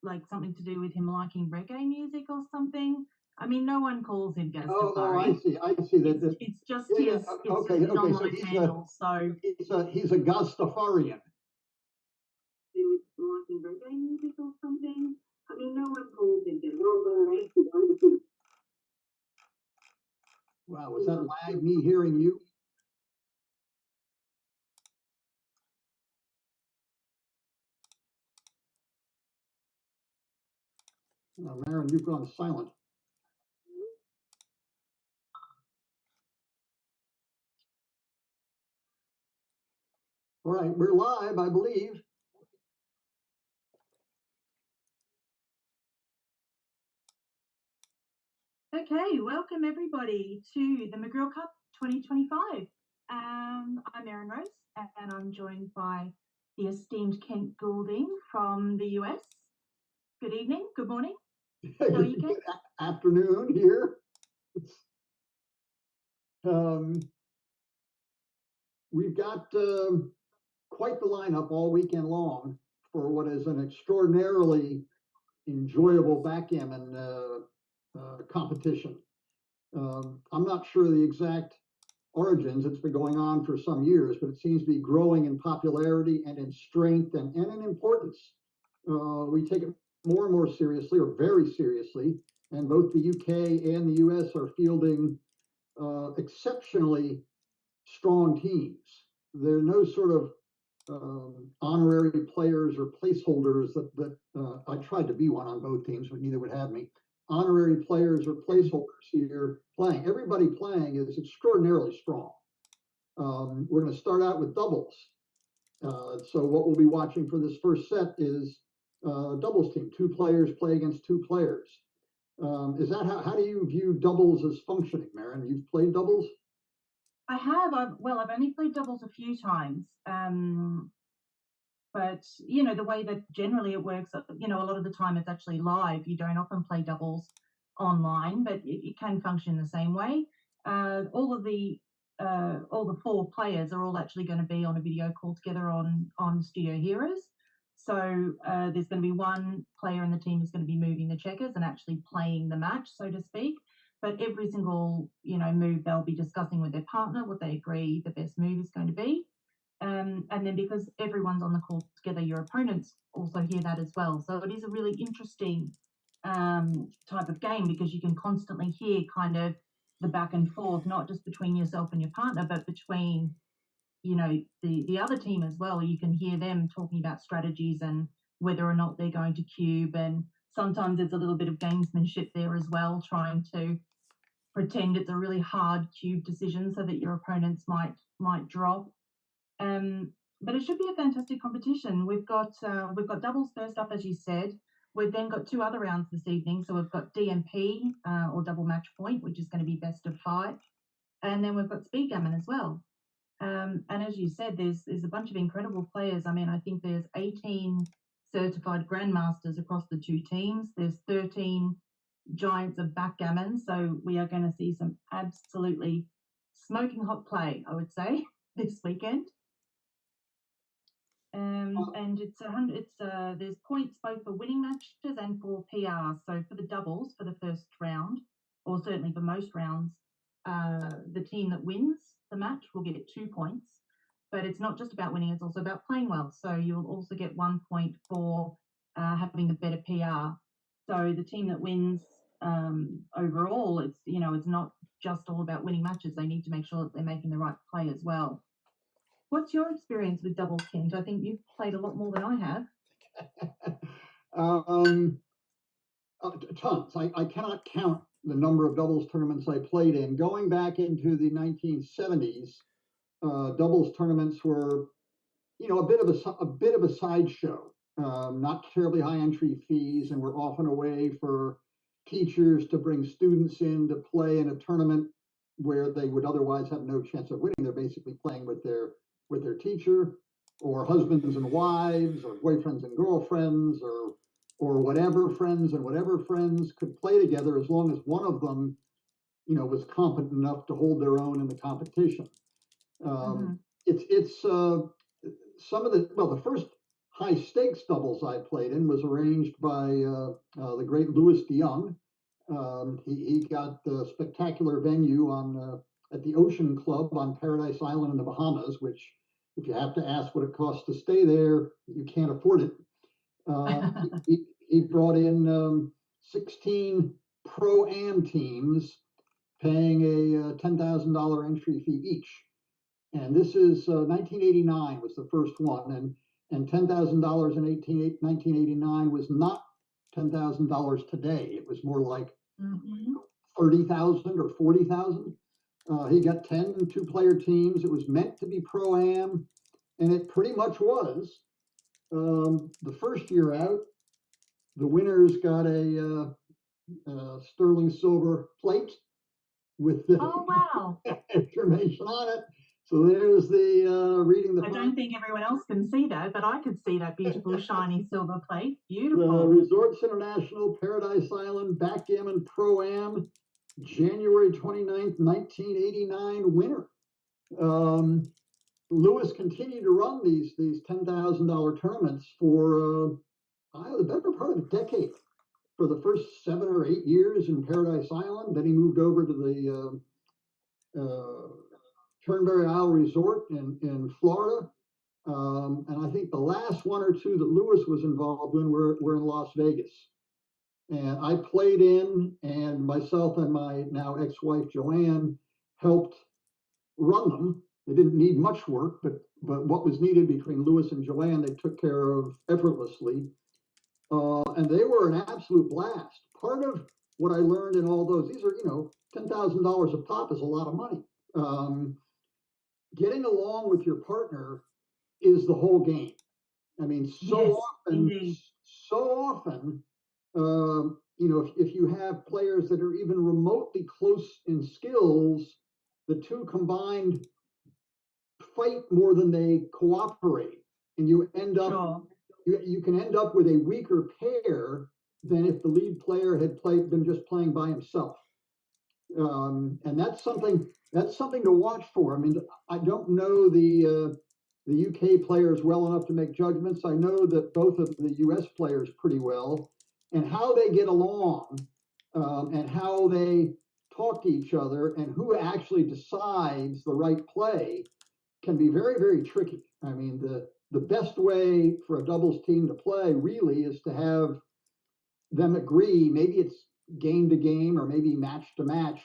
like something to do with him liking reggae music or something. I mean, no one calls him Gastafari. Oh, I see. It's just his online handle. So he's a Gastafarian. Liking reggae music or something. I mean, no one calls him Gastafari. Wow, was that lag? Me hearing you? Merrin, you've gone silent. All right, we're live, I believe. Okay, welcome everybody to the Magriel Cup 2025. I'm Erin Rose, and I'm joined by the esteemed Kent Goudling from the US. Good evening, good morning. How are you, Kent? Afternoon here. We've got quite the lineup all weekend long for what is an extraordinarily enjoyable backgammon competition. I'm not sure the exact origins. It's been going on for some years, but it seems to be growing in popularity and in strength and in importance. We take it more and more seriously, or very seriously, and both the UK and the US are fielding exceptionally strong teams. There are no sort of honorary players or placeholders that I tried to be one on both teams, but neither would have me. Honorary players or placeholders here playing. Everybody playing is extraordinarily strong. We're going to start out with doubles. So what we'll be watching for this first set is doubles team. Two players play against two players. Is that how do you view doubles as functioning, Merrin? You've played doubles? I have. I've only played doubles a few times. But, you know, the way that generally it works, you know, a lot of the time it's actually live. You don't often play doubles online, but it can function the same way. All the four players are all actually going to be on a video call together on Studio Heroes. So there's going to be one player in the team who's going to be moving the checkers and actually playing the match, so to speak. But every single, you know, move they'll be discussing with their partner what they agree the best move is going to be. And then because everyone's on the call together, your opponents also hear that as well. So it is a really interesting type of game because you can constantly hear kind of the back and forth, not just between yourself and your partner, but between, you know, the other team as well. You can hear them talking about strategies and whether or not they're going to cube. And sometimes there's a little bit of gamesmanship there as well, trying to pretend it's a really hard cube decision so that your opponents might drop. But it should be a fantastic competition. We've got doubles first up, as you said. We've then got two other rounds this evening. So we've got DMP or double match point, which is going to be best of 5, and then we've got SpeedGammon as well. And as you said, there's a bunch of incredible players. I mean, I think there's 18 certified Grandmasters across the two teams. There's 13 giants of backgammon. So we are going to see some absolutely smoking hot play, I would say, this weekend. And there's points both for winning matches and for PR. So for the doubles for the first round, or certainly for most rounds, the team that wins the match will get 2 points. But it's not just about winning; it's also about playing well. So you will also get 1 point for having the better PR. So the team that wins overall, it's not just all about winning matches. They need to make sure that they're making the right play as well. What's your experience with doubles, Kent? I think you've played a lot more than I have. Tons. I cannot count the number of doubles tournaments I played in. Going back into the 1970s, doubles tournaments were, you know, a bit of a sideshow. Not terribly high entry fees, and were often a way for teachers to bring students in to play in a tournament where they would otherwise have no chance of winning. They're basically playing with their teacher, or husbands and wives, or boyfriends and girlfriends, or whatever friends and whatever friends could play together, as long as one of them, you know, was competent enough to hold their own in the competition. It's some of the first high stakes doubles I played in was arranged by the great Louis de Young. He got a spectacular venue at the Ocean Club on Paradise Island in the Bahamas, which, if you have to ask what it costs to stay there, you can't afford it. He brought in 16 pro-am teams, paying a $10,000 entry fee each. And this is 1989 was the first one, and $10,000 in 1989 was not $10,000 today. It was more like 30,000 or 40,000. He got 10 two-player teams. It was meant to be pro-am, and it pretty much was. The first year out, the winners got a sterling silver plate with the information on it. So there's the reading the. I don't think everyone else can see that, but I could see that beautiful shiny silver plate. Beautiful. The Resorts International Paradise Island Backgammon Pro-Am, January 29th, 1989 winner. Lewis continued to run these $10,000 tournaments for the better part of a decade. For the first 7 or 8 years in Paradise Island, then he moved over to the Turnberry Isle Resort in Florida. And I think the last 1 or 2 that Lewis was involved in were in Las Vegas. And I played in, and myself and my now ex-wife Joanne helped run them. They didn't need much work, but what was needed between Lewis and Joanne, they took care of effortlessly. And they were an absolute blast. Part of what I learned in all those, these are, $10,000 a pop is a lot of money. Getting along with your partner is the whole game. I mean, so often, if you have players that are even remotely close in skills, the two combined fight more than they cooperate, and you end up you can end up with a weaker pair than if the lead player had been just playing by himself. And that's something to watch for. I mean, I don't know the UK players well enough to make judgments. I know that both of the US players pretty well, and how they get along, and how they talk to each other, and who actually decides the right play can be very, very tricky. I mean, the best way for a doubles team to play really is to have them agree, maybe it's game to game or maybe match to match,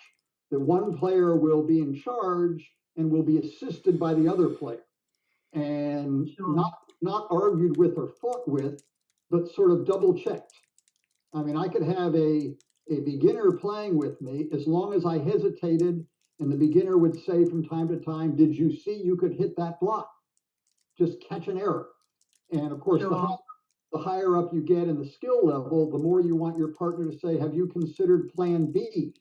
that one player will be in charge and will be assisted by the other player, and not argued with or fought with, but sort of double checked. I mean, I could have a beginner playing with me, as long as I hesitated and the beginner would say from time to time, "Did you see you could hit that block?" Just catch an error. And of course, the higher up you get in the skill level, the more you want your partner to say, "Have you considered plan B?"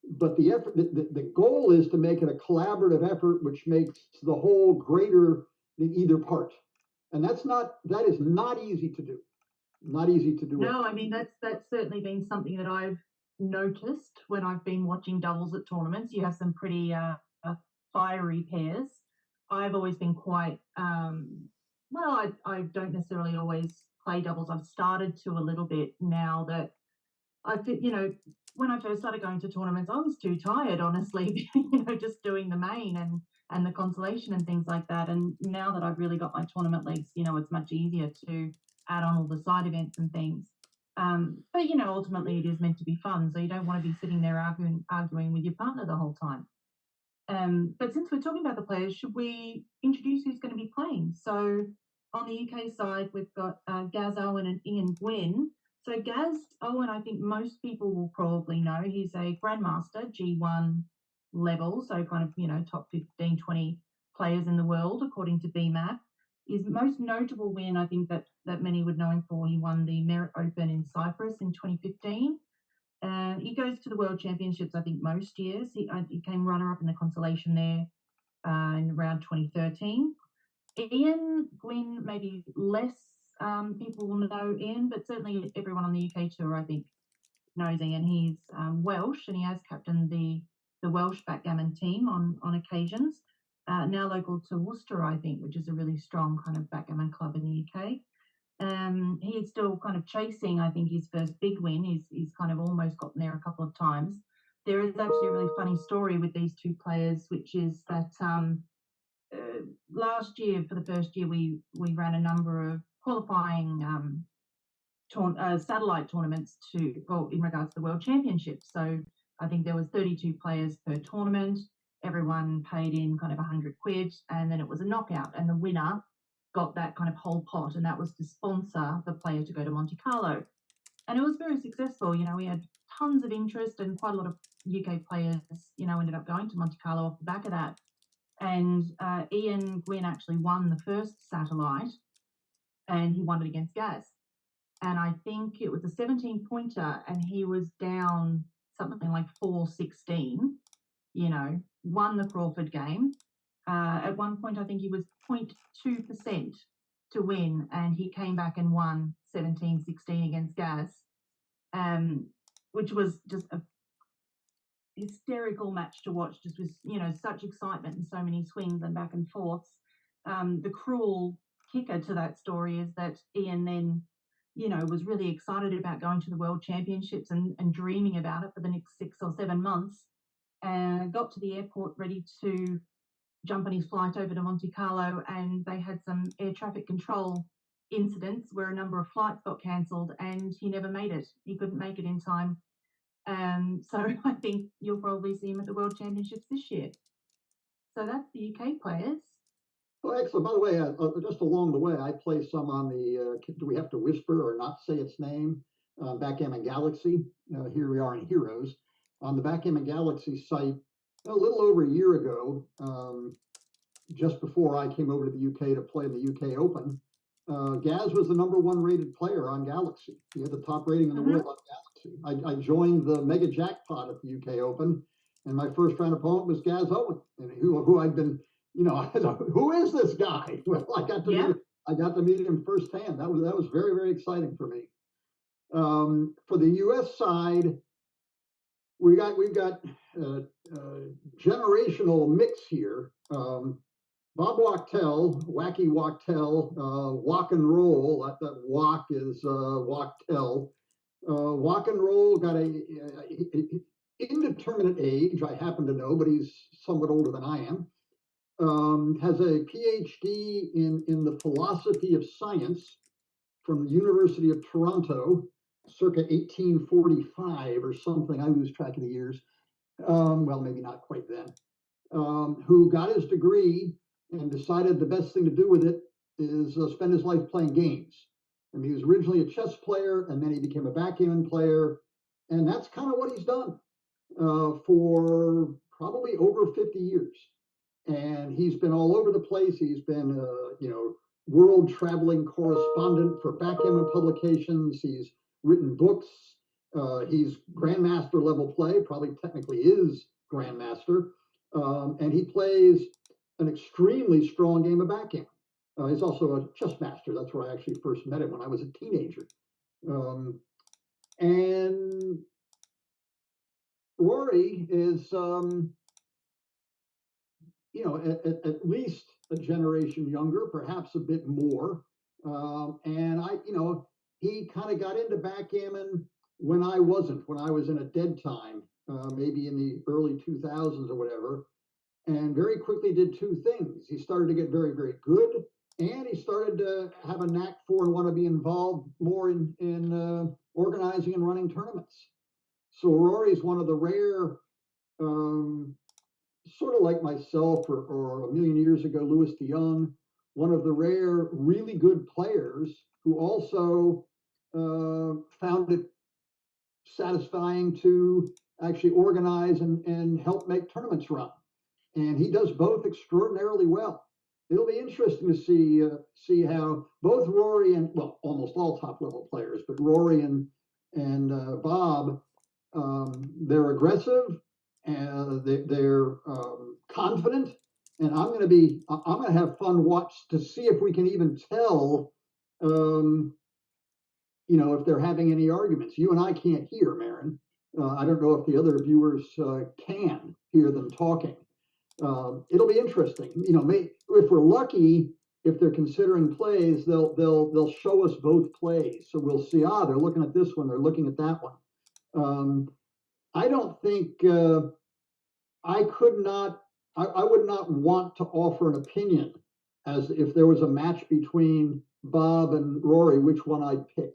But the goal is to make it a collaborative effort, which makes the whole greater than either part. And that is not easy to do. Not easy to do. No, I mean, that's certainly been something that I've noticed when I've been watching doubles at tournaments. You have some pretty fiery pairs. I've always been quite, I don't necessarily always play doubles. I've started to a little bit now that when I first started going to tournaments, I was too tired, honestly, just doing the main and the consolation and things like that. And now that I've really got my tournament legs, it's much easier to add on all the side events and things. But ultimately it is meant to be fun, so you don't want to be sitting there arguing with your partner the whole time. But since we're talking about the players, should we introduce who's going to be playing? So on the UK side, we've got Gaz Owen and Ian Gwynne. So Gaz Owen, I think most people will probably know. He's a Grandmaster, G1 level, so kind of, top 15, 20 players in the world, according to BMAP. His most notable win, I think that many would know him for, he won the Merrin Open in Cyprus in 2015. He goes to the World Championships, I think, most years. He came runner-up in the consolation there in around 2013. Ian Gwynne, maybe less people will know Ian, but certainly everyone on the UK tour, I think, knows Ian. He's Welsh, and he has captained the Welsh backgammon team on occasions. Now local to Worcester, I think, which is a really strong kind of backgammon club in the UK. He's still kind of chasing, I think, his first big win. He's kind of almost gotten there a couple of times. There is actually a really funny story with these two players, which is that last year, for the first year, we ran a number of qualifying satellite tournaments in regards to the World Championships. So I think there was 32 players per tournament. Everyone paid in kind of 100 quid, and then it was a knockout, and the winner got that kind of whole pot, and that was to sponsor the player to go to Monte Carlo. And it was very successful. You know, we had tons of interest, and quite a lot of UK players, you know, ended up going to Monte Carlo off the back of that. And Ian Gwynn actually won the first satellite, and he won it against Gaz. And I think it was a 17-pointer, and he was down something like 4-16, you know, won the Crawford game. At one point, I think he was 0.2% to win, and he came back and won 17-16 against Gaz, which was just a hysterical match to watch, just with, you know, such excitement and so many swings and back and forths. The cruel kicker to that story is that Ian then, you know, was really excited about going to the World Championships and dreaming about it for the next 6 or 7 months, and got to the airport ready to jump on his flight over to Monte Carlo, and they had some air traffic control incidents where a number of flights got cancelled, and he never made it. He couldn't make it in time. So I think you'll probably see him at the World Championships this year. So that's the UK players. Well, excellent. By the way, just along the way, I play some on the, do we have to whisper or not say its name? Backgammon Galaxy. Here we are in Heroes. On the Backgammon Galaxy site, a little over a year ago, just before I came over to the UK to play in the UK Open, Gaz was the #1 rated player on Galaxy. He had the top rating in the world on Galaxy. I joined the mega jackpot at the UK Open, and my first round opponent was Gaz Owen, and who I'd been, you know, I thought, who is this guy? Well, I got to meet him firsthand. That was very, very exciting for me. For the US side, we've got generational mix here. Bob Wachtel, Wacky Wachtel, Walk and Roll. That Walk is Wachtel. Walk and Roll got a indeterminate age. I happen to know, but he's somewhat older than I am. Has a PhD in the philosophy of science from the University of Toronto, circa 1845 or something. I lose track of the years. Well, maybe not quite then. Who got his degree and decided the best thing to do with it is spend his life playing games. I mean, he was originally a chess player, and then he became a backgammon player, and that's kind of what he's done for probably over 50 years. And he's been all over the place. He's been, you know, world traveling correspondent for backgammon publications. He's written books. He's Grandmaster level play, probably technically is Grandmaster. And he plays an extremely strong game of backgammon. He's also a chess master. That's where I actually first met him when I was a teenager. And Rory is, you know, at least a generation younger, perhaps a bit more. And you know, he kind of got into backgammon when I wasn't, when I was in a dead time, maybe in the early 2000s or whatever, and very quickly did two things. He started to get very, very good, and he started to have a knack for and want to be involved more in organizing and running tournaments. So Rory's one of the rare, sort of like myself or a million years ago, Louis de Young, one of the rare really good players who also found it satisfying to actually organize and help make tournaments run. And he does both extraordinarily well. It'll be interesting to see how both Rory and, well, almost all top level players, but Rory and Bob, they're aggressive and they're confident. And I'm going to have fun watch to see if we can even tell, you know, if they're having any arguments. You and I can't hear, Merrin. I don't know if the other viewers can hear them talking. It'll be interesting. You know, if we're lucky, if they're considering plays, they'll show us both plays. So we'll see, they're looking at this one, they're looking at that one. I don't think I would not want to offer an opinion as if there was a match between Bob and Rory, which one I'd pick.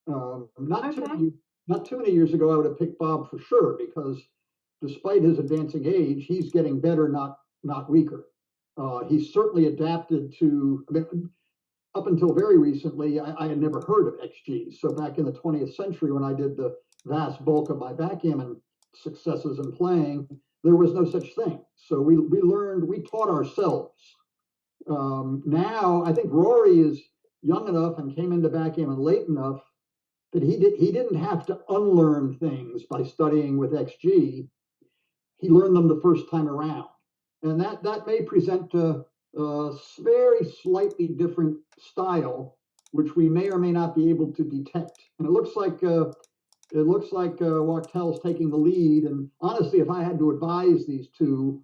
Not too many years ago, I would have picked Bob for sure, because despite his advancing age, he's getting better, not weaker. He's certainly adapted to, I mean, up until very recently, I had never heard of XG. So back in the 20th century, when I did the vast bulk of my backgammon successes in playing, there was no such thing. So we taught ourselves. Now, I think Rory is young enough and came into backgammon late enough that he didn't have to unlearn things by studying with XG. He learned them the first time around. And that may present a very slightly different style, which we may or may not be able to detect. And it looks like Wachtel's taking the lead. And honestly, if I had to advise these two,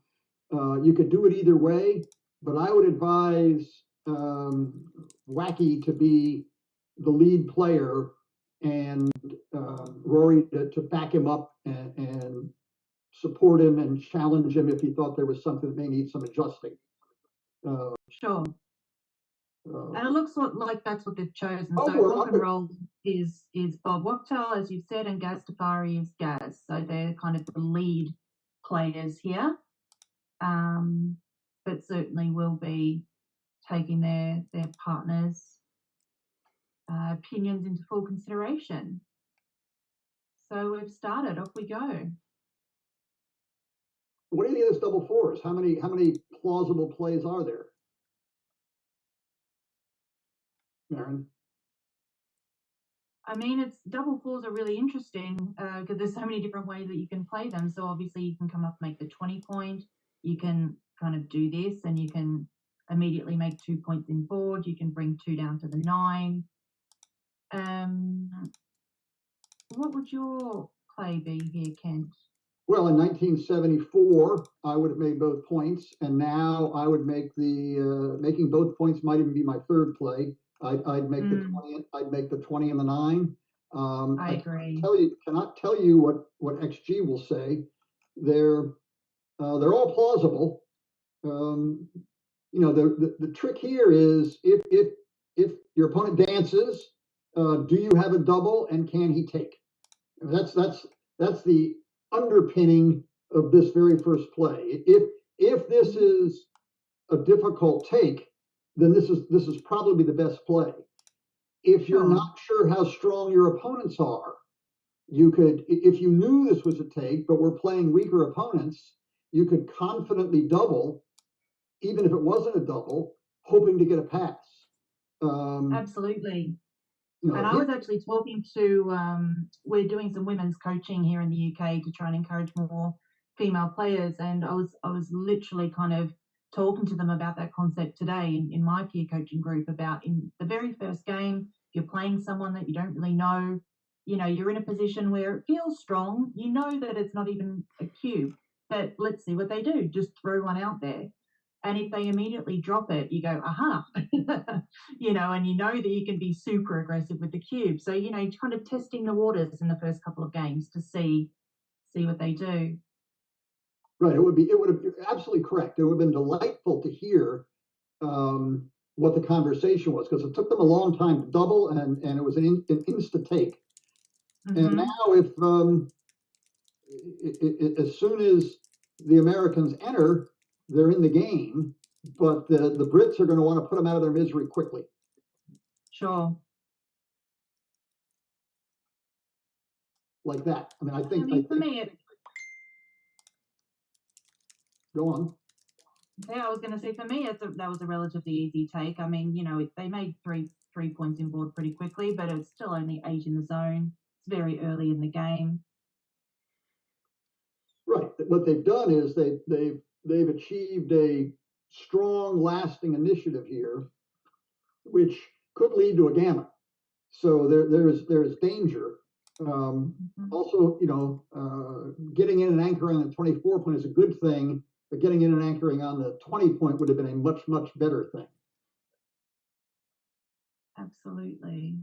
you could do it either way, but I would advise Wacky to be the lead player and Rory to back him up and support him and challenge him if he thought there was something that may need some adjusting. Sure. And it looks like that's what they've chosen. So rock and roll is Bob Wachtel, as you've said, and Gaz Tafari is Gaz. So they're kind of the lead players here. But certainly will be taking their partners' opinions into full consideration. So we've started. Off we go. What do you think of this double fours? How many plausible plays are there? Merrin? I mean, it's double fours are really interesting because there's so many different ways that you can play them. So obviously you can come up and make the 20 point. You can kind of do this and you can immediately make 2 points in board. You can bring 2 down to the 9. What would your play be here, Kent? Well, in 1974, I would have made both points, and now I would make the making both points might even be my third play. I'd make the 20. I'd make the 20 and the 9. I agree. Cannot tell you what XG will say. They're all plausible. You know, the trick here is if your opponent dances, do you have a double and can he take? That's the underpinning of this very first play. If this is a difficult take, then this is probably the best play. If you're not sure how strong your opponents are, you could, if you knew this was a take, but we're playing weaker opponents, you could confidently double, even if it wasn't a double, hoping to get a pass. Absolutely. You know, and I was actually talking to, we're doing some women's coaching here in the UK to try and encourage more female players. And I was literally kind of talking to them about that concept today in my peer coaching group about in the very first game, you're playing someone that you don't really know, you know, you're in a position where it feels strong, you know that it's not even a cube, but let's see what they do, just throw one out there. And if they immediately drop it, you go, aha, you know, and you know that you can be super aggressive with the cube. So, you know, kind of testing the waters in the first couple of games to see what they do. Right. It would have been absolutely correct. It would have been delightful to hear what the conversation was, because it took them a long time to double and it was an insta take. And now if as soon as the Americans enter, they're in the game, but the Brits are going to want to put them out of their misery quickly. Sure. Like that. I mean, I think for me, go on. Yeah, I was going to say for me, that was a relatively easy take. I mean, you know, they made three points in board pretty quickly, but it was still only 8 in the zone. It's very early in the game. Right. What they've done is they've achieved a strong, lasting initiative here, which could lead to a gammon. So there's danger. Also, you know, getting in and anchoring on the 24 point is a good thing, but getting in and anchoring on the 20 point would have been a much, much better thing. Absolutely.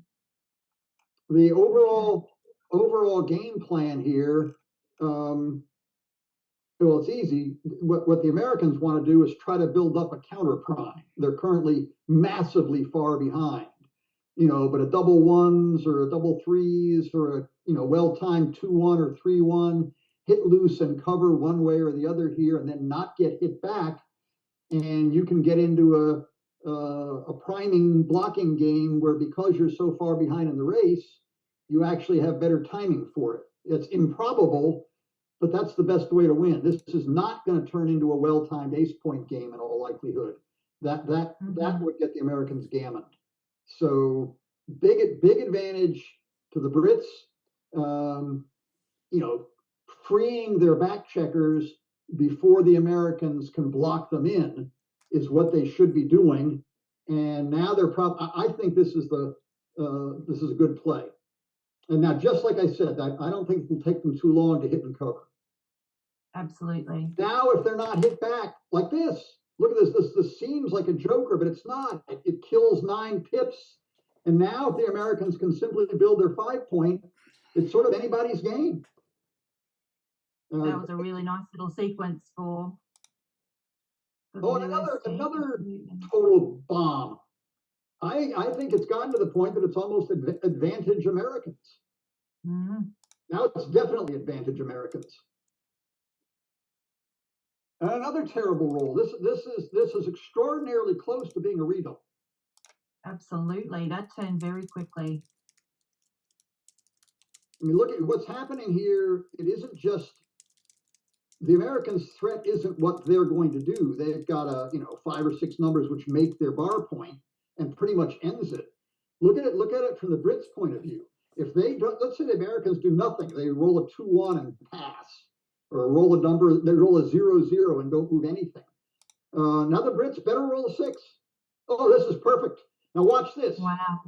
The overall game plan here, well, it's easy. What the Americans want to do is try to build up a counter prime. They're currently massively far behind, but a double ones or a double threes or a, well-timed 2-1 or 3-1, hit loose and cover one way or the other here and then not get hit back. And you can get into a priming blocking game where, because you're so far behind in the race, you actually have better timing for it. It's improbable, but that's the best way to win. This is not going to turn into a well-timed ace point game in all likelihood. That would get the Americans gammoned. So big advantage to the Brits. Freeing their back checkers before the Americans can block them in is what they should be doing. And now they're I think this is a good play. And now, just like I said, I don't think it'll take them too long to hit and cover. Absolutely. Now, if they're not hit back like this, look at this. This seems like a joker, but it's not. It kills 9 pips. And now, if the Americans can simply build their 5-point, it's sort of anybody's game. That was a really nice little sequence for another total bomb. I think it's gotten to the point that it's almost advantage Americans. Mm-hmm. Now it's definitely advantage Americans. And another terrible roll. This is extraordinarily close to being a redouble. Absolutely, that turned very quickly. I mean, look at what's happening here. It isn't just the Americans' threat isn't what they're going to do. They've got 5 or 6 numbers which make their bar point and pretty much ends it. Look at it from the Brits' point of view. If they don't, let's say the Americans do nothing, they roll a 2-1 and pass, or roll a number, they roll a 0-0 and don't move anything. Now the Brits better roll a 6. Oh, this is perfect. Now watch this. Wow.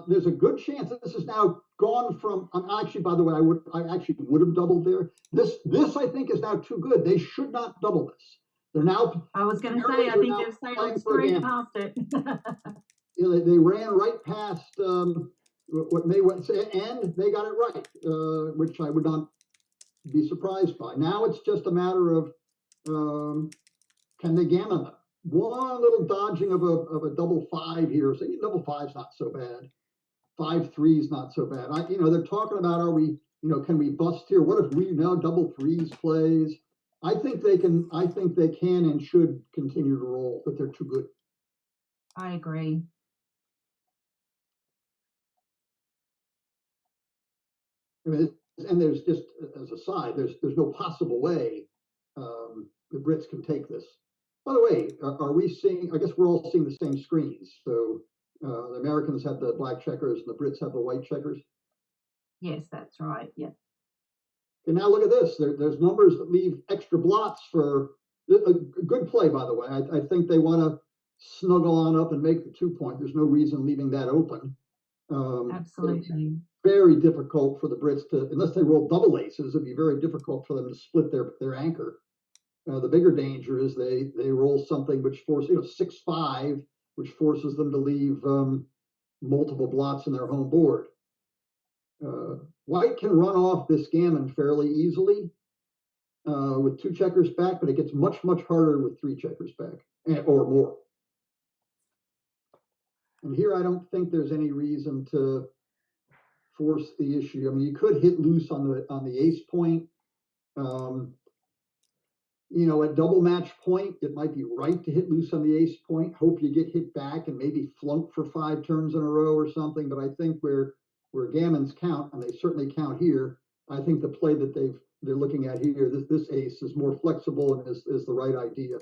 There's a good chance that this is now gone from. Actually, by the way, I actually would have doubled there. This I think is now too good. They should not double this. They're now. I was going to say, I think they've sailed straight past it. They ran right past what May went say, and they got it right, which I would not be surprised by. Now it's just a matter of can they gammon them? One little dodging of a double 5 here. So double 5's not so bad. 5-3 is not so bad. They're talking about, are we, can we bust here? What if we now double 3s plays? I think they can and should continue to roll, but they're too good. I agree. I mean, and there's just, as a side, there's no possible way the Brits can take this. By the way, are we seeing, I guess we're all seeing the same screens. So the Americans have the black checkers and the Brits have the white checkers. Yes, that's right. Yeah. And now look at this. There's numbers that leave extra blots for a good play, by the way. I think they want to snuggle on up and make the 2-point. There's no reason leaving that open. Absolutely. Very difficult for the Brits to, unless they roll double aces, it'd be very difficult for them to split their anchor. The bigger danger is they roll something which forces 6-5, which forces them to leave multiple blots in their home board. White can run off this gammon fairly easily with 2 checkers back, but it gets much harder with 3 checkers back or more. And here I don't think there's any reason to force the issue. I mean, you could hit loose on the ace point. At double match point, it might be right to hit loose on the ace point. Hope you get hit back and maybe flunk for 5 turns in a row or something. But I think where gammons count, and they certainly count here, I think the play that they're looking at here, this ace is more flexible and is the right idea.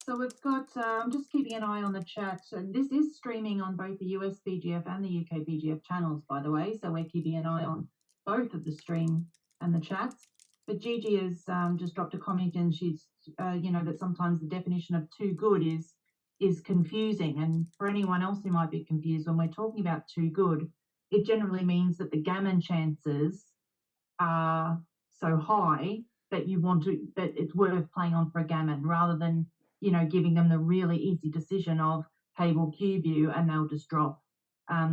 So we've got, I'm just keeping an eye on the chat. And this is streaming on both the USBGF and the UKBGF channels, by the way. So we're keeping an eye on both of the stream and the chats. But Gigi has just dropped a comment, and she's, that sometimes the definition of too good is confusing. And for anyone else who might be confused, when we're talking about too good, it generally means that the gammon chances are so high that that it's worth playing on for a gammon, rather than, giving them the really easy decision of table cube you, and they'll just drop.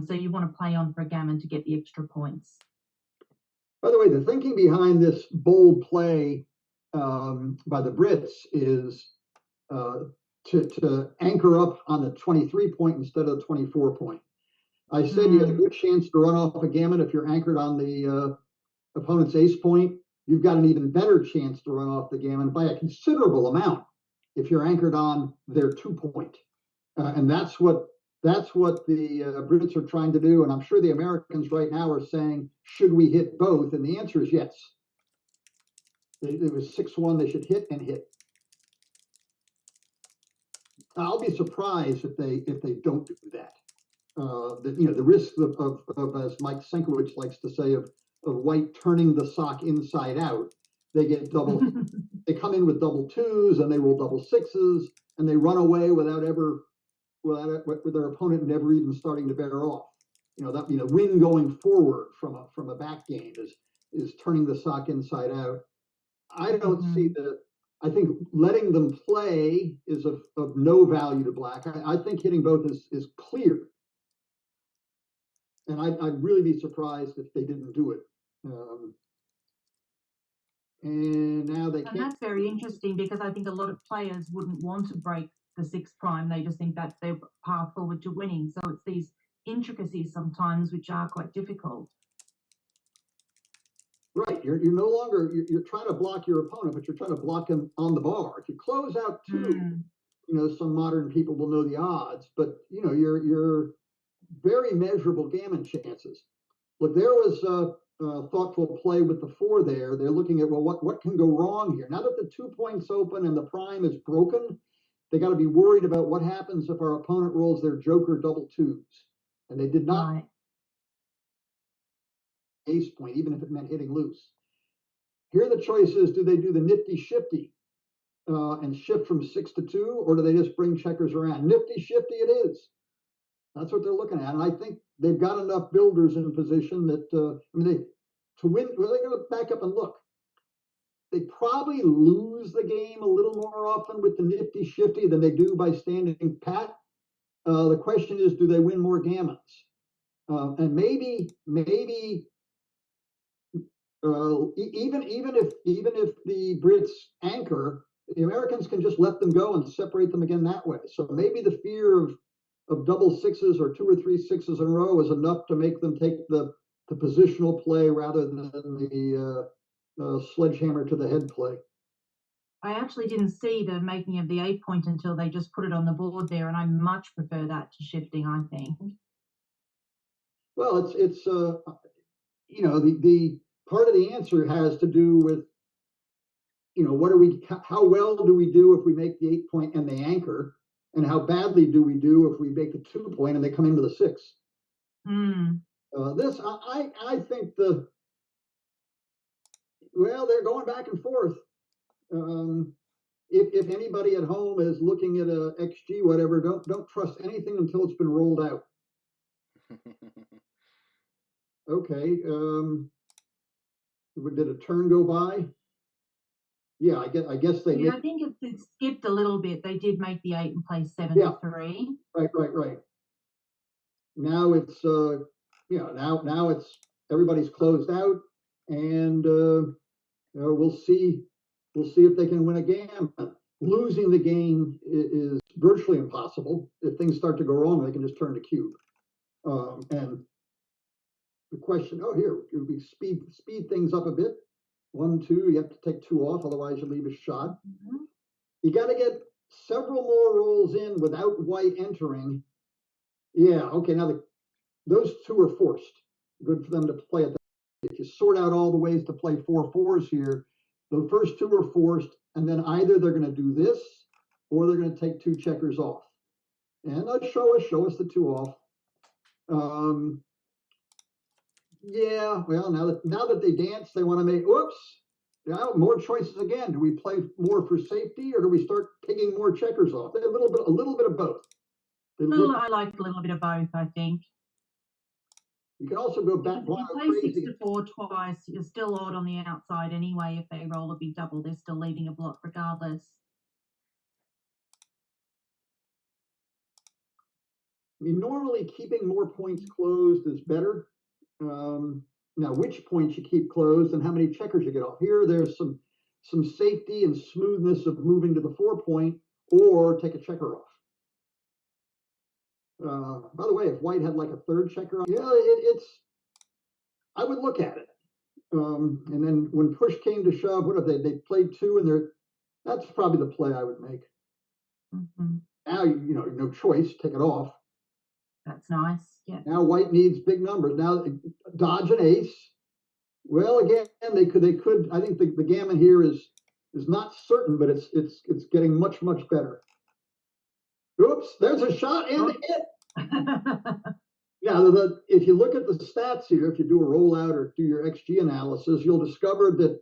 So you want to play on for a gammon to get the extra points. By the way, the thinking behind this bold play by the Brits is to anchor up on the 23 point instead of the 24 point. I said you had a good chance to run off a gammon if you're anchored on the opponent's ace point. You've got an even better chance to run off the gammon by a considerable amount if you're anchored on their 2 point. And that's what the Brits are trying to do. And I'm sure the Americans right now are saying, should we hit both? And the answer is yes. It was 6-1. They should hit and hit. I'll be surprised if they don't do that. The risk of as Mike Senkowitz likes to say, of white turning the sock inside out. They get double. They come in with double twos and they roll double sixes and they run away with their opponent never even starting to bear off. Win going forward from a back game is turning the sock inside out. I don't see I think letting them play is of no value to black. I think hitting both is clear. And I'd really be surprised if they didn't do it. And now they can't. And that's very interesting because I think a lot of players wouldn't want to break the 6 prime. They just think that's their path forward to winning. So it's these intricacies sometimes which are quite difficult. Right. You're no longer, you're trying to block your opponent, but you're trying to block him on the bar. If you close out 2, some modern people will know the odds, but you're very measurable gammon chances. Look, there was a thoughtful play with the 4 there. They're looking at, well, what can go wrong here? Now that the 2 points open and the prime is broken, they got to be worried about what happens if our opponent rolls their joker double twos. And they did not. Right. Ace point, even if it meant hitting loose. Here the choice is, do they do the nifty shifty and shift from 6 to 2, or do they just bring checkers around? Nifty shifty it is. That's what they're looking at. And I think they've got enough builders in position that, to win, well, they're going to back up and look. They probably lose the game a little more often with the nifty shifty than they do by standing pat. The question is, do they win more gammons? And maybe even if the Brits anchor, the Americans can just let them go and separate them again that way. So maybe the fear of double sixes or 2 or 3 sixes in a row is enough to make them take the positional play rather than the sledgehammer to the head play. I actually didn't see the making of the 8 point until they just put it on the board there, and I much prefer that to shifting, I think. Well, it's the part of the answer has to do with, how well do we do if we make the 8 point and they anchor, and how badly do we do if we make the 2 point and they come into the 6? I think they're going back and forth. If anybody at home is looking at a XG, whatever, don't trust anything until it's been rolled out. Okay. Did a turn go by? Yeah, I guess they. Yeah, I think it skipped a little bit. They did make the 8 and play 7 to 3. Right. Now it's now it's everybody's closed out, and we'll see if they can win a game. Losing the game is virtually impossible. If things start to go wrong, they can just turn to cube. And the question, here we speed things up a bit. 1, 2, you have to take 2 off, otherwise you leave a shot. You got to get several more rolls in without white entering. Yeah, okay, now those 2 are forced. Good for them to play it. If you sort out all the ways to play 4 4s here, the first 2 are forced, and then either they're going to do this or they're going to take 2 checkers off. And show us the 2 off. Yeah, well, now that they dance, they want to make, more choices again. Do we play more for safety, or do we start picking more checkers off? A little bit of both. I like a little bit of both, I think. You can also go back. If you play 6 to 4 twice, you're still odd on the outside anyway. If they roll a big double, they're still leaving a block regardless. I mean, normally keeping more points closed is better. Now, which points you keep closed and how many checkers you get off. Here, there's some safety and smoothness of moving to the 4 point or take a checker off. By the way, if white had like a third checker, yeah, I would look at it. And then when push came to shove, what if they played 2 and that's probably the play I would make. Now, no choice, take it off. That's nice. Yeah. Now white needs big numbers. Now dodge an ace. Well, again, they could. I think the gammon here is not certain, but it's getting much better. Oops, there's a shot and a hit. Now, if you look at the stats here, if you do a rollout or do your XG analysis, you'll discover that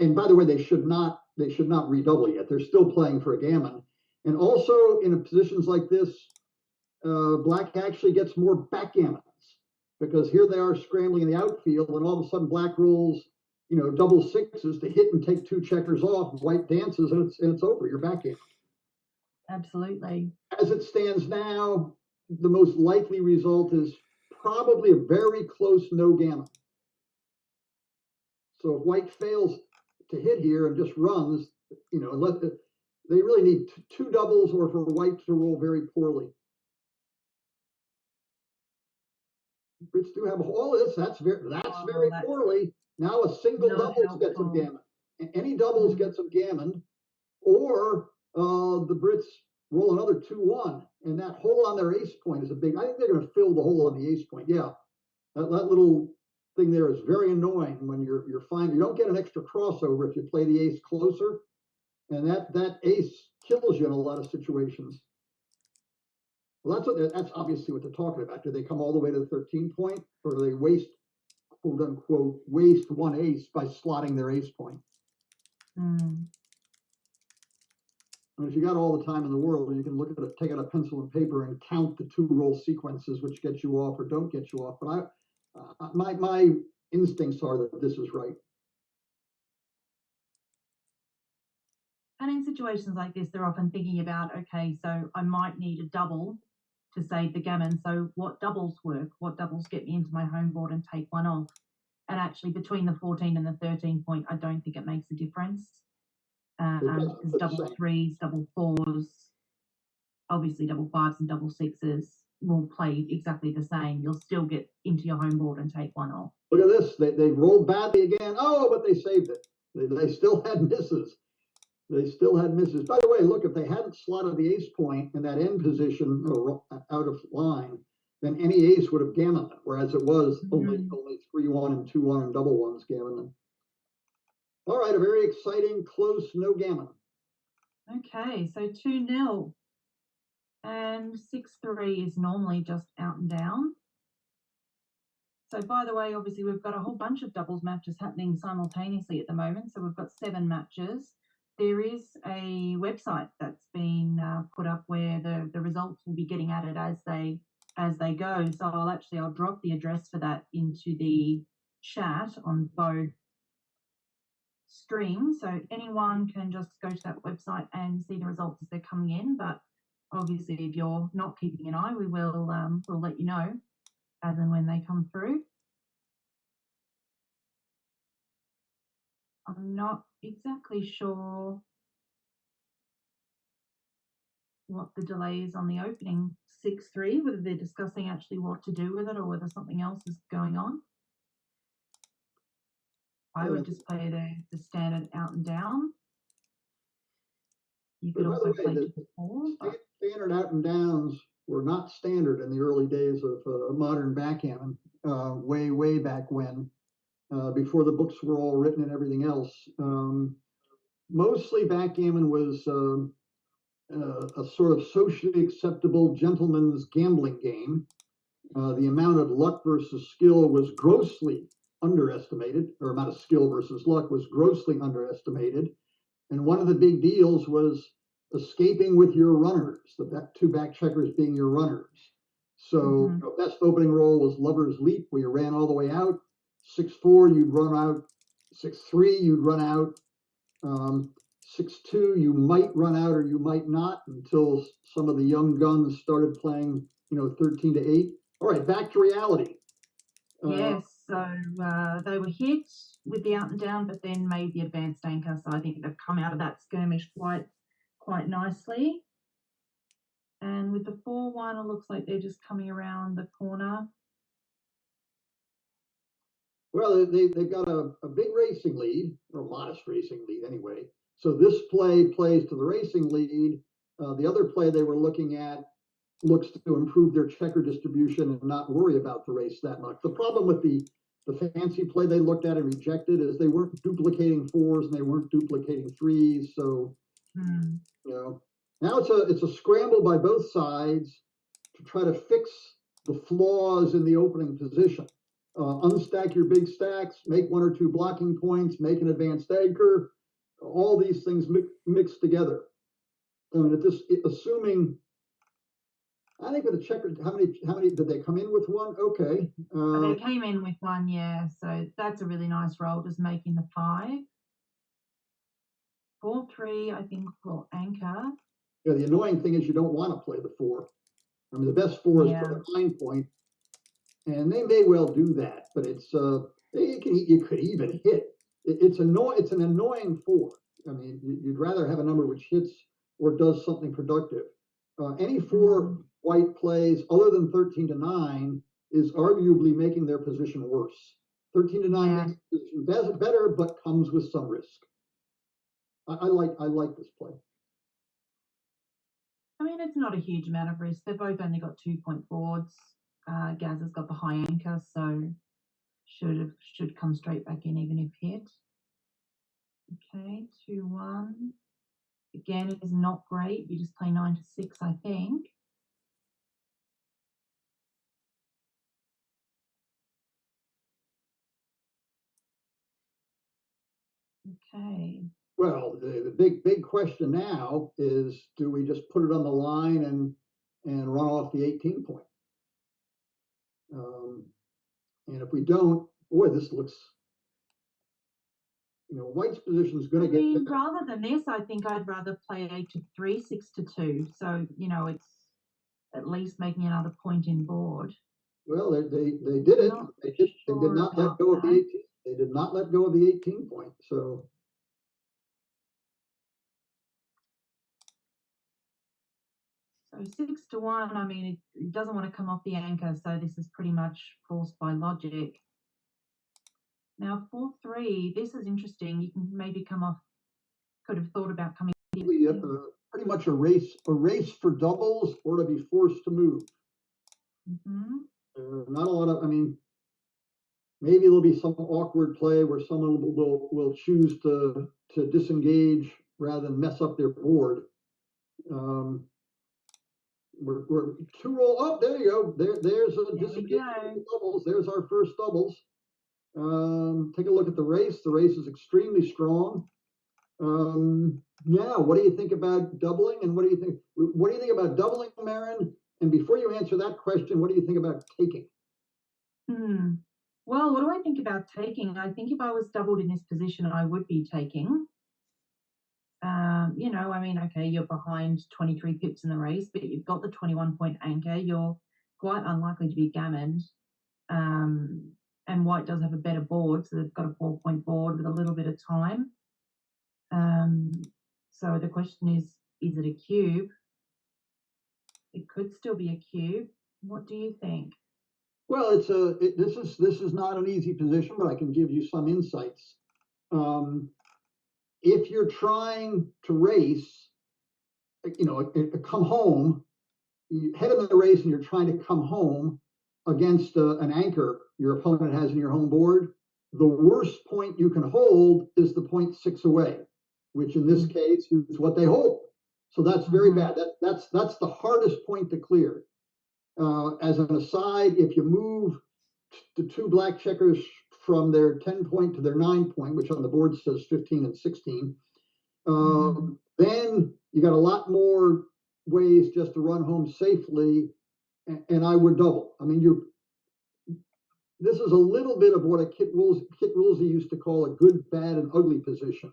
and by the way, they should not redouble yet. They're still playing for a gammon, and also in positions like this, black actually gets more backgammons because here they are scrambling in the outfield, and all of a sudden black rolls, double sixes to hit and take 2 checkers off. White dances and it's over. You're backgammon. Absolutely. As it stands now, the most likely result is probably a very close no gammon. So if white fails to hit here and just runs, they really need 2 doubles or for white to roll very poorly. Brits do have all of this. That's very poorly. Now a single doubles gets them gammon. Any doubles gets them gammon, or the Brits roll another 2-1, and that hole on their ace point is a big. I think they're going to fill the hole on the ace point. Yeah, that little thing there is very annoying when you're fine. You don't get an extra crossover if you play the ace closer, and that ace kills you in a lot of situations. Well, that's obviously what they're talking about. Do they come all the way to the 13 point, or do they waste, quote unquote, waste 1 ace by slotting their ace point? And if you got all the time in the world, you can look at it, take out a pencil and paper and count the 2 roll sequences, which get you off or don't get you off. But my instincts are that this is right. And in situations like this, they're often thinking about, okay, so I might need a double to save the gammon. So what doubles work? What doubles get me into my home board and take 1 off? And actually, between the 14 and the 13 point, I don't think it makes a difference. Because double 3s, double 4s, obviously double 5s and double 6s will play exactly the same. You'll still get into your home board and take 1 off. Look at this. They rolled badly again. Oh, but they saved it. They still had misses. By the way, look, if they hadn't slotted the ace point in that end position or out of line, then any ace would have gammoned them, whereas it was only 3-1 and 2-1 and double ones gammoned them. All right, a very exciting, close, no gammon. Okay, so 2-0. And 6-3 is normally just out and down. So, by the way, obviously, we've got a whole bunch of doubles matches happening simultaneously at the moment. So we've got 7 matches. There is a website that's been put up where the results will be getting added as they go. So I'll drop the address for that into the chat on both streams. So anyone can just go to that website and see the results as they're coming in. But obviously, if you're not keeping an eye, we'll let you know as and when they come through. I'm not exactly sure what the delay is on the opening 6-3, whether they're discussing actually what to do with it or whether something else is going on. I would just play the standard out and down. You could also play to the 4. Standard out and downs were not standard in the early days of modern backgammon, way back when. Before the books were all written and everything else. Mostly backgammon was a sort of socially acceptable gentleman's gambling game. The amount of luck versus skill was grossly underestimated, or amount of skill versus luck was grossly underestimated. And one of the big deals was escaping with your runners, the 2 back checkers being your runners. So best opening roll was Lover's Leap, where you ran all the way out. 6-4, you'd run out. 6-3, you'd run out. 6-2, you might run out or you might not until some of the young guns started playing, 13-8. All right, back to reality. Yes, so they were hit with the out and down, but then made the advanced anchor. So I think they've come out of that skirmish quite nicely. And with the 4-1, it looks like they're just coming around the corner. Well, they've got a big racing lead, or a modest racing lead anyway. So this play plays to the racing lead. The other play they were looking at looks to improve their checker distribution and not worry about the race that much. The problem with the fancy play they looked at and rejected is they weren't duplicating 4s and they weren't duplicating 3s. So, now it's a scramble by both sides to try to fix the flaws in the opening position. Unstack your big stacks, make 1 or 2 blocking points, make an advanced anchor, all these things mixed together. And assuming, I think with the checker, how many did they come in with 1? Okay. They came in with 1, yeah. So that's a really nice roll, just making the 5. 4-3, I think, will anchor. Yeah, the annoying thing is you don't want to play the 4. I mean, the best 4 is for the 9 point, and they may well do that, but it's you could even hit. It's an annoying 4. I mean, you'd rather have a number which hits or does something productive. Any 4 white plays other than 13-9 is arguably making their position worse. 13-9 makes the position better, but comes with some risk. I like this play. I mean, it's not a huge amount of risk. They've both only got 2-point boards. Gaz has got the high anchor, so should come straight back in even if hit. Okay, 2-1. Again, it is not great. You just play 9-6, I think. Okay. Well, the big question now is, do we just put it on the line and run off the 18 point? And if we don't, boy, this looks, White's position is going to get better. Rather than this, I think I'd rather play 8-3, 6-2. So, it's at least making another point in board. Well, they did it. They did not let go of the 18. They did not let go of the 18 point. So. So 6-1, I mean, it doesn't want to come off the anchor, so this is pretty much forced by logic. Now 4-3, this is interesting. You can maybe could have thought about coming. Pretty much a race for doubles or to be forced to move. Not a lot of, maybe there'll be some awkward play where someone will choose to disengage rather than mess up their board. We're 2 roll up. There you go. There's a disengagement doubles. There's our first doubles. Take a look at the race. The race is extremely strong. What do you think about doubling? And what do you think about doubling, Merrin? And before you answer that question, what do you think about taking? Well, what do I think about taking? I think if I was doubled in this position, I would be taking. Okay, you're behind 23 pips in the race, but you've got the 21-point anchor. You're quite unlikely to be gammoned. And White does have a better board, so they've got a 4-point board with a little bit of time. So the question is it a cube? It could still be a cube. What do you think? Well, this is not an easy position, but I can give you some insights. If you're trying to race, come home, you head in the race and you're trying to come home against an anchor your opponent has in your home board, the worst point you can hold is the point 6 away, which in this case is what they hold. So that's very bad. That's the hardest point to clear. As an aside, if you move the 2 black checkers from their 10-point to their 9-point, which on the board says 15 and 16, then you got a lot more ways just to run home safely, and I would double. I mean, this is a little bit of what Kit Woolsey used to call a good, bad, and ugly position.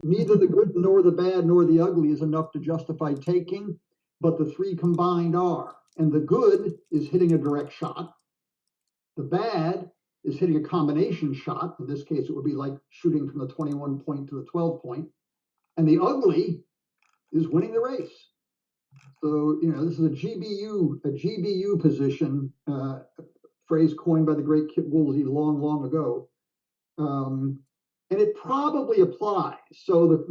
Neither the good nor the bad nor the ugly is enough to justify taking, but the three combined are. And the good is hitting a direct shot. The bad is hitting a combination shot. In this case, it would be like shooting from the 21 point to the 12 point. And the ugly is winning the race. So, you know, this is a GBU position, phrase coined by the great Kit Woolsey long, long ago. And it probably applies. So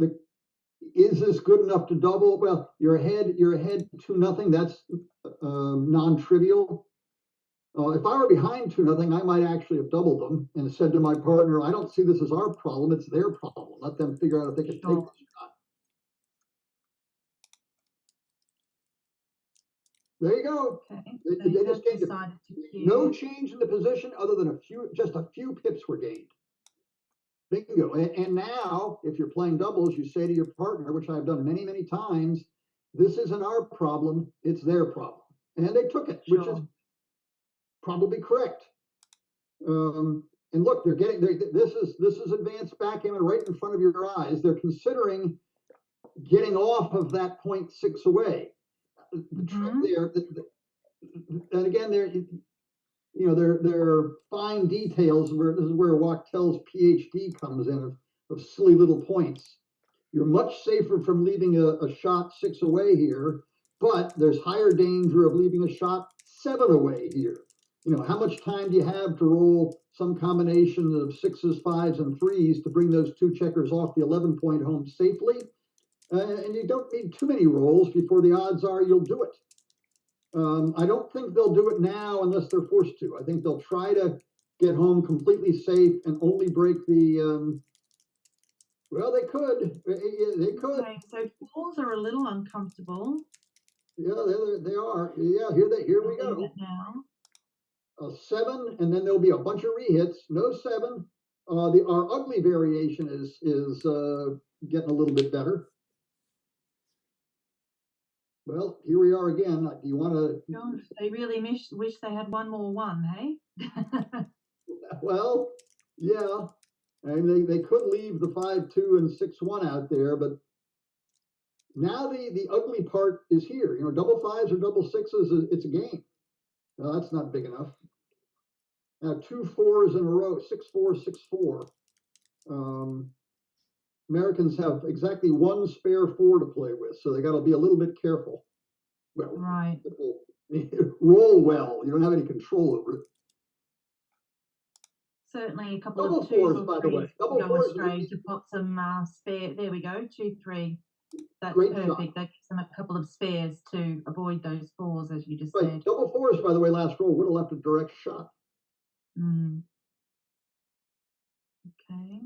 is this good enough to double? Well, you're ahead 2-0. That's non-trivial. If I were behind 2-0, I might actually have doubled them and said to my partner, I don't see this as our problem, it's their problem. Let them figure out if they can take this or not. There you go. Okay. They just gained decided to queue. no change in the position other than just a few pips were gained. Bingo. And now, if you're playing doubles, you say to your partner, which I've done many, many times, this isn't our problem, it's their problem. And they took it, which is probably correct. And look, this is advanced backgammon right in front of your eyes. They're considering getting off of that 0.6 away. The trick there, and again, there are fine details where this is where Wachtel's PhD comes in of silly little points. You're much safer from leaving a shot 6 away here, but there's higher danger of leaving a shot 7 away here. You know, how much time do you have to roll some combination of 6s, 5s, and 3s to bring those 2 checkers off the 11-point home safely? And you don't need too many rolls before the odds are you'll do it. I don't think they'll do it now unless they're forced to. I think they'll try to get home completely safe and only break the, well, they could. They could. Okay, so 4s are a little uncomfortable. Yeah, they are. Yeah, here we go. Now. A 7, and then there'll be a bunch of rehits. No 7. Our ugly variation is getting a little bit better. Well, here we are again. Do you want to? Gosh, they really wish they had one more 1, hey? Well, yeah. And they could leave the 5-2 and 6-1 out there, but now the ugly part is here. You know, double 5s or double 6s, it's a game. No, that's not big enough. Now 2 4s in a row, 6-4, 6-4. Americans have exactly 1 spare 4 to play with, so they got to be a little bit careful. Well, right. Roll well. You don't have any control over it. Certainly a couple double of 2s 4s, by the way. Double go 4s astray to put some spare. There we go, 2-3. That's great perfect. shot. That gives them a couple of spares to avoid those 4s, as you just right. said. Double 4s, by the way, last roll would have left a direct shot. Okay.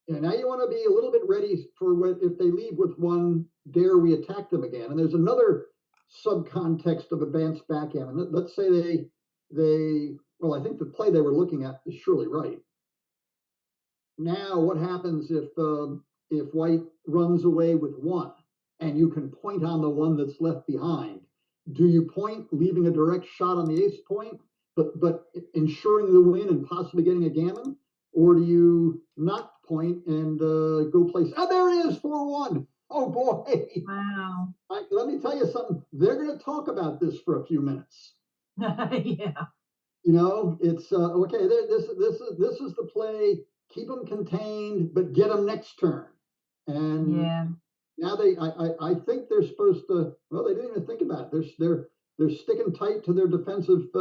Yeah, now you want to be a little bit ready for what if they leave with 1, dare we attack them again? And there's another subcontext of advanced backgammon. Let's say well, I think the play they were looking at is surely right. Now, what happens if white runs away with 1 and you can point on the 1 that's left behind? Do you point leaving a direct shot on the ace point, but ensuring the win and possibly getting a gammon? Or do you not point and go place? Oh, there it is, 4-1. Oh, boy. Wow. Let me tell you something. They're going to talk about this for a few minutes. Yeah. You know, it's okay. This is the play. Keep them contained, but get them next turn. And yeah. Now I think they're supposed to. Well, they didn't even think about it. They're sticking tight to their defensive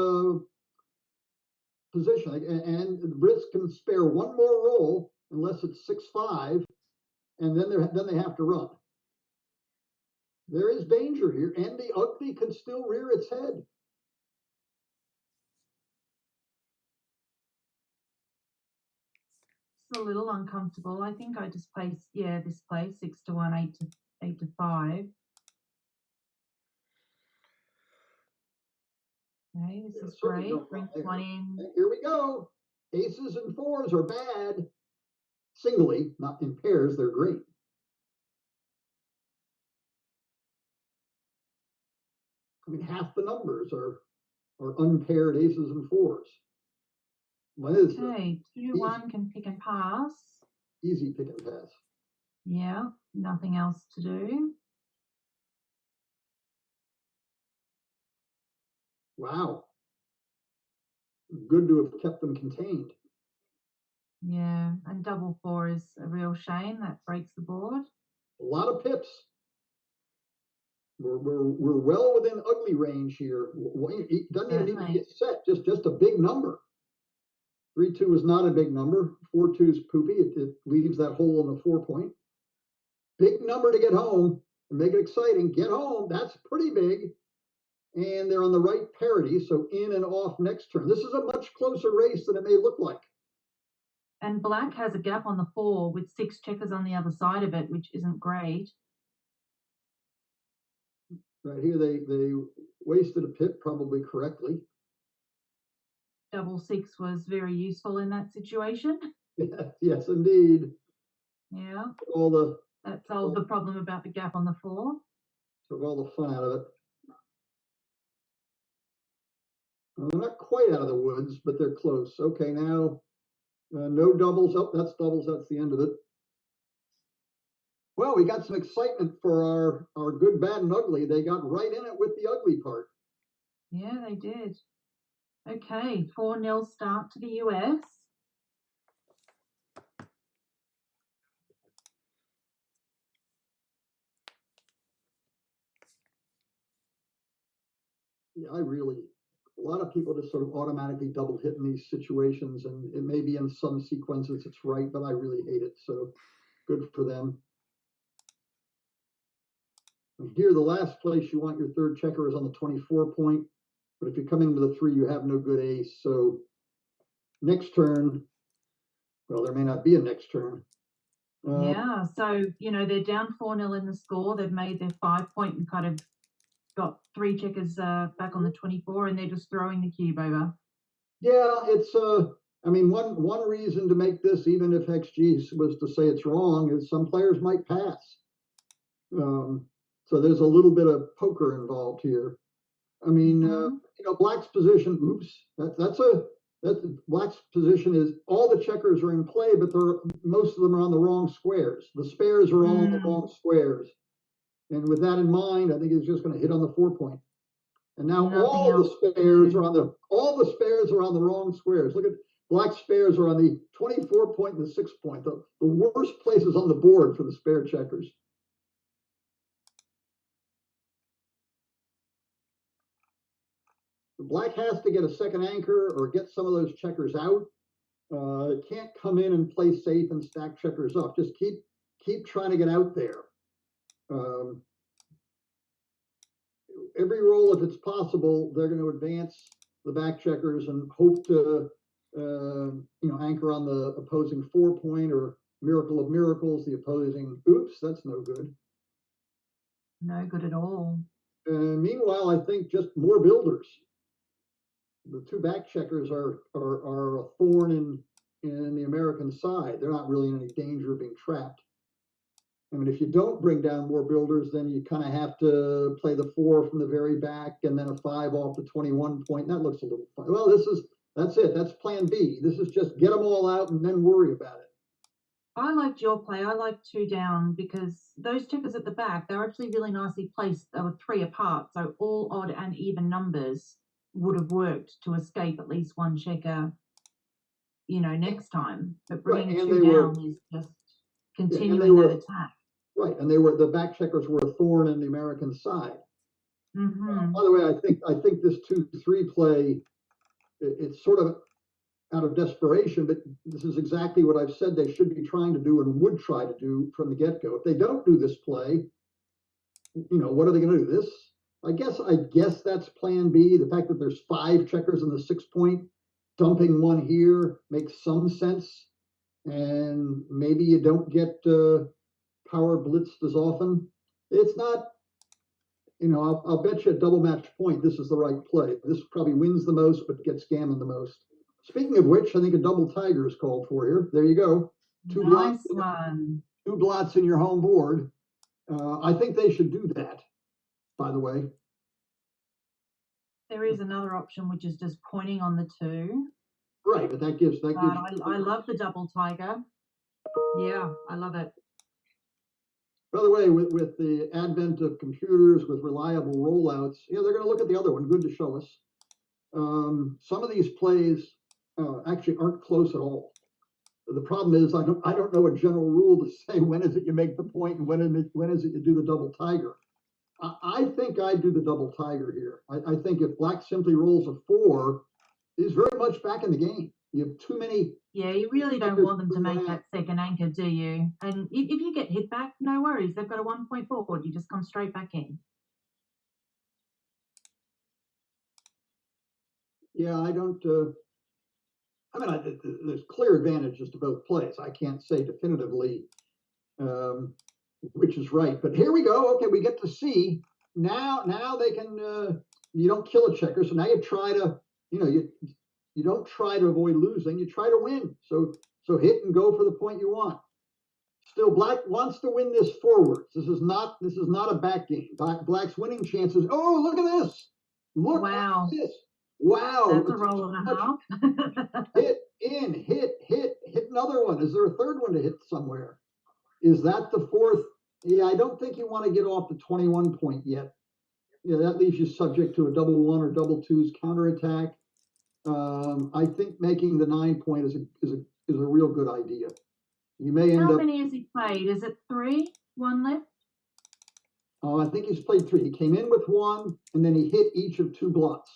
position, and the Brits can spare 1 more roll unless it's 6-5, and then they have to run. There is danger here, and the ugly can still rear its head. It's a little uncomfortable. I think I just place, this play 6-1, 8-5. Okay, this is great. Brings 1 in. And here we go. Aces and 4s are bad. Singly, not in pairs, they're great. I mean, half the numbers are unpaired aces and 4s. Okay, 2-1 can pick and pass. Easy pick and pass. Yeah, nothing else to do. Wow. Good to have kept them contained. Yeah, and double 4 is a real shame. That breaks the board. A lot of pips. We're well within ugly range here. It doesn't even need to be a set, just a big number. 3-2 is not a big number. 4-2 is poopy. It leaves that hole in the 4-point. Big number to get home and make it exciting. Get home. That's pretty big. And they're on the right parity, so in and off next turn. This is a much closer race than it may look like. And black has a gap on the 4 with 6 checkers on the other side of it, which isn't great. Right here, they wasted a pip probably correctly. Double 6 was very useful in that situation. Yes, indeed. Yeah. That solved the problem about the gap on the 4. Took all the fun out of it. Well, they're not quite out of the woods, but they're close. Okay, now no doubles. Oh, that's doubles. That's the end of it. Well, we got some excitement for our good, bad, and ugly. They got right in it with the ugly part. Yeah, they did. Okay, 4-0 start to the US. Yeah, a lot of people just sort of automatically double hit in these situations, and it may be in some sequences it's right, but I really hate it. So good for them. And here, the last place you want your third checker is on the 24-point. But if you come into the 3, you have no good ace. So next turn, well, there may not be a next turn. Yeah, so, they're down 4-0 in the score. They've made their 5-point and kind of got 3 checkers back on the 24, and they're just throwing the cube over. Yeah, it's I mean, one reason to make this, even if XG was to say it's wrong, is some players might pass. So there's a little bit of poker involved here. I mean, black's position. Oops, that's black's position is all the checkers are in play, but most of them are on the wrong squares. The spares are all on the wrong squares. And with that in mind, I think he's just going to hit on the 4-point. And now all the spares are on the wrong squares. Look at black spares are on the 24-point and the 6-point. The worst places on the board for the spare checkers. The black has to get a second anchor or get some of those checkers out. It can't come in and play safe and stack checkers up. Just keep trying to get out there. Every roll, if it's possible, they're going to advance the back checkers and hope to, anchor on the opposing 4-point or miracle of miracles, the opposing. Oops, that's no good. No good at all. Meanwhile, I think just more builders. The 2 back checkers are a thorn in the American side. They're not really in any danger of being trapped. I mean, if you don't bring down more builders, then you kind of have to play the 4 from the very back and then a 5 off the 21-point. That looks a little fun. Well, that's it. That's plan B. This is just get them all out and then worry about it. I liked your play. I liked 2 down because those checkers at the back, they're actually really nicely placed. They were 3 apart, so all odd and even numbers would have worked to escape at least 1 checker, next time. But bringing 2 down is just continuing that attack. Right, and the back checkers were a thorn in the American side. By the way, I think this 2-3 play, it's sort of out of desperation, but this is exactly what I've said they should be trying to do and would try to do from the get-go. If they don't do this play, what are they going to do? I guess that's plan B. The fact that there's 5 checkers in the 6-point, dumping 1 here makes some sense. And maybe you don't get power blitzed as often. It's not, I'll bet you a double match point this is the right play. This probably wins the most, but gets gammon the most. Speaking of which, I think a double tiger is called for here. There you go. 2 blots. 2 blots in your home board. I think they should do that, by the way. There is another option, which is just pointing on the 2. Right, but that gives. I love the double tiger. Yeah, I love it. By the way, with the advent of computers with reliable rollouts, they're going to look at the other one. Good to show us. Some of these plays actually aren't close at all. The problem is I don't know a general rule to say when is it you make the point and when is it you do the double tiger. I think I do the double tiger here. I think if black simply rolls a 4, he's very much back in the game. You have too many. Yeah, you really don't want them to make that second anchor, do you? And if you get hit back, no worries. They've got a 1 point forward. You just come straight back in. Yeah, I don't. I mean, there's clear advantages to both plays. I can't say definitively which is right. But here we go. Okay, we get to see now they can. You don't kill a checker, so now you try to. You don't try to avoid losing. You try to win. So hit and go for the point you want. Still, black wants to win this forwards. This is not a back game. Black's winning chances. Oh, look at this! Look at this! Wow, that's a roll and a half. Hit in, hit another one. Is there a third one to hit somewhere? Is that the fourth? Yeah, I don't think you want to get off the 21 point yet. Yeah, that leaves you subject to a double 1 or double 2's counterattack. I think making the 9 point is a real good idea. You may end up. How many has he played? Is it 3? 1 left? Oh, I think he's played 3. He came in with 1, and then he hit each of 2 blots.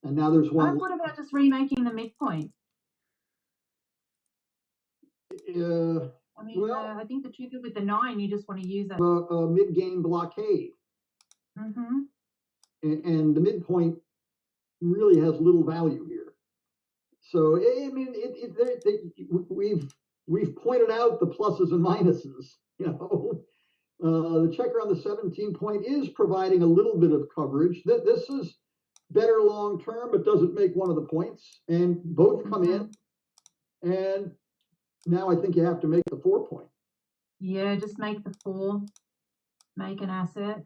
And now there's 1. What about just remaking the midpoint? I mean, well, I think the trigger with the 9, you just want to use that. A mid-game blockade. Mm-hmm. And the midpoint really has little value here. So I mean, we've pointed out the pluses and minuses. The checker on the 17 point is providing a little bit of coverage. This is better long term, but doesn't make one of the points. And both come in. And now I think you have to make the 4 point. Yeah, just make the 4. Make an asset.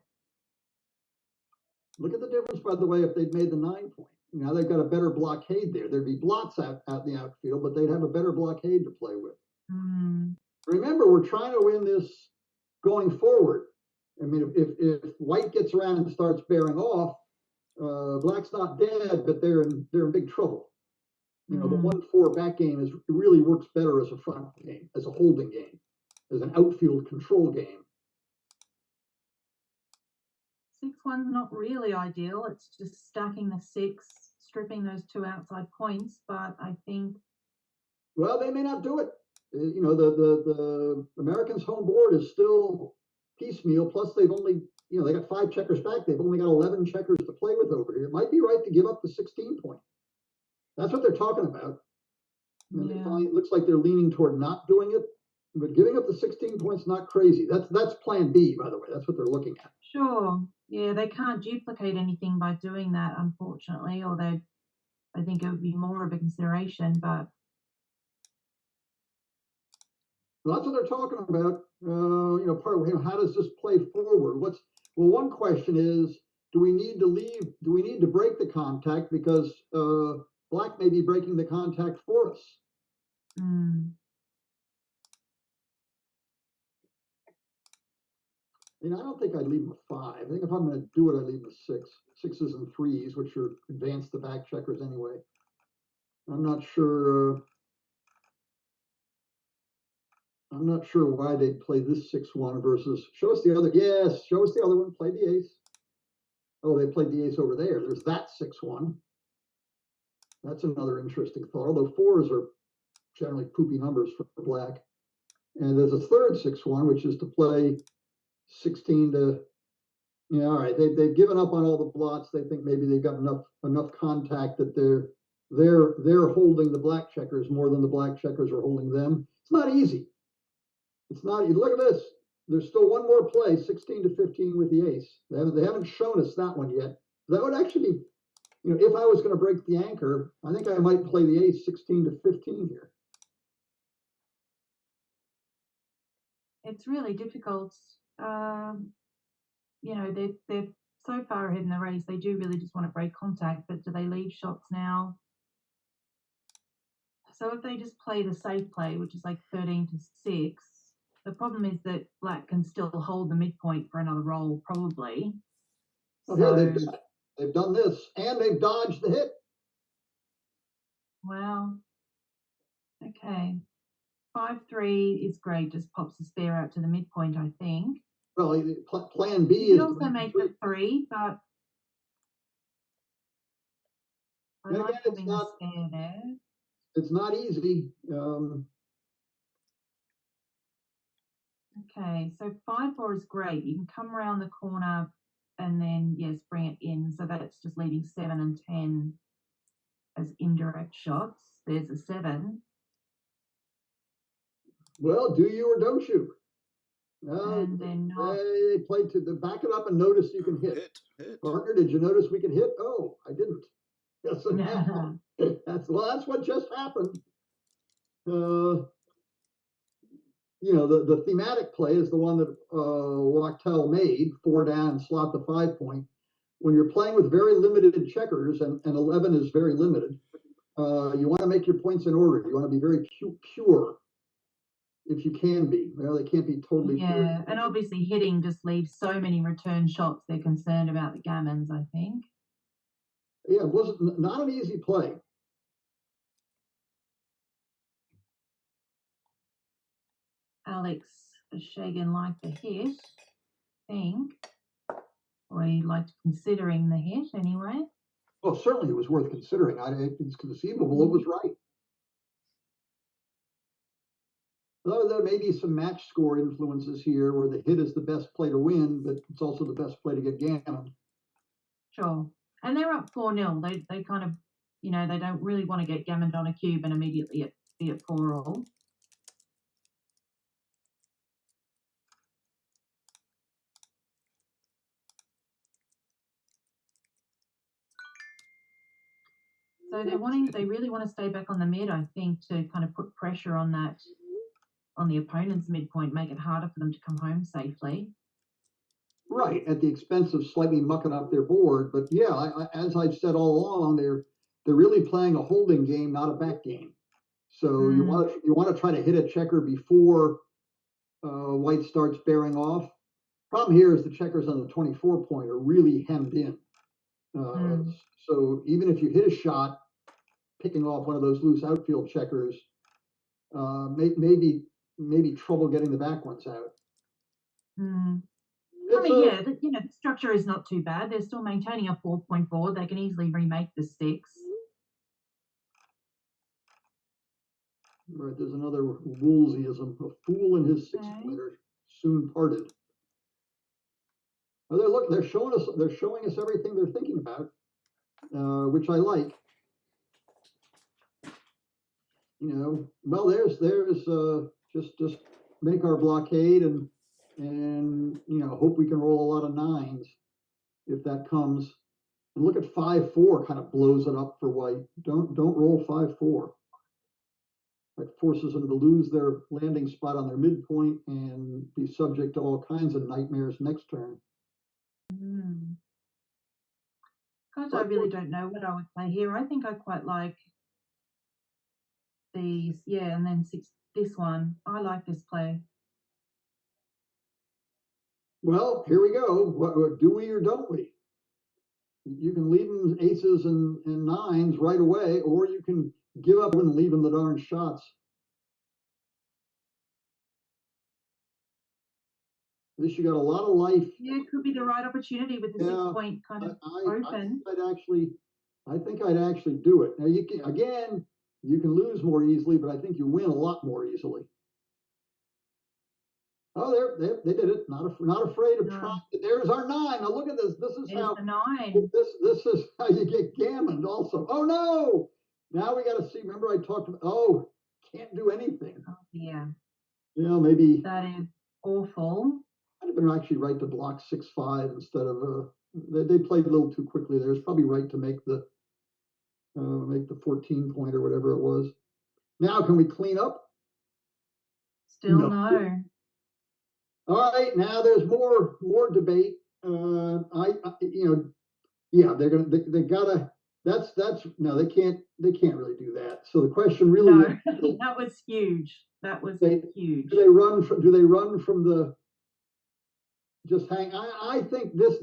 Look at the difference, by the way, if they'd made the 9 point. Now they've got a better blockade there. There'd be blots out in the outfield, but they'd have a better blockade to play with. Remember, we're trying to win this going forward. I mean, if white gets around and starts bearing off, black's not dead, but they're in big trouble. The 1-4 back game really works better as a front game, as a holding game, as an outfield control game. 6-1's not really ideal. It's just stacking the 6, stripping those 2 outside points. But I think, well, they may not do it. The Americans' home board is still piecemeal. Plus, they've only they got 5 checkers back. They've only got 11 checkers to play with over here. It might be right to give up the 16 point. That's what they're talking about. And it looks like they're leaning toward not doing it. But giving up the 16 points not crazy. That's plan B, by the way. That's what they're looking at. Sure. Yeah, they can't duplicate anything by doing that, unfortunately, or I think it would be more of a consideration, but well, that's what they're talking about. How does this play forward? One question is, do we need to break the contact because black may be breaking the contact for us? I don't think I'd leave him a 5. I think if I'm going to do it, I'd leave him a 6. 6s and 3s, which are advanced the back checkers anyway. I'm not sure why they'd play this 6-1 versus. Show us the other. Yes, show us the other one. Play the ace. Oh, they played the ace over there. There's that 6-1. That's another interesting thought. Although 4s are generally poopy numbers for black. And there's a third 6-1, which is to play 16 to. Yeah, all right. They've given up on all the blots. They think maybe they've got enough contact that they're holding the black checkers more than the black checkers are holding them. It's not easy. It's not. Look at this. There's still one more play, 16 to 15 with the ace. They haven't shown us that one yet. That would actually be, if I was going to break the anchor, I think I might play the ace 16 to 15 here. It's really difficult. They're so far ahead in the race. They do really just want to break contact, but do they leave shots now? So if they just play the safe play, which is like 13 to 6, The problem is that black can still hold the midpoint for another roll, probably. Oh, So, here they've done this, and they've dodged the hit. wow. Okay. 5-3 is great. Just pops the spare out to the midpoint, I think. Well, plan B You is can also make the 3, but I and like again, having a spare there. It's not easy. Okay, so 5-4 is great. You can come around the corner and then, yes, bring it in. So that's just leaving 7 and 10 as indirect shots. There's a 7. Well, do you or don't you? And then not. They played to back it up and notice you can hit. Partner, did you notice we could hit? Oh, I didn't. Yes, that's what just happened. You know, the thematic play is the one that Wachtel made, 4 down, slot the 5 point. When you're playing with very limited checkers, and 11 is very limited, you want to make your points in order. You want to be very pure, if you can be. Well, they can't be totally pure. Yeah, and obviously hitting just leaves so many return shots. They're concerned about the gammons, I think. Yeah, it wasn't not an easy play. Alex Shagan liked the hit, I think. Or he liked considering the hit anyway. Well, certainly it was worth considering. It's conceivable it was right. Though there may be some match score influences here where the hit is the best play to win, but it's also the best play to get gammon. Sure. And they're up 4-0. They kind of, you know, they don't really want to get gammoned on a cube and immediately be at 4-all. So they really want to stay back on the mid, I think, to kind of put pressure on the opponent's midpoint, make it harder for them to come home safely. Right, at the expense of slightly mucking up their board. But yeah, as I've said all along, they're really playing a holding game, not a back game. So you want to try to hit a checker before white starts bearing off. Problem here is the checkers on the 24 point are really hemmed in. So even if you hit a shot, picking off one of those loose outfield checkers, maybe trouble getting the back ones out. I mean, yeah, the structure is not too bad. They're still maintaining a 4.4. They can easily remake the 6. Right, there's another Woolseyism. A fool and his 6-pointer soon parted. Oh, they're showing us everything they're thinking about, which I like. You know, well, there's just make our blockade and you know, hope we can roll a lot of 9s if that comes. And look at 5-4 kind of blows it up for white. Don't roll 5-4. That forces them to lose their landing spot on their midpoint and be subject to all kinds of nightmares next turn. Gosh, I really don't know what I would play here. I think I quite like these, yeah, and then this one. I like this play. Well, here we go. What do we or don't we? You can leave them aces and 9s right away, or you can give up and leave them the darn shots. At least you got a lot of life. Yeah, it could be the right opportunity with the 6-point kind of open. I think I'd actually do it. Now you can lose more easily, but I think you win a lot more easily. Oh, they did it. Not afraid of trying. There's our 9. Now look at this. This is how the 9. This is how you get gammoned. Also, oh no! Now we got to see. Remember, I talked about. Oh, can't do anything. Oh yeah. You know, maybe that is awful. I'd have been actually right to block 6-5 instead of they played a little too quickly there. It's probably right to make the 14 point or whatever it was. Now can we clean up? Still no. All right, now there's more debate. They gotta. That's no, they can't really do that. So the question really is, that was huge. That was huge. Do they run from the just hang? I think this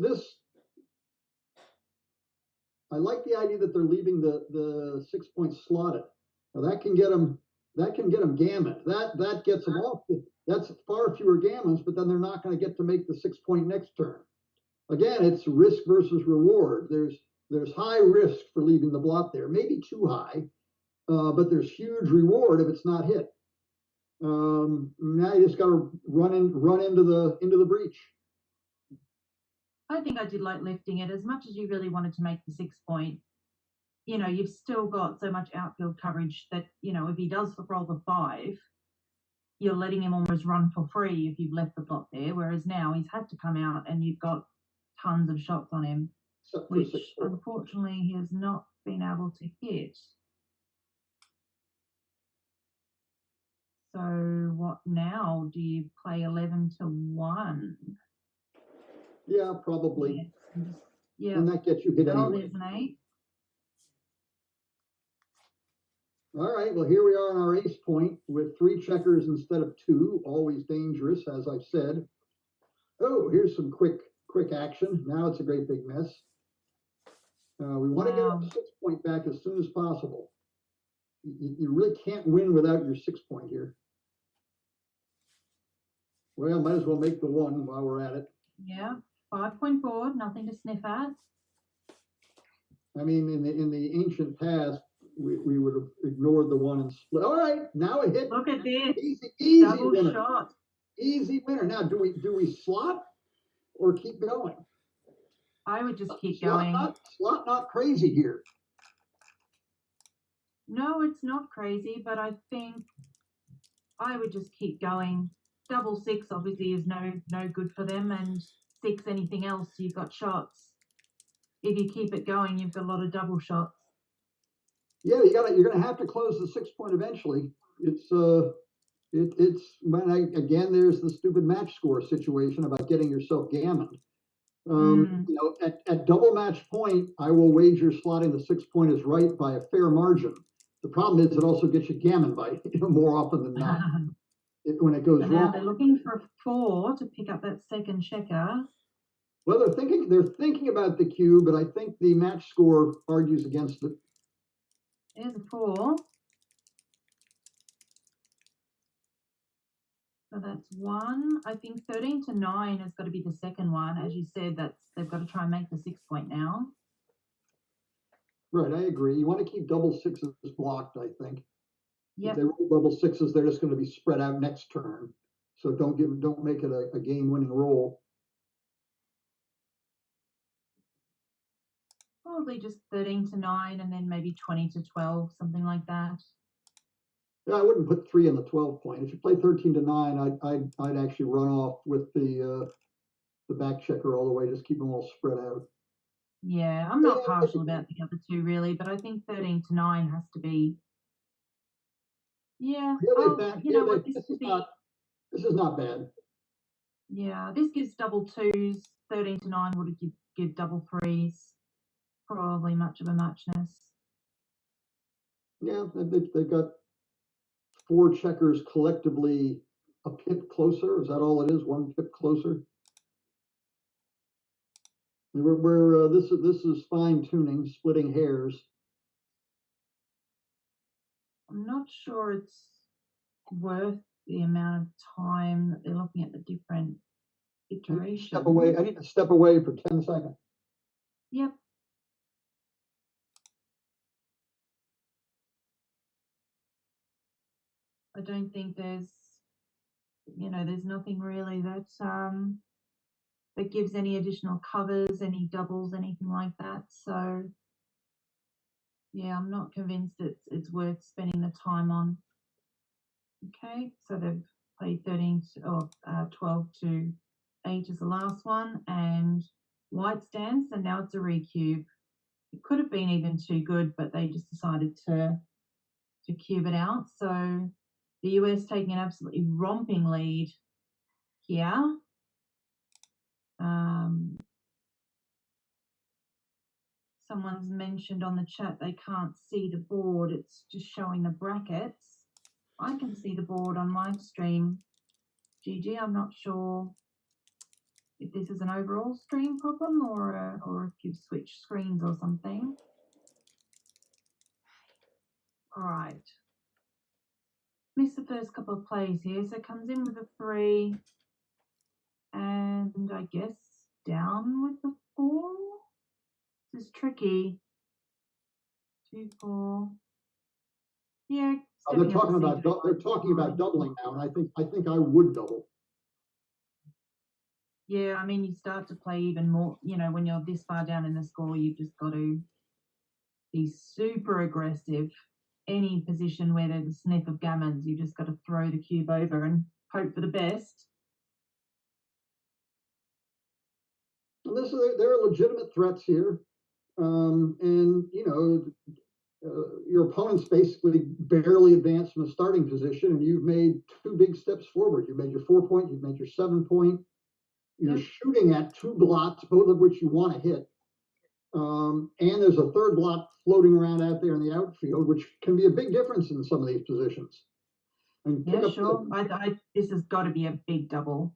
I like the idea that they're leaving the 6 point slotted. Now that can get them gammoned. That gets them off. That's far fewer gammons, but then they're not going to get to make the 6 point next turn. Again, it's risk versus reward. There's high risk for leaving the blot there, maybe too high, but there's huge reward if it's not hit. Now you just got to run into the breach. I think I did like lifting it as much as you really wanted to make the 6 point. You know, you've still got so much outfield coverage that, you know, if he does roll the 5, you're letting him almost run for free if you've left the blot there. Whereas now he's had to come out and you've got tons of shots on him, which unfortunately he has not been able to hit. So what now? Do you play 11-1? Yeah, probably. Yeah. And that gets you hit anyway. There's an 8. All right, well, here we are on our ace point with 3 checkers instead of 2, always dangerous, as I've said. Oh, here's some quick action. Now it's a great big mess. We want to get our 6 point back as soon as possible. You really can't win without your 6 point here. Well, might as well make the 1 while we're at it. Yeah, 5 point board, nothing to sniff at. I mean, in the ancient past, we would have ignored the 1 and split. All right, now it hit. Look at this. Easy Double winner. shot. Easy winner. Now, do we slot or keep going? I would just keep going. Slot not crazy here. No, it's not crazy, but I think I would just keep going. Double 6 obviously is no good for them, and 6 anything else, you've got shots. If you keep it going, you've got a lot of double shots. Yeah, you're gonna have to close the 6 point eventually. It's again there's the stupid match score situation about getting yourself gammoned. You know, at double match point, I will wager slotting the 6 point is right by a fair margin. The problem is it also gets you gammoned by more often than not. When it goes wrong. They're looking for a 4 to pick up that second checker. Well, they're thinking about the cube, but I think the match score argues against it. There's a 4. So that's 1. I think 13-9 has got to be the second one. As you said, they've got to try and make the 6 point now. Right, I agree. You want to keep double 6s blocked, I think. Yep. If they roll double 6s, they're just going to be spread out next turn. So don't make it a game-winning roll. Probably just 13-9 and then maybe 20-12, something like that. Yeah, I wouldn't put 3 in the 12 point. If you play 13-9, I'd actually run off with the back checker all the way. Just keep them all spread out. Yeah, I'm not partial about the other 2 really, but I think 13-9 has to be. Yeah, you know what? This is not bad. Yeah, this gives double 2s. 13-9 would give double 3s. Probably much of a muchness. Yeah, they've got 4 checkers collectively a pip closer. Is that all it is? 1 pip closer. This is fine tuning, splitting hairs. I'm not sure it's worth the amount of time that they're looking at the different iterations. Step away. I need to step away for 10 seconds. Yep. I don't think there's nothing really that gives any additional covers, any doubles, anything like that. So yeah, I'm not convinced it's worth spending the time on. Okay, so they've played 12-8 is the last one, and white stands, and now it's a recube. It could have been even too good, but they just decided to cube it out. So the US taking an absolutely romping lead here. Someone's mentioned on the chat they can't see the board. It's just showing the brackets. I can see the board on my stream. GG, I'm not sure if this is an overall stream problem or if you've switched screens or something. All right. Missed the first couple of plays here, so comes in with a 3, and I guess down with the 4. This is tricky. 2, 4. Yeah. They're talking about doubling now, and I think I would double. Yeah, I mean, you start to play even more. You know, when you're this far down in the score, you've just got to be super aggressive. Any position where there's a sniff of gammons, you just got to throw the cube over and hope for the best. And there are legitimate threats here, and you know, your opponent's basically barely advanced from a starting position, and you've made 2 big steps forward. You've made your 4-point, you've made your 7-point. You're shooting at 2 blots, both of which you want to hit. And there's a 3rd blot floating around out there in the outfield, which can be a big difference in some of these positions. And yeah, sure. This has got to be a big double.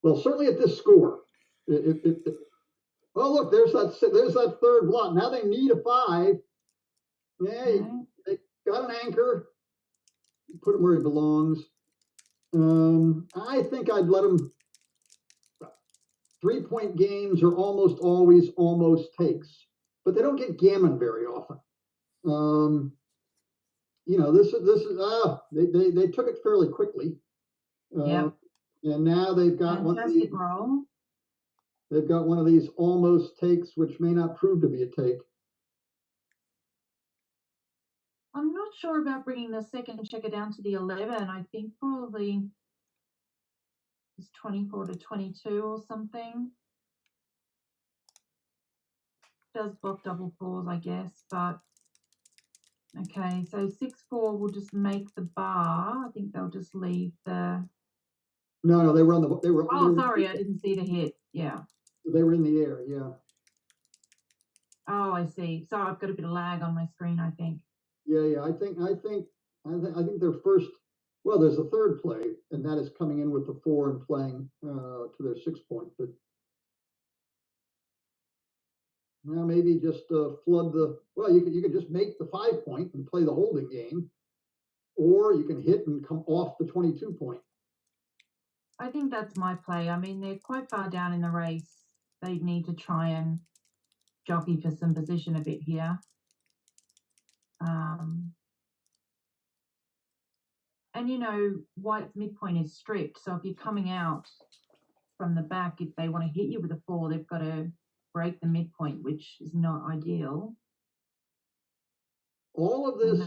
Well, certainly at this score. Oh, look, there's that 3rd blot. Now they need a 5. Yeah, they got an anchor. Put him where he belongs. I think I'd let him. 3-point games are almost always almost takes, but they don't get gammon very often. You know, this is they took it fairly quickly. And now they've got one of these. They've got one of these almost takes, which may not prove to be a take. I'm not sure about bringing the second checker down to the 11. I think probably it's 24 to 22 or something. Does block double 4s, I guess, but okay. So 6-4 will just make the bar. I think they'll just leave the. No, they were on the. They were. Oh, sorry, I didn't see the hit. Yeah. They were in the air. Yeah. Oh, I see. So I've got a bit of lag on my screen, I think. Yeah. I think their first. Well, there's a 3rd play, and that is coming in with the 4 and playing to their 6-point. But now maybe just flood the. Well, you could just make the 5-point and play the holding game, or you can hit and come off the 22-point. I think that's my play. I mean, they're quite far down in the race. They need to try and jockey for some position a bit here. And, you know, White's midpoint is stripped. So if you're coming out from the back, if they want to hit you with a 4, they've got to break the midpoint, which is not ideal. All of this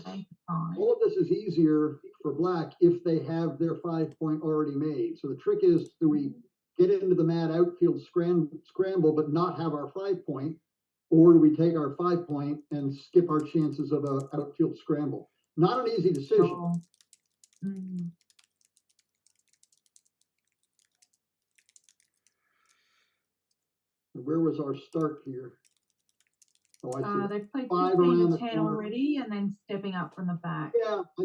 is easier for Black if they have their 5-point already made. So the trick is, do we get into the mad outfield scramble but not have our 5-point, or do we take our 5-point and skip our chances of an outfield scramble? Not an easy decision. Oh. Mm. Where was our start here? Oh, I see. They've played 5 15 around and the 10 corner already, and then stepping up from the back. Yeah, I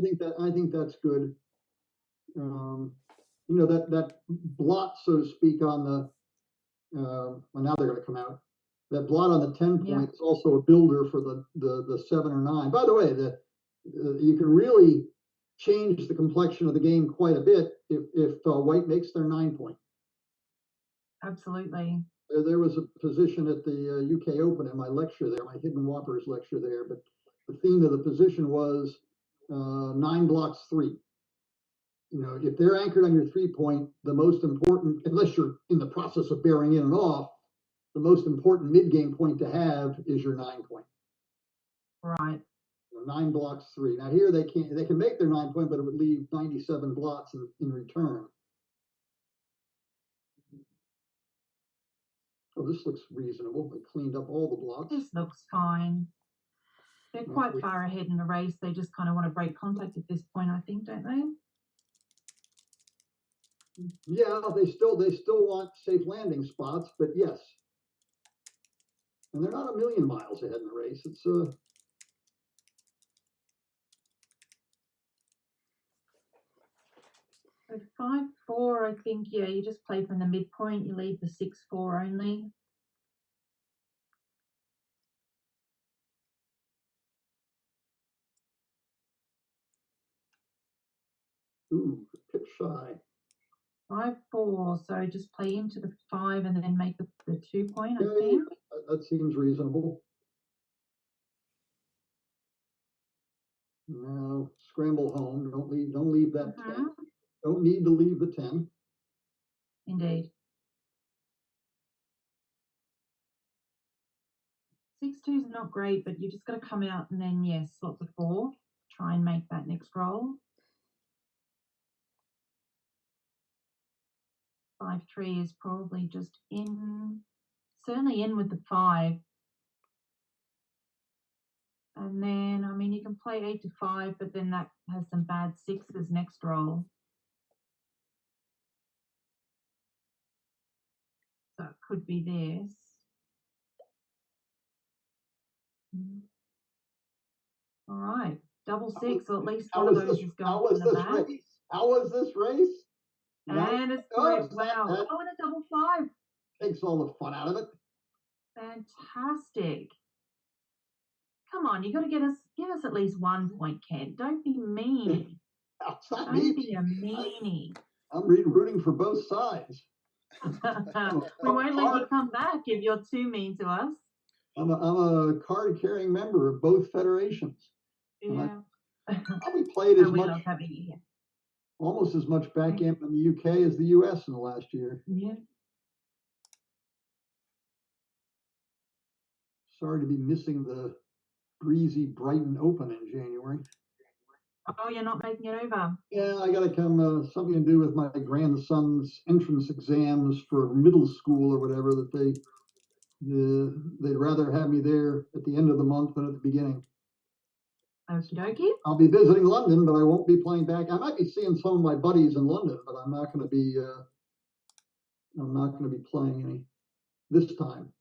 think that's good. You know, that blot, so to speak, on the well, now they're going to come out. That blot on the 10-point is also a builder for the 7 or 9. By the way, you can really change the complexion of the game quite a bit if White makes their 9-point. Absolutely. There was a position at the UK Open in my lecture there, my Hidden Whoppers lecture there, but the theme of the position was 9 blocks 3. You know, if they're anchored on your 3-point, the most important, unless you're in the process of bearing in and off, the most important mid-game point to have is your 9-point. Right. 9 blocks 3. Now here they can make their 9-point, but it would leave 97 blots in return. Oh, this looks reasonable. They cleaned up all the blots. This looks fine. They're quite far ahead in the race. They just kind of want to break contact at this point, I think, don't they? Yeah, they still want safe landing spots, but yes. And they're not a million miles ahead in the race. It's So 5-4, I think, yeah, you just play from the midpoint, you leave the 6-4 only. Ooh, pip shy. 5-4, so just play into the 5 and then make the 2 point, I Yeah, think. that seems reasonable. Now scramble home. Don't leave that 10. Don't need to leave the 10. Indeed. 6-2 is not great, but you just got to come out and then, yes, lots of 4. Try and make that next roll. 5-3 is probably just in, certainly in with the 5. And then, I mean, you can play 8-5, but then that has some bad 6s next roll. So it could be this. All right, double 6, or at least one of those is going in the back. How was this race? And it's great. Wow. Oh, and a double 5. Takes all the fun out of it. Fantastic. Come on, you got to give us at least 1 point, Kent. Don't be mean. Don't be a meanie. I'm rooting for both sides. We won't let you come back if you're too mean to us. I'm a card-carrying member of both federations. Yeah. We played as much, love having you here. Almost as much backgammon in the UK as the US in the last year. Yeah. Sorry to be missing the breezy Brighton Open in January. Oh, you're not making it over? Yeah, I got to come, something to do with my grandson's entrance exams for middle school or whatever, that they'd rather have me there at the end of the month than at the beginning. Okie dokie. I'll be visiting London, but I won't be playing back. I might be seeing some of my buddies in London, but I'm not going to be playing any this time.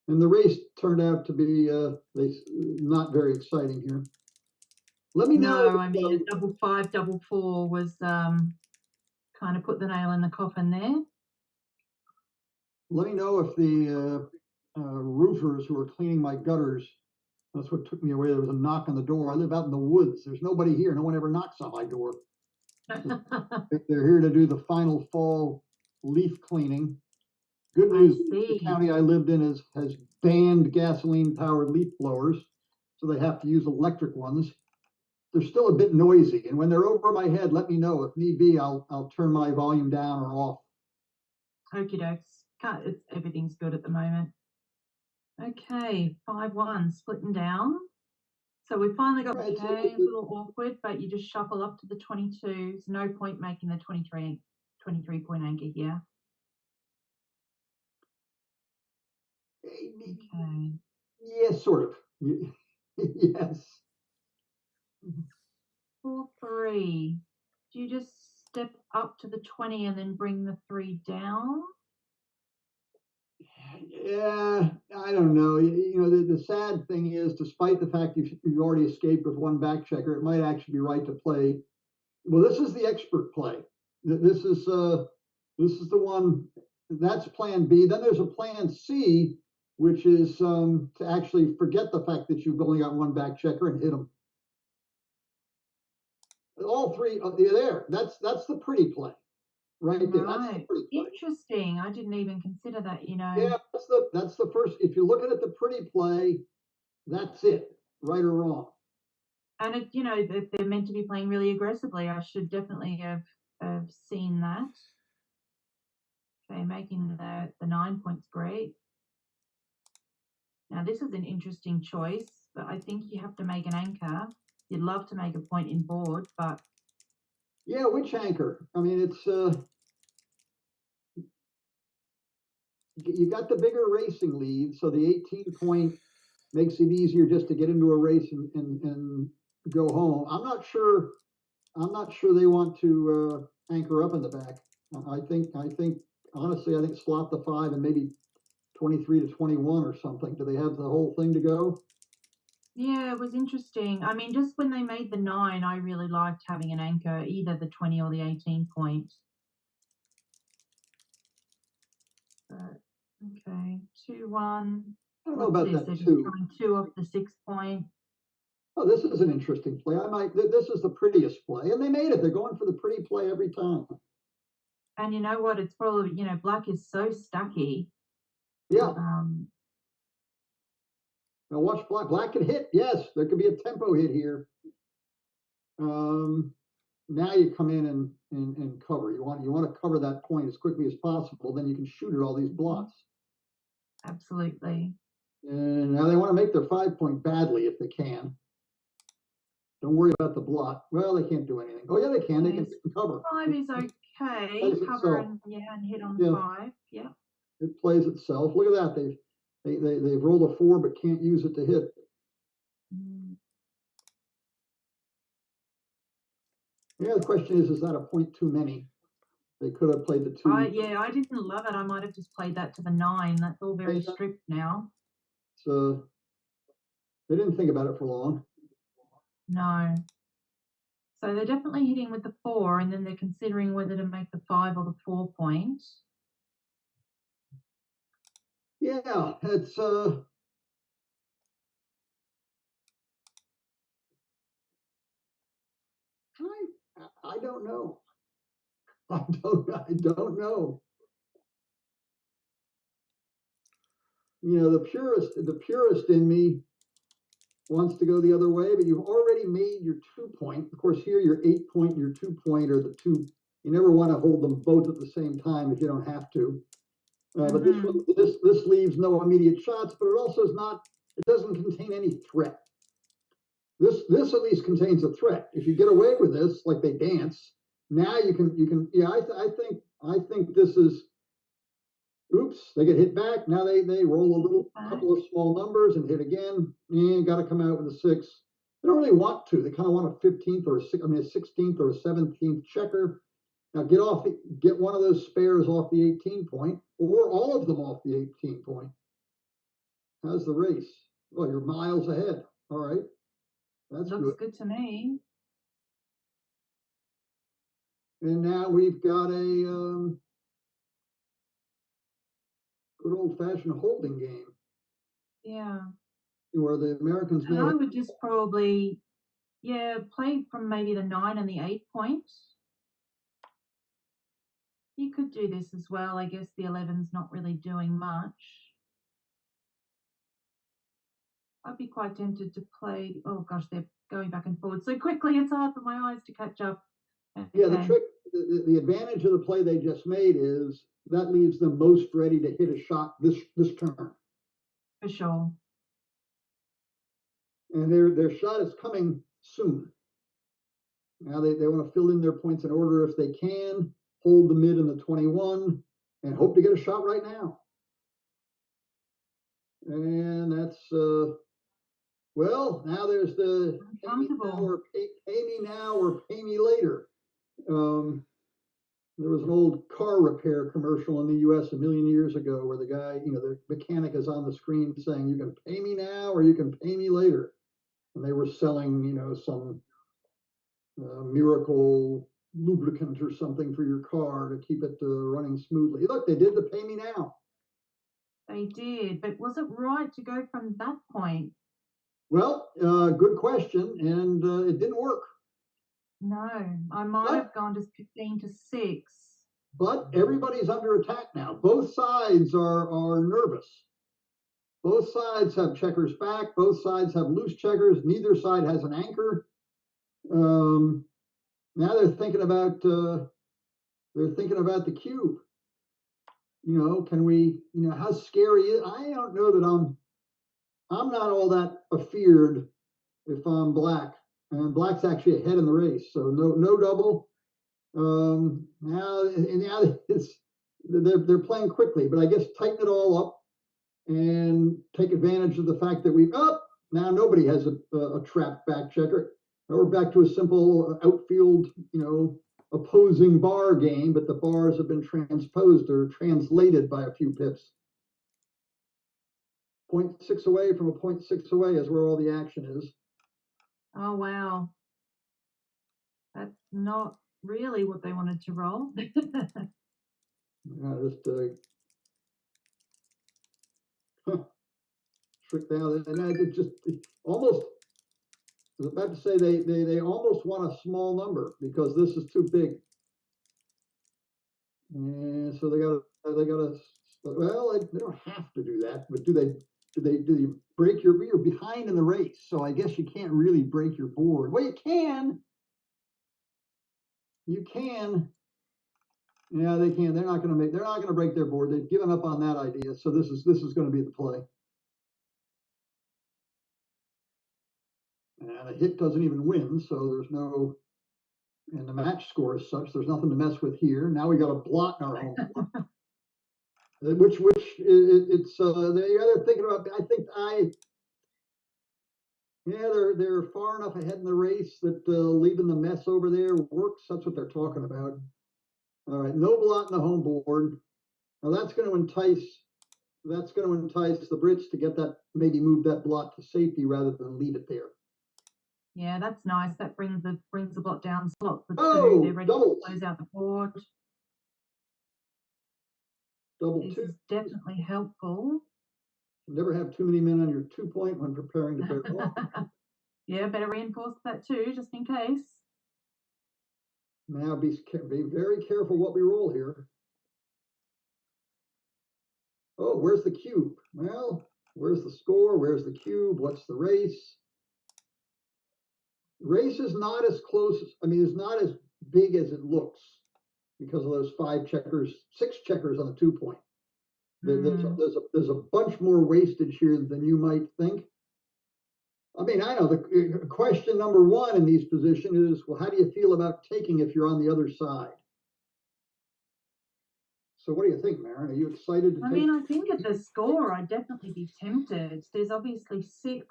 And the race turned out to be not very exciting here. Let me know. No, I mean, a double 5, double 4 was kind of put the nail in the coffin there. Let me know if the roofers who are cleaning my gutters, that's what took me away. There was a knock on the door. I live out in the woods. There's nobody here. No one ever knocks on my door. They're here to do the final fall leaf cleaning. Good news, the county I lived in has banned gasoline-powered leaf blowers, so they have to use electric ones. They're still a bit noisy, and when they're over my head, let me know. If need be, I'll turn my volume down or off. Okie dokes. Everything's good at the moment. Okay, 5-1, splitting down. So we finally got the K, a little awkward, but you just shuffle up to the 22s. No point making the 23-point anchor here. Okay. Yes, sort of. Yes. 4-3. Do you just step up to the 20 and then bring the 3 down? Yeah, I don't know. You know, the sad thing is, despite the fact you've already escaped with 1 back checker, it might actually be right to play. Well, this is the expert play. This is the one. That's plan B. Then there's a plan C, which is to actually forget the fact that you've only got 1 back checker and hit them. All 3 they're there. That's the pretty play. Right there. Right. That's interesting. I didn't even consider that, you know. Yeah, that's the first. If you're looking at the pretty play, that's it, right or wrong. And it, you know, they're meant to be playing really aggressively. I should definitely have seen that. Okay, making the 9 points great. Now this is an interesting choice, but I think you have to make an anchor. You'd love to make a point in board, but yeah, which anchor? I mean, it's you got the bigger racing lead, so the 18-point makes it easier just to get into a race and go home. I'm not sure they want to anchor up in the back. I think honestly, I think slot the 5 and maybe 23 to 21 or something. Do they have the whole thing to go? Yeah, it was interesting. I mean, just when they made the 9, I really liked having an anchor, either the 20 or the 18 point. But, okay, 2-1. I don't know What's about this? that They're just 2. trying 2 off the 6 point. Oh, this is an interesting play. This is the prettiest play, and they made it. They're going for the pretty play every time. And you know what? It's probably, black is so stacky. Yeah. Now watch black. Black can hit. Yes, there could be a tempo hit here. Now you come in and cover. You want to cover that point as quickly as possible. Then you can shoot at all these blots. Absolutely. And now they want to make their 5 point badly if they can. Don't worry about the blot. Well, they can't do anything. Oh yeah, they can. They can cover. 5 is okay. Cover and hit on 5. Yeah. It plays itself. Look at that. They've rolled a 4 but can't use it to hit. Yeah, the question is that a point too many? They could have played the 2. Yeah, I didn't love it. I might have just played that to the 9. That's all very stripped now. So they didn't think about it for long. No. So they're definitely hitting with the 4, and then they're considering whether to make the 5 or the 4 point. Yeah, it's I don't know. I don't know. The purist in me wants to go the other way, but you've already made your 2 point. Of course, here your 8 point and your 2 point are the two. You never want to hold them both at the same time if you don't have to. But this leaves no immediate shots, but it also is not. It doesn't contain any threat. This at least contains a threat. If you get away with this, like they dance, now you can. Yeah, I think this is. Oops, they get hit back. Now they roll a couple of small numbers and hit again. Got to come out with a 6. They don't really want to. They kind of want a 15th or a 16th or a 17th checker. Now get one of those spares off the 18 point, or all of them off the 18 point. How's the race? Well, you're miles ahead. All right, that's looks good to me. And now we've got a good old-fashioned holding game. Yeah. Where the Americans. And I would just probably, play from maybe the 9 and the 8 points. You could do this as well. I guess the 11's not really doing much. I'd be quite tempted to play. Oh gosh, they're going back and forward so quickly. It's hard for my eyes to catch up. Okay. Yeah, the trick, the advantage of the play they just made is that leaves them most ready to hit a shot this turn. For sure. And their shot is coming soon. Now they want to fill in their points in order if they can, hold the mid in the 21, and hope to get a shot right now. And that's, well, now there's the pay me now or pay me later. There was an old car repair commercial in the U.S. a million years ago where the guy, the mechanic is on the screen saying, you can pay me now or you can pay me later. And they were selling, some miracle lubricant or something for your car to keep it running smoothly. Look, they did the pay me now. They did, but was it right to go from that point? Well, good question, and it didn't work. No, I might have gone to 15 to 6. But everybody's under attack now. Both sides are nervous. Both sides have checkers back. Both sides have loose checkers. Neither side has an anchor. Now they're thinking about the cube. Can we? How scary is? I don't know that I'm not all that afeared if I'm black. And black's actually ahead in the race, so no double. Now they're playing quickly, but I guess tighten it all up and take advantage of the fact that now nobody has a trapped back checker. Now we're back to a simple outfield, opposing bar game, but the bars have been transposed or translated by a few pips. 0.6 away from a 0.6 away is where all the action is. Oh, wow. That's not really what they wanted to roll. Just trick down, and it just almost, I was about to say they almost want a small number because this is too big. And so they gotta, well, they don't have to do that, but do you break you're behind in the race, so I guess you can't really break your board. Well, you can. Yeah, they can. They're not gonna break their board. They've given up on that idea. So this is gonna be the play. And a hit doesn't even win, so there's no, and the match score is such, there's nothing to mess with here. Now we got a blot in our home. Which it's they're thinking about. They're far enough ahead in the race that leaving the mess over there works. That's what they're talking about. All right, no blot in the home board. Now that's going to entice the Brits to get that, maybe move that blot to safety rather than leave it there. Yeah, that's nice. That brings the blot down, slots the two. They're ready Doubles. to close out the board. This is definitely helpful. Never have too many men on your 2 point when preparing to barrel off. Yeah, better reinforce that too, just in case. Now be very careful what we roll here. Oh, where's the cube? Well, where's the score? Where's the cube? What's the race? Race is not as close. It's not as big as it looks because of those 6 checkers on the 2 point. There's a bunch more wastage here than you might think. I know the question number one in these positions is, well, how do you feel about taking if you're on the other side? So what do you think, Merrin? Are you excited to take? I think at the score, I'd definitely be tempted. There's obviously 6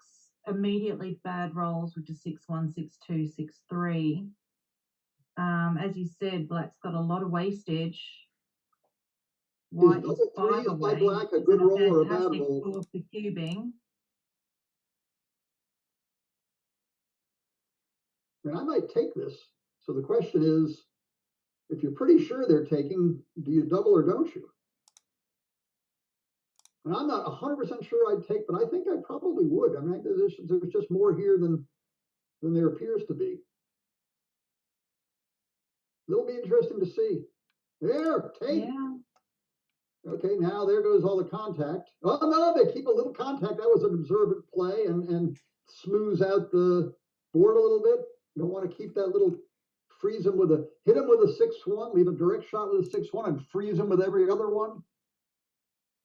immediately bad rolls, which is 6-1, 6-2, 6-3. As you said, Black's got a lot of wastage. White is 5 away. Black a good roll or a bad roll? Score for cubing. I might take this. So the question is, if you're pretty sure they're taking, do you double or don't you? And I'm not 100% sure I'd take, but I think I probably would. There's just more here than there appears to be. It'll be interesting to see. There, take. Yeah. Okay, now there goes all the contact. Oh no, they keep a little contact. That was an observant play and smooths out the board a little bit. You don't want to keep that little, hit him with a 6-1, leave a direct shot with a 6-1 and freeze him with every other one.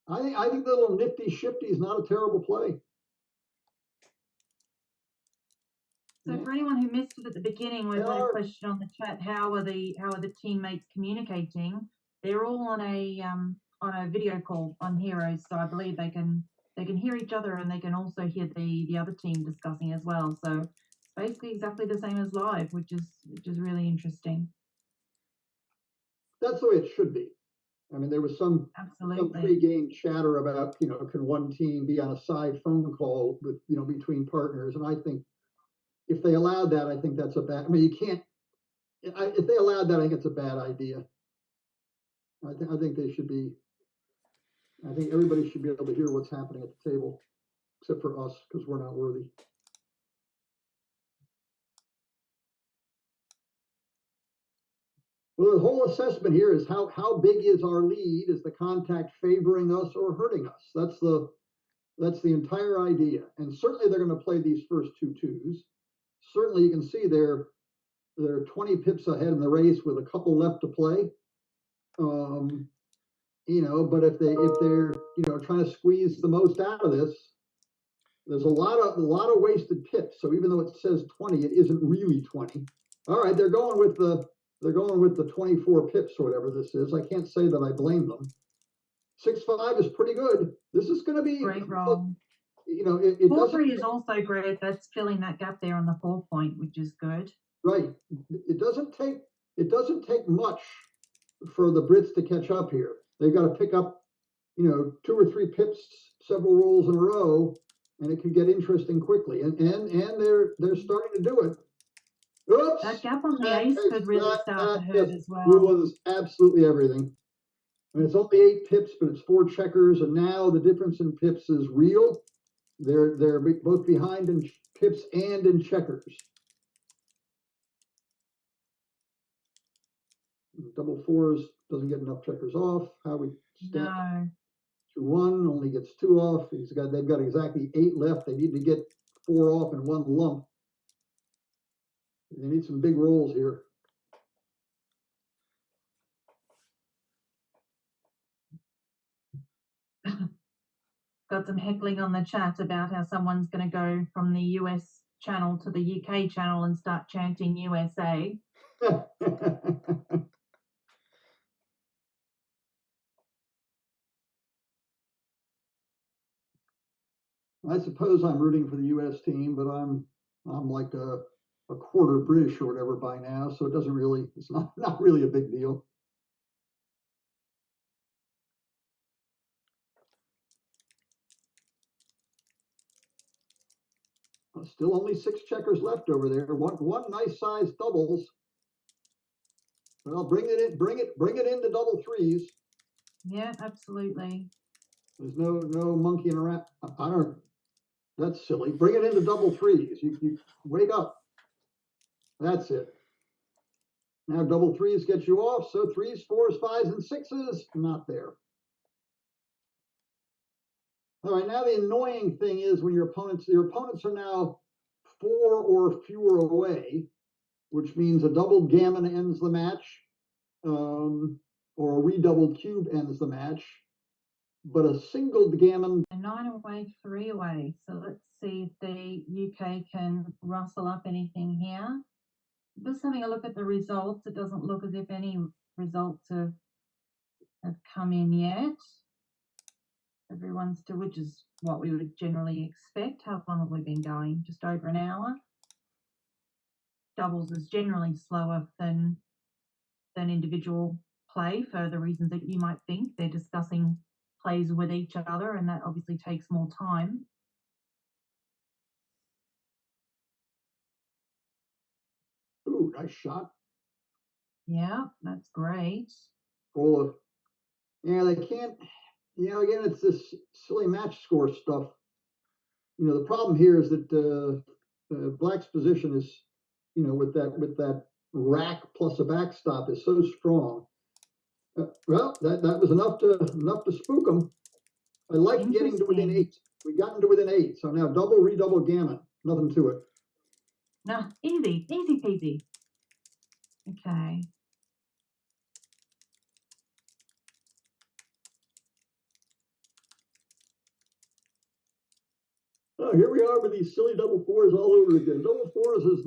I think the little nifty shifty is not a terrible play. So for anyone who missed it at the beginning, we've got a question on the chat. How are the teammates communicating? They're all on a video call on Heroes, so I believe they can hear each other and they can also hear the other team discussing as well. So basically exactly the same as live, which is really interesting. That's the way it should be. There was some pre-game chatter about, can one team be on a side phone call with, between partners? And I think if they allowed that, I think that's a bad, you can't, if they allowed that, I think it's a bad idea. I think they should be, I think everybody should be able to hear what's happening at the table, except for us, because we're not worthy. Well, the whole assessment here is how big is our lead? Is the contact favoring us or hurting us? That's the entire idea. And certainly they're going to play these first 2 twos. Certainly you can see they're 20 pips ahead in the race with a couple left to play. But if they're trying to squeeze the most out of this, there's a lot of wasted pips. So even though it says 20, it isn't really 20. All right, they're going with the 24 pips or whatever this is. I can't say that I blame them. 6-5 is pretty good. This is going to be great roll. 4-3 is also great. That's filling that gap there on the 4 point, which is good. Right. It doesn't take much for the Brits to catch up here. They've got to pick up, 2 or 3 pips several rolls in a row, and it could get interesting quickly. And they're starting to do it. Oops! That gap on the ace could really start to hurt as well. Ruins absolutely everything. And it's only 8 pips, but it's 4 checkers, and now the difference in pips is real. They're both behind in pips and in checkers. Double fours doesn't get enough checkers off. How we stand? No. 2-1 only gets 2 off. They've got exactly 8 left. They need to get 4 off in one lump. They need some big rolls here. Got some heckling on the chat about how someone's going to go from the US channel to the UK channel and start chanting USA. I suppose I'm rooting for the US team, but I'm like a quarter British or whatever by now, so it doesn't really, it's not really a big deal. Still only 6 checkers left over there. One nice size doubles. Well, bring it into double threes. Yeah, absolutely. There's no monkeying around. I don't. That's silly. Bring it into double threes. You wake up. That's it. Now double threes get you off. So 3s, 4s, 5s, and 6s not there. All right, now the annoying thing is when your opponents are now 4 or fewer away, which means a doubled gammon ends the match, or a redoubled cube ends the match, but a single gammon. 9 away, 3 away. So let's see if the UK can rustle up anything here. Just having a look at the results, it doesn't look as if any results have come in yet. Everyone's still, which is what we would generally expect. How long have we been going? Just over an hour. Doubles is generally slower than individual play for the reasons that you might think. They're discussing plays with each other, and that obviously takes more time. Ooh, nice shot. Yeah, that's great. Roll of, yeah, they can't. Again, it's this silly match score stuff. The problem here is that Black's position is, with that rack plus a backstop is so strong. Well, that was enough to spook them. I like getting to within 8. We got into within 8, so now double, redouble, gammon. Nothing to it. No, easy peasy. Okay. Oh, here we are with these silly double 4s all over again. Double 4s is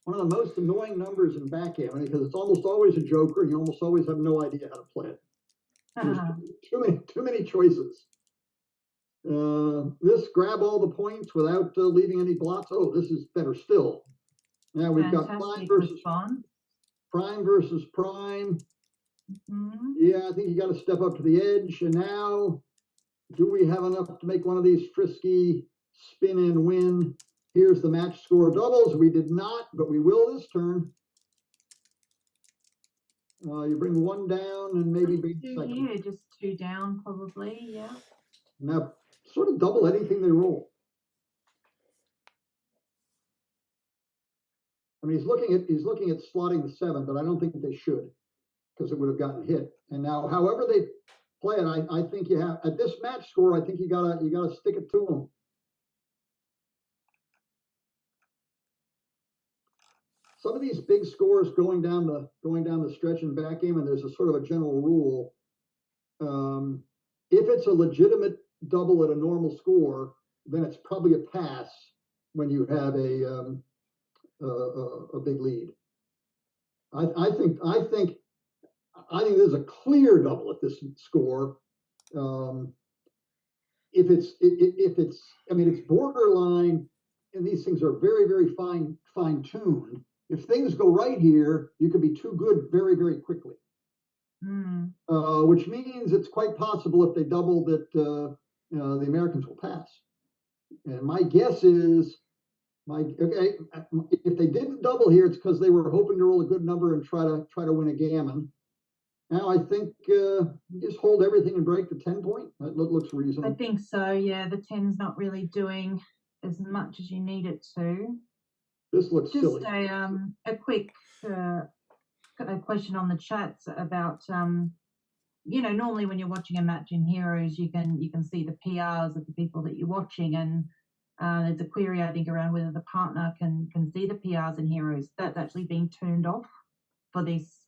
one of the most annoying numbers in backgammon because it's almost always a joker and you almost always have no idea how to play it. There's too many choices. This grab all the points without leaving any blots. Oh, this is better still. Now we've got prime versus prime. Mm-hmm. Yeah, I think you got to step up to the edge. And now, do we have enough to make one of these frisky spin and win? Here's the match score doubles. We did not, but we will this turn. You bring 1 down and maybe bring 2 here, just 2 down probably, yeah. Now, sort of double anything they roll. I mean, he's looking at slotting the 7, but I don't think they should because it would have gotten hit. And now, however they play it, I think you have at this match score. I think you gotta stick it to them. Some of these big scores going down the stretch in backgammon, there's a sort of a general rule. If it's a legitimate double at a normal score, then it's probably a pass when you have a big lead. I think there's a clear double at this score. If it's, I mean, it's borderline, and these things are very, very fine tuned. If things go right here, you could be too good very, very quickly. which means it's quite possible if they double that the Americans will pass. And my guess is, if they didn't double here, it's because they were hoping to roll a good number and try to win a gammon. Now I think just hold everything and break the 10 point. That looks reasonable. I think so. Yeah, the 10's not really doing as much as you need it to. This looks just silly. A quick a question on the chats about normally when you're watching a match in Heroes, you can see the PRs of the people that you're watching, and there's a query I think around whether the partner can see the PRs in Heroes. That's actually being turned off for this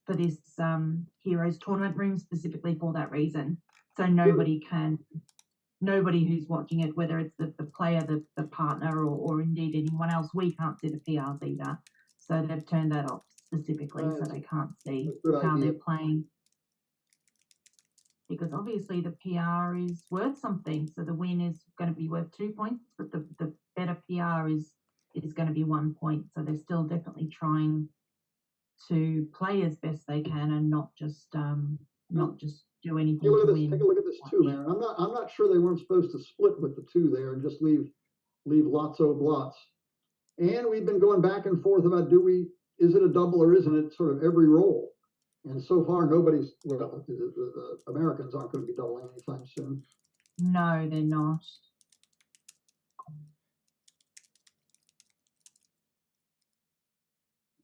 Heroes tournament room specifically for that reason. So nobody who's watching it, whether it's the player, the partner, or indeed anyone else, we can't see the PRs either. So they've turned that off specifically, so they can't see how they're playing. Because obviously the PR is worth something, so the win is going to be worth 2 points, but the better PR is going to be 1 point. So they're still definitely trying to play as best they can and not just do anything to win. Take a look at this too, man. I'm not sure they weren't supposed to split with the 2 there and just leave lots of blots. And we've been going back and forth about is it a double or isn't it, sort of every roll. And so far, the Americans aren't going to be doubling anytime soon. No, they're not.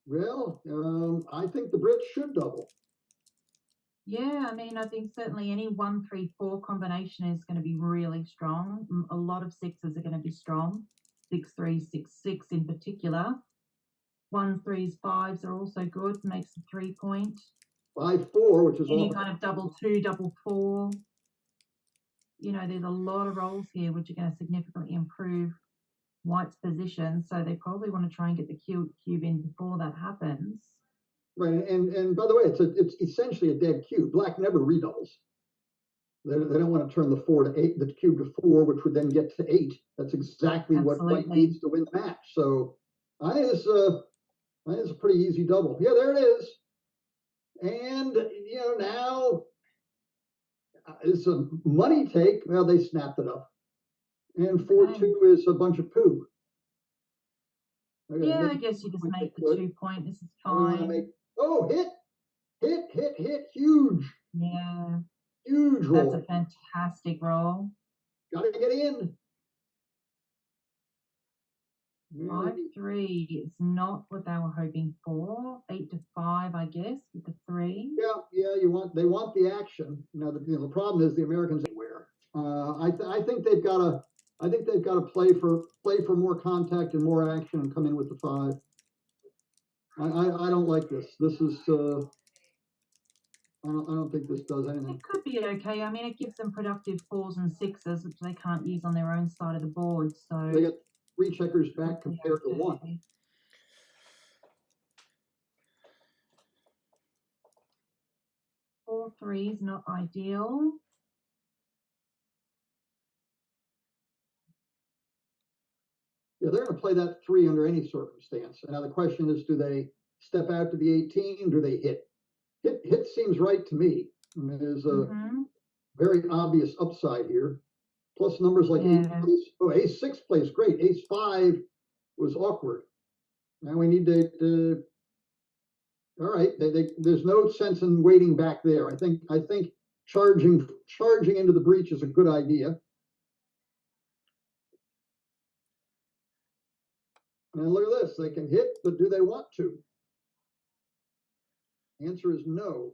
Well, I think the Brits should double. Yeah, I mean, I think certainly any 1-3-4 combination is going to be really strong. A lot of 6s are going to be strong. 6-3, 6-6 in particular. 1-3s, 5s are also good. Makes a 3 point. 5-4, which is any kind of double 2, double 4. There's a lot of rolls here which are going to significantly improve White's position. So they probably want to try and get the cube in before that happens. Right, and by the way, it's essentially a dead cube. Black never redoubles. They don't want to turn the 4 to 8, the cube to 4, which would then get to 8. That's exactly what White needs to win the match. So I think it's a pretty easy double. Yeah, there it is. And now it's a money take. Well, they snapped it up. And 4-2 is a bunch of poo. Yeah, I guess you just make the 2 point. This is fine. Hit, huge. Yeah. Huge roll. That's a fantastic roll. Gotta get in. 5-3 is not what they were hoping for. 8-5, I guess, with the 3. Yeah. They want the action. The problem is the Americans everywhere. I think they've got to play for more contact and more action and come in with the 5. I don't like this. This is I don't think this does anything. It could be okay. I mean, it gives them productive 4s and 6s, which they can't use on their own side of the board. So they got 3 checkers back compared to 1. 4-3 is not ideal. Yeah, they're going to play that 3 under any circumstance. And now the question is, do they step out to the 18? Do they hit? Hit seems right to me. I mean, there's a very obvious upside here. Plus numbers like ace 6 plays great. Ace 5 was awkward. Now we need to all right. There's no sense in waiting back there. I think charging into the breach is a good idea. And look at this. They can hit, but do they want to? Answer is no.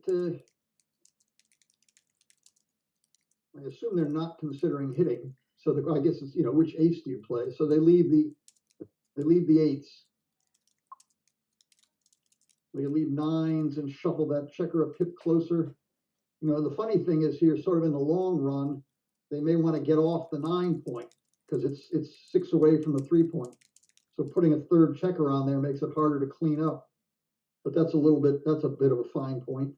I assume they're not considering hitting. So I guess it's, which ace do you play? So they leave the 8s. They leave 9s and shuffle that checker a pip closer. The funny thing is here, sort of in the long run, they may want to get off the 9 point because it's 6 away from the 3 point. So putting a 3rd checker on there makes it harder to clean up. But that's a bit of a fine point.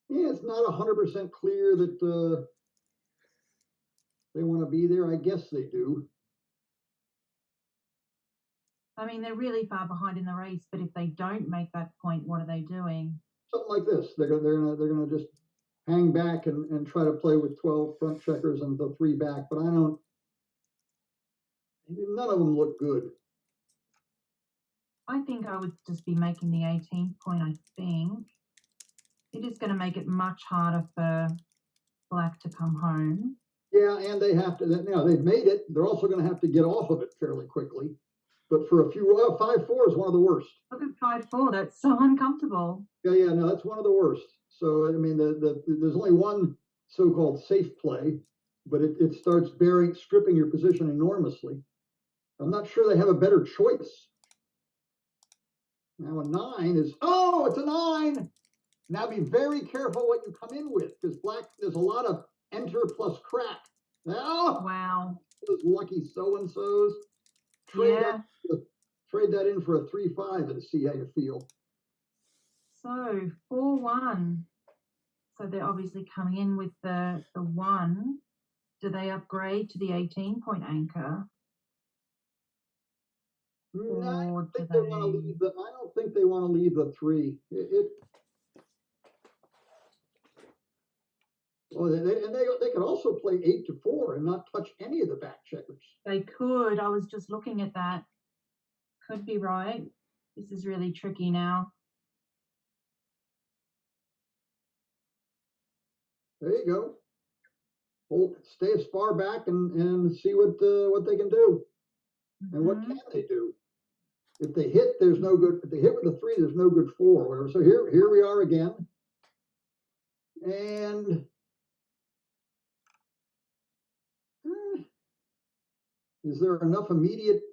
Yeah, it's not 100% clear that They want to be there. I guess they do. I mean, they're really far behind in the race, but if they don't make that point, what are they doing? Something like this. They're gonna just hang back and try to play with 12 front checkers and the 3 back. But none of them look good. I think I would just be making the 18th point, I think. It is going to make it much harder for Black to come home. Yeah, and they have to, now they've made it. They're also going to have to get off of it fairly quickly. But for a few, 5-4 is one of the worst. Look at 5-4, that's so uncomfortable. Yeah, no, that's one of the worst. So, I mean, there's only one so-called safe play, but it starts stripping your position enormously. I'm not sure they have a better choice. Now a 9 is, oh, it's a 9. Now be very careful what you come in with, because Black, there's a lot of enter plus crack. Oh, wow. Those lucky so-and-sos. Trade that in for a 3-5 and see how you feel. So 4-1. So they're obviously coming in with the 1. Do they upgrade to the 18-point anchor? No, I don't think they want to leave the 3. They could also play 8-4 and not touch any of the back checkers. They could. I was just looking at that. Could be right. This is really tricky now. There you go. Stay as far back and see what they can do. And what can they do? If they hit, there's no good. If they hit with a 3, there's no good 4 or whatever. So here we are again. And is there enough immediate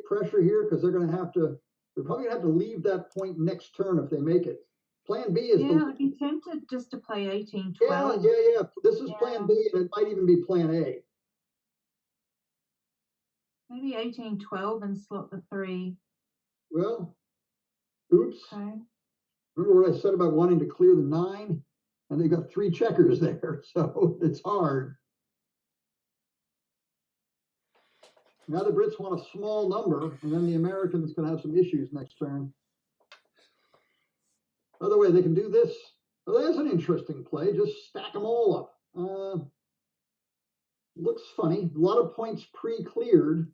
pressure here? Because they're probably gonna have to leave that point next turn if they make it. Plan B is I'd be tempted just to play 18-12. Yeah. This is plan B, and it might even be plan A. Maybe 18-12 and slot the 3. Well, oops. Okay. Remember what I said about wanting to clear the 9? And they got 3 checkers there, so it's hard. Now the Brits want a small number, and then the Americans can have some issues next turn. By the way, they can do this. Well, that's an interesting play. Just stack them all up. Looks funny. A lot of points pre-cleared.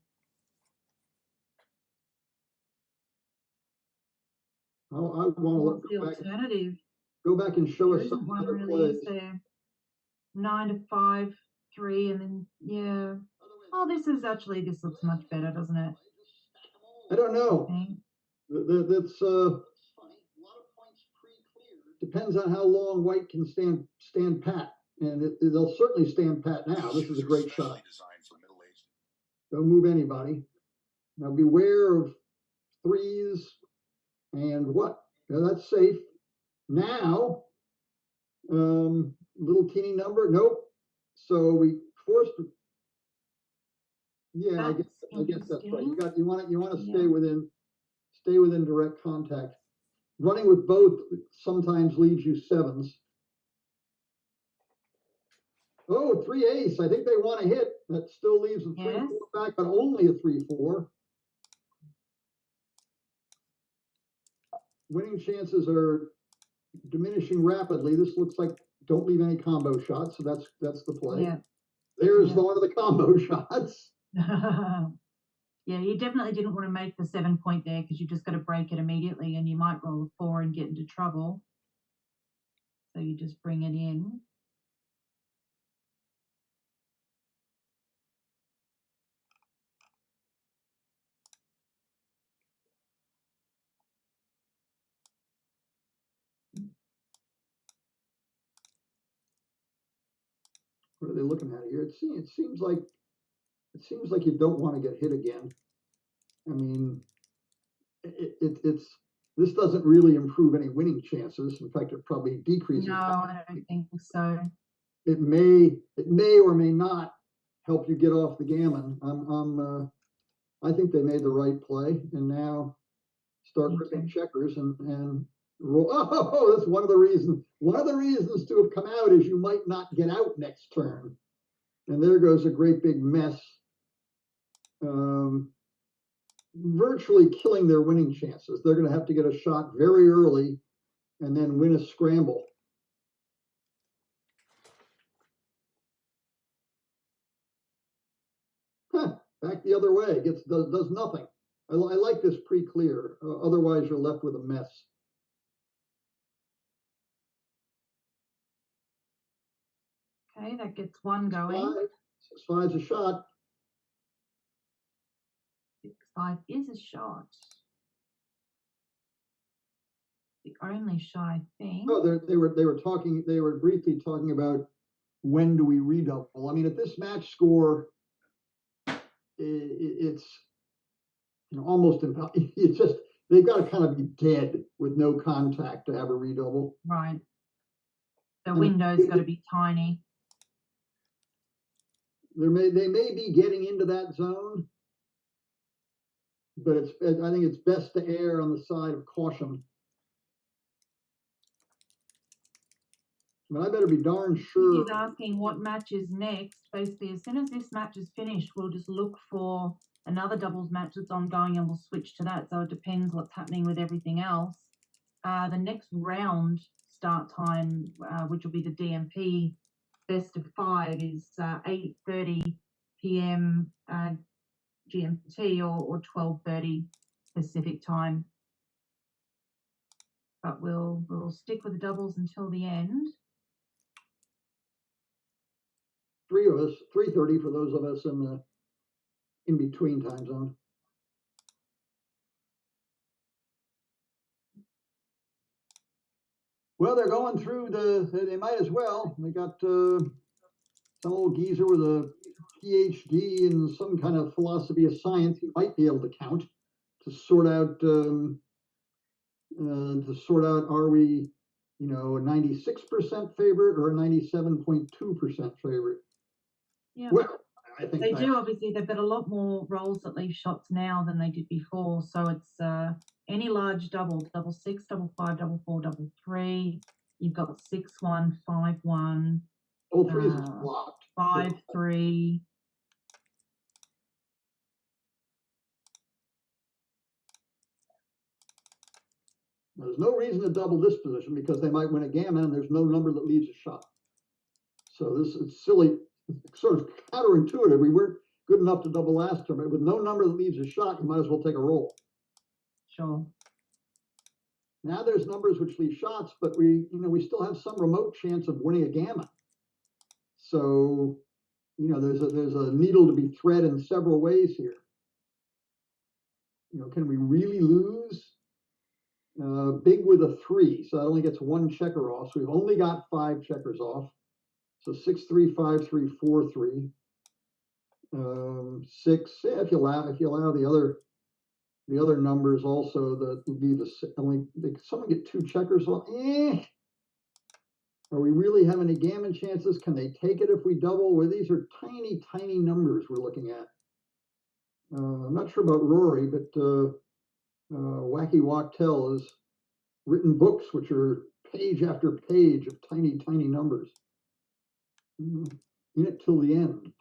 I want to look the alternative. Go back and show us some one other really plays. is there. 9-5, 3, and then Oh, this looks much better, doesn't it? I don't know. That's depends on how long White can stand pat, and they'll certainly stand pat now. This is a great shot. Don't move anybody. Now beware of 3s and what? Now that's safe. Now, little teeny number. Nope. So we forced. Yeah, I guess that's right. You want to stay within direct contact. Running with both sometimes leaves you 7s. Oh, 3 ace. I think they want to hit. That still leaves a 3-4 back, but only a 3-4. Winning chances are diminishing rapidly. This looks like don't leave any combo shots, so that's the play. Yeah. There's one of the combo shots. Yeah, you definitely didn't want to make the 7-point there because you just got to break it immediately and you might roll a 4 and get into trouble. So you just bring it in. What are they looking at here? It seems like you don't want to get hit again. I mean, this doesn't really improve any winning chances. In fact, it probably decreases. No, I don't think so. It may or may not help you get off the gammon. I think they made the right play, and now start ripping checkers and roll. Oh, that's one of the reasons. One of the reasons to have come out is you might not get out next turn. And there goes a great big mess, virtually killing their winning chances. They're going to have to get a shot very early and then win a scramble. Back the other way, does nothing. I like this pre-clear. Otherwise, you're left with a mess. Okay, that gets one going. 6-5's a shot. 6-5 is a shot. The only shot, I think. Oh, they were briefly talking about when do we redouble. I mean, at this match score, it's almost impossible. It's just they've got to kind of be dead with no contact to have a redouble. Right. The window's got to be tiny. They may be getting into that zone, but I think it's best to err on the side of caution. But I better be darn sure. He's asking what match is next. Basically, as soon as this match is finished, we'll just look for another doubles match that's ongoing and we'll switch to that. So it depends what's happening with everything else. The next round start time, which will be the DMP best of 5, is 8:30 p.m. GMT or 12:30 Pacific time. But we'll stick with the doubles until the end. 3 of us, 3:30 for those of us in the in-between time zone. Well, they're going through they might as well. They got some old geezer with a PhD in some kind of philosophy of science. He might be able to count to sort out are we, a 96% favorite or a 97.2% favorite? Yeah. Well, I think they do. Obviously, they've got a lot more rolls that leave shots now than they did before. So it's any large double 6, double 5, double 4, double 3. You've got 6-1, 5-1. All 3 is blocked. 5-3. There's no reason to double this position because they might win a gammon and there's no number that leaves a shot. So this is silly, sort of counterintuitive. We weren't good enough to double last term, but with no number that leaves a shot, you might as well take a roll. Sure. Now there's numbers which leave shots, but we still have some remote chance of winning a gammon. So, there's a needle to be thread in several ways here. Can we really lose? Big with a 3, so that only gets 1 checker off. So we've only got 5 checkers off. So 6-3, 5-3, 4-3, 6. Yeah, if you allow the other numbers also, that would be someone get 2 checkers off. Are we really having any gammon chances? Can they take it if we double? Well, these are tiny, tiny numbers we're looking at. I'm not sure about Rory, but Wacky Wachtel has written books which are page after page of tiny, tiny numbers. In it till the end,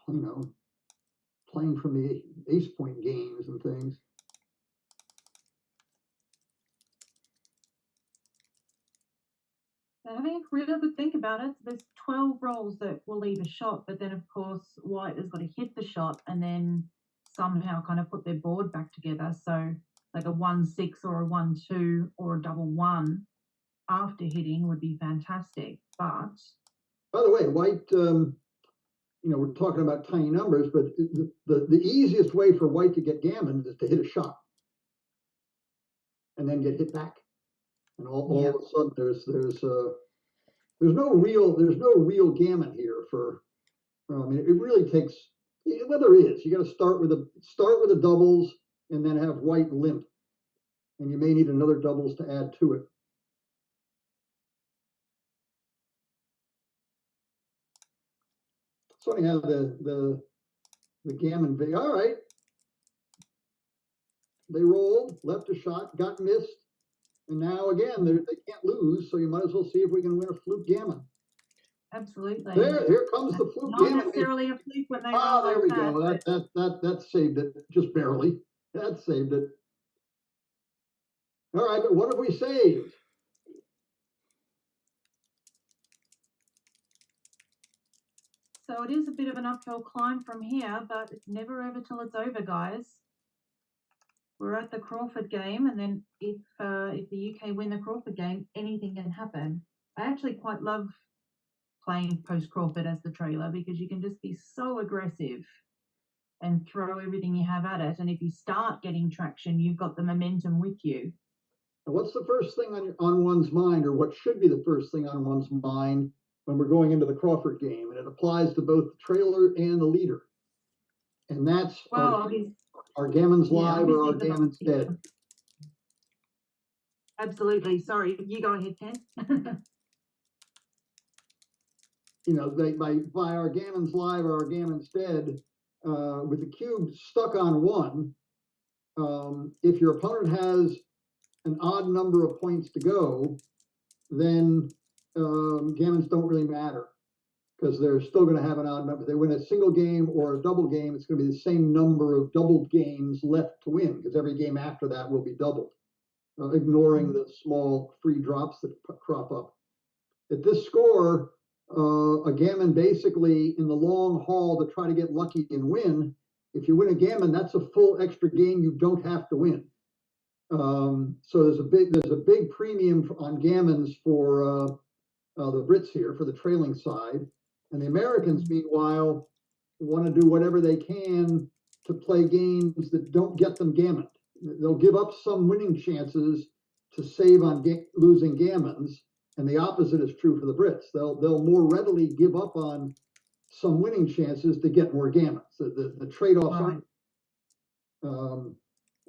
playing from the ace point games and things. Having a really good think about it, there's 12 rolls that will leave a shot, but then of course white has got to hit the shot and then somehow kind of put their board back together. So like a 1-6 or a 1-2 or a double 1 after hitting would be fantastic. But by the way, white, we're talking about tiny numbers, but the easiest way for white to get gammon is to hit a shot and then get hit back. And all of a sudden, there's no real gammon here for. It really takes. Well, there is. You got to start with the doubles and then have white limp, and you may need another doubles to add to it. So anyhow, the gammon. All right, they rolled, left a shot, got missed. And now again, they can't lose, so you might as well see if we can win a fluke gammon. Absolutely. Here comes the fluke Not gammon. necessarily a fluke when they Oh, roll there we like go. That saved it, just barely. That saved it. All right, but what have we saved? So it is a bit of an uphill climb from here, but it's never over till it's over, guys. We're at the Crawford game, and then if the UK win the Crawford game, anything can happen. I actually quite love playing post Crawford as the trailer because you can just be so aggressive and throw everything you have at it. And if you start getting traction, you've got the momentum with you. What's the first thing on one's mind, or what should be the first thing on one's mind when we're going into the Crawford game? And it applies to both the trailer and the leader. And that's our Gammon's live or our Gammon's dead. Absolutely. Sorry, you go ahead, Ken. You know, by our Gammon's live or our Gammon's dead, with the cube stuck on one, if your opponent has an odd number of points to go, then gammons don't really matter because they're still going to have an odd number. If they win a single game or a double game, it's going to be the same number of doubled games left to win because every game after that will be doubled, ignoring the small free drops that crop up. At this score, a gammon basically in the long haul to try to get lucky and win. If you win a gammon, that's a full extra game you don't have to win. So there's a big premium on gammons for the Brits here for the trailing side, and the Americans meanwhile want to do whatever they can to play games that don't get them gammoned. They'll give up some winning chances to save on losing gammons, and the opposite is true for the Brits. They'll more readily give up on some winning chances to get more gammons. The trade-offs aren't.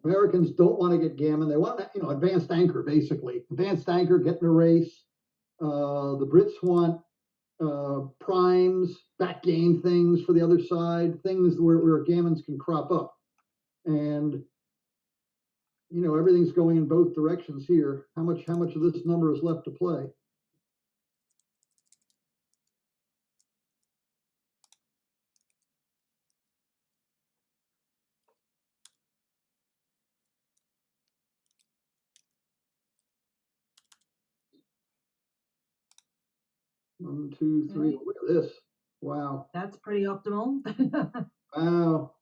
Americans don't want to get gammon. They want, advanced anchor, basically. Advanced anchor, get in a race. The Brits want primes, back game things for the other side, things where gammons can crop up. And, everything's going in both directions here. How much of this number is left to play? One, two, three. Look at this. Wow. That's pretty optimal. Wow.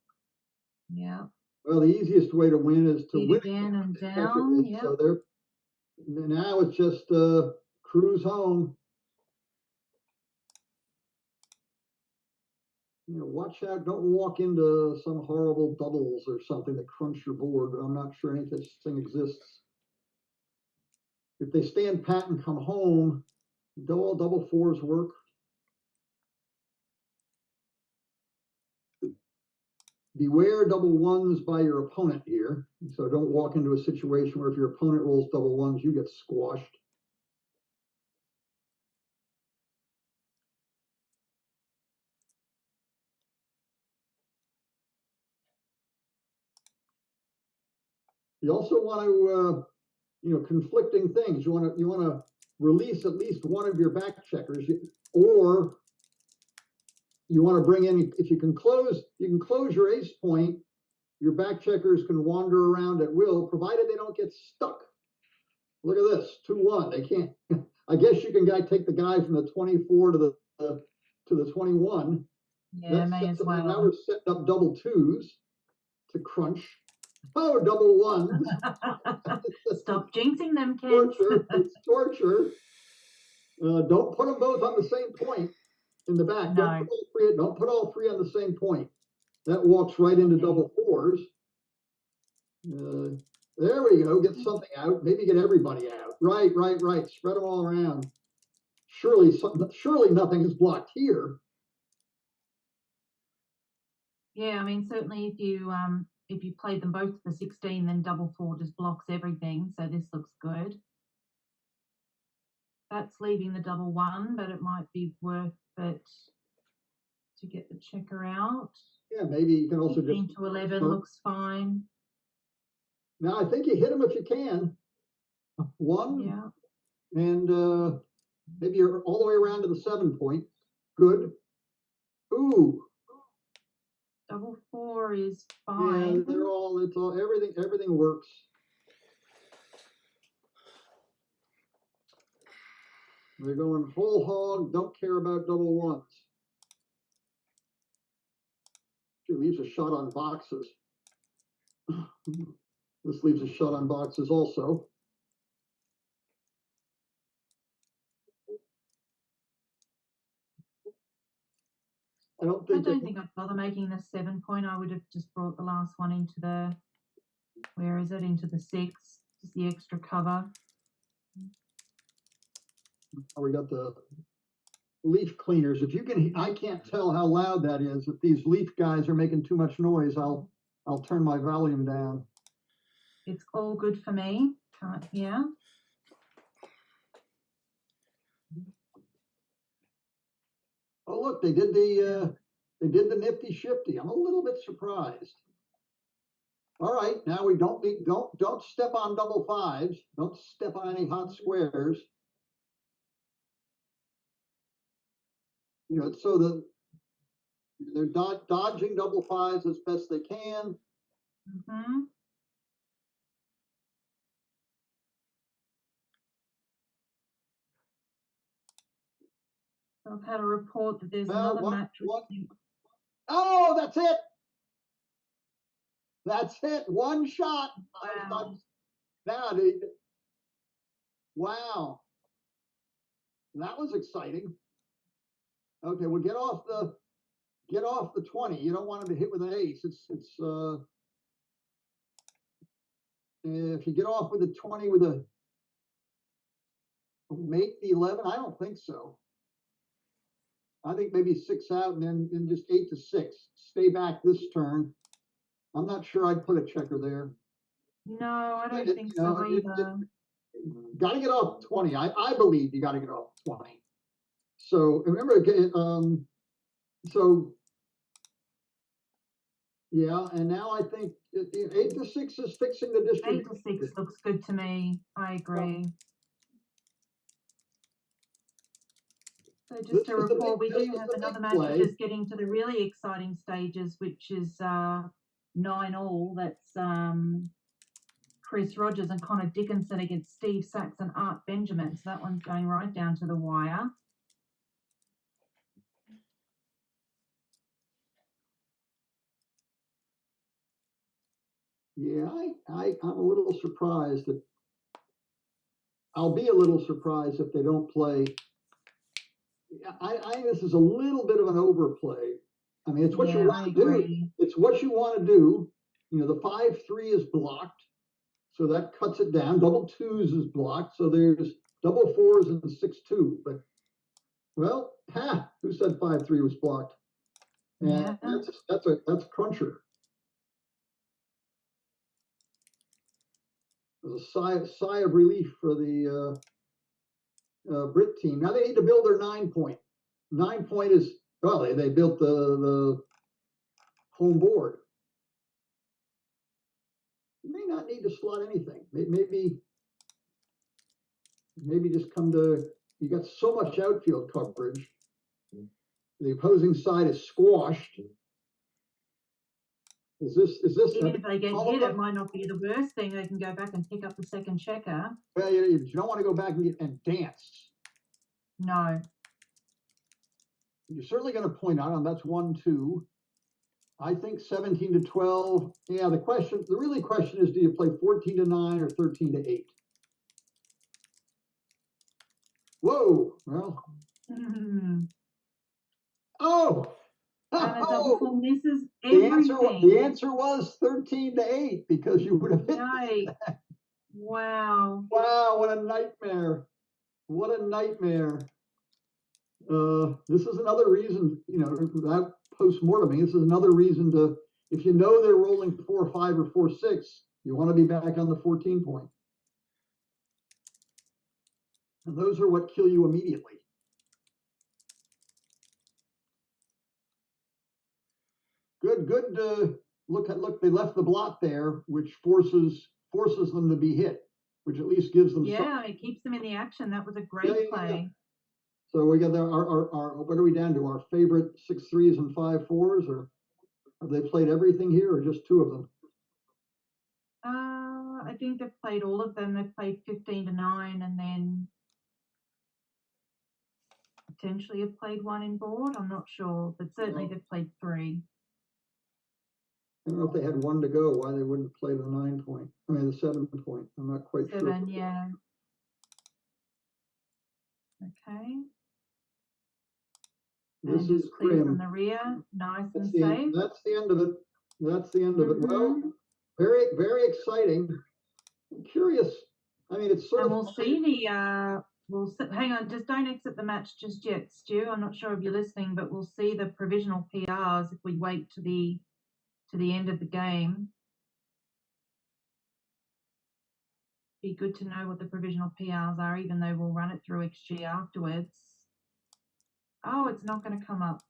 Yeah. Well, the easiest way to win is to win again and down. Yeah. So now it's just cruise home. Watch out. Don't walk into some horrible doubles or something that crunch your board, but I'm not sure any such thing exists. If they stand pat and come home, double fours work. Beware double ones by your opponent here. So don't walk into a situation where if your opponent rolls double ones, you get squashed. You also want to, conflicting things. You want to release at least one of your back checkers, or you want to bring in. If you can close your ace point. Your back checkers can wander around at will, provided they don't get stuck. Look at this, 2-1. They can't. I guess you can take the guy from the 24 to the 21. Yeah, may as well. Now we're setting up double twos to crunch. Oh, double ones. Stop jinxing them, Ken. Torture. It's torture. Don't put them both on the same point in the back. No. Don't put all three on the same point. That walks right into double fours. There we go. Get something out. Maybe get everybody out. Right. Spread them all around. Surely nothing is blocked here. Yeah, I mean, certainly if you played them both to the 16, then double four just blocks everything. So this looks good. That's leaving the double one, but it might be worth it to get the checker out. Yeah, maybe you can also 15 to 11 looks fine. Now I think you hit them if you can. One. Yeah. And Maybe you're all the way around to the 7 point. Good. Ooh. Double 4 is Yeah, fine. everything works. They're going whole hog, don't care about double ones. She leaves a shot on boxes. This leaves a shot on boxes also. I don't think I'd bother making the 7 point. I would have just brought the last one into the, where is it? Into the 6, just the extra cover. Oh, we got the leaf cleaners. If you can, I can't tell how loud that is. If these leaf guys are making too much noise, I'll turn my volume down. It's all good for me. Yeah. Oh, look, they did the nifty shifty. I'm a little bit surprised. All right, now we don't step on double 5s. Don't step on any hot squares. You know, so they're dodging double 5s as best they can. Mm-hmm. I've had a report that there's another match. Oh, that's it. That's it. One shot. Wow. Wow. That was exciting. Okay, well, get off the 20. You don't want him to hit with an ace. If you get off with a 20 with a make the 11, I don't think so. I think maybe 6 out and then just 8 to 6. Stay back this turn. I'm not sure I'd put a checker there. No, I don't think so either. Got to get off 20. I believe you got to get off 20. So remember, so yeah, and now I think 8 to 6 is fixing the distribution. 8 to 6 looks good to me. I agree. So just to report, we do have another match just getting to the really exciting stages, which is 9-all. That's Chris Rogers and Connor Dickinson against Steve Sachs and Art Benjamin. So that one's going right down to the wire. Yeah, I'm a little surprised that I'll be a little surprised if they don't play. I this is a little bit of an overplay. I mean, it's what you want to do. It's what you want to do. You know, the 5-3 is blocked, so that cuts it down. Double 2s is blocked, so there's double 4s and 6-2. But well, who said 5-3 was blocked? And yeah, that's a cruncher. There's a sigh of relief for the Brit team. Now they need to build their 9 point. 9 point is, well, they built the home board. You may not need to slot anything. Maybe just come to, you got so much outfield coverage. The opposing side is squashed. Is this even if they get hit, it might not be the worst thing. They can go back and pick up the second checker. Well, you don't want to go back and dance. No. You're certainly going to point out, and that's 1-2. I think 17 to 12. Yeah, the really question is, do you play 14 to 9 or 13 to 8? Whoa, well. Oh. And a double 4 misses everything. The answer was 13 to 8 because you would have hit that. Wow. Wow, what a nightmare. What a nightmare. This is another reason, you know, that post-morteming, this is another reason to, if you know they're rolling 4-5 or 4-6, you want to be back on the 14 point. And those are what kill you immediately. Good. Look, they left the block there, which forces them to be hit, which at least gives them. Yeah, it keeps them in the action. That was a great play. So we got our what are we down to? Our favorite 6-3s and 5-4s, or have they played everything here, or just two of them? I think they've played all of them. They've played 15-9, and then potentially have played one in board. I'm not sure, but certainly they've played 3. I don't know if they had one to go, why they wouldn't play the 9 point. I mean, the 7 point. I'm not quite sure. 7, yeah. Okay. This and is just clear grim. from the rear, nice That's and the safe. end, that's the end of it. That's the end of it. Well, very, very exciting. I'm curious. I mean, it's sort And of. we'll see the hang on, just don't exit the match just yet, Stu. I'm not sure if you're listening, but we'll see the provisional PRs if we wait to the end of the game. Be good to know what the provisional PRs are, even though we'll run it through XG afterwards. Oh, it's not going to come up.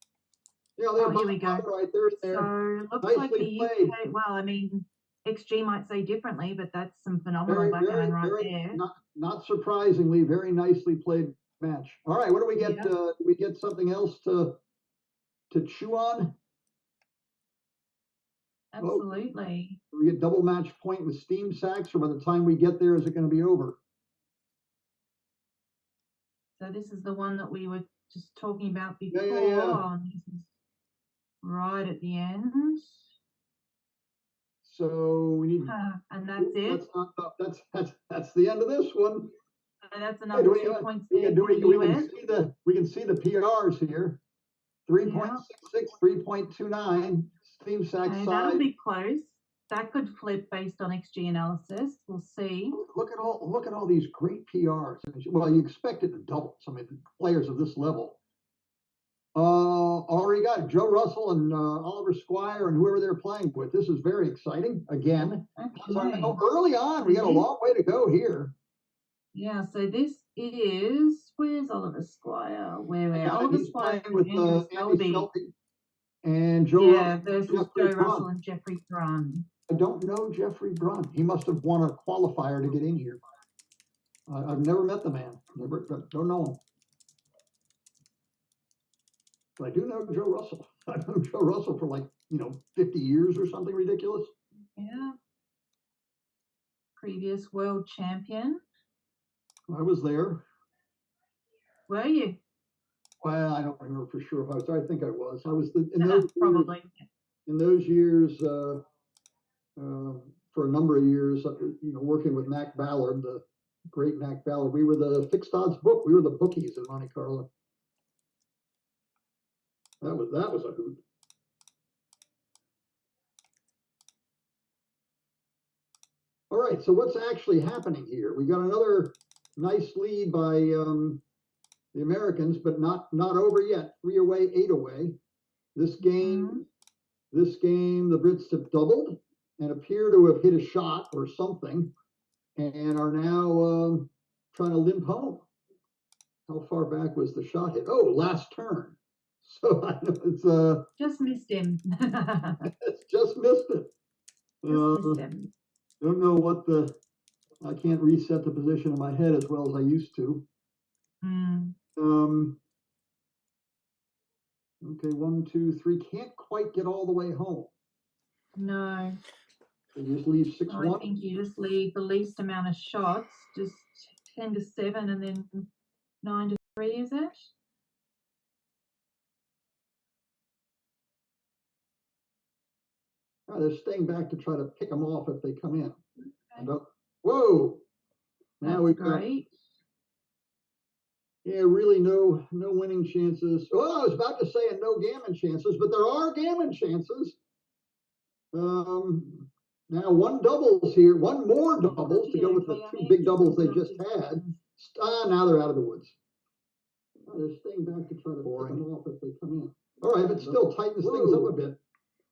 Yeah, oh, here we go. Right there. So looks Nicely like the UK. played. Well, I mean, XG might say differently, but that's some phenomenal backgammon right there. Not surprisingly, very nicely played match. All right, what do we get? Yeah. Do we get something else to chew on? Absolutely. Do we get double match point with steam sacks, or by the time we get there, is it going to be over? So this is the one that we were just talking about before. Yeah. And this is right at the end. So we need. And that's it. That's the end of this one. So that's another 2 points there for the US. We can see the PRs here. 3.66, 3.29. Steam sack size. That'll be close. That could flip based on XG analysis. We'll see. Look at all these great PRs. Well, you expect it to double. I mean, players of this level. Already got Joe Russell and Oliver Squire and whoever they're playing with. This is very exciting. Again, okay. Early on, we got a long way to go here. Yeah. So this is where's Oliver Squire? Where Oliver Squire with Selby. And Joe Russell, versus Joe Russell and Geoffrey Brunn. I don't know Geoffrey Brunn. He must have won a qualifier to get in here. I've never met the man. Don't know him. But I do know Joe Russell. I've known Joe Russell for 50 years or something ridiculous. Yeah. Previous world champion. I was there. Were you? Well, I don't remember for sure if I was there. I think I was. I was probably. In those years, for a number of years, working with Mac Ballard, the great Mac Ballard. We were the fixed odds book. We were the bookies in Monte Carlo. That was a hoot. All right, so what's actually happening here? We got another nice lead by the Americans, but not over yet. 3 away, 8 away. This game, the Brits have doubled and appear to have hit a shot or something, and are now trying to limp home. How far back was the shot hit? Oh, last turn. So it's just missed him. It's just missed it. Missed him. Don't know what I can't reset the position in my head as well as I used to. Okay, 1, 2, 3. Can't quite get all the way home. No. So you just leave 6-1. I think you just leave the least amount of shots, just 10-7, and then 9-3. Is it? They're staying back to try to pick them off if they come in. Okay. Whoa! Now we've got. Yeah, really no winning chances. Oh, I was about to say no gammon chances, but there are gammon chances. Now one doubles here, one more doubles to go with the 2 big doubles they just had. Now they're out of the woods. They're staying back to try to pick them off if they come in. All right, but still tightens things up a bit.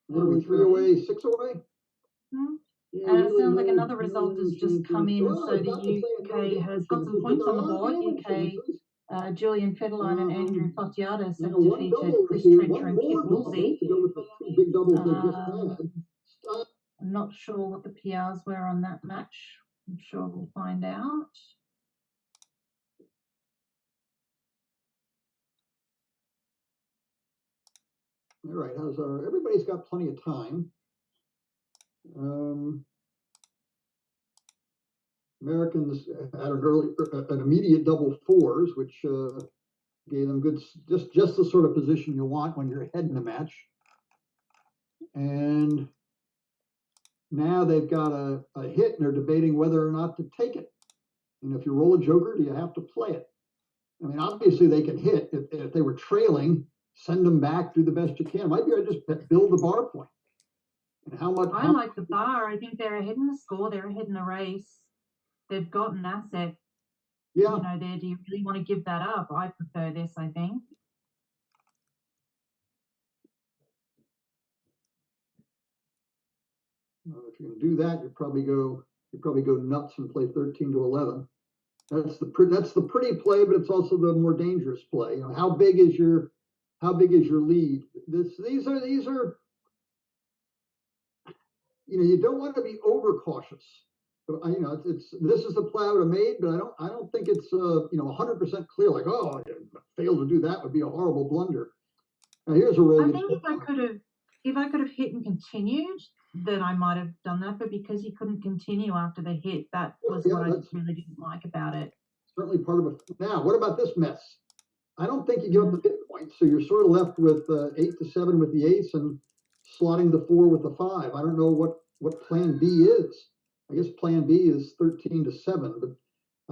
What are we, 3 away, 6 away? Yeah, and it sounds like another result has just come in, so the UK has got some points on the board. UK, Julian Fetterlein and Andrew Fottiatis have defeated Chris Trencher and Kit Woolsey. I'm not sure what the PRs were on that match. I'm sure we'll find out. All right, everybody's got plenty of time. Americans had an immediate double fours, which gave them just the sort of position you want when you're ahead in a match. And now they've got a hit, and they're debating whether or not to take it. And if you roll a joker, do you have to play it? I mean, obviously they can hit. If they were trailing, send them back, do the best you can. Might be able to just build the bar point. And how much? I like the bar. I think they're ahead in the score. They're ahead in the race. They've got an asset. Yeah. You know, there. Do you really want to give that up? I prefer this, I think. If you can do that, you probably go nuts and play 13 to 11. That's the pretty play, but it's also the more dangerous play. You know, how big is your lead? These are you know, you don't want to be overcautious. You know, this is the play I would have made, but I don't think it's you know, 100% clear. Like, oh, failed to do that would be a horrible blunder. Now here's a roll. I think if I could have hit and continued, then I might have done that. But because he couldn't continue after the hit, that was what I really didn't like about it. Certainly part of it. Now, what about this mess? I don't think you give up the midpoint, so you're sort of left with 8 to 7 with the ace and slotting the 4 with the 5. I don't know what plan B is. I guess plan B is 13 to 7, but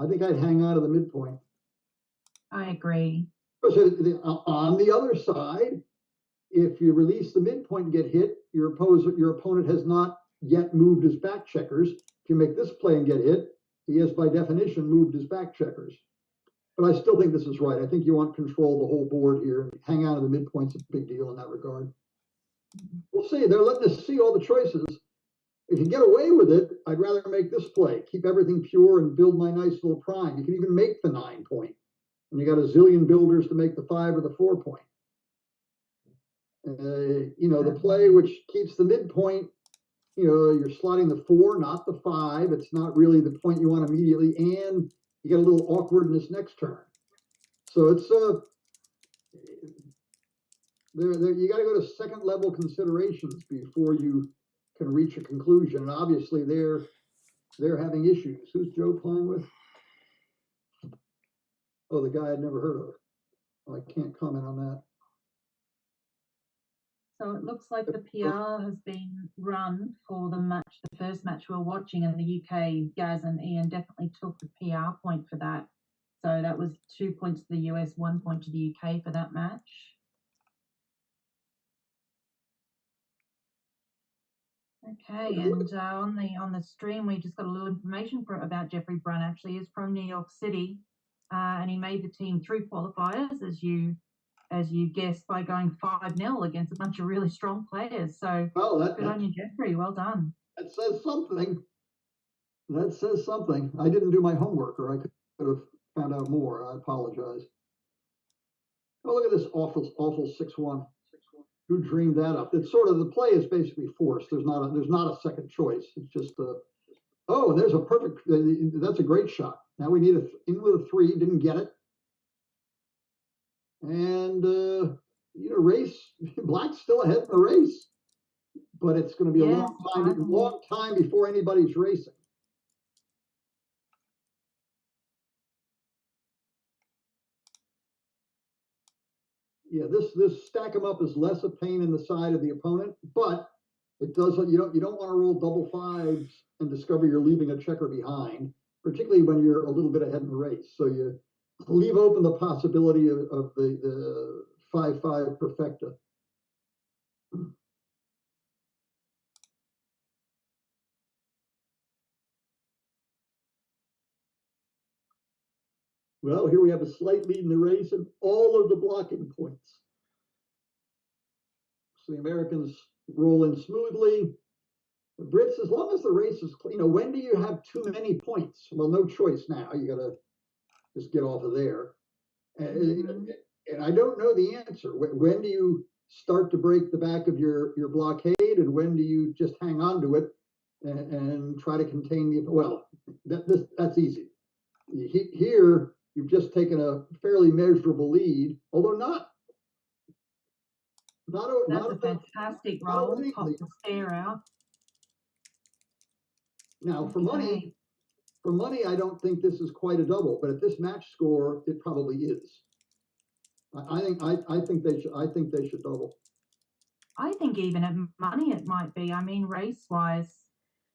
I think I'd hang on to the midpoint. I agree. On the other side, if you release the midpoint and get hit, your opponent has not yet moved his back checkers. If you make this play and get hit, he has by definition moved his back checkers. But I still think this is right. I think you want control of the whole board here. Hang out of the midpoint's a big deal in that regard. We'll see. They're letting us see all the choices. If you get away with it, I'd rather make this play. Keep everything pure and build my nice little prime. You can even make the 9 point. And you got a zillion builders to make the 5 or the 4 point. You know, the play which keeps the midpoint, you know, you're slotting the 4, not the 5. It's not really the point you want immediately, and you get a little awkward in this next turn. So it's you got to go to second level considerations before you can reach a conclusion. And obviously they're having issues. Who's Joe playing with? Oh, the guy I'd never heard of. Well, I can't comment on that. So it looks like the PR has been run for the match, the first match we're watching in the UK. Gaz and Ian definitely took the PR point for that. So that was 2 points to the US, 1 point to the UK for that match. Okay, and on the stream we just got a little information about Geoffrey Brunn. Actually, he's from New York City, and he made the team through qualifiers, as you guessed, by going 5-0 against a bunch of really strong players. So good on you, Geoffrey. Well done. That says something. That says something. I didn't do my homework, or I could have found out more. I apologize. Oh, look at this awful 6-1. Who dreamed that up? It's sort of, the play is basically forced. There's not a second choice. It's just oh, there's a perfect. That's a great shot. Now we need in with a 3. Didn't get it. And you know, race. Black's still ahead in the race, but it's going to be a long time before anybody's racing. Yeah, this stack them up is less a pain in the side of the opponent, but it does. You don't want to roll double 5s and discover you're leaving a checker behind, particularly when you're a little bit ahead in the race. So you leave open the possibility of the 5-5 perfecta. Well, here we have a slight lead in the race and all of the blocking points. So the Americans roll in smoothly. The Brits, as long as the race is, you know, when do you have too many points? Well, no choice now. You got to just get off of there. And I don't know the answer. When do you start to break the back of your blockade, and when do you just hang on to it and try to contain the? Well, that's easy. Here, you've just taken a fairly measurable lead, although not That's a fantastic roll. Pop the spare out. Now, for money, I don't think this is quite a double, but at this match score, it probably is. I think they should double. I think even at money it might be. I mean, race-wise,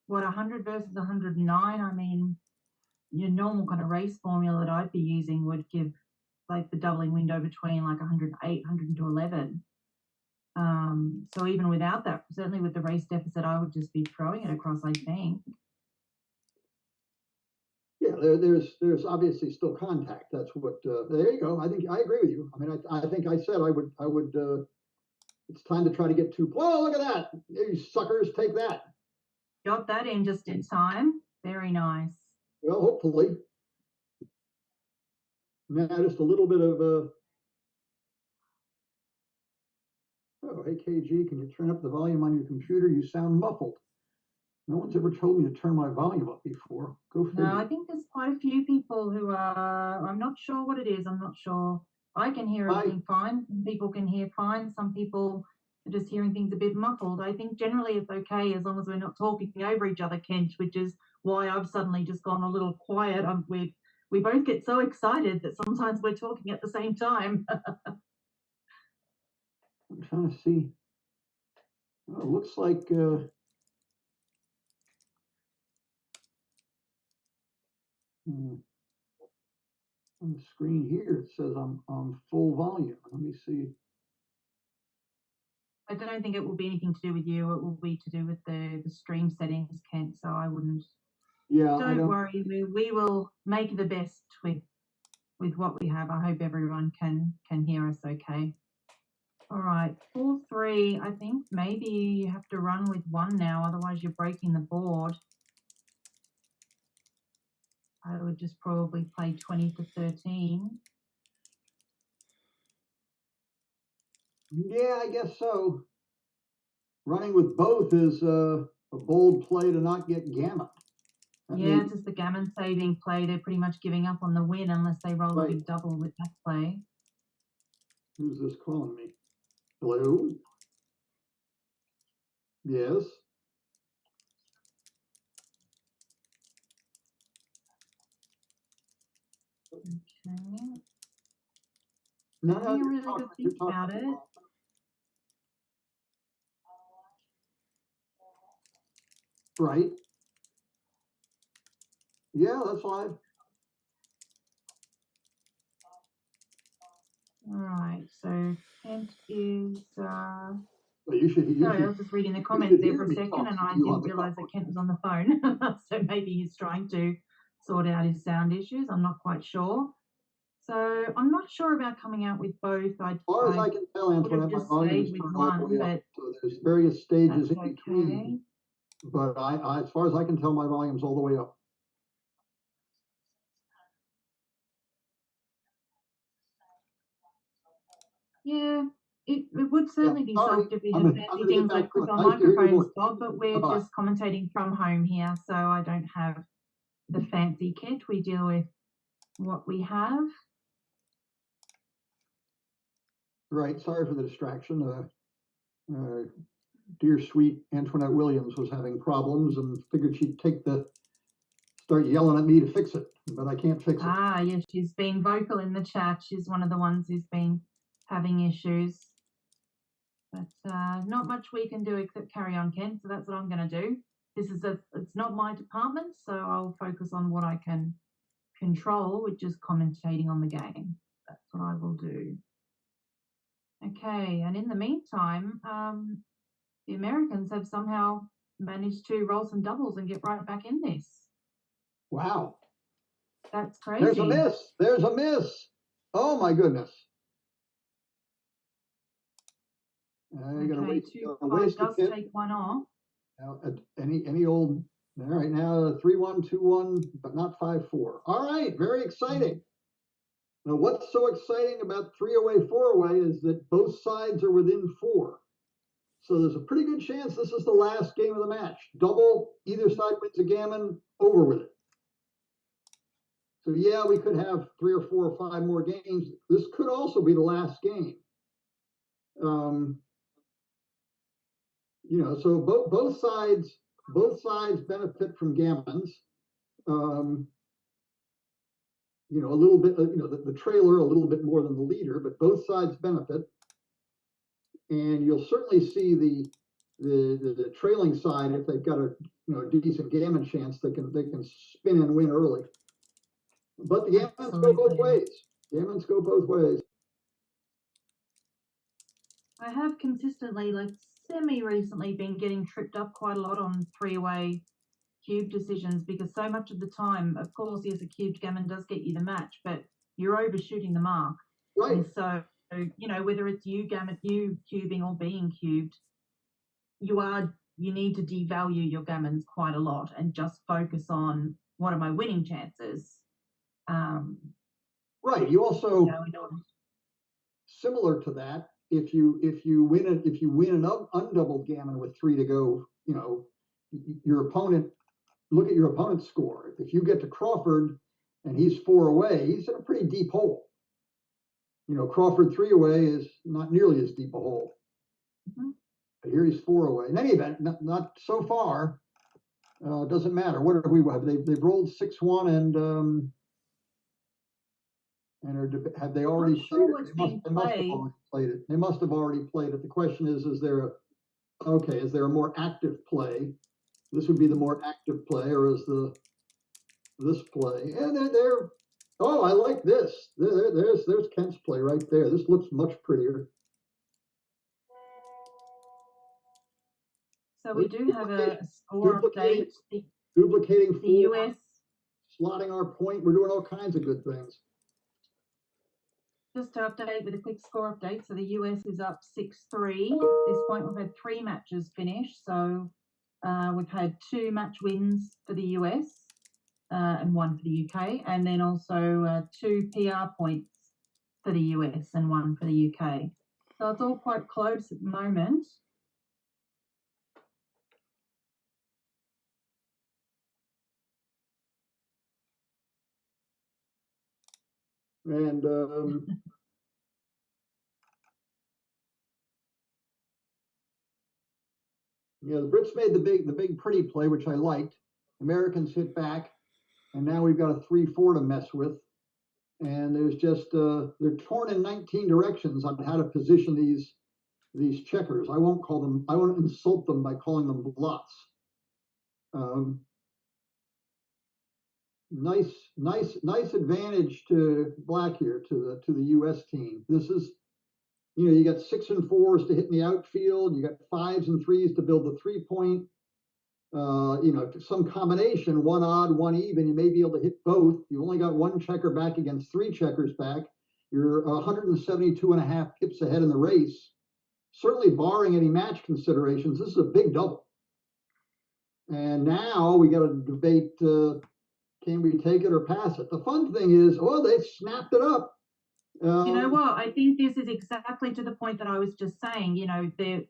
what, 100 versus 109? I mean, your normal kind of race formula that I'd be using would give like the doubling window between like 108, 100 to 11. So even without that, certainly with the race deficit, I would just be throwing it across, I think. Yeah, there's obviously still contact. That's what. There you go. I think I agree with you. I mean, I think I said I would. It's time to try to get 2. Oh, look at that! You suckers, take that. Got that in just in time. Very nice. Well, hopefully. Now just a little bit of. Oh, hey KG, can you turn up the volume on your computer? You sound muffled. No one's ever told me to turn my volume up before. Go figure. No, I think there's quite a few people who are, I'm not sure what it is. I'm not sure. I can hear everything fine. Some people can hear fine. Some people are just hearing things a bit muffled. I think generally it's okay as long as we're not talking over each other, Kent, which is why I've suddenly just gone a little quiet. We both get so excited that sometimes we're talking at the same time. I'm trying to see. Oh, it looks like on the screen here it says I'm on full volume. Let me see. I don't think it will be anything to do with you. It will be to do with the stream settings, Kent. So I wouldn't. Yeah. Don't worry. We will make the best with what we have. I hope everyone can hear us okay. All right, 4-3. I think maybe you have to run with 1 now, otherwise you're breaking the board. I would just probably play 20 to 13. Yeah, I guess so. Running with both is a bold play to not get gammon. Yeah, it's just the gammon saving play. They're pretty much giving up on the win unless they roll a big double with that play. Who's this calling me? Hello? Yes. Okay. No, Having a really good think about it. Right. Yeah, that's live. All right, so Kent is. Well, you should. Sorry, I was just reading the comments there for a second, and I didn't realise that Kent was on the phone. So maybe he's trying to sort out his sound issues. I'm not quite sure. So I'm not sure about coming out with both. As far as I can tell, Antoinette, my volume is turned all the way up. So there's various stages in between. But I, as far as I can tell, my volume's all the way up. Yeah, it would certainly be soft if we had fancy things like clip on microphones, Bob, but we're just commentating from home here, so I don't have the fancy kit. We deal with what we have. Right, sorry for the distraction. Dear sweet Antoinette Williams was having problems and figured she'd start yelling at me to fix it, but I can't fix it. Ah, yes, she's been vocal in the chat. She's one of the ones who's been having issues. But not much we can do except carry on, Ken, so that's what I'm going to do. It's not my department, so I'll focus on what I can control, which is commentating on the game. That's what I will do. Okay, and in the meantime, the Americans have somehow managed to roll some doubles and get right back in this. Wow. That's crazy. There's a miss. There's a miss. Oh, my goodness. Okay, 2-5 does take one off. Now, any old, all right, now 3-1, 2-1, but not 5-4. All right, very exciting. Now, what's so exciting about 3-away, 4-away is that both sides are within 4. So there's a pretty good chance this is the last game of the match. Double, either side wins a gammon, over with it. So yeah, we could have 3 or 4 or 5 more games. This could also be the last game. you know, so both sides benefit from gammons. You know, a little bit, you know, the trailer a little bit more than the leader, but both sides benefit. And you'll certainly see the trailing side, if they've got a, you know, decent gammon chance, they can spin and win early. But the gammons go both ways. Gammons go both ways. I have consistently, like semi-recently, been getting tripped up quite a lot on three-way cube decisions, because so much of the time, of course, yes, a cubed gammon does get you the match, but you're overshooting the mark. Right. And so, you know, whether it's you cubing or being cubed, you need to devalue your gammons quite a lot and just focus on what are my winning chances. Right. You also, you know, similar to that, if you win an undoubled gammon with 3 to go, you know, your opponent, look at your opponent's score. If you get to Crawford and he's 4 away, he's in a pretty deep hole. You know, Crawford 3 away is not nearly as deep a hole. Mm-hmm. But here he's 4 away. In any event, not so far. Doesn't matter. What have we? They've rolled 6-1 and have they already played it? They must have already played it. They must have already played it. The question is there a more active play? This would be the more active play, or is this play? And they're oh, I like this. There's Kent's play right there. This looks much prettier. So we do have a score update. Duplicating the US. Slotting our point. We're doing all kinds of good things. Just to update with a quick score update. So the US is up 6-3. At this point, we've had 3 matches finished. So we've had 2 match wins for the US and 1 for the UK. And then also 2 PR points for the US and 1 for the UK. So it's all quite close at the moment. And yeah, the Brits made the big pretty play, which I liked. Americans hit back, and now we've got a 3-4 to mess with. And there's just they're torn in 19 directions on how to position these checkers. I won't insult them by calling them blots. Nice advantage to black here, to the US team. This is, you know, you got 6 and 4s to hit in the outfield. You got 5s and 3s to build the 3-point. You know, some combination, 1 odd, 1 even. You may be able to hit both. You only got 1 checker back against 3 checkers back. You're 172.5 pips ahead in the race. Certainly, barring any match considerations, this is a big double. And now we got to debate: can we take it or pass it? The fun thing is, they snapped it up. You know what? I think this is exactly to the point that I was just saying. You know, they're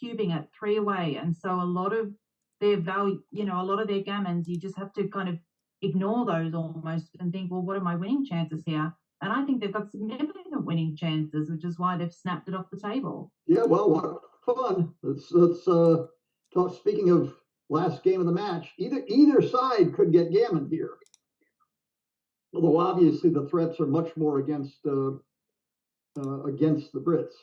cubing at 3 away, and so a lot of their value, you know, a lot of their gammons, you just have to kind of ignore those almost and think, well, what are my winning chances here? And I think they've got significant winning chances, which is why they've snapped it off the table. Yeah, well, what fun! Let's talk. Speaking of last game of the match, either side could get gammon here. Although obviously the threats are much more against the Brits.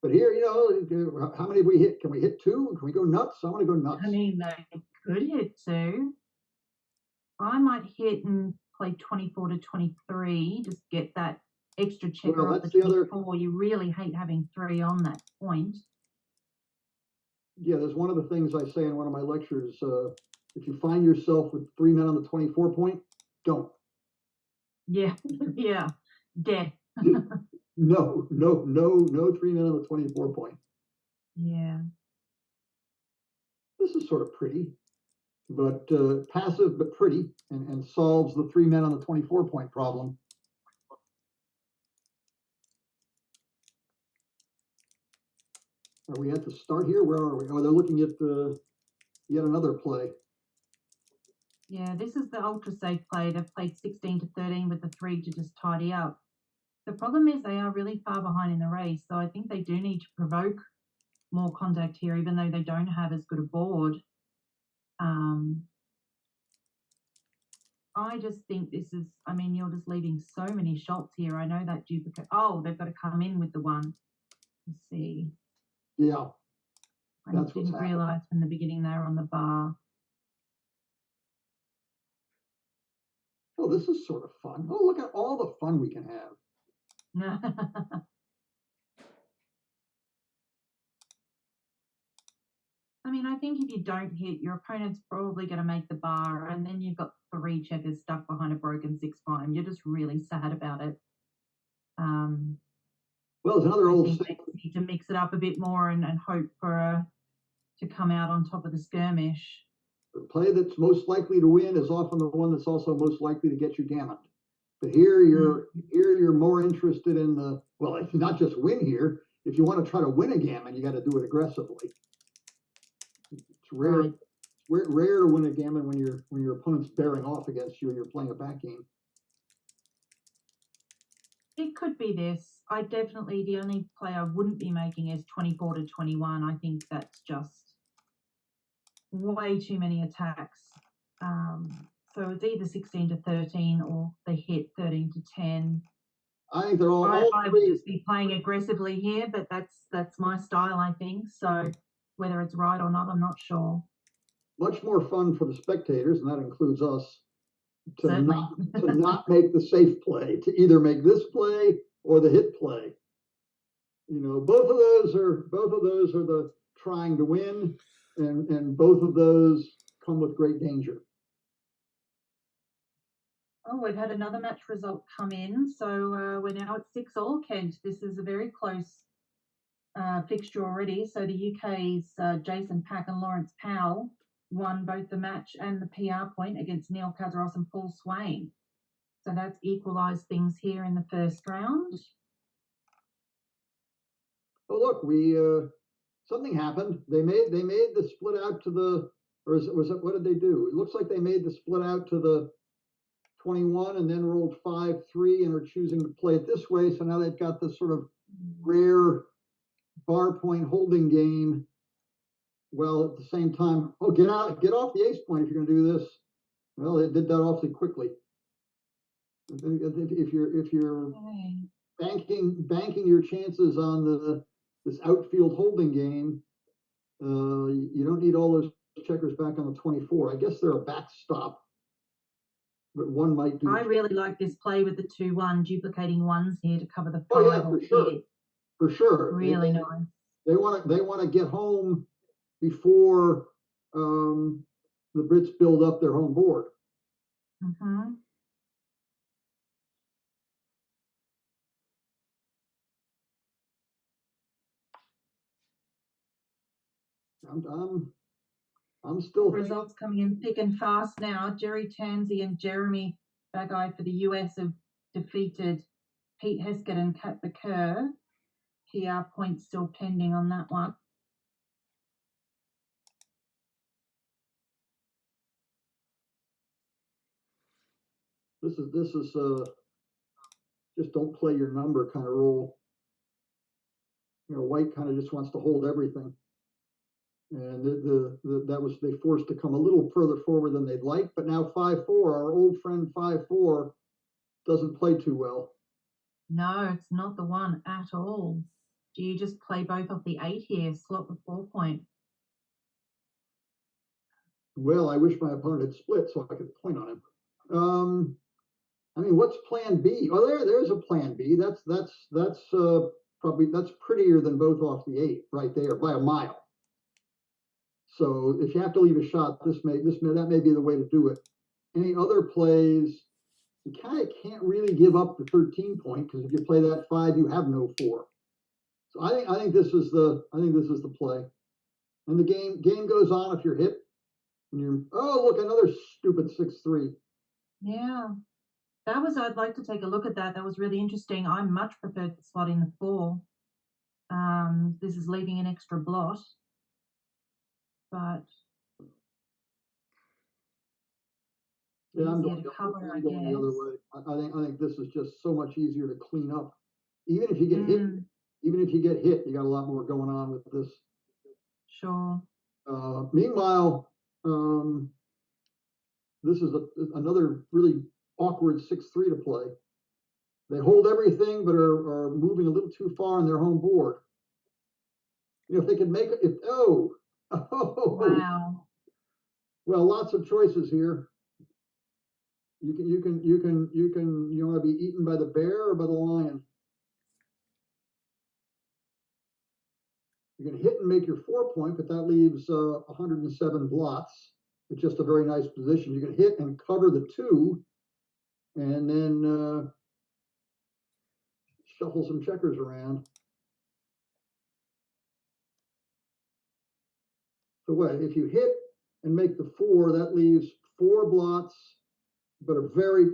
But here, you know, how many have we hit? Can we hit 2? Can we go nuts? I want to go nuts. I mean, they could hit 2. I might hit and play 24 to 23, just get that extra checker off the 24. You really hate having 3 on that point. Yeah, there's one of the things I say in one of my lectures. If you find yourself with 3 men on the 24 point, don't. Yeah, yeah, death. No 3 men on the 24 point. Yeah. This is sort of pretty, but passive but pretty, and solves the 3 men on the 24 point problem. Are we at the start here? Where are we? Oh, they're looking at yet another play. Yeah, this is the ultra safe play. They've played 16 to 13 with the 3 to just tidy up. The problem is they are really far behind in the race, so I think they do need to provoke more contact here, even though they don't have as good a board. I just think this is, I mean, you're just leaving so many shots here. I know that duplicate. Oh, they've got to come in with the one. Let's see. Yeah. I didn't realise from the beginning they were on the bar. Oh, this is sort of fun. Oh, look at all the fun we can have. I mean, I think if you don't hit, your opponent's probably going to make the bar, and then you've got 3 checkers stuck behind a broken 6-prime. You're just really sad about it. Well, there's another old thing. They need to mix it up a bit more and hope for to come out on top of the skirmish. The play that's most likely to win is often the one that's also most likely to get you gammoned. But here you're more interested in the, well, if you not just win here, if you want to try to win a gammon, you got to do it aggressively. It's rare. Right. It's rare to win a gammon when your opponent's bearing off against you and you're playing a back game. It could be this. I definitely, the only play I wouldn't be making is 24 to 21. I think that's just way too many attacks. So it's either 16 to 13 or the hit 13 to 10. I think they're all. I would just be playing aggressively here, but that's my style, I think. So whether it's right or not, I'm not sure. Much more fun for the spectators, and that includes us, to not make the safe play, to either make this play or the hit play. You know, both of those are the trying to win, and both of those come with great danger. Oh, we've had another match result come in, so we're now at 6-all, Kent. This is a very close fixture already. So the UK's Jason Pack and Lawrence Powell won both the match and the PR point against Neil Kazaros and Paul Swain. So that's equalised things here in the first round. Oh, look, we something happened. They made the split out to the, or was it what did they do? It looks like they made the split out to the 21 and then rolled 5-3 and are choosing to play it this way. So now they've got this sort of rare bar point holding game. Well, at the same time, oh, get off the ace point if you're going to do this. Well, they did that awfully quickly. If you're banking your chances on this outfield holding game, you don't need all those checkers back on the 24. I guess they're a backstop, but one might do. I really like this play with the 2-1, duplicating ones here to cover the 5. Oh yeah, for sure, for sure. Really nice. They want to get home before the Brits build up their home board. Mm-hmm. I'm still results coming in thick and fast now. Jerry Tansey and Jeremy Bagai for the US have defeated Pete Heskett and Kat Bucur. PR points still pending on that one. This is just don't play your number kind of rule. You know, white kind of just wants to hold everything. And they forced to come a little further forward than they'd like, but now 5-4, our old friend 5-4 doesn't play too well. No, it's not the one at all. Do you just play both off the 8 here, slot the 4 point? Well, I wish my opponent had split so I could point on him. I mean, what's plan B? Oh, there's a plan B. That's probably prettier than both off the 8 right there by a mile. So if you have to leave a shot, that may be the way to do it. Any other plays, you kind of can't really give up the 13 point, because if you play that 5, you have no 4. So I think this is the play. And the game goes on if you're hit. And you're, oh, look, another stupid 6-3. Yeah. I'd like to take a look at that. That was really interesting. I much preferred the slot in the 4. This is leaving an extra blot. But yeah, I'm going to cover, I guess. The other way. I think this is just so much easier to clean up. Even if you get hit, you got a lot more going on with this. Sure. Meanwhile, this is another really awkward 6-3 to play. They hold everything, but are moving a little too far on their home board. You know, if they could make it, Wow. Well, lots of choices here. You want to be eaten by the bear or by the lion? You can hit and make your 4-point, but that leaves 107 blots. It's just a very nice position. You can hit and cover the 2, and then shuffle some checkers around. So what, if you hit and make the 4, that leaves 4 blots, but a very,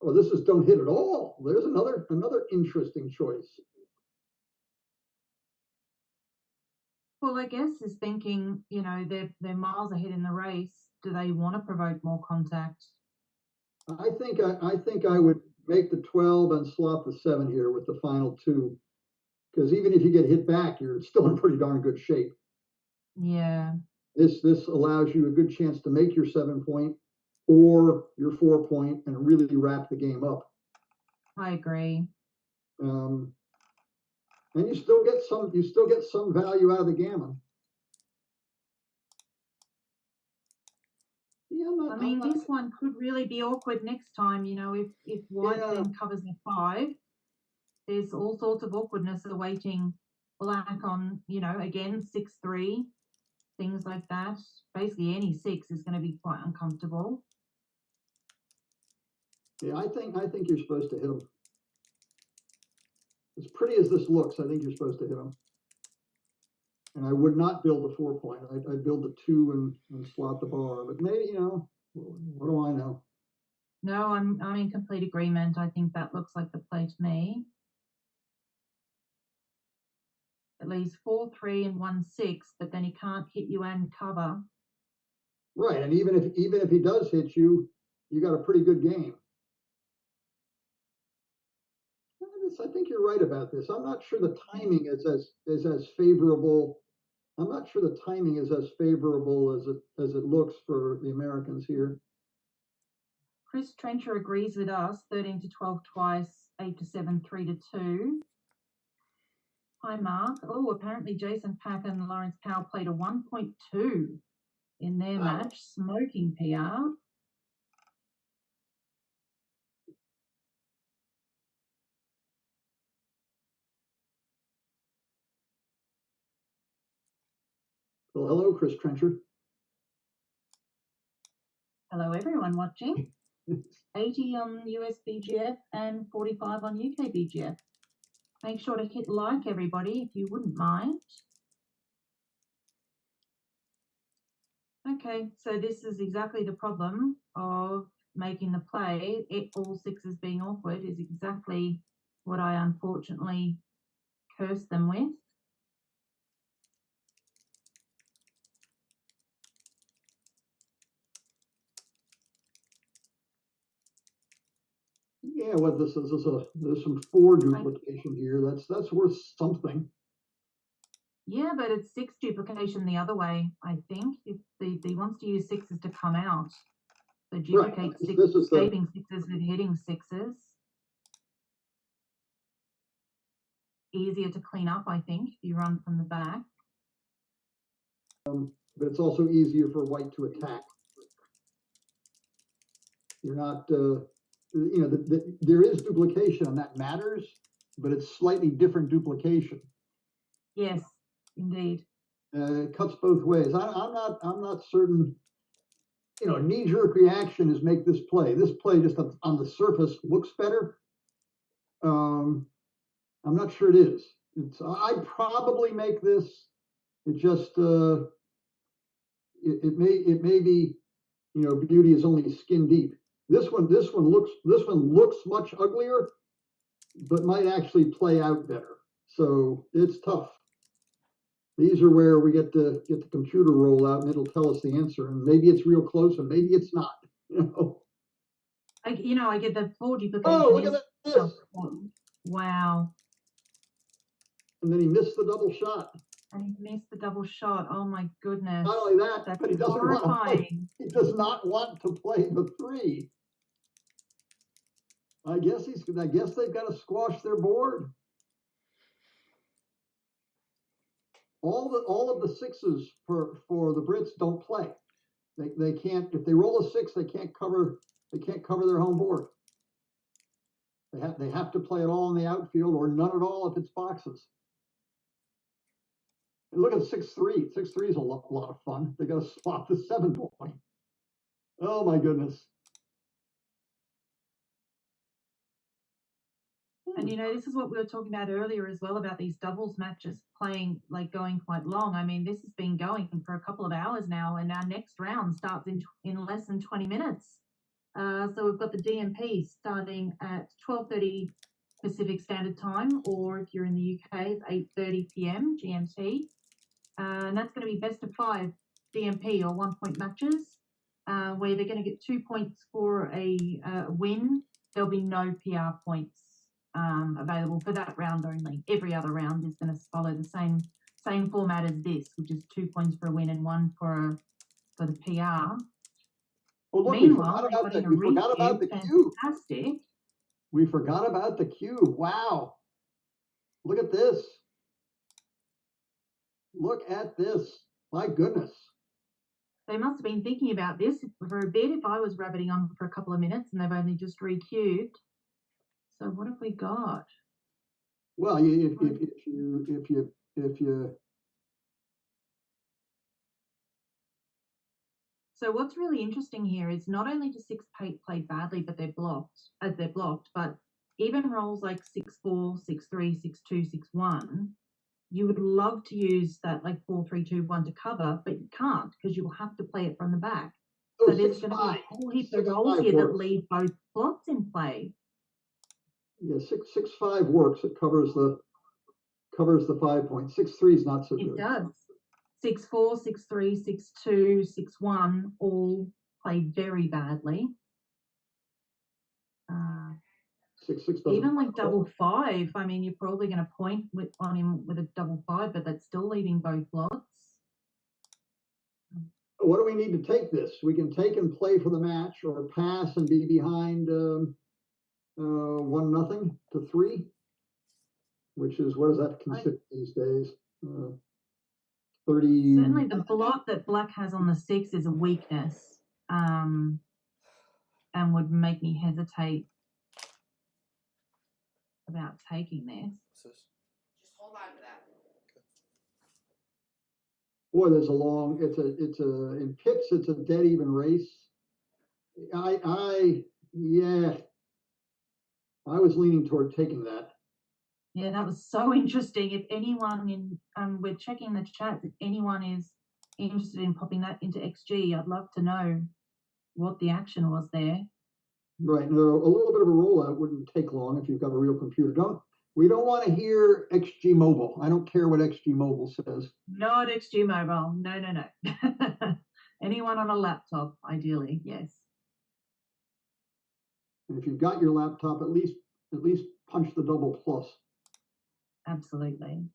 oh, this is don't hit at all. There's another interesting choice. Well, I guess is thinking, you know, they're miles ahead in the race. Do they want to provoke more contact? I think I would make the 12 and slot the 7 here with the final 2, because even if you get hit back, you're still in pretty darn good shape. Yeah. This allows you a good chance to make your 7-point or your 4-point and really wrap the game up. I agree. And you still get some value out of the gammon. Yeah, I mean, this one could really be awkward next time. You know, if white then covers the 5, there's all sorts of awkwardness awaiting black on, you know, again 6-3, things like that. Basically, any 6 is going to be quite uncomfortable. Yeah, I think you're supposed to hit them. As pretty as this looks, I think you're supposed to hit them. And I would not build a 4-point. I'd build a 2 and slot the bar. But maybe, you know, what do I know? No, I'm in complete agreement. I think that looks like the play to me. At least 4-3 and 1-6, but then he can't hit you and cover. Right, and even if he does hit you, you got a pretty good game. I think you're right about this. I'm not sure the timing is as favorable. I'm not sure the timing is as favorable as it looks for the Americans here. Chris Trencher agrees with us. 13-12 twice, 8-7, 3-2. Hi, Mark. Oh, apparently Jason Packer and Lawrence Powell played a 1.2 in their match. Smoking PR. Well, hello, Chris Trencher. Hello, everyone watching. 80 on USBGF and 45 on UKBGF. Make sure to hit like, everybody, if you wouldn't mind. Okay, so this is exactly the problem of making the play. All 6s being awkward is exactly what I unfortunately cursed them with. Yeah, well, there's some 4 duplication here. That's worth something. Yeah, but it's 6 duplication the other way, I think. If he wants to use 6s to come out. So duplicate right. 6, escaping 6s with hitting 6s. Easier to clean up, I think, if you run from the back. But it's also easier for white to attack. You're not, you know, there is duplication, and that matters, but it's slightly different duplication. Yes, indeed. It cuts both ways. I'm not certain. You know, knee-jerk reaction is make this play. This play just on the surface looks better. I'm not sure it is. I'd probably make this. It just it may be, you know, beauty is only skin deep. This one looks much uglier, but might actually play out better. So it's tough. These are where we get the computer roll out, and it'll tell us the answer. And maybe it's real close, and maybe it's not. You know, I get the 4 duplication. Oh, look at this! Wow. And then he missed the double shot. And he missed the double shot. Oh my goodness. Not only that, That's but he doesn't want to play. horrifying. He does not want to play the 3. I guess they've got to squash their board. All of the 6s for the Brits don't play. They can't, if they roll a 6, they can't cover their home board. They have to play it all in the outfield or none at all if it's boxes. And look at 6-3. 6-3 is a lot of fun. They got to spot the 7 point. Oh my goodness. And, you know, this is what we were talking about earlier as well about these doubles matches playing, like going quite long. I mean, this has been going for a couple of hours now, and our next round starts in less than 20 minutes. So we've got the DMP starting at 12:30 Pacific Standard Time, or if you're in the UK, it's 8:30 p.m. GMT. And that's going to be best of 5 DMP or 1-point matches, where they're going to get 2 points for a win. There'll be no PR points available for that round only. Every other round is going to follow the same format as this, which is 2 points for a win and 1 for the PR. Well, look, Meanwhile, we forgot about the cube. Fantastic. We forgot about the cube. Wow. Look at this. Look at this. My goodness. They must have been thinking about this for a bit if I was rabbiting on for a couple of minutes and they've only just re-cubed. So what have we got? Well, if you So what's really interesting here is not only do 6 play badly, but they're blocked, but even rolls like 6-4, 6-3, 6-2, 6-1, you would love to use that like 4-3-2-1 to cover, but you can't because you will have to play it from the back. So there's going to be a whole heap of rolls here that leave both plots in play. Yeah, 6-5 works. It covers the 5 points. 6-3 is not so good. It does. 6-4, 6-3, 6-2, 6-1 all play very badly. 6-6 even like double 5, I mean, you're probably going to point on him with a double 5, but that's still leaving both lots. What do we need to take this? We can take and play for the match, or pass and be behind 1-0 to 3, which is, what is that considered these days? 30. Certainly the blot that black has on the 6 is a weakness, and would make me hesitate about taking this. Just hold on to that. Boy, there's a long, in pips, it's a dead even race. I was leaning toward taking that. Yeah, that was so interesting. If anyone we're checking the chat, if anyone is interested in popping that into XG, I'd love to know what the action was there. Right. No, a little bit of a rollout wouldn't take long if you've got a real computer. We don't want to hear XG Mobile. I don't care what XG Mobile says. Not XG Mobile. No. Anyone on a laptop, ideally, yes. And if you've got your laptop, at least punch the double plus. Absolutely.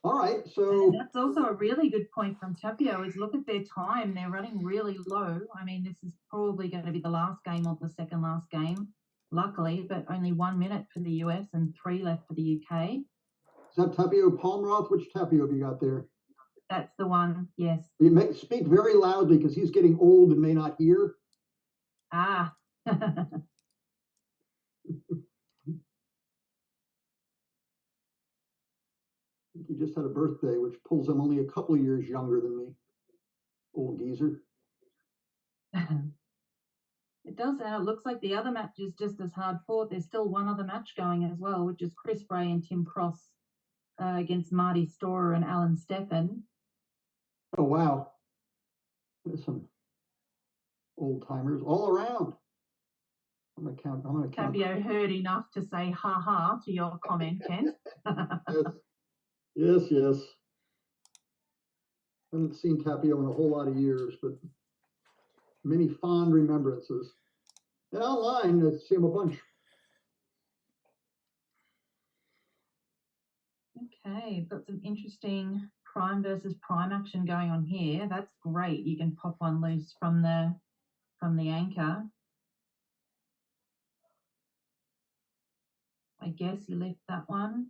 All right, so and that's also a really good point from Tapio is look at their time. They're running really low. I mean, this is probably going to be the last game or the second last game, luckily, but only 1 minute for the US and 3 left for the UK. Is that Tapio Palmroth? Which Tapio have you got there? That's the one, yes. You speak very loudly because he's getting old and may not hear. Ah. He just had a birthday, which pulls him only a couple of years younger than me. Old geezer. It does, and it looks like the other match is just as hard fought. There's still one other match going as well, which is Chris Bray and Tim Cross against Marty Storer and Alan Steffen. Oh, wow. There's some old timers all around. I'm gonna count. Tapio heard enough to say ha ha to your comment, Kent. Yes. Haven't seen Tapio in a whole lot of years, but many fond remembrances. And online, I see him a bunch. Okay, got some interesting prime versus prime action going on here. That's great. You can pop one loose from the anchor. I guess you left that one.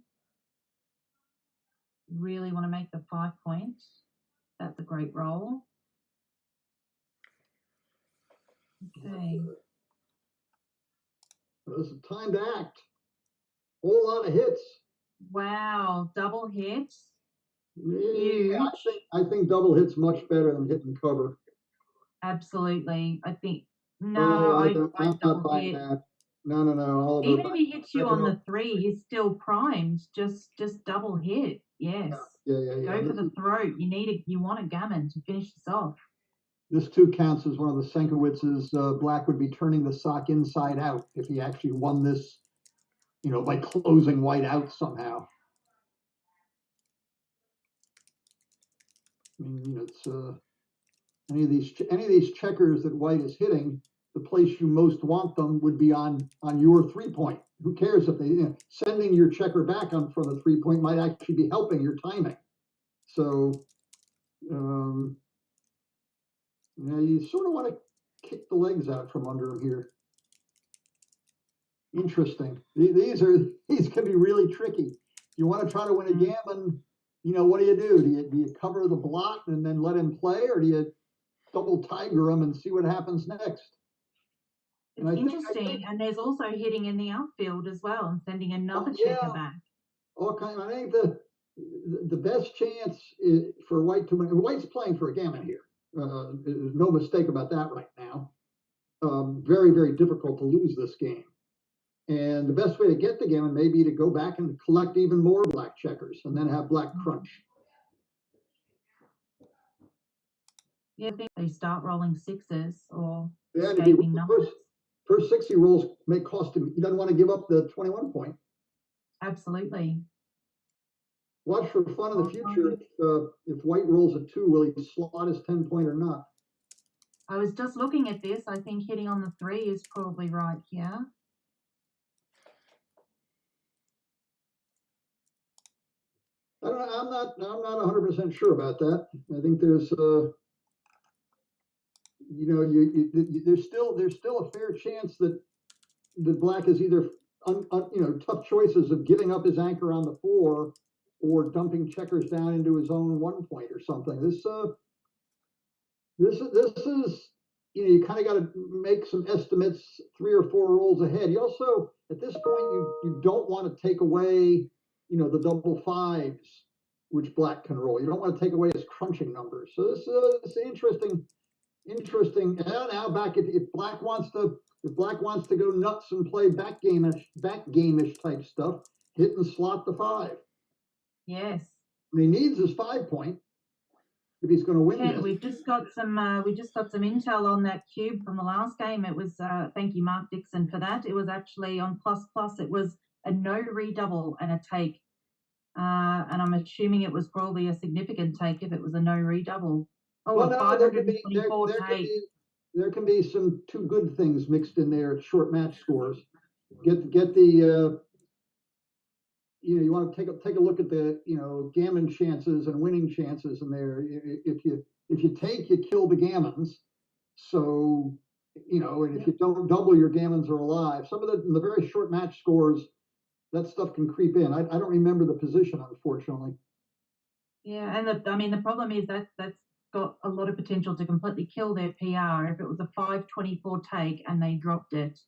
Really want to make the 5 points. That's a great roll. Okay. This is time to act. Whole lot of hits. Wow, double hits. Yeah, I think double hit's much better than hit and cover. Absolutely. I think I'm I not double buying hit. that. No. Even if he hits you on the 3, he's still primed. Just double hit. Yes. Yeah. Go for the throat. You want a gammon to finish this off. This too counts as one of the Senkowitz's. Black would be turning the sock inside out if he actually won this, by closing white out somehow. I mean, it's any of these checkers that white is hitting, the place you most want them would be on your 3 point. Who cares if they sending your checker back on from the 3 point might actually be helping your timing. So, you sort of want to kick the legs out from under him here. Interesting. These can be really tricky. You want to try to win a gammon. What do you do? Do you cover the blot and then let him play, or do you double tiger him and see what happens next? It's interesting, and there's also hitting in the outfield as well and sending another checker back. I think the best chance is for white to win. White's playing for a gammon here. There's no mistake about that right now. Very, very difficult to lose this game. And the best way to get the gammon may be to go back and collect even more black checkers and then have black crunch. Yeah, I think they start rolling 6s or Yeah, escaping numbers. First 6 he rolls may cost him. He doesn't want to give up the 21 point. Absolutely. Watch for fun in the future. If white rolls a 2, will he slot his 10 point or not? I was just looking at this. I think hitting on the 3 is probably right here. I don't know. I'm not 100% sure about that. I think there's there's still a fair chance that black is either tough choices of giving up his anchor on the 4 or dumping checkers down into his own 1 point or something. This is you kind of got to make some estimates 3 or 4 rolls ahead. You also at this point you don't want to take away the double 5s which black can roll. You don't want to take away his crunching numbers. So this is interesting. And now back if black wants to go nuts and play backgame-ish type stuff, hit and slot the 5. Yes. And he needs his 5 point if he's going to win this. We've just got some intel on that cube from the last game. It was thank you, Mark Dixon, for that. It was actually on ++. It was a no redouble and a take. And I'm assuming it was probably a significant take if it was a no redouble. Oh, well, 524 take. There can be some 2 good things mixed in there at short match scores. Get the you want to take a look at the gammon chances and winning chances in there. If you take, you kill the gammons. So and if you don't double, your gammons are alive. Some of the very short match scores, that stuff can creep in. I don't remember the position, unfortunately. Yeah, and the problem is that's got a lot of potential to completely kill their PR. If it was a 524 take and they dropped it,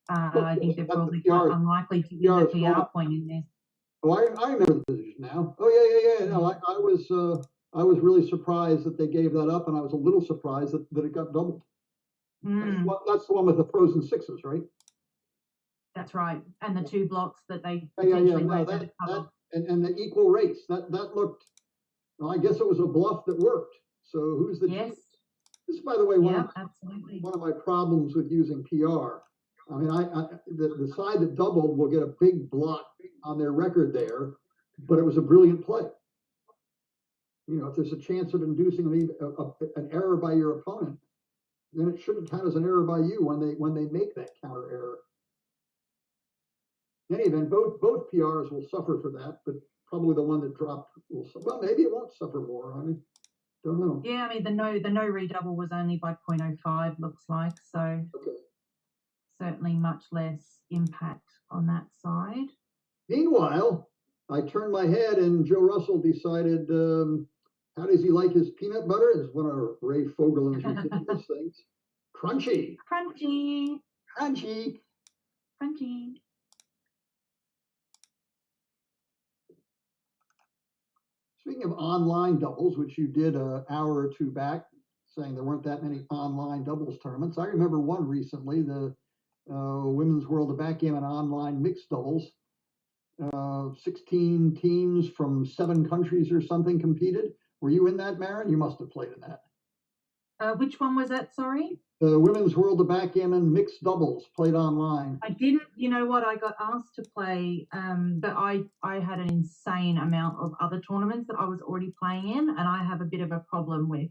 I think they're probably quite unlikely to use a PR point in there. Oh, I remember the position now. Oh yeah. No, I was really surprised that they gave that up, and I was a little surprised that it got doubled. That's the one with the frozen 6s, right? That's right, and the 2 blocks that they No, and the equal race that looked. Well, I guess it was a bluff that worked. So who's the yes? This is, by the way, one of my problems with using PR. I mean, the side that doubled will get a big blot on their record there, but it was a brilliant play. If there's a chance of inducing an error by your opponent, then it shouldn't count as an error by you when they make that counter error. In any event, both PRs will suffer for that, but probably the one that dropped. Well, maybe it won't suffer more. I mean, don't know. Yeah, I mean, the no redouble was only by 0.05, looks like, so Okay. certainly much less impact on that side. Meanwhile, I turned my head and Joe Russell decided, how does he like his peanut butter? Is one of Ray Fogelin's ridiculous things. Crunchy. Crunchy. Crunchy. Crunchy. Speaking of online doubles, which you did an hour or two back, saying there weren't that many online doubles tournaments. I remember one recently, the Women's World of Backgammon online mixed doubles. 16 teams from 7 countries or something competed. Were you in that, Merrin? You must have played in that. Which one was that, sorry? The Women's World of Backgammon mixed doubles played online. I didn't, you know what, I got asked to play, but I had an insane amount of other tournaments that I was already playing in, and I have a bit of a problem with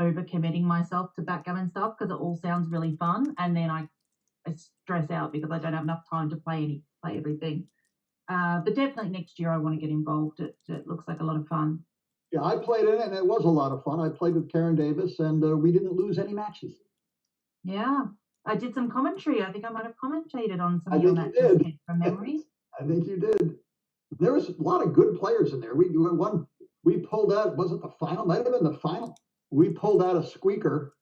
overcommitting myself to backgammon stuff because it all sounds really fun, and then I stress out because I don't have enough time to play everything. But definitely next year I want to get involved. It looks like a lot of fun. Yeah, I played in it, and it was a lot of fun. I played with Karen Davis, and we didn't lose any matches. Yeah, I did some commentary. I think I might have commentated on some I of your think matches you did. from memory. I think you did. There was a lot of good players in there. We pulled out, was it the final? Might have been the final. We pulled out a squeaker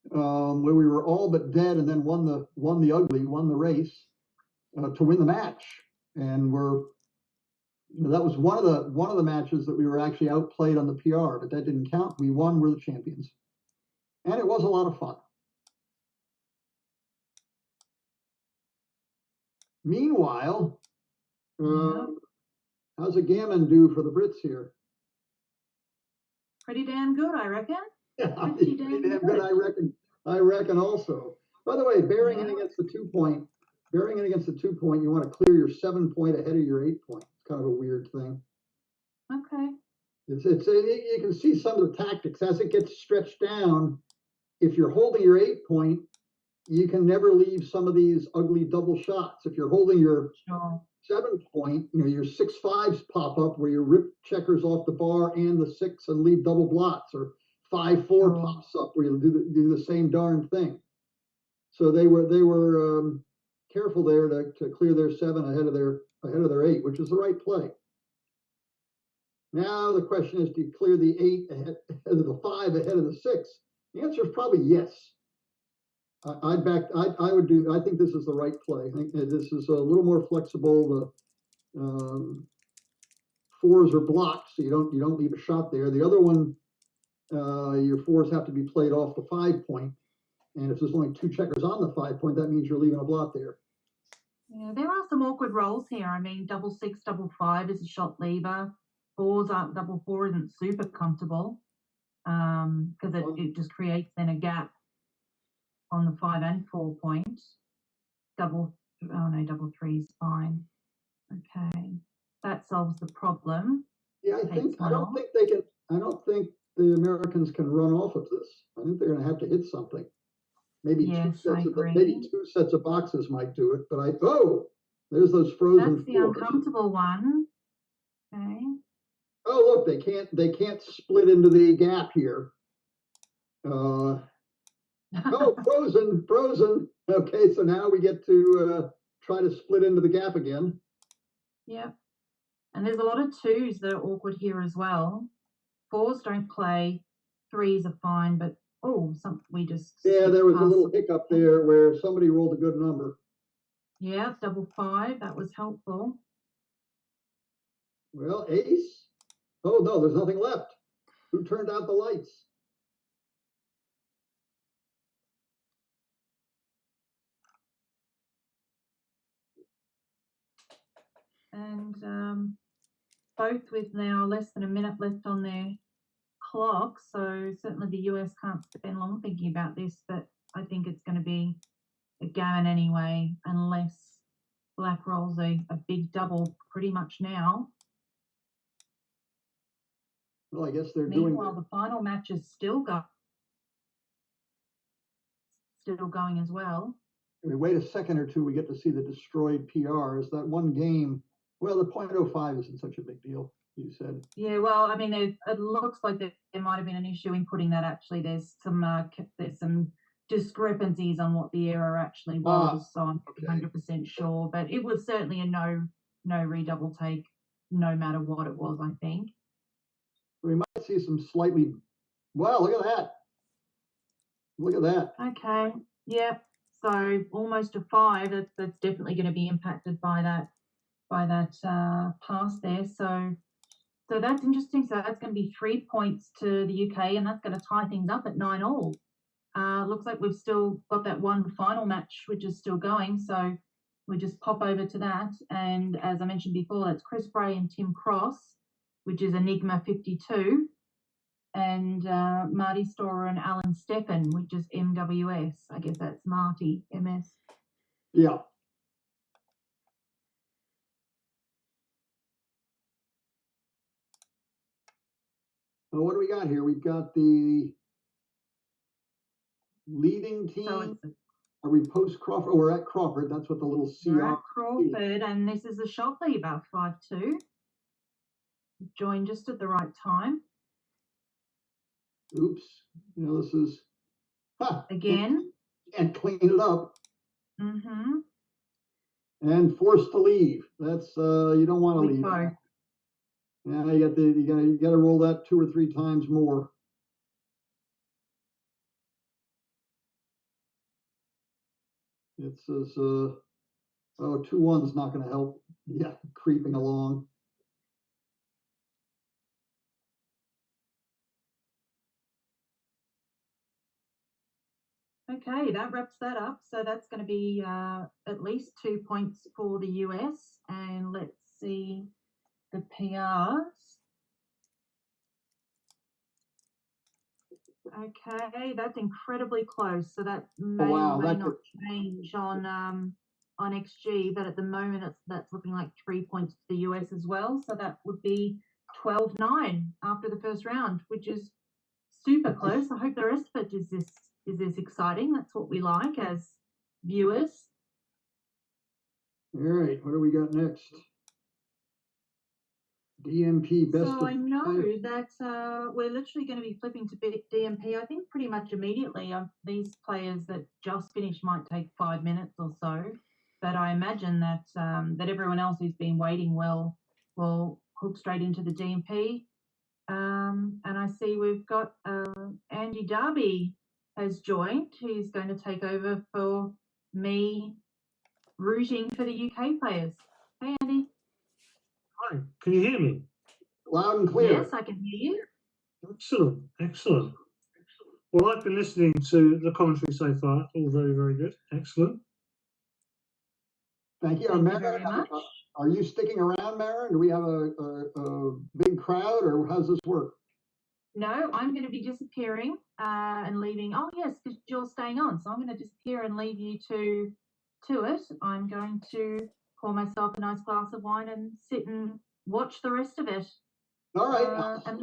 where we were all but dead, and then won the race to win the match. And that was one of the matches that we were actually outplayed on the PR, but that didn't count. We won. We're the champions, and it was a lot of fun. Meanwhile, how's a gammon do for the Brits here? Pretty damn good, I reckon. Yeah, pretty damn good, I reckon also. By the way, bearing in against the 2 point, you want to clear your 7 point ahead of your 8 point. It's kind of a weird thing. Okay. You can see some of the tactics as it gets stretched down. If you're holding your 8 point, you can never leave some of these ugly double shots. If you're holding your 7 point, your 6-5s pop up where you rip checkers off the bar and the 6 and leave double blots, or 5-4 pops up where you do the same darn thing. So they were careful there to clear their 7 ahead of their 8, which is the right play. Now the question is, do you clear the 8 ahead of the 5 ahead of the 6? The answer is probably yes. I think this is the right play. I think this is a little more flexible. The 4s are blocked, so you don't leave a shot there. The other one, your 4s have to be played off the 5 point, and if there's only 2 checkers on the 5 point, that means you're leaving a blot there. Yeah, there are some awkward rolls here. I mean, double 6, double 5 is a shot lever. 4s aren't, double 4 isn't super comfortable because it just creates then a gap on the 5 and 4 point. Double 3 is fine. Okay, that solves the problem. Yeah, I don't think the Americans can run off of this. I think they're going to have to hit something. Maybe two sets of boxes might do it, but there's those frozen. That's the 4s. Uncomfortable one. Okay. Oh, look, they can't split into the gap here. Frozen. Okay, so now we get to try to split into the gap again. Yep. And there's a lot of 2s that are awkward here as well. 4s don't play, 3s are fine, but we just. Yeah, there was a little hiccup there where somebody rolled a good number. Yeah, double 5, that was helpful. Well, ace. Oh no, there's nothing left. Who turned out the lights? And both with now less than a minute left on their clock, so certainly the US can't spend long thinking about this, but I think it's going to be a gammon anyway, unless black rolls a big double pretty much now. Well, I guess they're Meanwhile, the final match is still going as well. We wait a second or two, we get to see the destroyed PRs. That one game Well, the .05 isn't such a big deal, you said. Yeah, well, I mean, it looks like there might have been an issue in putting that. Actually, there's some discrepancies on what the error actually was, so I'm not 100% sure. But it was certainly a no redouble take, no matter what it was, I think. We might see some slightly. Wow, look at that! Look at that. Okay. Yep. So almost a 5. That's definitely going to be impacted by that pass there. So that's interesting. So that's going to be 3 points to the UK, and that's going to tie things up at 9-all. Looks like we've still got that one final match, which is still going. So we just pop over to that. And as I mentioned before, that's Chris Bray and Tim Cross, which is Enigma 52. And Marty Storer and Alan Steffen, which is MWS. I guess that's Marty, MS. Yeah. So what do we got here? We've got the leading team. So are we post Crawford? Oh, we're at Crawford. That's what the little CR. We're at Crawford, and this is a shot leaver, 5-2. Joined just at the right time. Oops. You know, this is again. And clean it up. Mm-hmm. And forced to leave. That's you don't want to leave. Both. Yeah, you got to roll that 2 or 3 times more. It says 2-1's not going to help. Yeah, creeping along. Okay, that wraps that up. So that's going to be at least 2 points for the US. And let's see the PRs. Okay, that's incredibly close. So that may or may not change on XG, but at the moment that's looking like 3 points to the US as well. So that would be 12-9 after the first round, which is super close. I hope the rest of it is this exciting. That's what we like as viewers. All right, what do we got next? DMP best. So I know that we're literally going to be flipping to DMP, I think, pretty much immediately. These players that just finished might take 5 minutes or so, but I imagine that that everyone else who's been waiting will hook straight into the DMP. And I see we've got Andy Darby has joined. He's going to take over for me rooting for the UK players. Hey, Andy. Hi, can you hear me? Loud and clear. Yes, I can hear you. Excellent, excellent. Well, I've been listening to the commentary so far. All very, very good. Excellent. Thank you. Thank you very much. Are you sticking around, Merrin? Do we have a big crowd, or how does this work? No, I'm going to be disappearing and leaving. Oh, yes, because you're staying on. So I'm going to disappear and leave you to it. I'm going to pour myself a nice glass of wine and sit and watch the rest of it. All right. And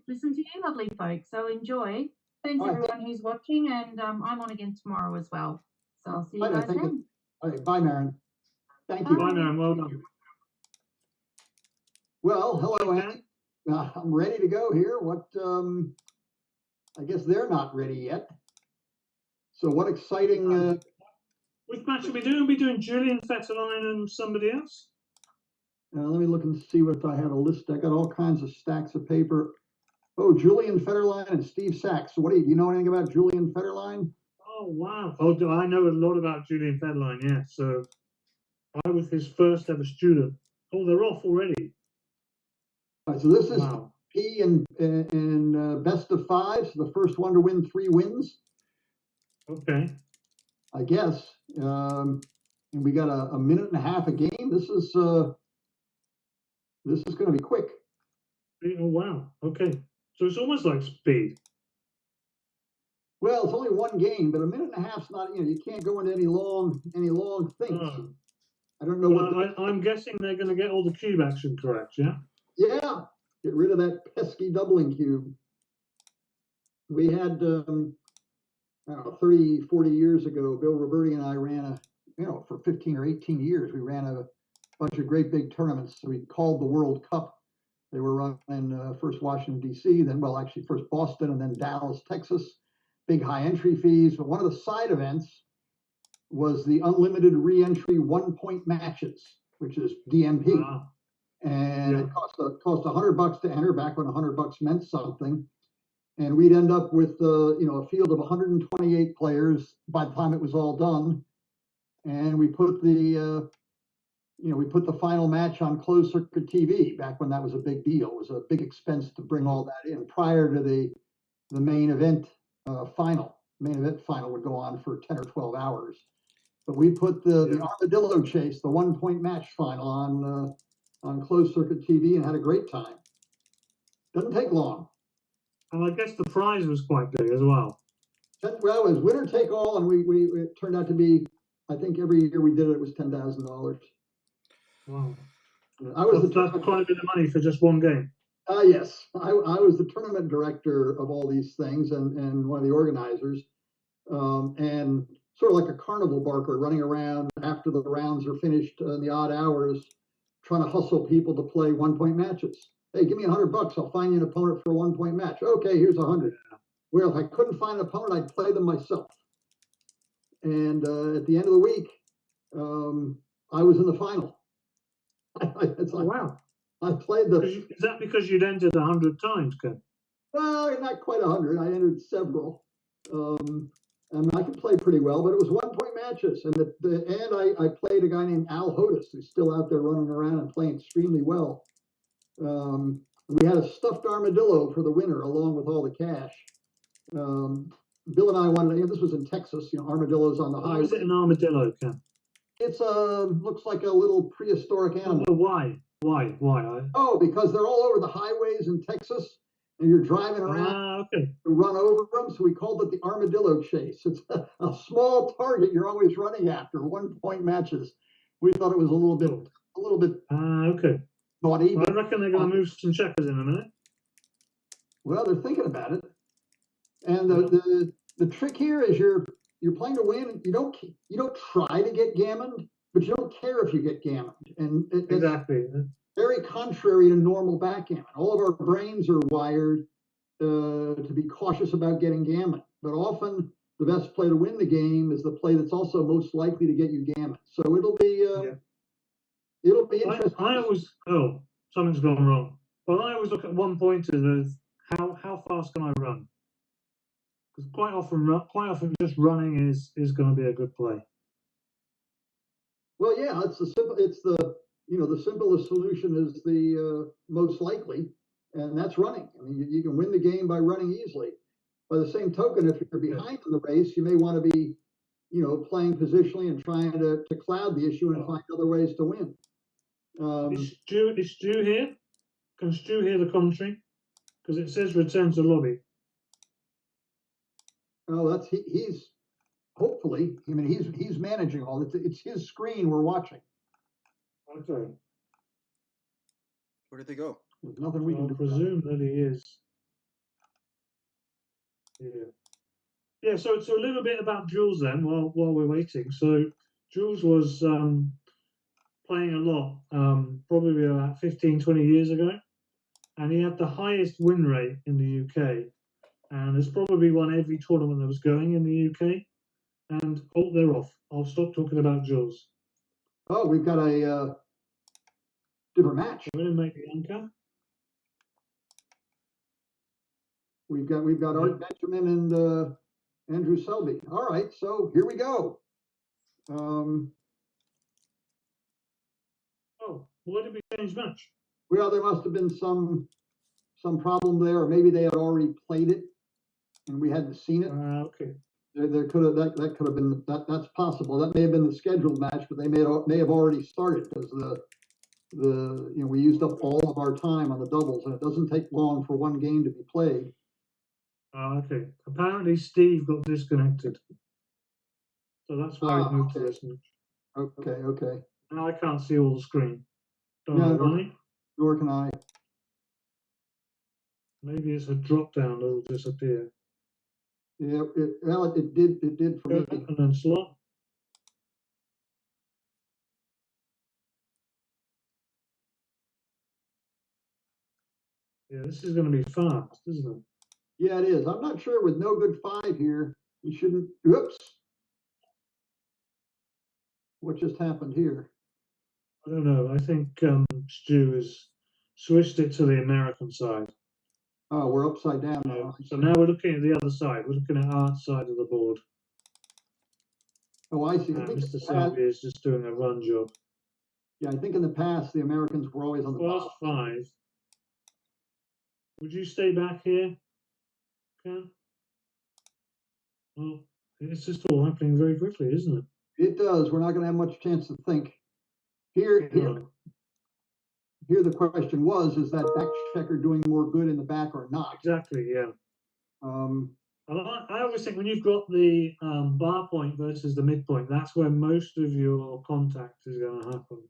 listen to you, lovely folks. So enjoy. Thanks, everyone who's watching. And I'm on again tomorrow as well. So I'll see you guys then. All right. Bye, Merrin. Thank you. Bye, Merrin. Well done. Well, hello, Andy. I'm ready to go here. I guess they're not ready yet. So what exciting... which match are we doing? Are we doing Julian, Fetterlein and somebody else? Let me look and see what I had a list. I got all kinds of stacks of paper. Oh, Julian Fetterlein and Steve Sachs. So do you know anything about Julian Fetterlein? Oh, wow. Oh, I know a lot about Julian Fetterlein, yeah. So I was his first ever student. Oh, they're off already. All right, so this is P in best of 5. So the first one to win 3 wins. Okay. I guess. And we got a minute and a half a game. This is going to be quick. Oh, wow. Okay. So it's almost like speed. Well, it's only one game, but a minute and a half's not, you can't go into any long things. Oh. I don't know what. I'm guessing they're going to get all the cube action correct, yeah? Yeah. Get rid of that pesky doubling cube. We had, 30, 40 years ago, Bill Roberti and I ran for 15 or 18 years, we ran bunch of great big tournaments. So we called the World Cup. They were running first Washington, D.C., then, well, actually first Boston and then Dallas, Texas. Big high entry fees. But one of the side events was the unlimited re-entry 1-point matches, which is DMP. Wow. And it cost $100 to enter back when $100 meant something. And we'd end up with a field of 128 players by the time it was all done. And we put the final match on closed circuit TV back when that was a big deal. It was a big expense to bring all that in prior to the main event final. Main event final would go on for 10 or 12 hours. But we put the Armadillo Chase, the 1-point match final on closed circuit TV and had a great time. Doesn't take long. And I guess the prize was quite big as well. Well, it was winner take all, and it turned out to be, I think every year we did it, it was $10,000. Wow. That's quite a bit of money for just one game. Yes, I was the tournament director of all these things and one of the organizers, and sort of like a carnival barker running around after the rounds are finished in the odd hours, trying to hustle people to play 1-point matches. Hey, give me $100. I'll find you an opponent for a 1-point match. Okay, here's 100. Well, if I couldn't find an opponent, I'd play them myself. And at the end of the week, I was in the final. Wow. I played Is that because you'd entered 100 times, Ken? Well, not quite 100. I entered several. And I could play pretty well, but it was 1-point matches. And I played a guy named Al Hodis, who's still out there running around and playing extremely well. We had a stuffed armadillo for the winner, along with all the cash. Bill and I wanted to, this was in Texas, armadillos on the highway. Why is it an armadillo, Ken? It's looks like a little prehistoric animal. Why? Oh, because they're all over the highways in Texas, and you're driving around to run over them. So we called it the Armadillo Chase. It's a small target you're always running after. 1-point matches. We thought it was a little bit. Okay. Naughty. I reckon they're going to move some checkers in a minute. Well, they're thinking about it. And the trick here is you're playing to win. You don't try to get gammoned, but you don't care if you get gammoned. And Exactly. Very contrary to normal backgammon. All of our brains are wired to be cautious about getting gammon, but often the best play to win the game is the play that's also most likely to get you gammon. So it'll be interesting. I always something's gone wrong. Well, I always look at 1-pointers as how fast can I run? Because quite often just running is going to be a good play. Well, yeah, the simplest solution is the most likely, and that's running. I mean, you can win the game by running easily. By the same token, if you're behind in the race, you may want to be, playing positionally and trying to cloud the issue and find other ways to win. Is Stu here? Can Stu hear the commentary? Because it says return to lobby. Oh, he's hopefully. I mean, he's managing all. It's his screen we're watching. Okay. Where did they go? There's nothing we can do. Presume that he is. Yeah. So a little bit about Jules then, while we're waiting. So Jules was playing a lot, probably about 15, 20 years ago, and he had the highest win rate in the UK, and has probably won every tournament that was going in the UK. And they're off. I'll stop talking about Jules. Oh, we've got a different match. I'm going to make the anchor. We've got Art Benjamin and Andrew Selby. All right, so here we go. Why did we change match? Well, there must have been some problem there, or maybe they had already played it and we hadn't seen it. Okay. There could have that could have been that's possible. That may have been the scheduled match, but they may have already started because we used up all of our time on the doubles, and it doesn't take long for one game to be played. Okay. Apparently, Steve got disconnected, so that's why we moved to this match. Okay. Now I can't see all the screen. Nor can I. Maybe it's a drop down that will disappear. Yeah, it did for me. And then slot. Yeah, this is going to be fast, isn't it? Yeah, it is. I'm not sure with no good 5 here, you shouldn't. Oops. What just happened here? I don't know. I think Stu has switched it to the American side. Oh, we're upside down now. So now we're looking at the other side. We're looking at our side of the board. Oh, I see. Mr. Selby is just doing a run job. Yeah, I think in the past the Americans were always on the First bottom. 5. Would you stay back here, Ken? Well, it's just all happening very quickly, isn't it? It does. We're not going to have much chance to think. Here the question was, is that back checker doing more good in the back or not? Exactly, yeah. I always think when you've got the bar point versus the midpoint, that's where most of your contact is going to happen.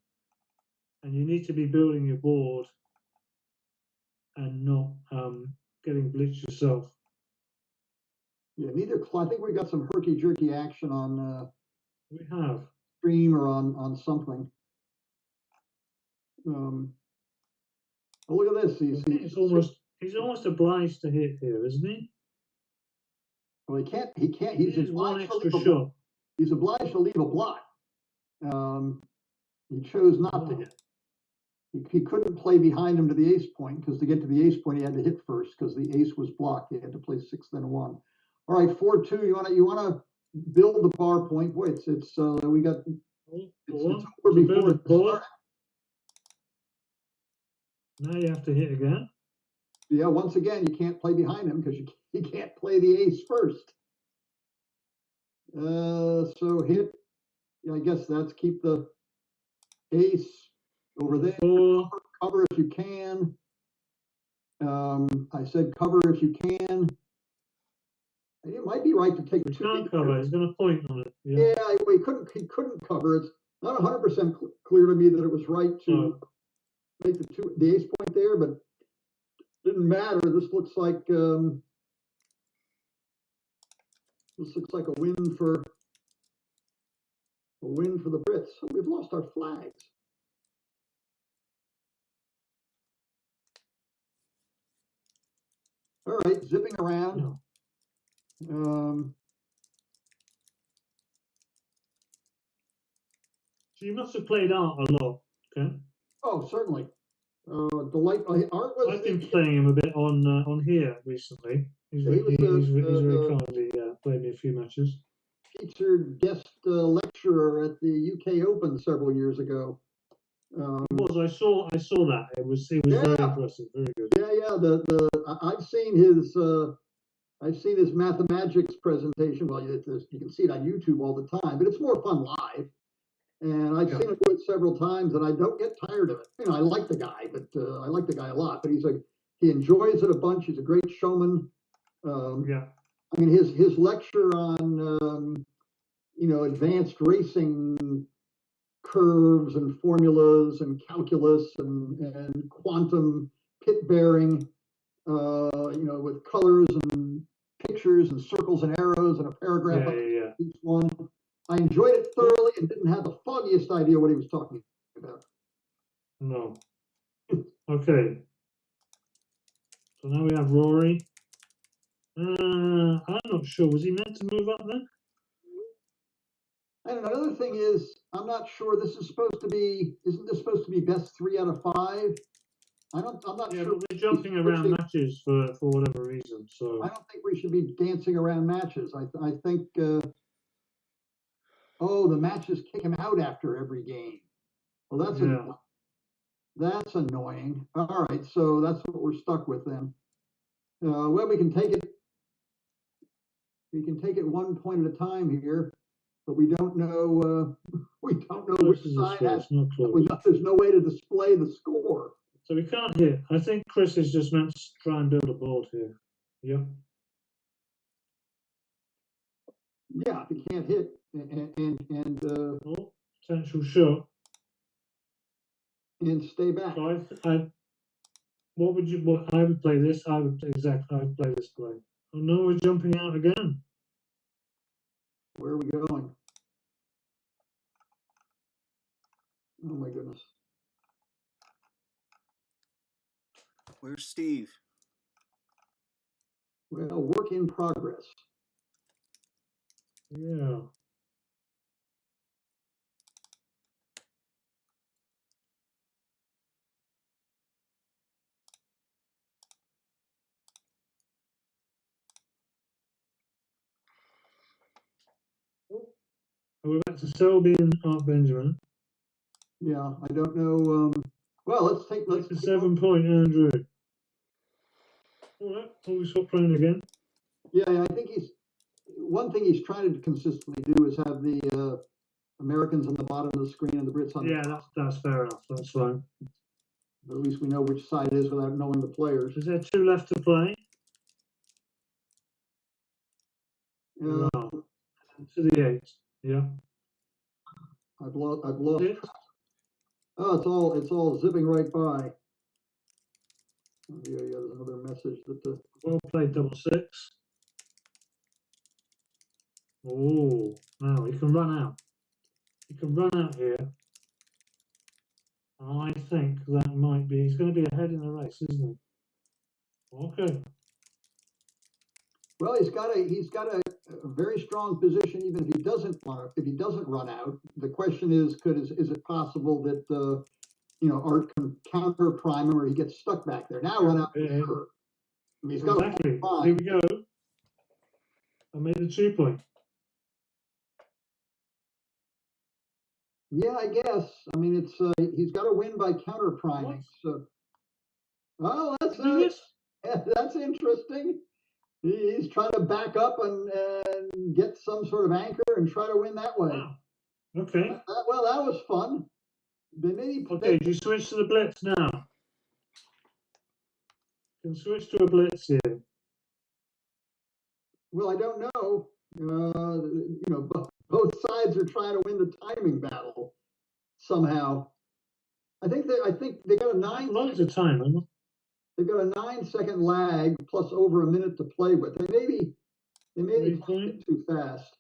And you need to be building your board and not getting blitzed yourself. Yeah, I think we got some herky-jerky action on we have stream or on something. Oh, look at this. He's almost obliged to hit here, isn't he? Well, he can't. He's one extra shot. He's obliged to leave a blot. He chose not to hit. He couldn't play behind him to the ace point because to get to the ace point, he had to hit first because the ace was blocked. He had to play 6 then 1. All right, 4-2. You wanna build the bar point? Boy, we got it's over before it started. Now you have to hit again. Yeah, once again, you can't play behind him because you can't play the ace first. So hit. Yeah, I guess that's keep the ace over there. Cover if you can. I said cover if you can. It might be right to take. We can't cover. He's going to point on it. Yeah, he couldn't cover. It's not 100% clear to me that it was right to make the ace point there, but didn't matter. This looks like a win for the Brits. Oh, we've lost our flags. All right, zipping around. So you must have played Art a lot, okay? Oh, certainly. Art was. I've been playing him a bit on here recently. He's very kindly played me a few matches. Featured guest lecturer at the UK Open several years ago. I saw that. It was very impressive, very good. Yeah. I've seen his mathematics presentation. Well, you can see it on YouTube all the time, but it's more fun live. And I've seen him do it several times, and I don't get tired of it. I like the guy, but I like the guy a lot. But he enjoys it a bunch. He's a great showman. I mean, his lecture on advanced racing curves and formulas and calculus and quantum pit bearing, with colors and pictures and circles and arrows and a paragraph each one. I enjoyed it thoroughly and didn't have the foggiest idea what he was talking about. No. Okay. So now we have Rory. I'm not sure. Was he meant to move up then? And another thing is, I'm not sure this is supposed to be. Isn't this supposed to be best 3 out of 5? I'm not sure. But they're jumping around matches for whatever reason. So I don't think we should be dancing around matches. I think. The matches kick him out after every game. Well, that's annoying. All right, so that's what we're stuck with then. Well, we can take it. We can take it 1 point at a time here, but we don't know. We don't know which side has. There's no way to display the score. So we can't hit. I think Chris is just meant to try and build a board here. Yeah. Yeah, if he can't hit and potential shot and stay back. So I would play this. I would play this play. Oh no, we're jumping out again. Where are we going? Oh my goodness. Where's Steve? Well, work in progress. Yeah. We're back to Selby and Art Benjamin. Yeah, I don't know. Well, let's take. That's a 7-point Andrew. All right, we swap playing again. Yeah, I think one thing he's trying to consistently do is have the Americans on the bottom of the screen and the Brits on the top. Yeah, that's fair enough. That's fine. At least we know which side it is without knowing the players. Is there 2 left to play? Uh, To the 8. Yeah. I've lost. It? Oh, it's all zipping right by. Oh, yeah, there's another message that the. Well played, 6. Oh, now he can run out. He can run out here. I think that might be. He's going to be ahead in the race, isn't he? Okay. Well, he's got a very strong position, even if he doesn't run out. The question is, is it possible that Art can counter prime him, or he gets stuck back there? Now run out. Yeah. Sure. I mean, he's got Exactly. a Here we go. I made a 2-point. Yeah, I guess. I mean, it's he's got to win by counter priming. So, oh, that's interesting. He's trying to back up and get some sort of anchor and try to win that way. Wow. Okay. Well, that was fun. Okay, do you switch to the blitz now? You can switch to a blitz here. Well, I don't know. Both sides are trying to win the timing battle somehow. I think they got a 9. Loads of time, haven't they? They've got a 9-second lag plus over a minute to play with. They may be playing too fast.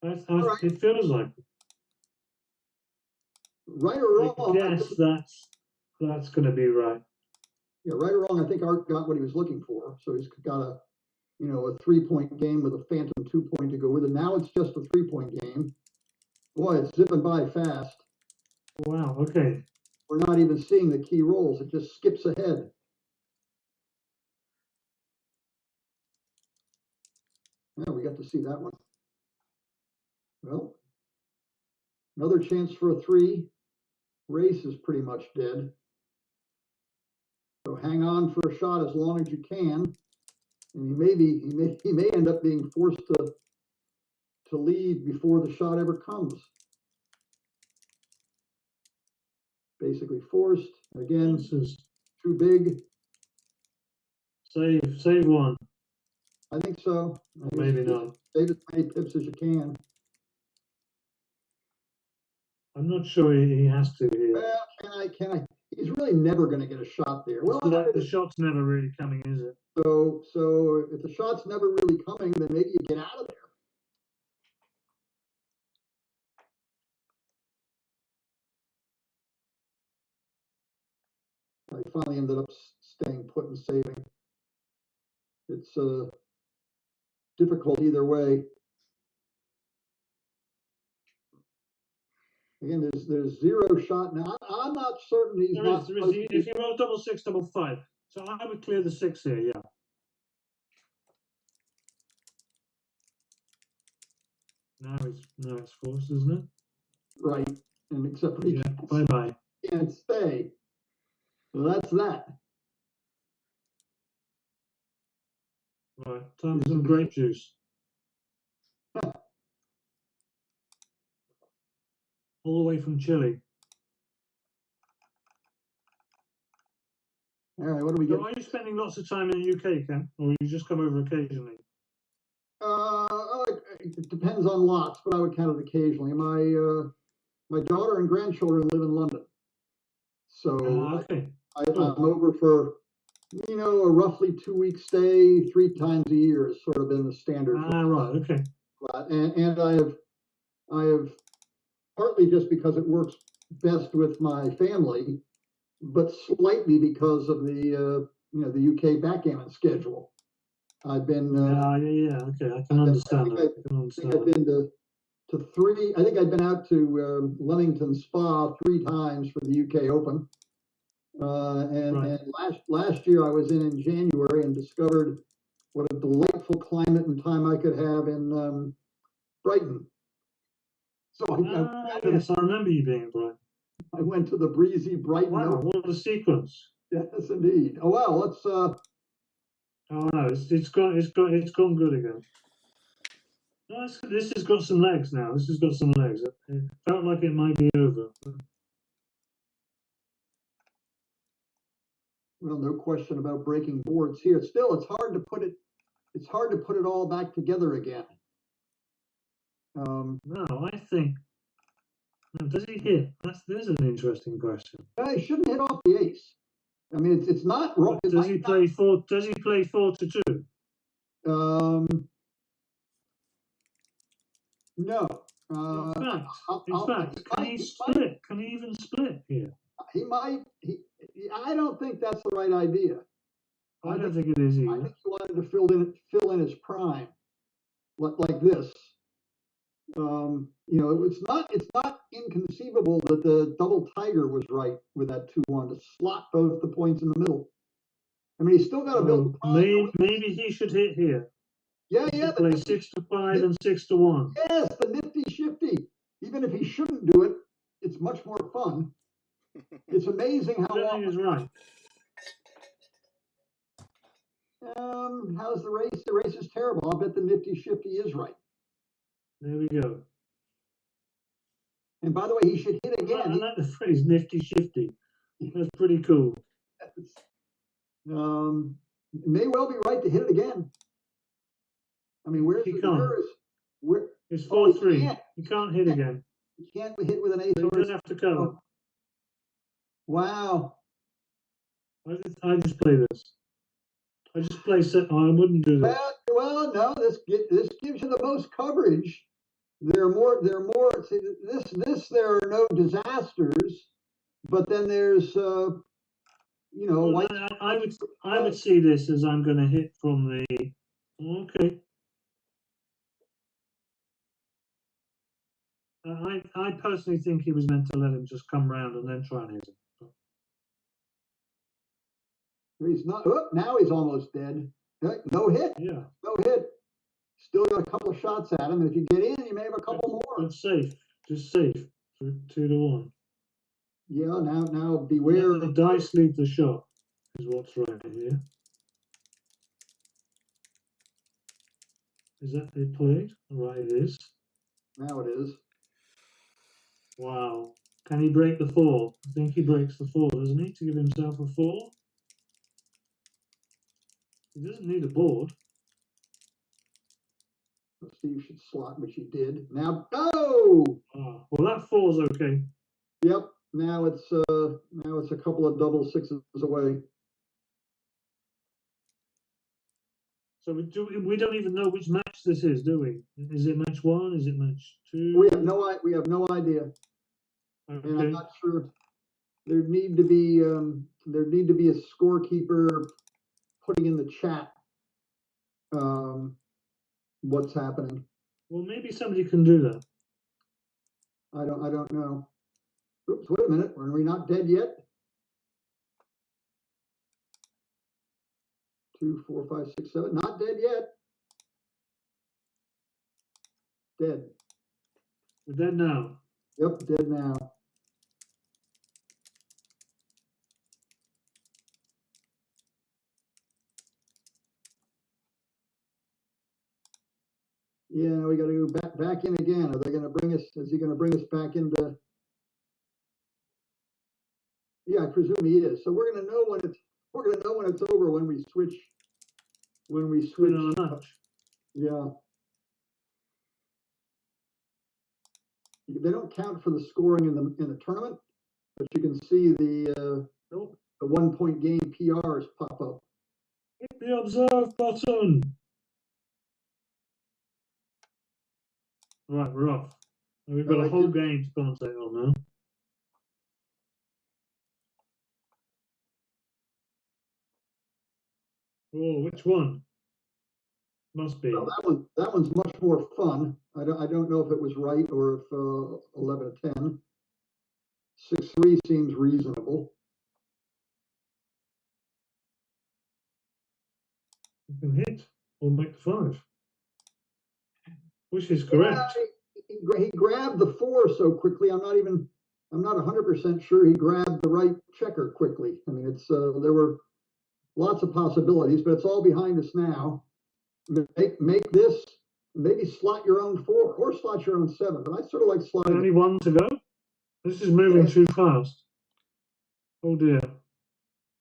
Right. It feels like it. Right or wrong? Yes, that's going to be right. Yeah, right or wrong. I think Art got what he was looking for. So he's got a 3-point game with a phantom 2-point to go with it. Now it's just a 3-point game. Boy, it's zipping by fast. Wow. Okay. We're not even seeing the key rolls. It just skips ahead. Yeah, we got to see that one. Well, another chance for a 3. Race is pretty much dead. So hang on for a shot as long as you can. And he may end up being forced to lead before the shot ever comes. Basically forced. Again, This is too big. save one. I think so. Maybe not. Save as many pips as you can. I'm not sure he has to here. Well, can I? He's really never going to get a shot there. Well, The shot's never really coming, is it? so if the shot's never really coming, then maybe you get out of there. I finally ended up staying put and saving. It's difficult either way. Again, there's 0 shot now. I'm not certain he's not. If you roll 6, 6, 5, so I would clear the 6 here. Yeah. Now it's forced, isn't it? Right, and except for he Bye. can't stay. So that's that. Right, time for some grape juice. All the way from Chile. All right, what do we get? So are you spending lots of time in the UK, Ken, or you just come over occasionally? It depends on lots, but I would count it occasionally. My daughter and grandchildren live in London, so okay. I'm over for a roughly 2-week stay 3 times a year has sort of been the standard. Right, okay. And I have partly just because it works best with my family. but slightly because of the the UK backgammon schedule. I've been okay, I can understand that. I think I've been to three. I think I've been out to Leamington Spa 3 times for the UK Open. And last year I was in January and discovered what a delightful climate and time I could have in Brighton. So yes, I remember you being in Brighton. I went to the breezy Brighton. Wow, what a sequence! Yes, indeed. Oh well, let's. Oh no, it's gone good again. No, this has got some legs now. This has got some legs. It felt like it might be over. Well, no question about breaking boards here. Still, it's hard to put it. It's hard to put it all back together again. No, I think. No, does he hit? There's an interesting question. He shouldn't hit off the ace. I mean, it's not wrong. Does he play 4? Does he play 4 to 2? No. In fact, can he split? Can he even split here? He might. I don't think that's the right idea. I don't think it is either. I think he wanted to fill in his prime, like this. It's not inconceivable that the double tiger was right with that 2-1 to slot both the points in the middle. I mean, he's still got to build. Maybe he should hit here. Yeah. Play 6 to 5 and 6 to 1. Yes, the nifty shifty. Even if he shouldn't do it, it's much more fun. It's amazing how long. Is right. How's the race? The race is terrible. I'll bet the nifty shifty is right. There we go. And by the way, he should hit again. I like the phrase "nifty shifty." That's pretty cool. May well be right to hit it again. I mean, It's 4-3. He can't hit again. He can't hit with an ace. He does have to cover. Wow. I just play this. I just play set. I wouldn't do this. Well, no. This gives you the most coverage. There are more. There are no disasters, but then there's Well, I would see this as I'm going to hit from the. Okay. I personally think he was meant to let him just come round and then try and hit him. He's not. Oh, now he's almost dead. No hit. Yeah. No hit. Still got a couple of shots at him. And if you get in, you may have a couple more. It's safe. Just safe for 2 to 1. Yeah. Now beware. The dice lead the shot is what's right here. Is that it played? Right, it is. Now it is. Wow. Can he break the 4? I think he breaks the 4, doesn't he, to give himself a 4? He doesn't need a board. Steve should slot, which he did. Now, oh! Well, that 4's okay. Yep. Now it's a couple of double sixes away. So we don't even know which match this is, do we? Is it match 1? Is it match 2? We have no idea. Okay. And I'm not sure. There'd need to be a scorekeeper putting in the chat what's happening. Well, maybe somebody can do that. I don't know. Oops, wait a minute. Are we not dead yet? 2, 4, 5, 6, 7. Not dead yet. Dead. We're dead now. Yep, dead now. Yeah, we got to go back in again. Are they going to bring us? Is he going to bring us back into? Yeah, I presume he is. So we're going to know when it's over when we switch. When we switch. Yeah. They don't count for the scoring in the tournament, but you can see the 1 point game PRs pop up. Hit the observe button. Right, we're off. We've got a whole game to concentrate on now. Oh, which one? Must be. Well, that one's much more fun. I don't know if it was right or if 11 to 10. 6-3 seems reasonable. You can hit or make the 5, which is correct. Yeah, he grabbed the 4 so quickly. I'm not 100% sure he grabbed the right checker quickly. I mean, it's there were lots of possibilities, but it's all behind us now. Make this, maybe slot your own 4 or slot your own 7. But I sort of like slotting. Only 1 to go. This is moving too fast. Oh dear.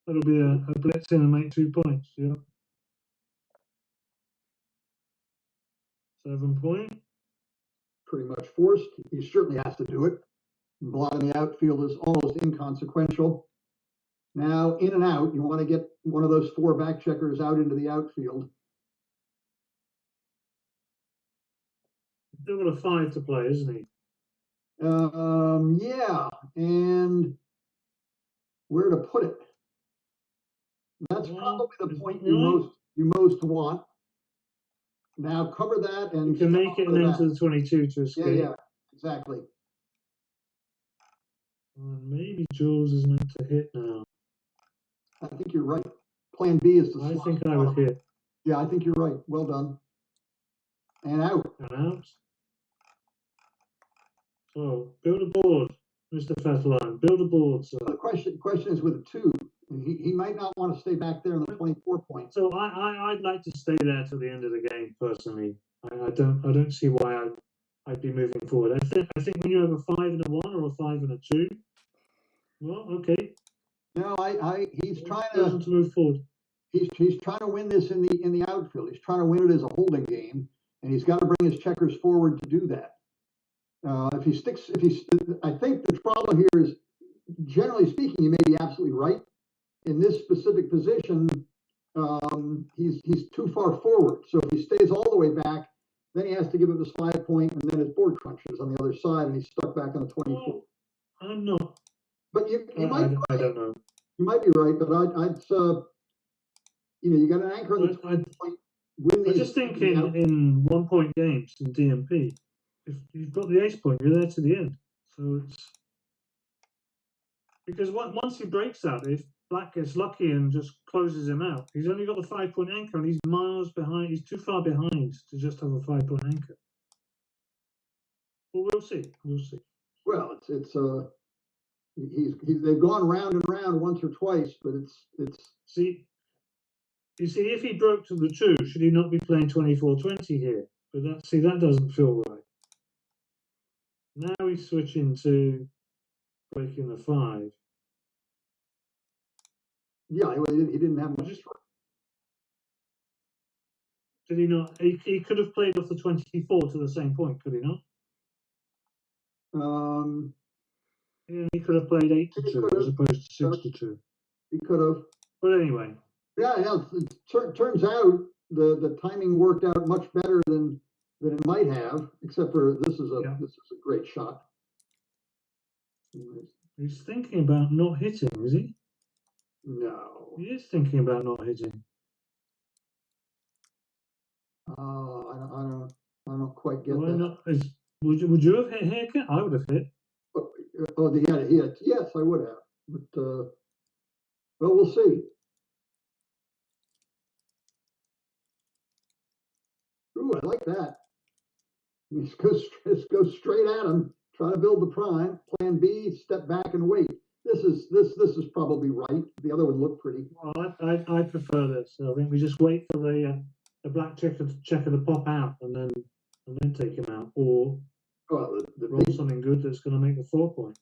That'll be a blitz in and make 2 points. Yeah. 7 point. Pretty much forced. He certainly has to do it. Blocking the outfield is almost inconsequential. Now, in and out, you want to get one of those 4 back checkers out into the outfield. Still got a 5 to play, isn't he? Yeah, and where to put it? That's probably the point you most want. Now cover that and you can make it and enter the 22 to escape. Yeah, exactly. Maybe Jules is meant to hit now. I think you're right. Plan B is to. I think I would hit. Yeah, I think you're right. Well done. And out. And out. So build a board, Mr. Fetterlein. Build a board. So the question is with a 2. He might not want to stay back there in the 24 points. So I'd like to stay there till the end of the game personally. I don't see why I'd be moving forward. I think when you have a 5 and a 1 or a 5 and a 2, well, okay. No, he's trying to move forward. He's trying to win this in the outfield. He's trying to win it as a holding game, and he's got to bring his checkers forward to do that. I think the problem here is, generally speaking, you may be absolutely right. In this specific position, he's too far forward. So if he stays all the way back, then he has to give up his 5 point, and then his board crunches on the other side, and he's stuck back on the 24. Well, I'm not. But I don't know. You might be right, but I'd you got an anchor on the 20 point. I just think in 1 point games in DMP, if you've got the ace point, you're there to the end. So it's because once he breaks that, if Black gets lucky and just closes him out, he's only got the 5 point anchor and he's miles behind. He's too far behind to just have a 5 point anchor. Well, we'll see. We'll see. Well, they've gone round and round once or twice, but it's. See, you see, if he broke to the 2, should he not be playing 24-20 here? But that doesn't feel right. Now he's switching to breaking the 5. Yeah, he didn't have much. Did he not? He could have played off the 24 to the same point, could he not? Yeah, he could have played 8 to 2 as opposed to 6 to 2. He could have. But anyway. Yeah, it turns out the timing worked out much better than it might have, except for this is a great shot. He's thinking about not hitting, is he? No. He is thinking about not hitting. I don't quite get Why that. not? Would you have hit Heskett? I would have hit. Oh, yes, I would have. But well, we'll see. Ooh, I like that. Just go straight at him. Try to build the prime. Plan B, step back and wait. This is probably right. The other one looked pretty. Well, I prefer this. I think we just wait for the black checker to pop out and then take him out, or roll something good that's going to make the 4 point.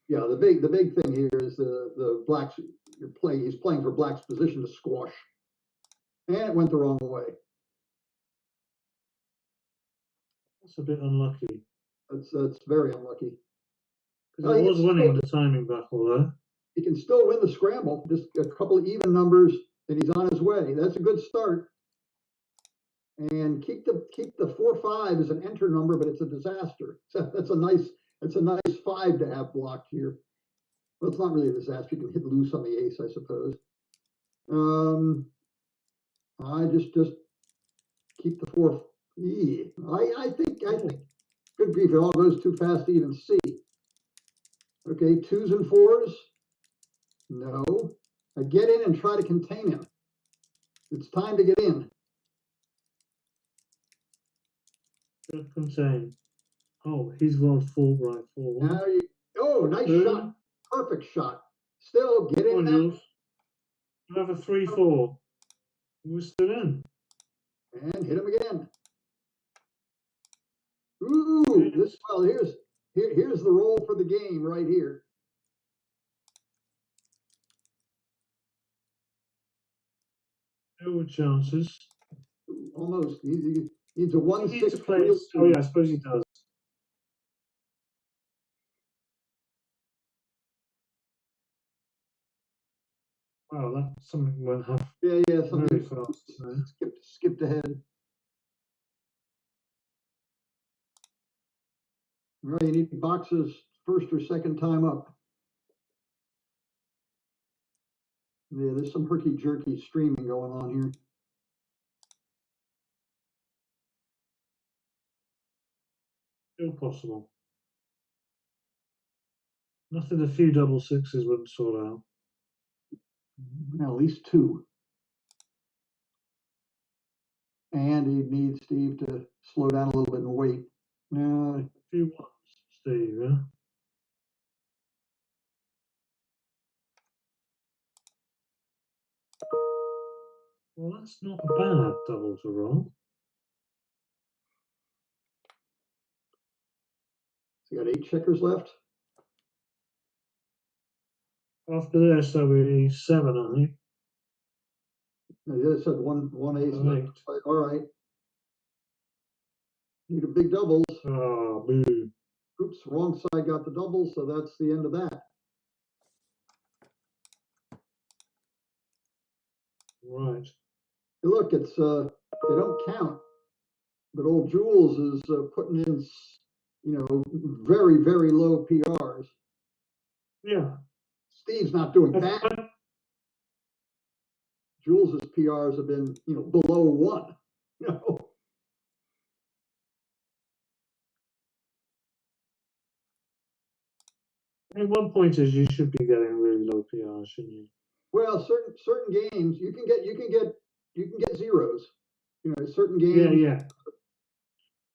Yeah, the big thing here is the blacks. He's playing for black's position to squash, and it went the wrong way. That's a bit unlucky. That's very unlucky. Because he was winning the timing battle there. He can still win the scramble. Just a couple of even numbers, and he's on his way. That's a good start. And keep the 4-5 as an enter number, but it's a disaster. That's a nice 5 to have blocked here. Well, it's not really a disaster. You can hit loose on the ace, I suppose. I just keep the 4. I think, good grief, it all goes too fast to even see. Okay, 2s and 4s. No. Get in and try to contain him. It's time to get in. Good contain. Oh, he's rolled full right forward. Now oh, nice shot. Perfect shot. Still, get in there. You have a 3-4. We're still in. And hit him again. Ooh, here's the roll for the game right here. No chances. Almost. He needs a 1-6. He needs to play. Oh yeah, I suppose he does. Wow, that something went half. Yeah, something very fast. Skipped ahead. Well, you need boxes first or second time up. Yeah, there's some herky-jerky streaming going on here. Still possible. Nothing a few double sixes wouldn't sort out. At least 2. And he needs Steve to slow down a little bit and wait. A few ones, Steve, yeah? Well, that's not a bad double to roll. So you got 8 checkers left. After this, there'll be 7, I think. Yeah, it said one ace left. 8. All right. Need a big doubles. Oh, boo. Oops, wrong side got the doubles, so that's the end of that. Right. Hey, look, it's they don't count, but old Jules is putting in, very, very low PRs. Yeah. Steve's not doing bad. Jules's PRs have been, below 1. I mean, one point is you should be getting really low PRs, shouldn't you? Well, certain games you can get zeros. Certain games. Yeah.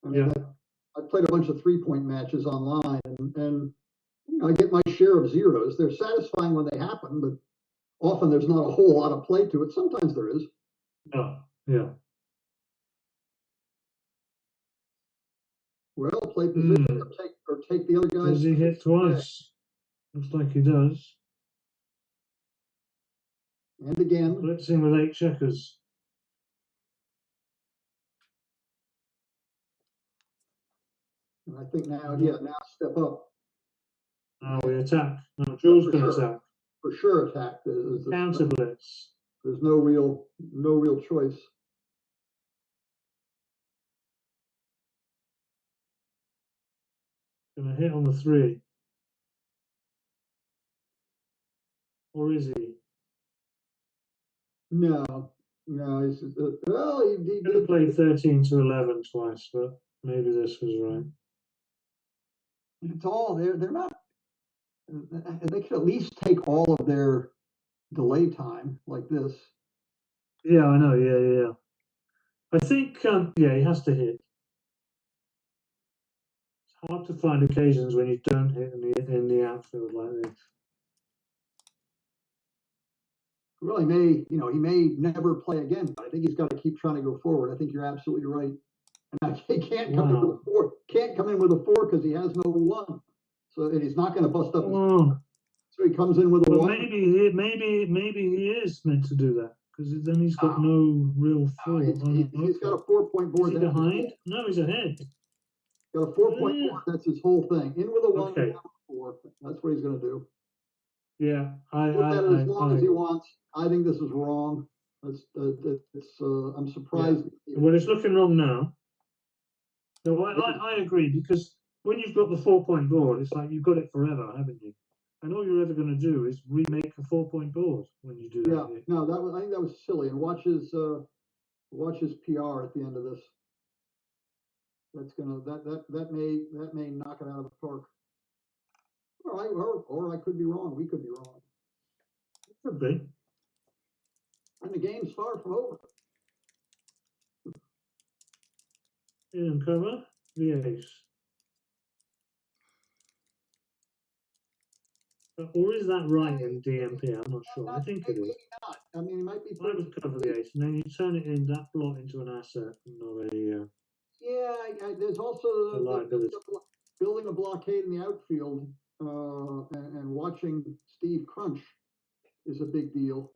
I mean, I played a bunch of 3-point matches online, and I get my share of zeros. They're satisfying when they happen, but often there's not a whole lot of play to it. Sometimes there is. Oh, yeah. Well, play position or take the other guys. Does he hit twice? Looks like he does. And again. Blitzing with 8 checkers. And I think now step up. Now we attack. No, Jules can attack. For sure attack. Counter blitz. There's no real choice. Gonna hit on the 3. Or is he? No. He's he could have played 13 to 11 twice, but maybe this was right. It's all they're not. They could at least take all of their delay time like this. Yeah, I know. Yeah. I think he has to hit. It's hard to find occasions when you don't hit in the outfield like this. Well, he may never play again, but I think he's got to keep trying to go forward. I think you're absolutely right. And he can't come in with a 4. Can't come in with a 4 because he has no 1. So and he's not going to bust up. So he comes in with a 1. Maybe he is meant to do that because then he's got no real 4. He's got a 4-point board. Is he behind? No, he's ahead. Got a 4-point board. That's his whole thing. In with a 1, okay. 4. That's what he's going to do. Yeah, as long as he wants. I think this is wrong. I'm surprised. Yeah. Well, it's looking wrong now. No, I agree because when you've got the 4-point board, it's like you've got it forever, haven't you? And all you're ever going to do is remake a 4-point board when you do that. Yeah, no, I think that was silly. And watch his Watch his PR at the end of this. That's gonna that may knock it out of the park. All right, or I could be wrong. We could be wrong. Could be. And the game's far from over. In and cover the ace. Or is that right in DMP? I'm not sure. I think it is. Maybe not. I mean, it might be. I would cover the ace, and then you turn it in that plot into an asset, not a. Yeah, there's also building a blockade in the outfield and watching Steve crunch is a big deal.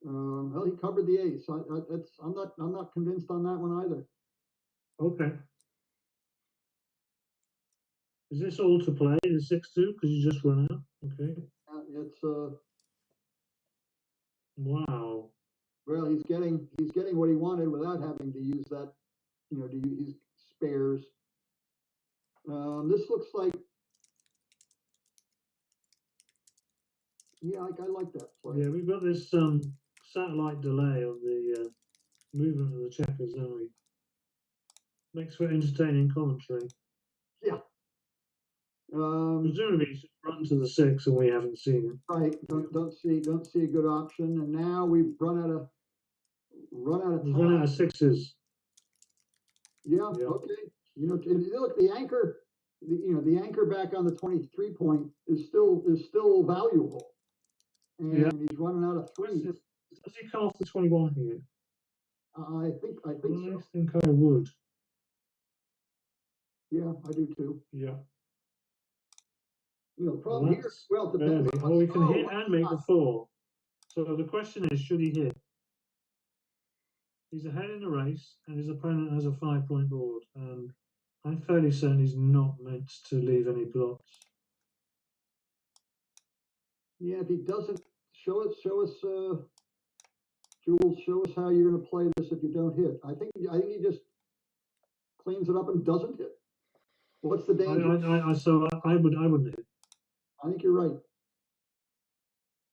Well, he covered the ace. I'm not convinced on that one either. Okay. Is this all to play? The 6-2 because you just run out. Okay. It's Wow. well, he's getting what he wanted without having to use that, to use spares. This looks like, yeah, I like that play. Yeah, we've got this satellite delay on the movement of the checkers, don't we? Makes for entertaining commentary. Yeah. Presumably, he should run to the 6, and we haven't seen him. Right. Don't see a good option, and now we've run out of time. We've run out of 6s. Yeah. Okay. Look, the anchor. The anchor back on the 23 point is still valuable, and he's running out of 3s. Does he come off the 21 here? I think so. I think I would. Yeah, I do too. Yeah. The problem here, well, it depends. Well, we can hit and make the 4. So the question is, should he hit? He's ahead in the race, and his opponent has a 5-point board, and I'm fairly certain he's not meant to leave any plots. Yeah, if he doesn't, show us, Jules, show us how you're going to play this if you don't hit. I think he just cleans it up and doesn't hit. What's the danger? I wouldn't hit. I think you're right.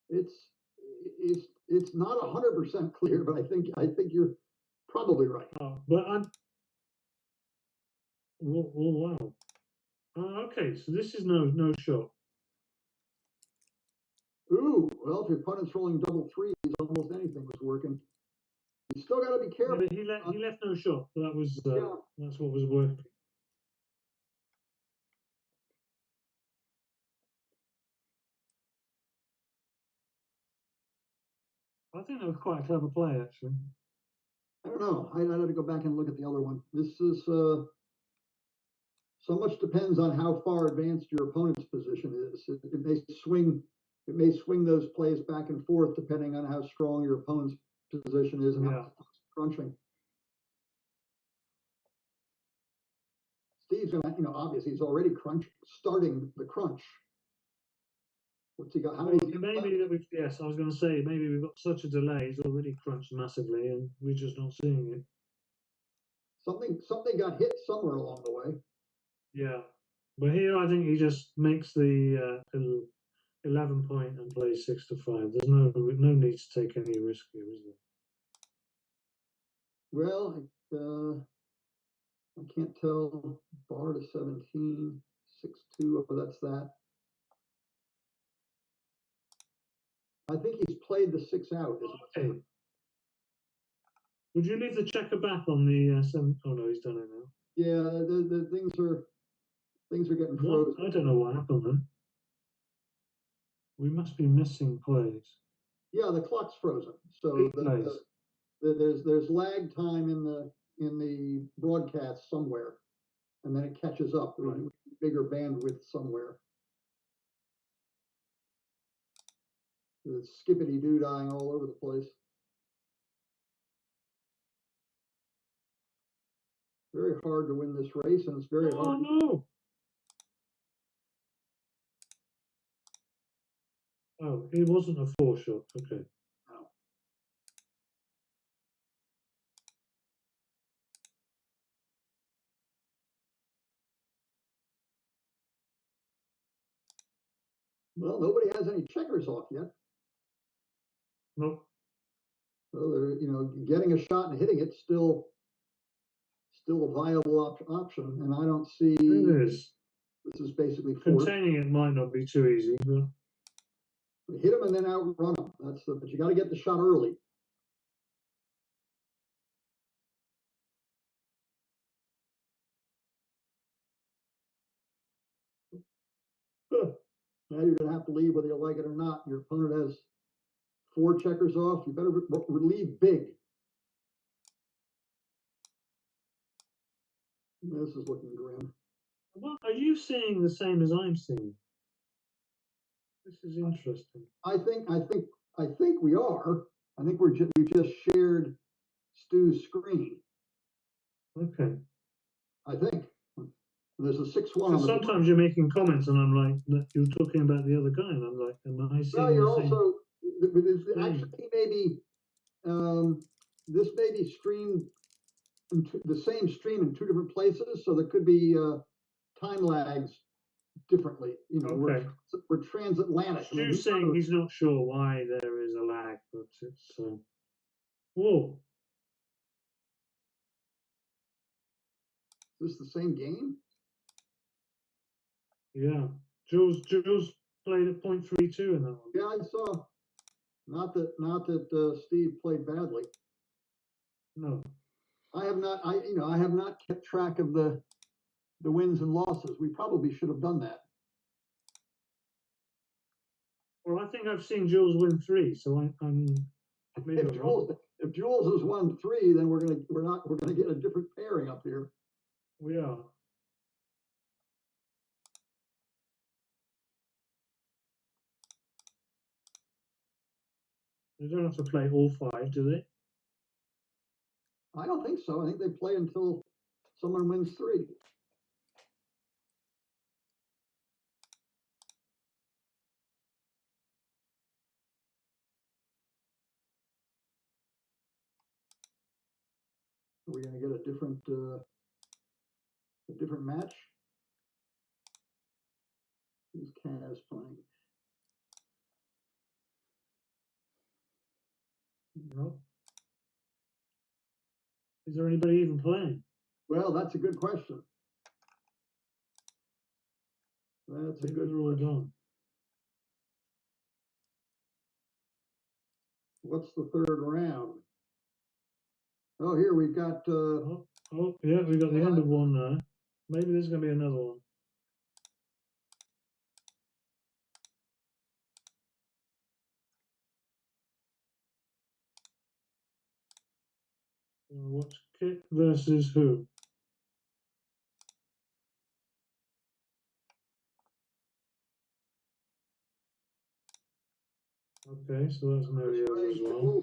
It's not 100% clear, but I think you're probably right. But I'm. Oh, wow. Okay, so this is no shot. Ooh, well, if your opponent's rolling double 3s, almost anything was working. You still got to be careful. Yeah, but he left no shot. That was that's what was working. I think that was quite a clever play, actually. I don't know. I'd have to go back and look at the other one. This is so much depends on how far advanced your opponent's position is. It may swing. It may swing those plays back and forth depending on how strong your opponent's position is and how it's crunching. Steve's gonna, obviously he's already starting the crunch. What's he got? How many? Maybe that we've. Yes, I was going to say maybe we've got such a delay. He's already crunched massively, and we're just not seeing it. Something got hit somewhere along the way. Yeah, but here I think he just makes the 11 point and plays 6-5. There's no need to take any risk here, is there? Well, I can't tell. Bar to 17, 6-2. Oh, that's that. I think he's played the 6 out. Okay. Would you leave the checker back on the 7? Oh no, he's done it now. Yeah, the things are getting frozen. I don't know what happened there. We must be missing plays. Yeah, the clock's frozen. So there's lag time in the broadcast somewhere, and then it catches up. Right. Bigger bandwidth somewhere. The skippity-doo-dying all over the place. Very hard to win this race, and it's very hard. Oh no! Oh, it wasn't a 4 shot. Okay. No. Well, nobody has any checkers off yet. Nope. So you know, getting a shot and hitting it still a viable option, and I don't see. It is. This is basically fourth. Containing it might not be too easy, but Hit them and then outrun them. But you got to get the shot early. Now you're going to have to leave whether you like it or not. Your opponent has 4 checkers off. You better leave big. This is looking grim. what are you seeing the same as I'm seeing? This is interesting. I think we are. I think we just shared Stu's screen. Okay. I think there's a 6-1. So sometimes you're making comments, and I'm like, you're talking about the other guy, and I'm like, am I seeing? No, you're the same? also actually maybe this may be streamed into the same stream in 2 different places, so there could be time lags differently. You know, Okay. we're transatlantic. Stu's saying he's not sure why there is a lag, but it's whoa. Is this the same game? Yeah, Jules played at .32 in that one. Yeah, I saw. Not that Steve played badly. No. I have not kept track of the wins and losses. We probably should have done that. Well, I think I've seen Jules win 3, so I'm maybe If Jules has won 3, then we're gonna get a different pairing up here. We are. They don't have to play all 5, do they? I don't think so. I think they play until someone wins 3. Are we going to get a different match? Who's Kaz playing? No. Is there anybody even playing? Well, that's a good question. That's a Maybe good they're all question. gone. What's the 3rd round? Oh, here we've got. Oh, yeah, we got the end of one there. Maybe there's going to be another one. What's Kit versus who? Okay, so that's Mario as well.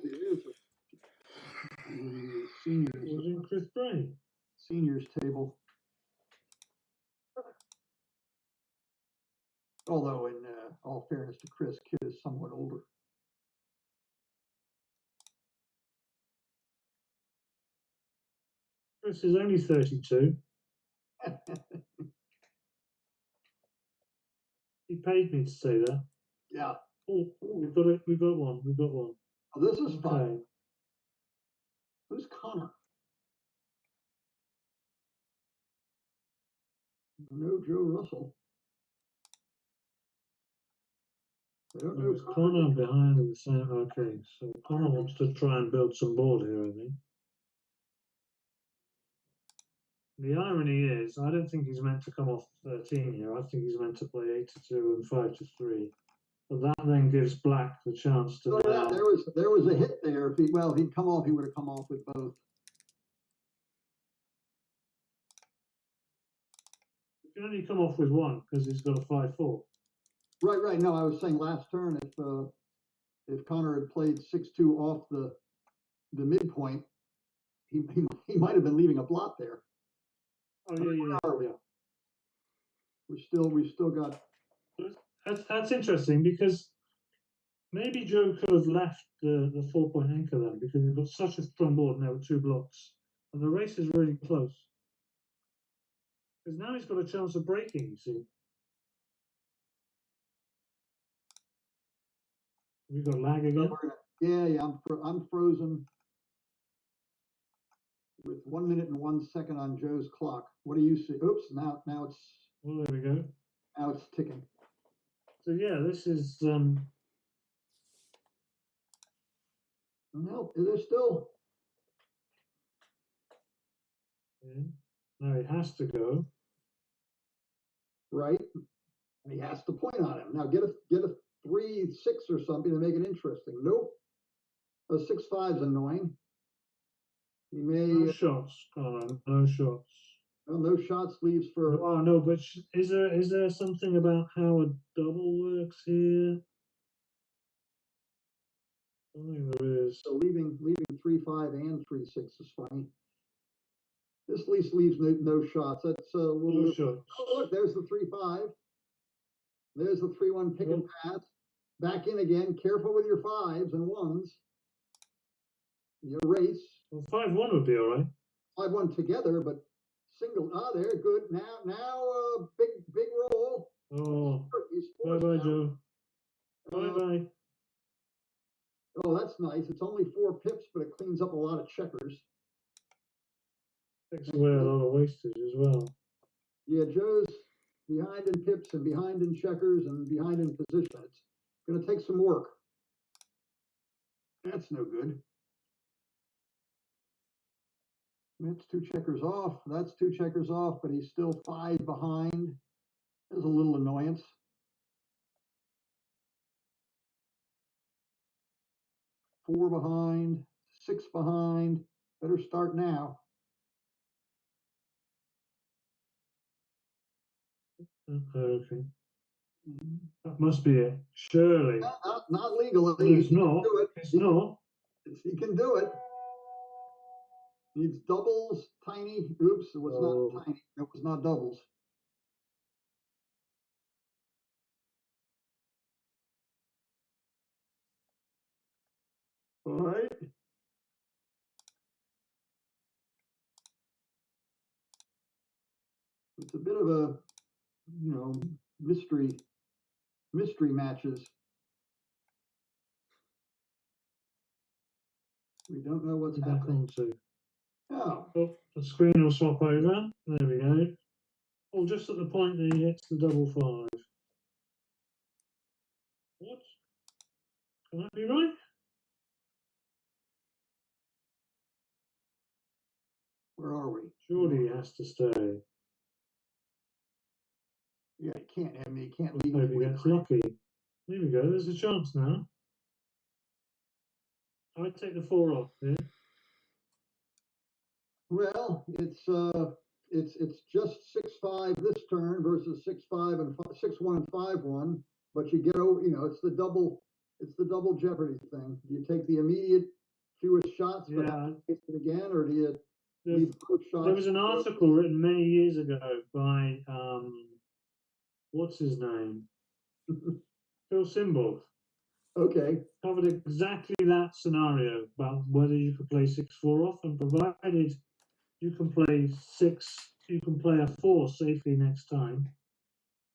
Seniors. Was in Chris Bray. Seniors table. Although, in all fairness to Chris, Kid is somewhat older. Chris is only 32. He paid me to say that. Yeah. Oh, we've got it. We've got one. We've got one. Oh, this is fun. Okay. Who's Connor? No Joe Russell. I don't know. It's Connor behind the same. Okay, so Connor wants to try and build some board here, I think. The irony is, I don't think he's meant to come off 13 here. I think he's meant to play 8-2 and 5-3. But that then gives Black the chance to. Oh, yeah, there was a hit there. If he'd come off, he would have come off with both. He can only come off with one because he's got a 5-4. Right. No, I was saying last turn, if Connor had played 6-2 off the midpoint, he might have been leaving a blot there. Oh yeah. We've still got. That's interesting because maybe Joe could have left the 4-point anchor then because we've got such a strong board now with 2 blocks and the race is really close. Because now he's got a chance of breaking, you see. We've got lag again. Yeah, I'm frozen with 1 minute and 1 second on Joe's clock. What do you see? Oops, now it's Well, there we go. now it's ticking. So yeah, this is No, there's still yeah. Now he has to go. right, and he has to point on him. Now get a 3-6 or something to make it interesting. Nope, a 6-5's annoying. He may No shots, Colin. No shots. well, no shots leaves for Oh no, but is there something about how a double works here? I don't think there is. so leaving 3-5 and 3-6 is funny. This at least leaves no shots. That's a little. No shots. Oh, look, there's the 3-5. There's the 3-1 pick and pass. Back in again. Careful with your 5s and 1s. You race. Well, 5-1 would be all right. 5-1 together, but single. Ah, there, good. Now, big roll. Oh, He's bye forced bye, now. Joe. Bye bye. Oh, that's nice. It's only 4 pips, but it cleans up a lot of checkers. Takes away a lot of wastage as well. Yeah, Joe's behind in pips and behind in checkers and behind in position. It's going to take some work. That's no good. That's 2 checkers off. That's 2 checkers off, but he's still 5 behind. There's a little annoyance. 4 behind, 6 behind. Better start now. Okay. That must be it. Surely. Not legally. Well, it's not. Do it. It's not. He can do it. Needs doubles, tiny. Oops, it was not tiny. It was not doubles. All right. It's a bit of a, mystery matches. We don't know what's Back happening. onto. Oh, Oh, the screen will swap over. There we go. Oh, just at the point that he hits the double 5. What? Can that be right? where are we? Surely he has to stay. Yeah, he can't. I mean, he can't Maybe legally. he gets lucky. There we go. There's a chance now. I'd take the 4 off here. Well, it's just 6-5 this turn versus 6-5 and 6-1 and 5-1. But you get over. It's the double jeopardy thing. Do you take the immediate fewest shots, but Yeah. hit it again, or do you There, leave both shots? there was an article written many years ago by what's his name? Phil Simborg. Okay. Covered exactly that scenario about whether you could play 6-4 off, and provided you can play a 4 safely next time,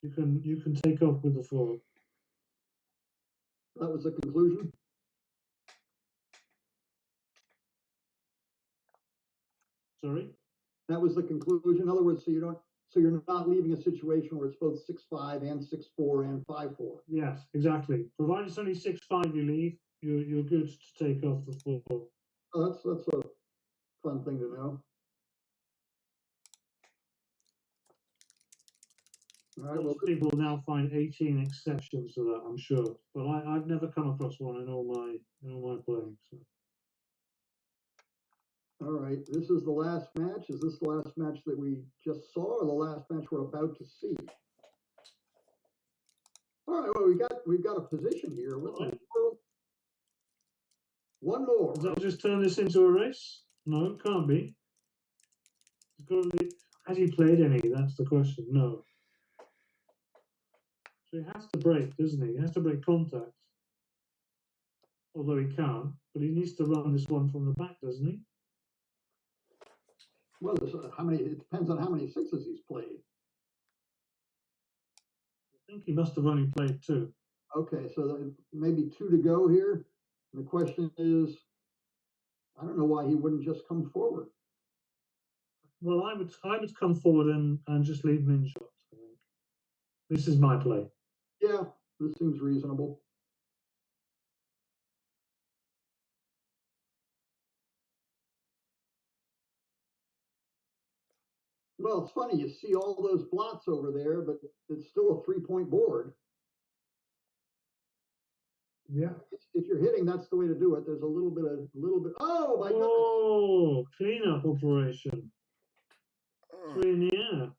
you can take off with the 4. That was the conclusion. Sorry? That was the conclusion. In other words, so you're not leaving a situation where it's both 6-5 and 6-4 and 5-4. Yes, exactly. Provided it's only 6-5 you leave, you're good to take off the 4. Oh, that's a fun thing to know. All right, well, Most people now find 18 exceptions to that, I'm sure, but I've never come across one in all my playing. So. all right. This is the last match. Is this the last match that we just saw, or the last match we're about to see? All right. Well, we've got a position here. One more. Does that just turn this into a race? No, it can't be. It's got to be. Has he played any? That's the question. No. So he has to break, doesn't he? He has to break contact. Although he can't, but he needs to run this one from the back, doesn't he? Well, it depends on how many 6s he's played. I think he must have only played 2. Okay, so maybe 2 to go here. And the question is, I don't know why he wouldn't just come forward. Well, I would come forward and just leave him in shots, I think. This is my play. Yeah, this seems reasonable. Well, it's funny, you see all those blots over there, but it's still a 3-point board. Yeah. If you're hitting, that's the way to do it. There's a little bit, oh my goodness. Oh, cleanup operation. 3 in the air.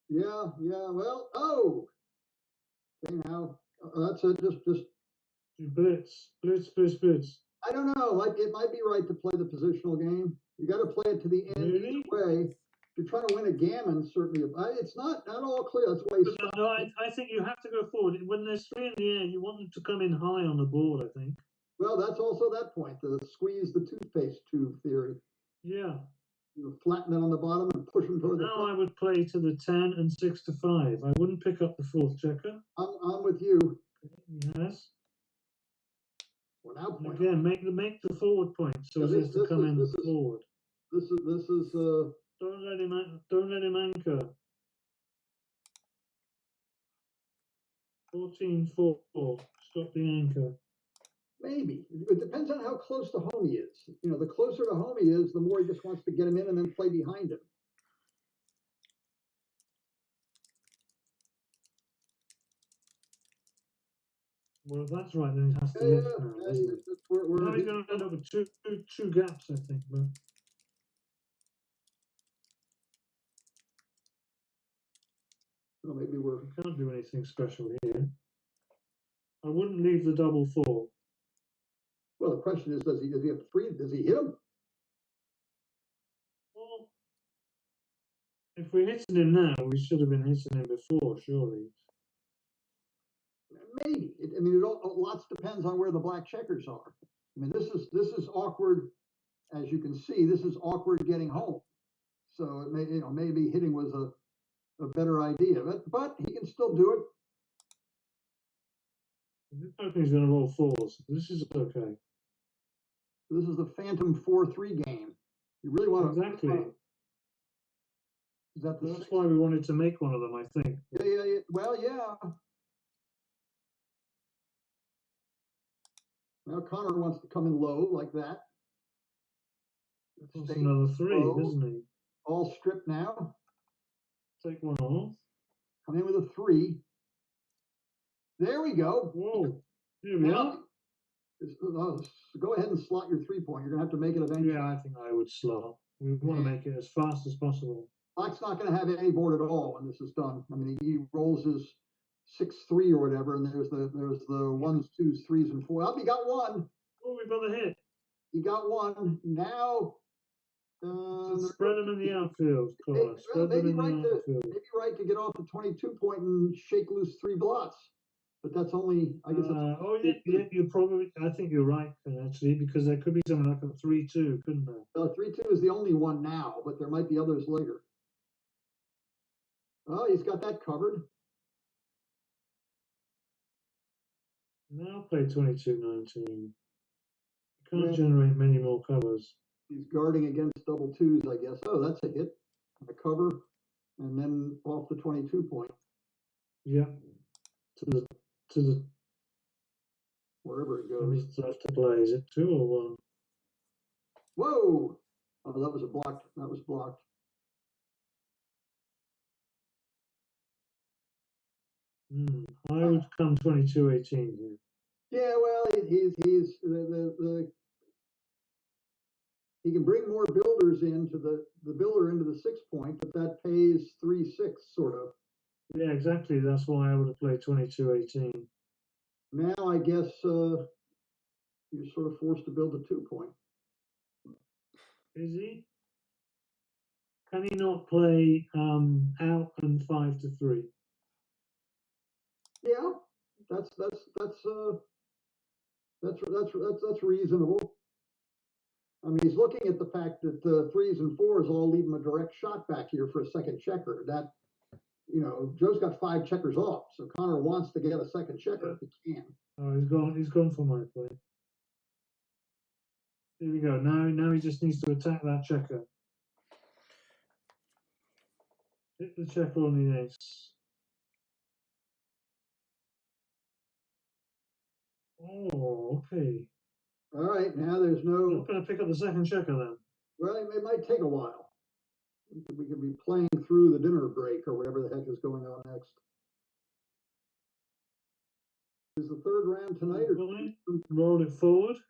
Yeah, well, oh. Okay, now, that's it, just. Blitz. I don't know, like, it might be right to play the positional game. You gotta play it to the end Really? either way. If you're trying to win a gammon, certainly, it's not all clear, that's why he's. No, I think you have to go forward. When there's 3 in the air, you want them to come in high on the board, I think. Well, that's also that point, the squeeze the toothpaste tube theory. Yeah. You flatten it on the bottom and push them toward the Now front. I would play to the 10 and 6 to 5. I wouldn't pick up the 4th checker. I'm with you. Yes. Well, now point. Again, make the forward point so Yeah, as to come in forward. This is Don't let him anchor. 14-4. Stop the anchor. maybe. It depends on how close to home he is. You know, the closer to home he is, the more he just wants to get him in and then play behind him. Well, if that's right, then he has to lift now, doesn't he? We're Now he's going to end up with two gaps, I think. But well, maybe we're. we can't do anything special here. I wouldn't leave the double 4. Well, the question is, does he have three? Does he hit him? Well, if we're hitting him now, we should have been hitting him before, surely. Maybe. I mean, lots depends on where the black checkers are. I mean, this is awkward, as you can see. This is awkward getting home. So it may, maybe hitting was a better idea, but he can still do it. I think he's going to roll 4s. This is okay. This is the Phantom 4-3 game. You really want to Exactly. Is that the? That's why we wanted to make one of them, I think. Yeah. Well, yeah. Now Connor wants to come in low like that. That's another 3, low. isn't he? All stripped now. Take one off. Come in with a 3. There we go. Whoa. Here we are. Go ahead and slot your 3-point. You're going to have to make it eventually. Yeah, I think I would slot. We want to make it as fast as possible. Black's not going to have any board at all when this is done. I mean, he rolls his 6-3 or whatever, and there's the 1s, 2s, 3s, and 4s. Oh, he got one. Oh, we got a hit. He got one. Now, spread him in the outfield. Maybe right to get off the 22-point and shake loose 3 blots. But that's only, I guess. Yeah, you're probably. I think you're right, actually, because there could be something like a 3-2, couldn't there? 3-2 is the only one now, but there might be others later. Oh, he's got that covered. Now play 22-19. You can't generate many more covers. He's guarding against double 2s, I guess. Oh, that's a hit. A cover, and then off the 22-point. Yeah. To the wherever it goes. He's left to play. Is it 2 or 1? Whoa! Oh, that was blocked. That was blocked. I would come 22-18 here. Yeah, well, he's he can bring more builders into the builder into the 6-point, but that pays 3-6 sort of. Yeah, exactly. That's why I would have played 22-18. Now I guess you're sort of forced to build a 2-point. Is he? Can he not play out and 5-3? Yeah, that's reasonable. I mean, he's looking at the fact that 3s and 4s all leave him a direct shot back here for a second checker. That, Joe's got 5 checkers off, so Connor wants to get a second checker if he can. Oh, he's gone for my play. Here we go. Now he just needs to attack that checker. Hit the checker on the ace. Oh, okay. All right, now there's I'm no. not going to pick up the second checker then. Well, it might take a while. We could be playing through the dinner break or whatever the heck is going on next. Is the third round tonight? Or... Roll it forward.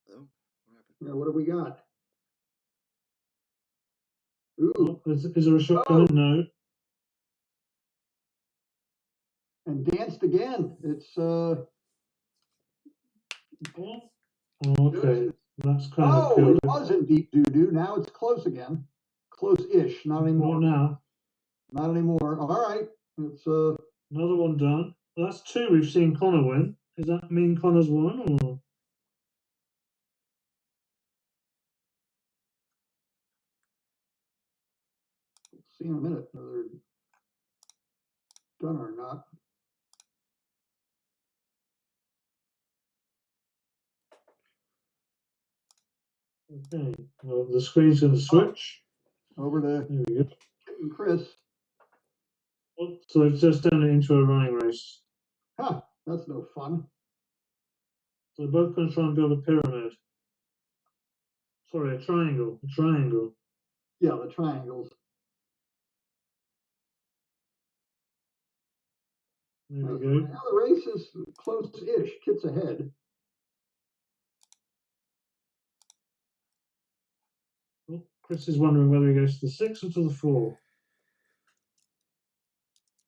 Hello? What happened? Yeah, what do we got? Ooh. Oh, is there a shot coming? No. And danced again. It's Oh, okay. That's kind of it good. was in deep doo-doo. Now it's close again. Close-ish, not anymore. Not now. Not anymore. All right. It's Another one done. Well, that's two we've seen Connor win. Does that mean Connor's won or? we'll see in a minute whether they're done or not. Okay. Well, the screen's going to switch. Over to There we go. Kit and Chris. Oh, so it's just turned it into a running race. Huh, that's no fun. So they're both going to try and build a pyramid. Sorry, a triangle. A triangle. Yeah, the triangles. There we go. Now the race is close-ish. Kit's ahead. Oh, Chris is wondering whether he goes to the 6 or to the 4.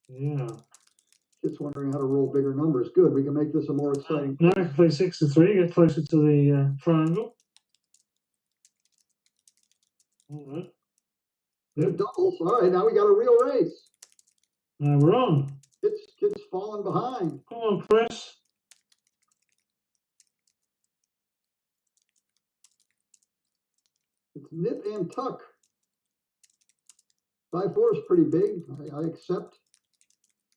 Yeah. Kit's wondering how to roll bigger numbers. Good, we can make this a more exciting. Now I can play 6 to 3, get closer to the triangle. All right. Yep. Doubles. All right, now we got a real race. Now we're on. Kit's falling behind. Come on, Chris. It's nip and tuck. 5-4 is pretty big. I accept.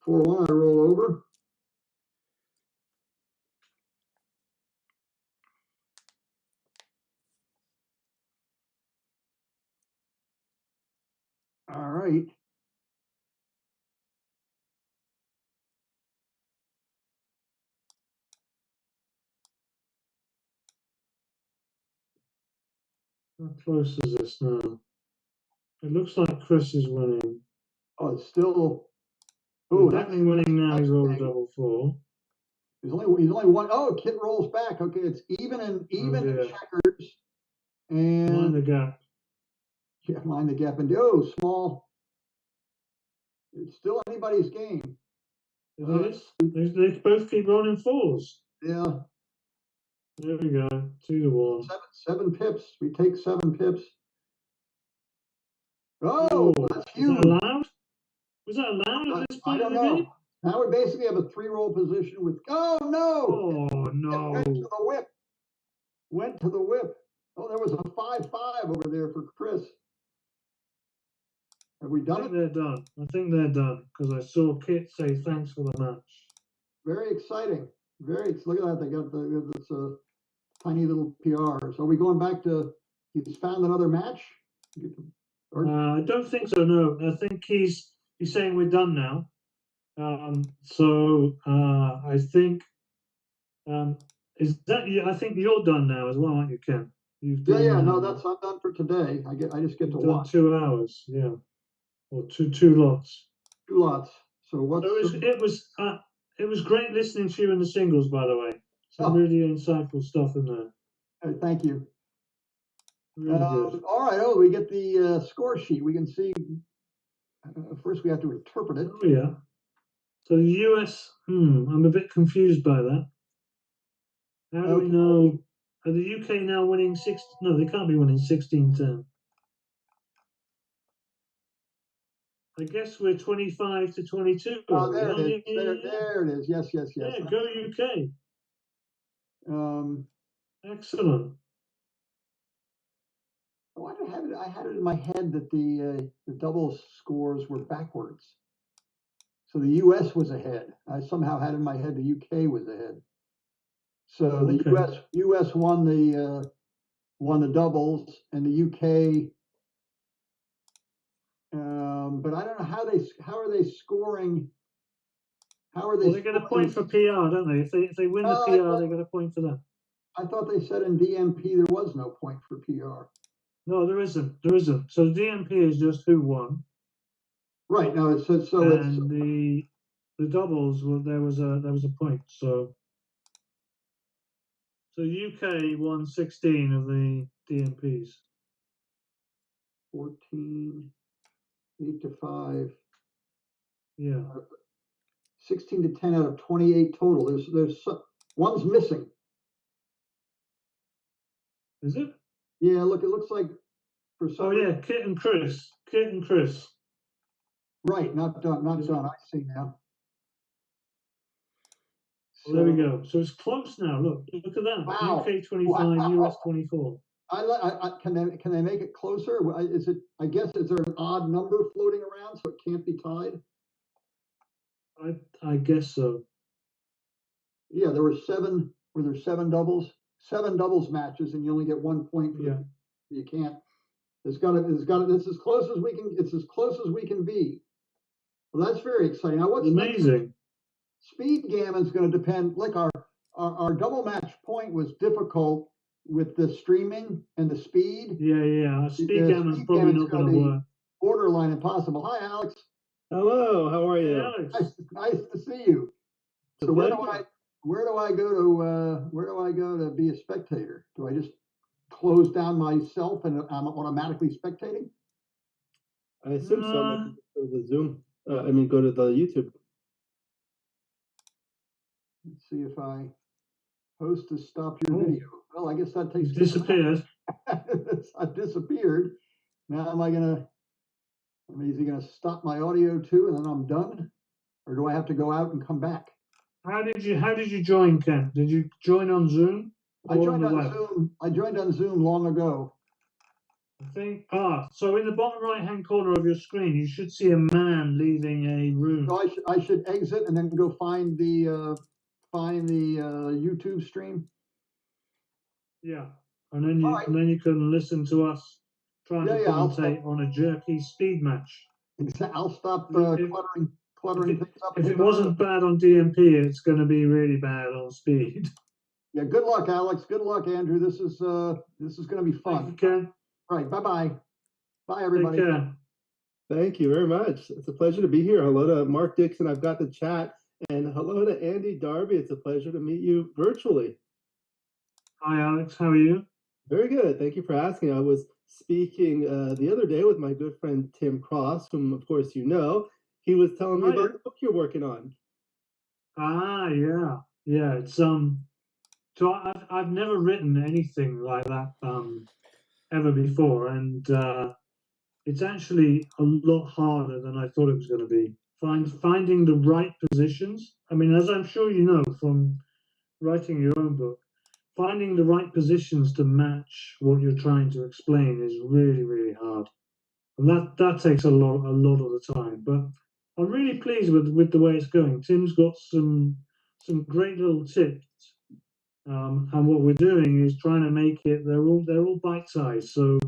4-1, I roll over. All right. How close is this now? It looks like Chris is winning. Oh, it's still. Oh, definitely winning now. He's rolled a double 4. He's only one. Oh, Kit rolls back. Okay, it's even in checkers. And mind the gap. Yeah, mind the gap. And small. It's still anybody's game. It is. They both keep rolling 4s. Yeah. There we go. 2 to 1. 7 pips. We take 7 pips. Oh, that's huge. Was that allowed? Was that allowed at this point in the game? Now we basically have a 3-roll position with. Oh no! Oh no! Went to the whip. Went to the whip. Oh, there was a 5-5 over there for Chris. Have we done it? They're done. I think they're done because I saw Kit say thanks for the match. Very exciting. Look at that. They got this tiny little PR. So are we going back to? He's found another match. I don't think so. No, I think he's saying we're done now. So I think is that you? I think you're done now as well, aren't you, Ken? You've done, No, I'm done for today. I just get to watch. 2 hours, yeah, or two lots. 2 lots. So what? It was great listening to you in the singles, by the way. Some really insightful stuff in there. Thank you. Really good. All right. Oh, we get the score sheet. We can see. First, we have to interpret it. Oh yeah. So the US. I'm a bit confused by that. How do we know? Are the UK now winning 6? No, they can't be winning 16-10. I guess we're 25 to 22. Oh, there are we? it is. There it is. Yes, yes, yes. Yeah, go UK. Excellent. Oh, I had it in my head that the doubles scores were backwards. So the US was ahead. I somehow had in my head the UK was ahead. So the Okay. US won the doubles, and the UK. But I don't know how are they scoring? How are they? Well, they get a point for PR, don't they? If they win the PR, they get a point for that. I thought they said in DMP there was no point for PR. No, there isn't. There isn't. So DMP is just who won. Right. No, and the doubles, well, there was a point. So UK won 16 of the DMPs. 14, 8 to 5. Yeah. 16 to 10 out of 28 total. There's one's missing. Is it? Yeah, look, it looks like for some. Oh yeah, Kit and Chris. Right, not done. I see now. Well, there we go. So it's close now. Look at that. Wow. UK 25, US 24. Can they make it closer? Is there an odd number floating around so it can't be tied? I guess so. Yeah, there were seven doubles matches, and you only get 1 point. You can't. It's as close as we can. It's as close as we can be. Well, that's very exciting. Now, what's amazing? SpeedGammon is going to depend. Like our double match point was difficult with the streaming and the speed. Yeah. SpeedGammon's probably not going to work. Borderline impossible. Hi, Alex. Hello. How are you? Hey, Alex. Nice to see you. So where do I go to be a spectator? Do I just close down myself and I'm automatically spectating? I assume so. Go to the Zoom. Go to the YouTube. Let's see if I host to stop your video. Well, I guess that takes. Disappeared. I disappeared. Now is he gonna stop my audio too, and then I'm done, or do I have to go out and come back? How did you join, Ken? Did you join on Zoom? I joined on Zoom. I joined on Zoom long ago. I think. So in the bottom right-hand corner of your screen, you should see a man leaving a room. So I should exit and then go find the YouTube stream. Yeah, and then you can listen to us trying to commentate on a jerky speed match. I'll stop cluttering things up. If it wasn't bad on DMP, it's going to be really bad on speed. Yeah. Good luck, Alex. Good luck, Andrew. This is going to be fun. Thank you, Ken. Right. Bye, everybody. Take care. Thank you very much. It's a pleasure to be here. Hello to Mark Dixon. I've got the chat. And hello to Andy Darby. It's a pleasure to meet you virtually. Hi, Alex. How are you? Very good. Thank you for asking. I was speaking the other day with my good friend Tim Cross, whom, of course, you know. He was telling me about the book you're working on. Yeah. It's So I've never written anything like that ever before, and it's actually a lot harder than I thought it was going to be. Finding the right positions. I mean, as I'm sure you know from writing your own book, finding the right positions to match what you're trying to explain is really, really hard, and that takes a lot of the time. But I'm really pleased with the way it's going. Tim's got some great little tips, and what we're doing is trying to make it. They're all bite sized, so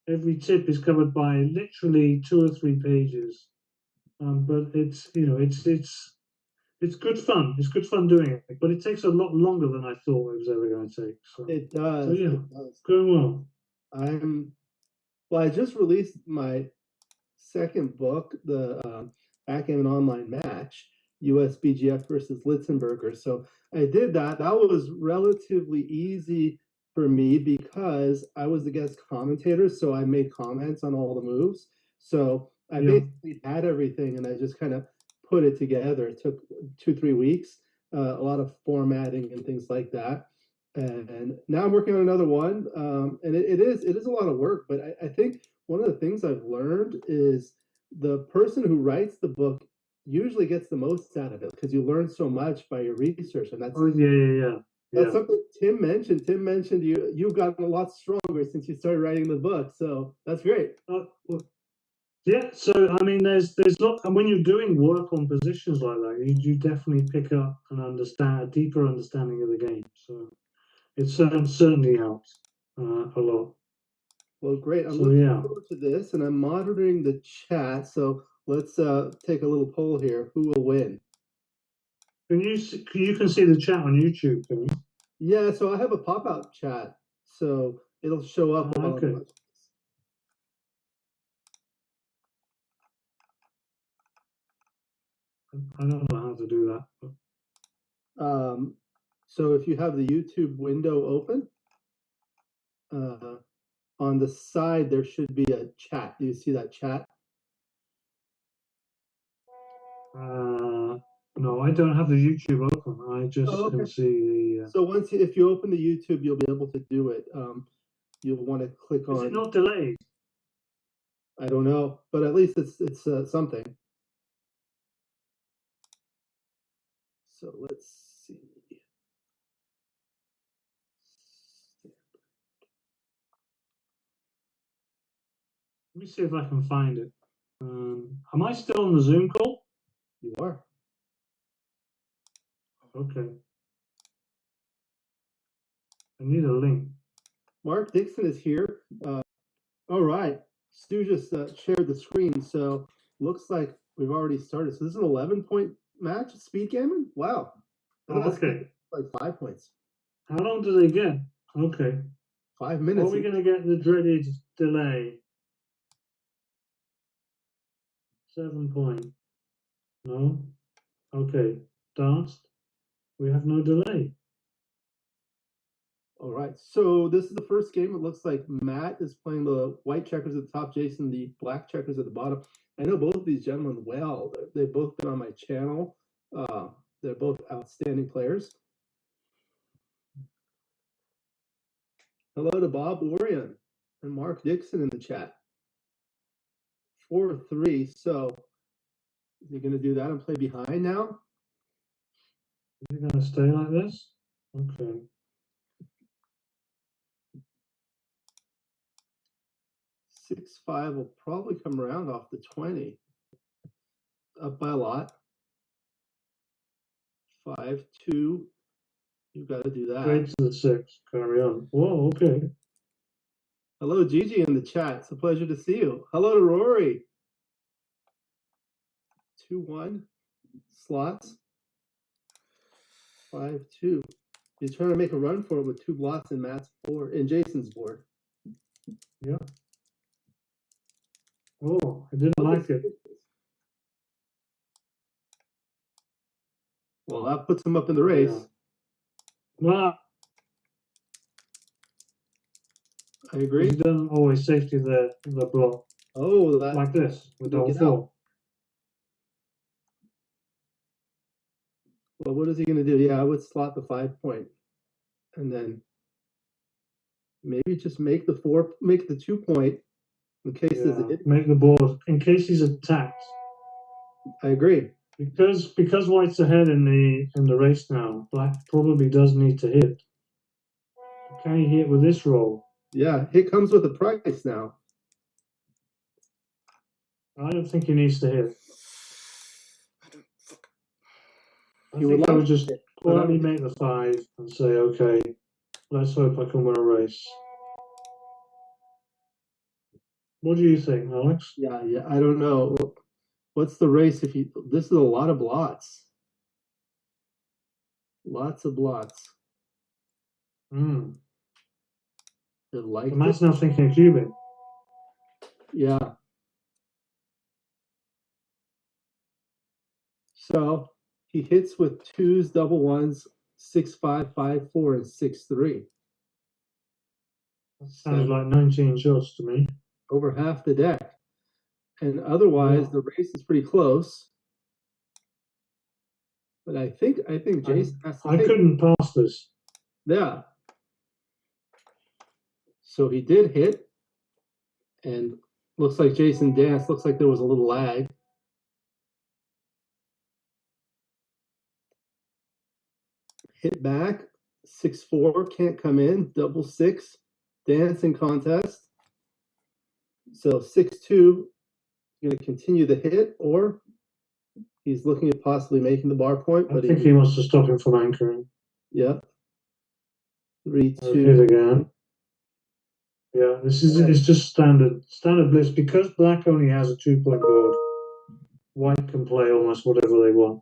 every tip is covered by literally 2 or 3 pages. But it's good fun. It's good fun doing it, but it takes a lot longer than I thought it was ever going to take. So, it does. So, yeah, it does. Going well. I just released my second book, the Backgammon Online Match, USBGF versus Litzenberger. So I did that. That was relatively easy for me because I was the guest commentator, so I made comments on all the moves. So I basically had everything, and I just kind of put it together. It took 2-3 weeks, a lot of formatting and things like that. And now I'm working on another one, and it is a lot of work. But I think one of the things I've learned is the person who writes the book usually gets the most out of it because you learn so much by your research, and that's Yeah. something Tim mentioned. Tim mentioned you've gotten a lot stronger since you started writing the book, so that's great. Yeah, so I mean, there's not, and when you're doing work on positions like that, you definitely pick up a deeper understanding of the game. So it certainly helps a lot. Well, great. I'm So, looking yeah. forward to this, and I'm monitoring the chat. So let's take a little poll here. Who will win? You can see the chat on YouTube, can you? Yeah, so I have a pop-out chat, so it'll show up while I'm Okay. watching this. I don't know how to do that. But... So if you have the YouTube window open, on the side there should be a chat. Do you see that chat? No, I don't have the YouTube open. I just can see the. So if you open the YouTube, you'll be able to do it. You'll want to click on. Is it not delayed? I don't know, but at least it's something. So let's see. Let me see if I can find it. Am I still on the Zoom call? You are. Okay. I need a link. Mark Dixon is here. All right. Stu just shared the screen, so looks like we've already started. So this is an 11-point match, SpeedGammon? Wow. Oh, okay. Like 5 points. How long do they get? Okay. 5 minutes. Are we going to get the dreaded delay? 7 point. No? Okay. Danced. We have no delay. All right. So this is the first game. It looks like Matt is playing the white checkers at the top, Jason the black checkers at the bottom. I know both of these gentlemen well. They've both been on my channel. They're both outstanding players. Hello to Bob Orion and Mark Dixon in the chat. 4-3. So is he going to do that and play behind now? Is it going to stay like this? Okay. 6-5 will probably come around off the 20. Up by a lot. 5-2. You've got to do that. Straight to the 6. Carry on. Whoa, okay. Hello, Gigi in the chat. It's a pleasure to see you. Hello to Rory. 2-1. Slots. 5-2. He's trying to make a run for it with 2 blots in Matt's board, in Jason's board. Yeah. Oh, I didn't like it. Well, that puts him up in the race. Yeah. Well, I agree. He doesn't always safety the block. Oh, that like this with all 4. Well, what is he going to do? Yeah, I would slot the 5 point, and then maybe just make the 2 point in case there's a hit. Make the board in case he's attacked. I agree. Because white's ahead in the race now, black probably does need to hit. Can he hit with this roll? Yeah, hit comes with a price now. I don't think he needs to hit. I He would think I like would just quietly make the 5 and say, okay, let's hope I can win a race. What do you think, Alex? Yeah, I don't know. What's the race if you... This is a lot of blots. Lots of blots. Like Matt's now thinking of cubing. Yeah. So he hits with 2s, double 1s, 6-5, 5-4, and 6-3. Sounds like 19 shots to me. Over half the deck. And otherwise, the race is pretty close. But I think Jason has to. I couldn't pass this. Yeah. So he did hit, and Looks like Jason danced. Looks like there was a little lag. Hit back. 6-4. Can't come in. Double 6. Dancing contest. So 6-2. Going to continue the hit, or he's looking at possibly making the bar point. I But think he wants to stop him from anchoring. Yeah. 3-2. Hit again. Yeah, this is it's just standard bliss because black only has a 2-point board. White can play almost whatever they want.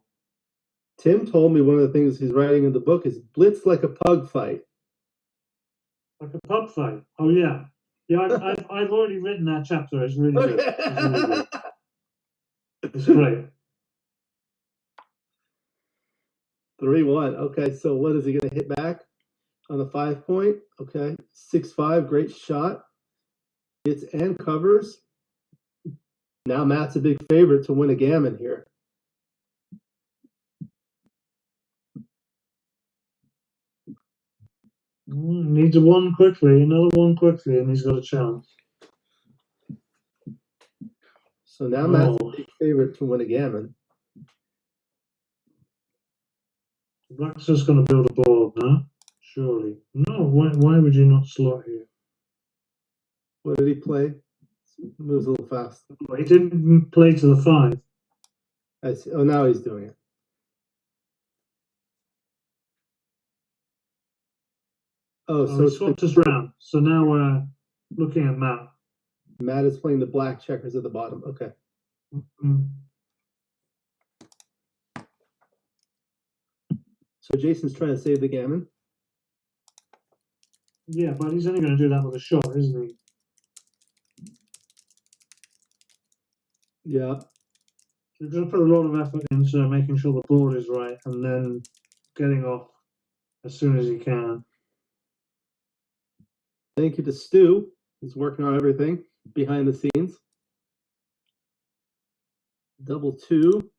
Tim told me one of the things he's writing in the book is blitz like a pug fight. Like a pub fight. Oh yeah, yeah. I've already written that chapter. It's really good. It's really good. It's great. 3-1. Okay, so what is he going to hit back on the 5-point? Okay, 6-5. Great shot. Hits and covers. Now Matt's a big favorite to win a gammon here. Needs a one quickly, another one quickly, and he's got a chance. So now Matt's a big favorite to win a gammon. Black's just going to build a board now, surely. No, why would you not slot here? What did he play? Moves a little fast. He didn't play to the 5. I see. Oh, now he's doing it. Oh, so he swapped us round. So now we're looking at Matt. Matt is playing the black checkers at the bottom. Okay. Mm-hmm. So Jason's trying to save the gammon. Yeah, but he's only going to do that with a shot, isn't he? Yeah. So he's going to put a lot of effort into making sure the board is right and then getting off as soon as he can. Thank you to Stu. He's working on everything behind the scenes. Double 2.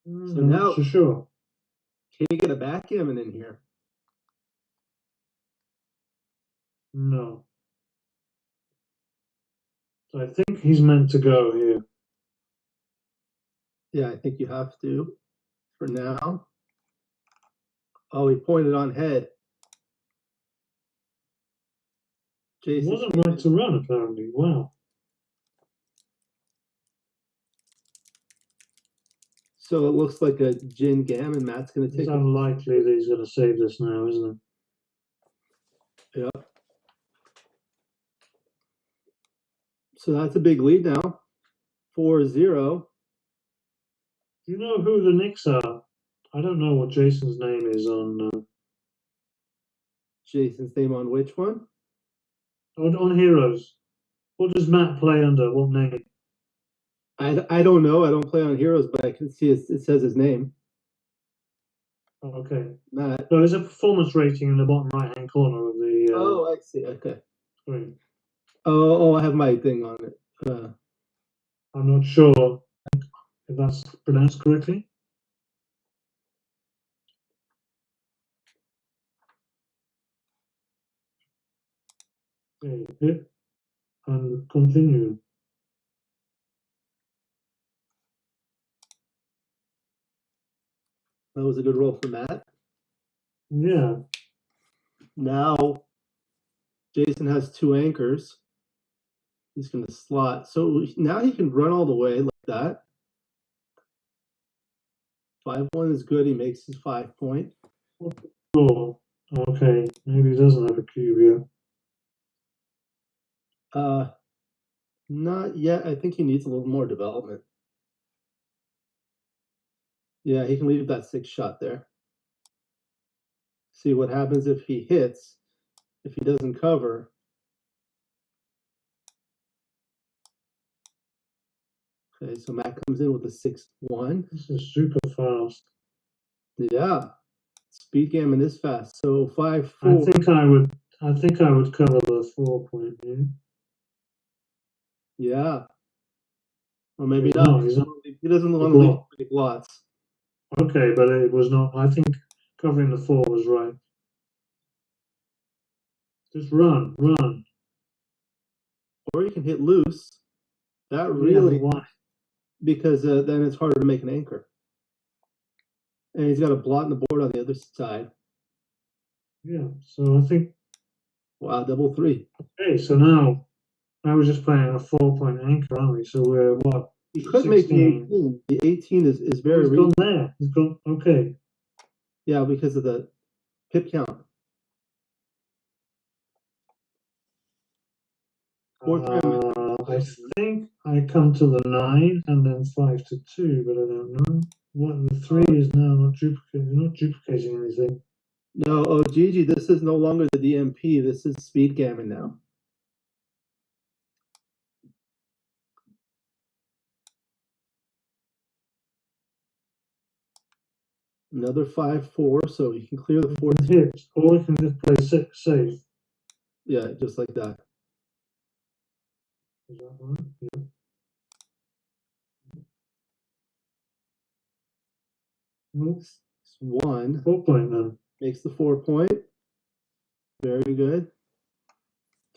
So now, for sure. Can you get a backgammon in here? No. So I think he's meant to go here. Yeah, I think you have to for now. Oh, he pointed on head. Jason wasn't right to run, apparently. Wow. So it looks like a gin gammon. Matt's going to take It's unlikely that he's going to save this now, isn't it? Yeah. So that's a big lead now. 4-0. Do you know who the Knicks are? I don't know what Jason's name is on... Jason's name on which one? On Heroes. What does Matt play under? What name? I don't know. I don't play on Heroes, but I can see it says his name. Okay. Matt. So there's a performance rating in the bottom right-hand corner of the... oh, I see. Okay. Screen. Oh, I have my thing on it. I'm not sure if that's pronounced correctly. Okay, hit and continue. That was a good roll for Matt. Yeah. Now, Jason has 2 anchors. He's going to slot. So now he can run all the way like that. 5-1 is good. He makes his 5-point. Oh, okay. Maybe he doesn't have a cube yet. Not yet. I think he needs a little more development. Yeah, he can leave that 6 shot there. See what happens if he hits. If he doesn't cover. Okay, so Matt comes in with a 6-1. This is super fast. Yeah. SpeedGammon is fast. So 5-4. I think I would cover the 4-point here. Yeah. Or maybe No, not. he's not. He doesn't want to leave big lots. Okay, but it was not. I think covering the 4 was right. Just run. or you can hit loose. That Yeah, really, but why? because then it's harder to make an anchor. And he's got a blot in the board on the other side. Yeah, so I think, Wow, double three. okay, so now we're just playing a 4-point anchor, aren't we? So we're what? He could make the 16. 18. The 18 is Oh, very he's gone there. He's gone, okay. Yeah, because of the pip count. I think I come to the 9 and then 5 to 2, but I don't know. What the 3 is now not duplicating anything. No, oh Gigi, this is no longer the DMP. This is SpeedGammon now. Another 5-4, so you can clear the 14. Hit, or we can just play 6 safe. Yeah, just like that. Is that right? Yeah. Nope. 1 4-point then. makes the 4-point. Very good.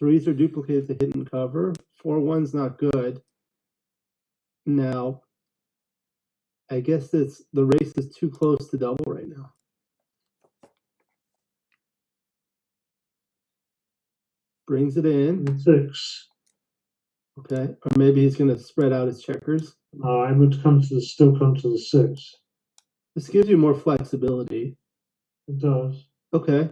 3s are duplicated to hit and cover. 4-1's not good. Now, I guess the race is too close to double right now. Brings it in. 6. Okay, or maybe he's going to spread out his checkers. I would still come to the 6. This gives you more flexibility. It does. Okay.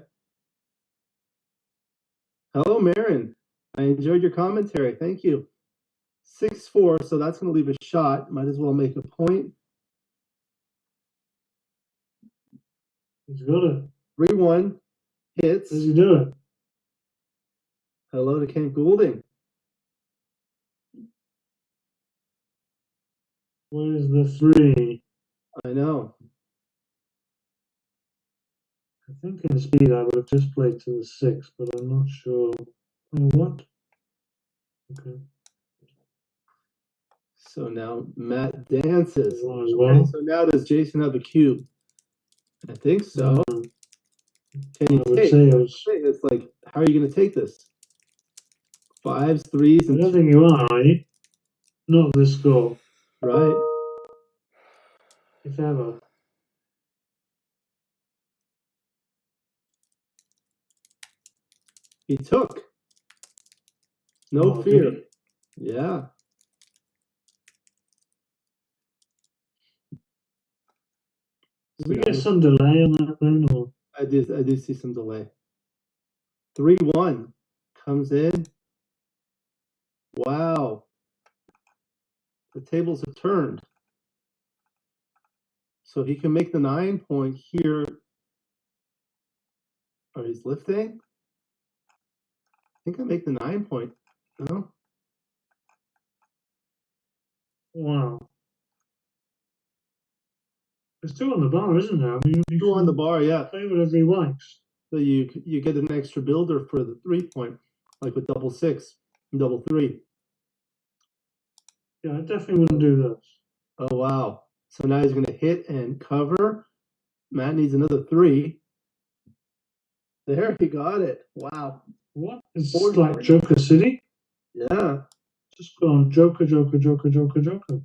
Hello, Merrin. I enjoyed your commentary. Thank you. 6-4, so that's going to leave a shot. Might as well make a point. He's got it. 3-1 hits. Does he do it? Hello to Kent Goulding. Where's the 3? I know. I think in speed I would have just played to the 6, but I'm not sure. Oh, what? Okay. So now Matt dances. One as Okay, well. so now does Jason have a cube? I think so. Can you I would take? say it was. It's like, how are you going to take this? 5s, 3s, I and don't think you are, are you? Not this score, right? if ever. He took. No Oh, fear. did Yeah. Did we get some delay on that then, or? I do see some delay. 3-1 comes in. Wow. The tables have turned. So he can make the 9-point here. Oh, he's lifting? I think I make the 9-point. No? Wow. There's 2 on the bar, isn't there? I mean, 2 on the bar, yeah. play whatever he likes. So you get an extra builder for the 3-point, like with double 6 and double 3. Yeah, I definitely wouldn't do this. Oh, wow. So now he's going to hit and cover. Matt needs another 3. There, he got it. Wow. What? It's 4 like Joker City? Yeah. Just go on Joker, Joker, Joker, Joker, Joker.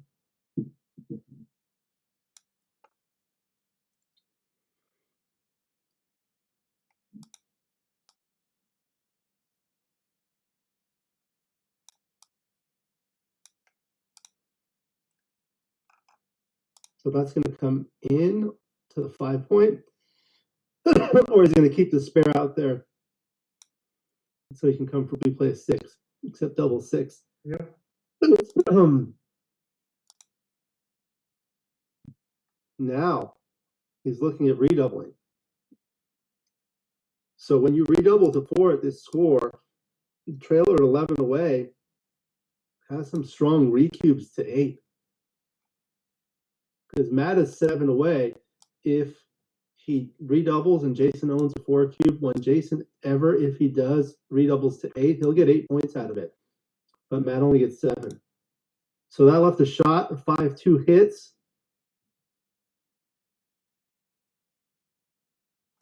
So that's going to come in to the 5-point. Or he's going to keep the spare out there. So he can comfortably play a 6, except double 6. Yeah. Now he's looking at redoubling. So when you redouble to 4 at this score, the trailer at 11 away has some strong recubes to 8. Because Matt is 7 away. If he redoubles and Jason owns a 4 cube, when Jason ever, if he does, redoubles to 8, he'll get 8 points out of it. But Matt only gets 7. So that left a shot. 5-2 hits.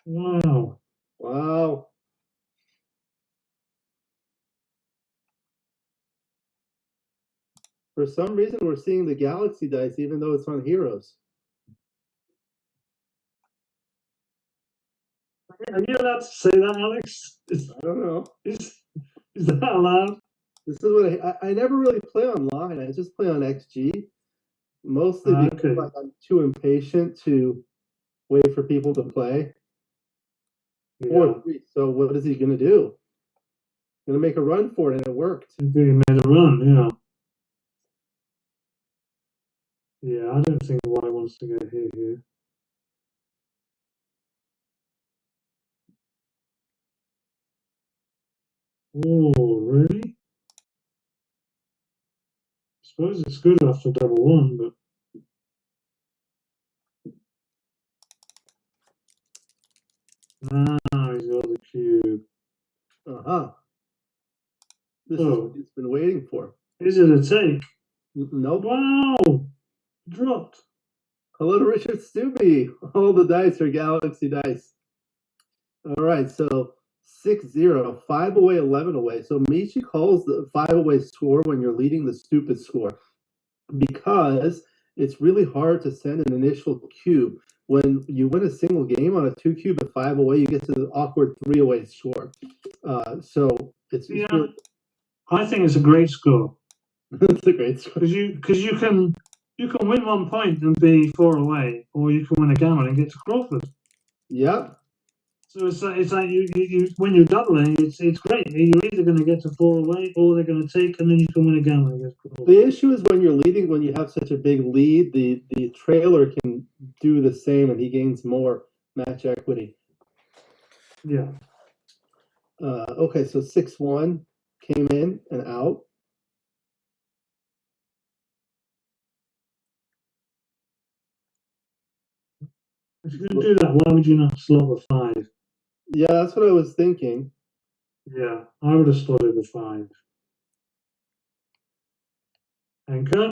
Wow. Wow. For some reason, we're seeing the Galaxy dice, even though it's on Heroes. Are you allowed to say that, Alex? I don't know. Is that allowed? This is what I never really play online. I just play on XG, mostly because Okay. like, I'm too impatient to wait for people to play. Yeah. 4-3. So what is he going to do? Going to make a run for it, and it worked. He made a run, yeah. Yeah, I don't think White wants to get hit here. Oh, really? I suppose it's good after double one, but now he's got the cube. This is what he's been waiting for. Is it a take? Nope. Wow! Dropped. Hello to Richard Stubbe. All the dice are Galaxy dice. All right, so 6-0, 5 away, 11 away. So Michi calls the 5 away score when you're leading the stupid score because it's really hard to send an initial cube. When you win a single game on a 2 cube at 5 away, you get to the awkward 3 away score. So it's Yeah, really, I think it's a great score it's a great score. because you can win 1 point and be 4 away, or you can win a gammon and get to Crawford. Yep. So it's like you when you're doubling, it's great. You're either going to get to 4 away, or they're going to take, and then you can win a gammon against Crawford. The issue is when you're leading, when you have such a big lead, the trailer can do the same, and he gains more match equity. Yeah. Okay, so 6-1 came in and out. If you're going to do that, why would you not slot the 5? Yeah, that's what I was thinking. Yeah, I would have slotted the 5. Anchor?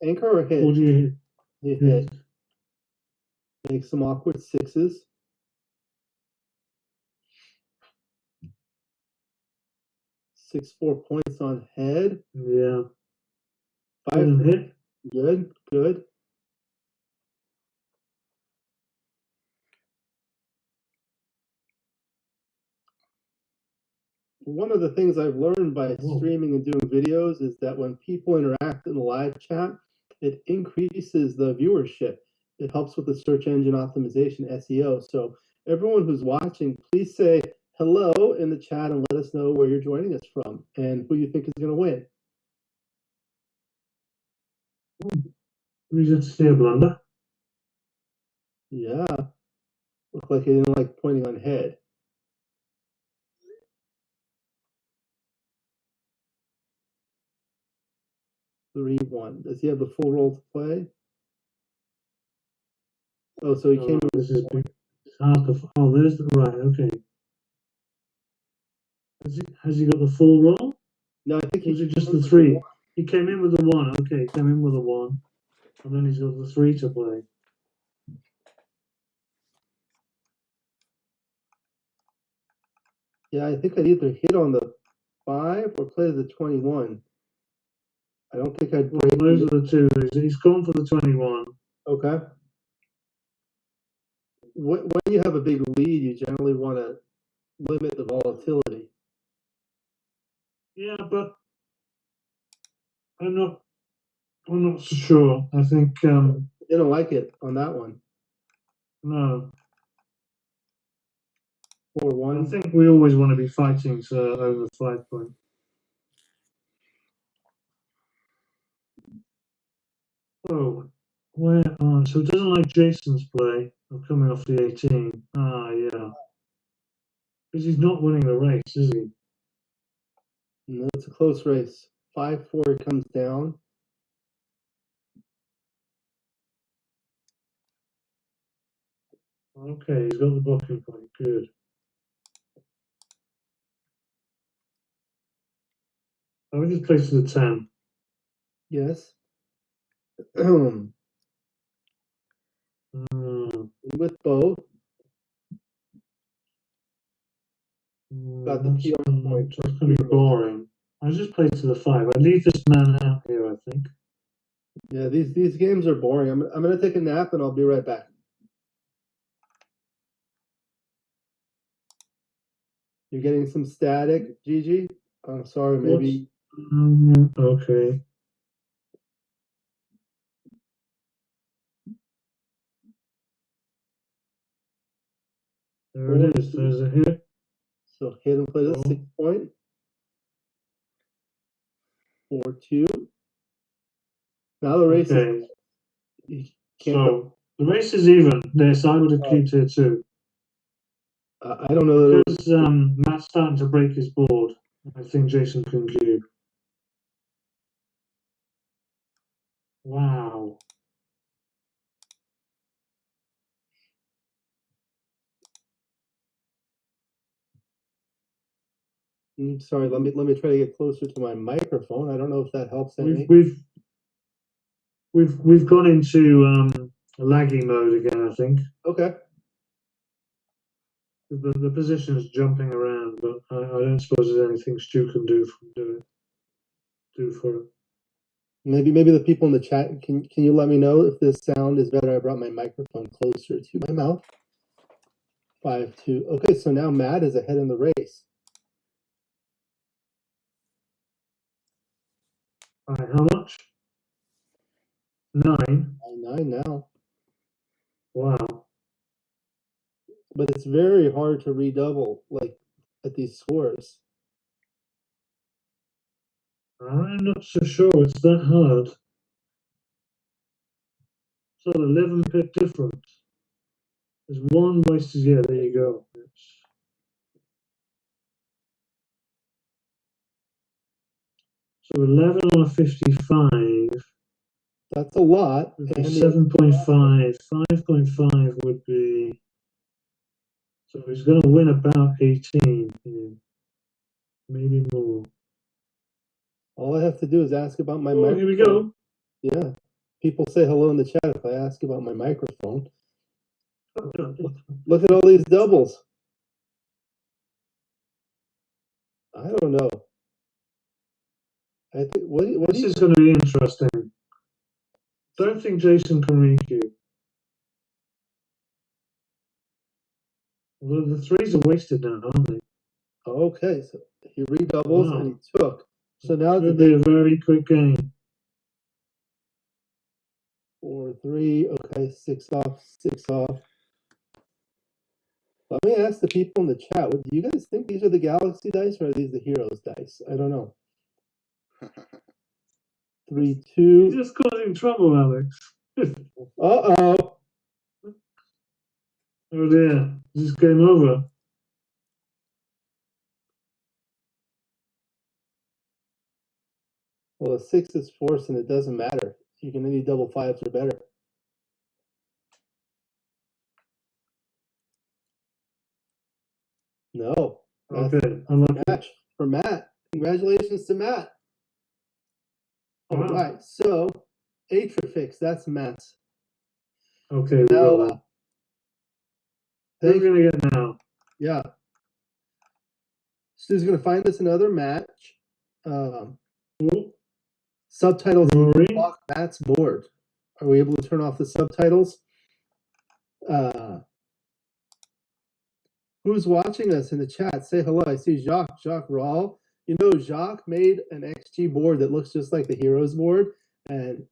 Anchor or hit? Or do you You hit. Make some awkward 6s. 6-4 points on head. Yeah. 5 hit? Good, good. One of the things I've learned by streaming and doing videos is that when people interact in the live chat, it increases the viewership. It helps with the search engine optimization, SEO. So everyone who's watching, please say hello in the chat and let us know where you're joining us from and who you think is going to win. We just see a blunder. Yeah. Look like he didn't like pointing on head. Three, 1. Does he have the full roll to play? Oh, so he came in This is half the. Oh, there's the right. Okay. Has he got the full roll? No, I think Was it just the 3? He came in with the 1. Okay, he came in with the 1, and then he's got the 3 to play. Yeah, I think I'd either hit on the 5 or play the 21. I don't think I'd play. Well, those are the 2. He's gone for the 21. Okay. When you have a big lead, you generally want to limit the volatility. Yeah, but I'm not so sure. I think I don't like it on that one. no. 4-1. I think we always want to be fighting over 5 point. Oh, where? Oh, so it doesn't like Jason's play of coming off the 18. Ah, yeah. Because he's not winning the race, is he? No, it's a close race. 5-4 comes down. Okay, he's got the blocking point. Good. I would just place to the 10. Yes. With both. Got the PR point. That's going to be boring. I just play to the 5. I'd leave this man out here, I think. Yeah, these games are boring. I'm gonna take a nap and I'll be right back. You're getting some static, Gigi? I'm sorry, maybe. Okay. There it is. There's a hit. So hit and play the 6 point. 4-2. Now the race Okay. is. So the race is even. This I would have kept here too. I don't know. Because Matt's starting to break his board. I think Jason can cube. Wow. Sorry, let me try to get closer to my microphone. I don't know if that helps any. We've gone into laggy mode again, I think. Okay. The position is jumping around, but I don't suppose there's anything Stu can do for it. Maybe the people in the chat can you let me know if this sound is better? I brought my microphone closer to my mouth. 5-2. Okay, so now Matt is ahead in the race. All right, how much? 9. 9 now. Wow. But it's very hard to redouble like at these scores. I'm not so sure it's that hard. So 11 pip difference. There's one wasted. Yeah, there you go. So 11 on a 55. That's a lot. 7.5. 5.5 would be. So he's going to win about 18. Yeah. Maybe more. All I have to do is ask about my microphone. Here we go. Yeah. People say hello in the chat if I ask about my microphone. Look at all these doubles. I don't know. I think what This is going to be interesting. Don't think Jason can re-queue. Well, the 3s are wasted now, aren't they? Okay, so he redoubles and he took. So now it's going to be a very quick game. 4-3. Okay, 6 off, 6 off. Let me ask the people in the chat. Do you guys think these are the Galaxy dice or are these the Heroes dice? I don't know. 3-2. You're just causing trouble, Alex. Uh-oh. Oh dear. Is this game over? Well, a 6 is forced and it doesn't matter. You can any double 5s or better. No. Okay. Match for Matt. Congratulations to Matt. All right. So, Atrifix, that's Matt's. Okay. Now, what are we going to get now? Yeah. Stu's going to find us another match. Subtitles block Matt's board. Are we able to turn off the subtitles? Who's watching us in the chat? Say hello. I see Jacques Rawl. You know, Jacques made an XG board that looks just like the Heroes board, and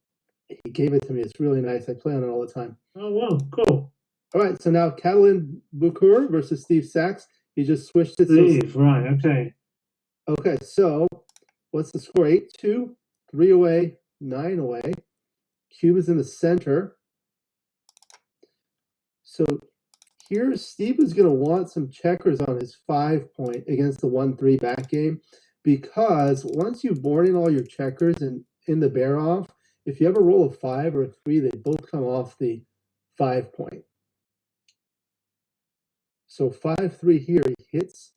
he gave it to me. It's really nice. I play on it all the time. Oh, wow. Cool. All right, so now Catalin Bucur versus Steve Sachs. He just switched it. Steve, right, okay. Okay, so what's the score? 8-2, 3 away, 9 away. Cube is in the center. So here, Steve is going to want some checkers on his 5 point against the 1-3 back game, because once you've born in all your checkers and in the bear off, if you ever roll a 5 or a 3, they both come off the 5 point. So 5-3 here, he hits,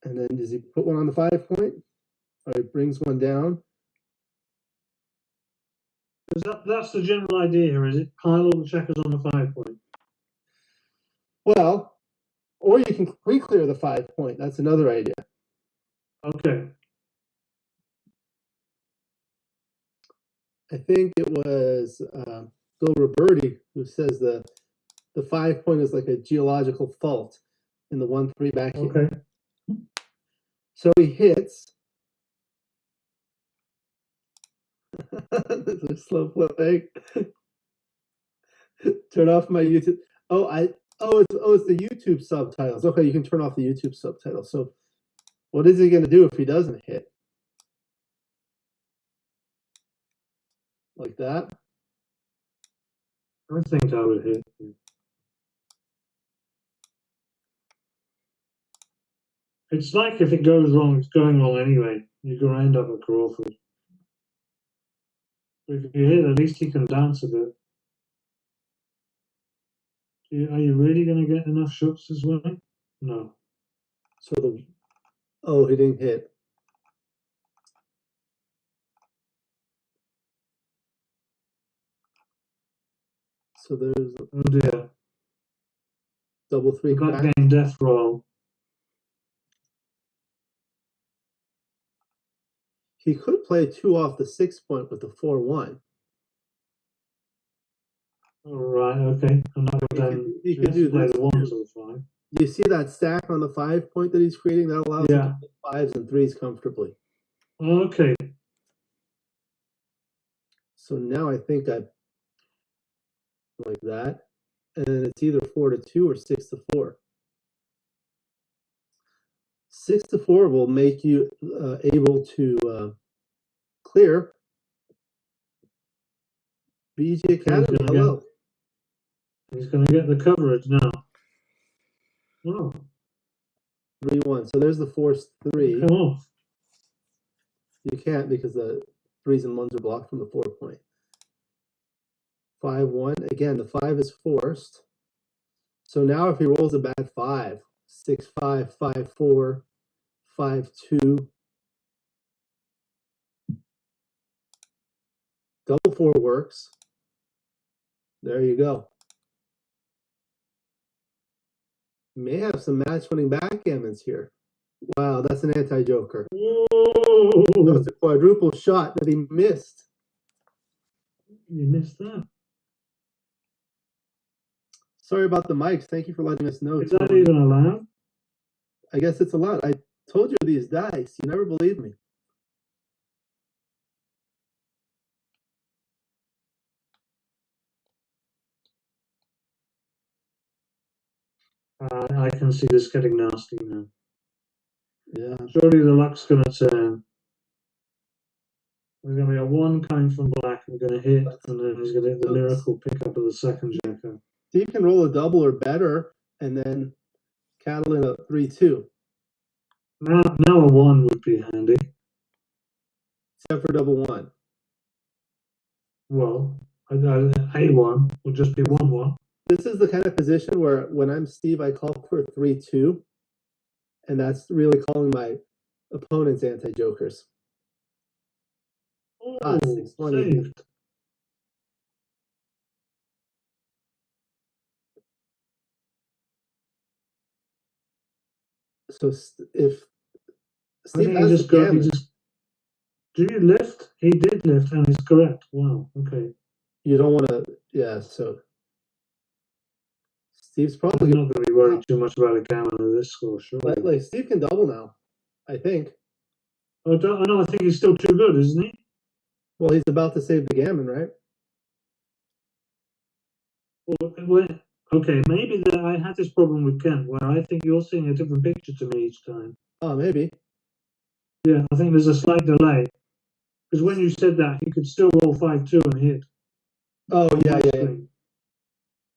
and then does he put one on the 5 point? Or he brings one down? That's the general idea, is it? Pile all the checkers on the 5 point. Well, or you can pre-clear the 5 point. That's another idea. Okay. I think it was Bill Roberti who says the 5 point is like a geological fault in the 1-3 backhand. Okay. So he hits. This is slow flipping. Turn off my YouTube. It's the YouTube subtitles. Okay, you can turn off the YouTube subtitles. So what is he going to do if he doesn't hit? Like that? I think I would hit. It's like if it goes wrong, it's going wrong anyway. You're going to end up at Crawford. If you hit, at least he can dance a bit. Are you really going to get enough shots this way? No. So he didn't hit. So there's Oh dear. double 3 Got back. game death roll. He could play 2 off the 6 point with the 4-1. All right, okay. And that would then He could do play this the too. 1s or 5. You see that stack on the 5 point that he's creating? That allows him to play 5s and 3s comfortably. Okay. So now I think I like that. And then it's either 4-2 or 6-4. 6-4 will make you able to clear BG Academy. Hello. He's going to get the coverage now. Oh, 3-1. So there's the force 3. come on. You can't because the 3s and 1s are blocked from the 4 point. 5-1. Again, the 5 is forced. So now if he rolls a bad 5, 6-5, 5-4, 5-2, double 4 works. There you go. May have some match-winning backgammons here. Wow, that's an anti-joker. That's a quadruple shot that he missed. You missed that. Sorry about the mics. Thank you for letting us know. Is that even allowed? I guess it's allowed. I told you these dice. You never believed me. I can see this getting nasty now. Yeah. Surely the luck's going to turn. There's going to be a 1 coming from black. We're going to hit, and then he's going to hit the miracle pickup of the second joker. Steve can roll a double or better, and then cattle in a 3-2. Now a 1 would be handy. Except for double 1. Well, a 1 would just be 1-1. This is the kind of position where when I'm Steve, I call for 3-2. And that's really calling my opponent's anti-jokers. Oh, 620. saved. So if I Steve think has he just the got. He gammon, just. Do you lift? He did lift, and he's correct. Wow. Okay. you don't want to. Yeah. So Steve's I'm probably not going to be worried too much about a gammon of this score, sure. like Steve can double now. I think. Oh, no, I think he's still too good, isn't he? Well, he's about to save the gammon, right? Well, okay, maybe I had this problem with Kent, where I think you're seeing a different picture to me each time. Oh, maybe. Yeah, I think there's a slight delay. Because when you said that, he could still roll 5-2 and hit. Oh, yeah. Screen.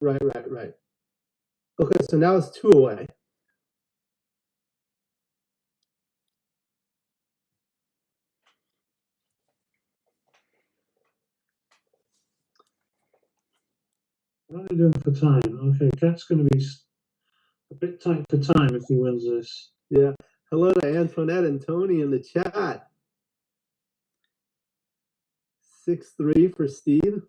Right. Okay, so now it's 2 away. What are they doing for time? Okay, Cat's going to be a bit tight for time if he wins this. Yeah. Hello to Antoinette and Tony in the chat. 6-3 for Steve.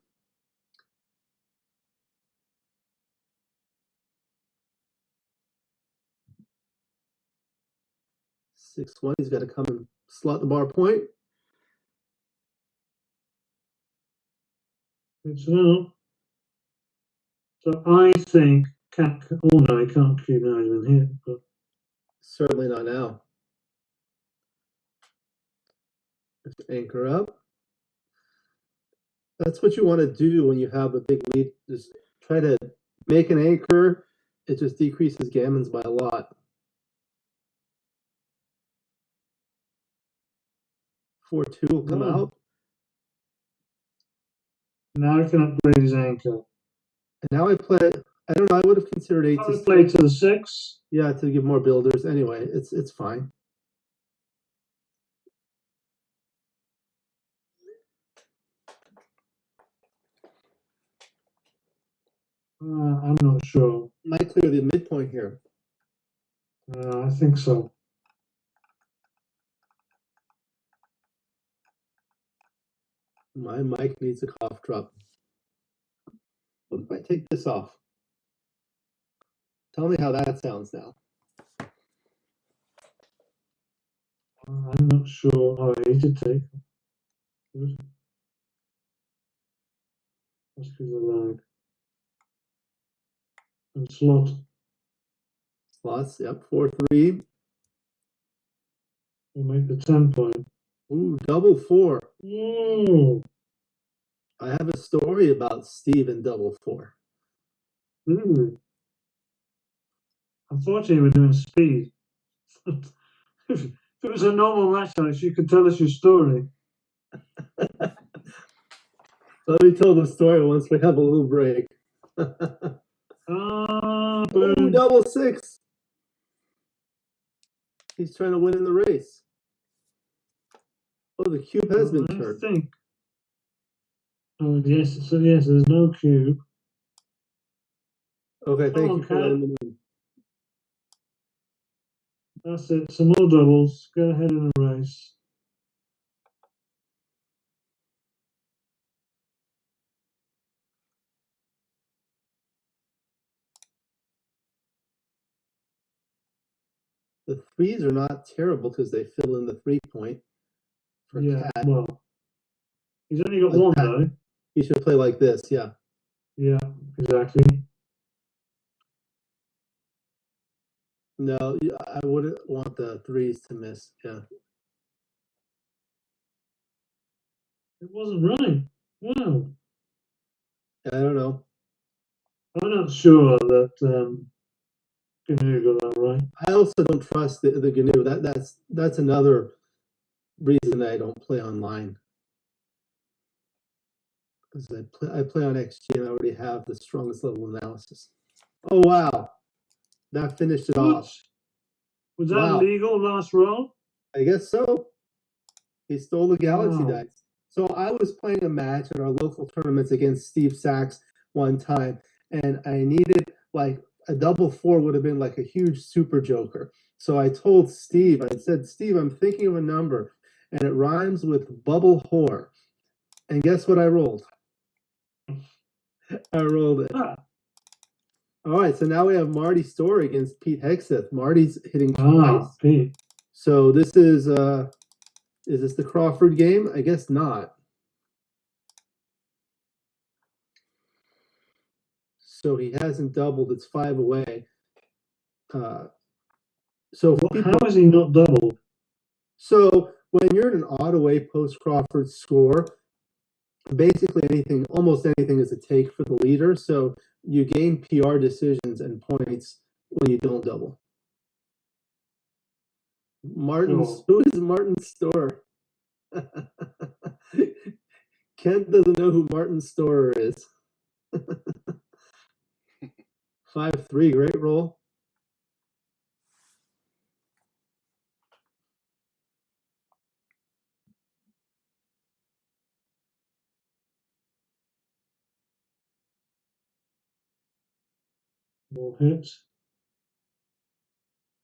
Six one. He's got to come and slot the bar point. It's not. So I think cat. Oh no, he can't keep an even hit. But Certainly not now. Let's anchor up. That's what you want to do when you have a big lead. Just try to make an anchor. It just decreases gammons by a lot. 4-2 will come out. now he can upgrade his anchor. And now I play. I don't know. I would have considered 8 I to would play to the 6. Yeah, to give more builders. Anyway, it's fine. I'm not sure. Might clear the midpoint here. I think so. My mic needs a cough drop. What if I take this off? Tell me how that sounds now. I'm not sure how I need to take. That's because of the lag. And slot. Slots, yep, 4-3. We'll make the 10 point. Ooh, double 4. Ooh. I have a story about Steve and double 4. Really? Unfortunately, we're doing speed. If it was a normal match, Alex, you could tell us your story. Let me tell the story once we have a little break. Ooh, double 6. He's trying to win in the race. Oh, the cube has been turned. I think. Oh, yes. So, yes, there's no cube. Okay, thank you for Cat. letting me know. That's it. Some more doubles. Go ahead in the race. The 3s are not terrible because they fill in the 3 point. For Yeah, Cat. well, he's only got Like one Cat. though. He should play like this, yeah. Yeah, exactly. No, I wouldn't want the 3s to miss, yeah. It wasn't right. Wow. I don't know. I'm not sure that Canoe got that right. I also don't trust the GNU. That's another reason I don't play online. Because I play on XG and I already have the strongest level analysis. Oh wow, that finished it off. Was that legal last roll? I guess so. He stole the Galaxy Wow. dice. So I was playing a match at our local tournaments against Steve Sachs one time, and I needed like a double 4 would have been like a huge super joker. So I told Steve, I said, Steve, I'm thinking of a number, and it rhymes with bubble whore. And guess what I rolled? I rolled it. Ah. All right, so now we have Marty's story against Pete Heskett. Marty's hitting twice. Pete. So this is this the Crawford game? I guess not. So he hasn't doubled. It's 5 away. So how is he not doubled? So when you're in an odd away post Crawford score, basically anything, almost anything is a take for the leader. So you gain PR decisions and points when you don't double. Martin's, who is Martin's store? Kent doesn't know who Martin Storer is. 5-3, great roll. More hits.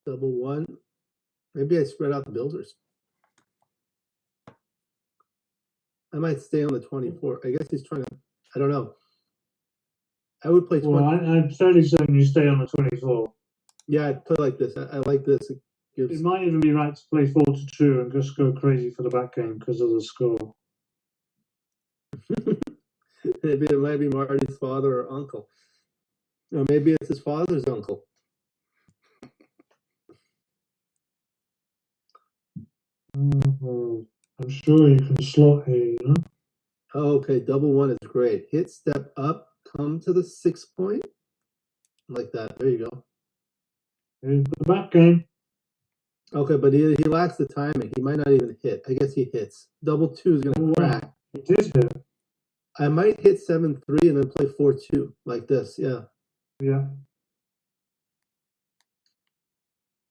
Double 1. Maybe I spread out the builders. I might stay on the 24. I guess he's trying to, I don't know. I would play 20. Well, I'm fairly certain you stay on the 24. Yeah, I'd play like this. I like this. It might even be right to play 4-2 and just go crazy for the back game because of the score. Maybe it might be Marty's father or uncle. Or maybe it's his father's uncle. I'm sure you can slot here, you know? Okay, double one is great. Hit, step up, come to the 6 point. Like that. There you go. Here's the back game. Okay, but he lacks the timing. He might not even hit. I guess he hits. Double two is going to crack. He did hit. I might hit 7-3 and then play 4-2 like this. Yeah. Yeah.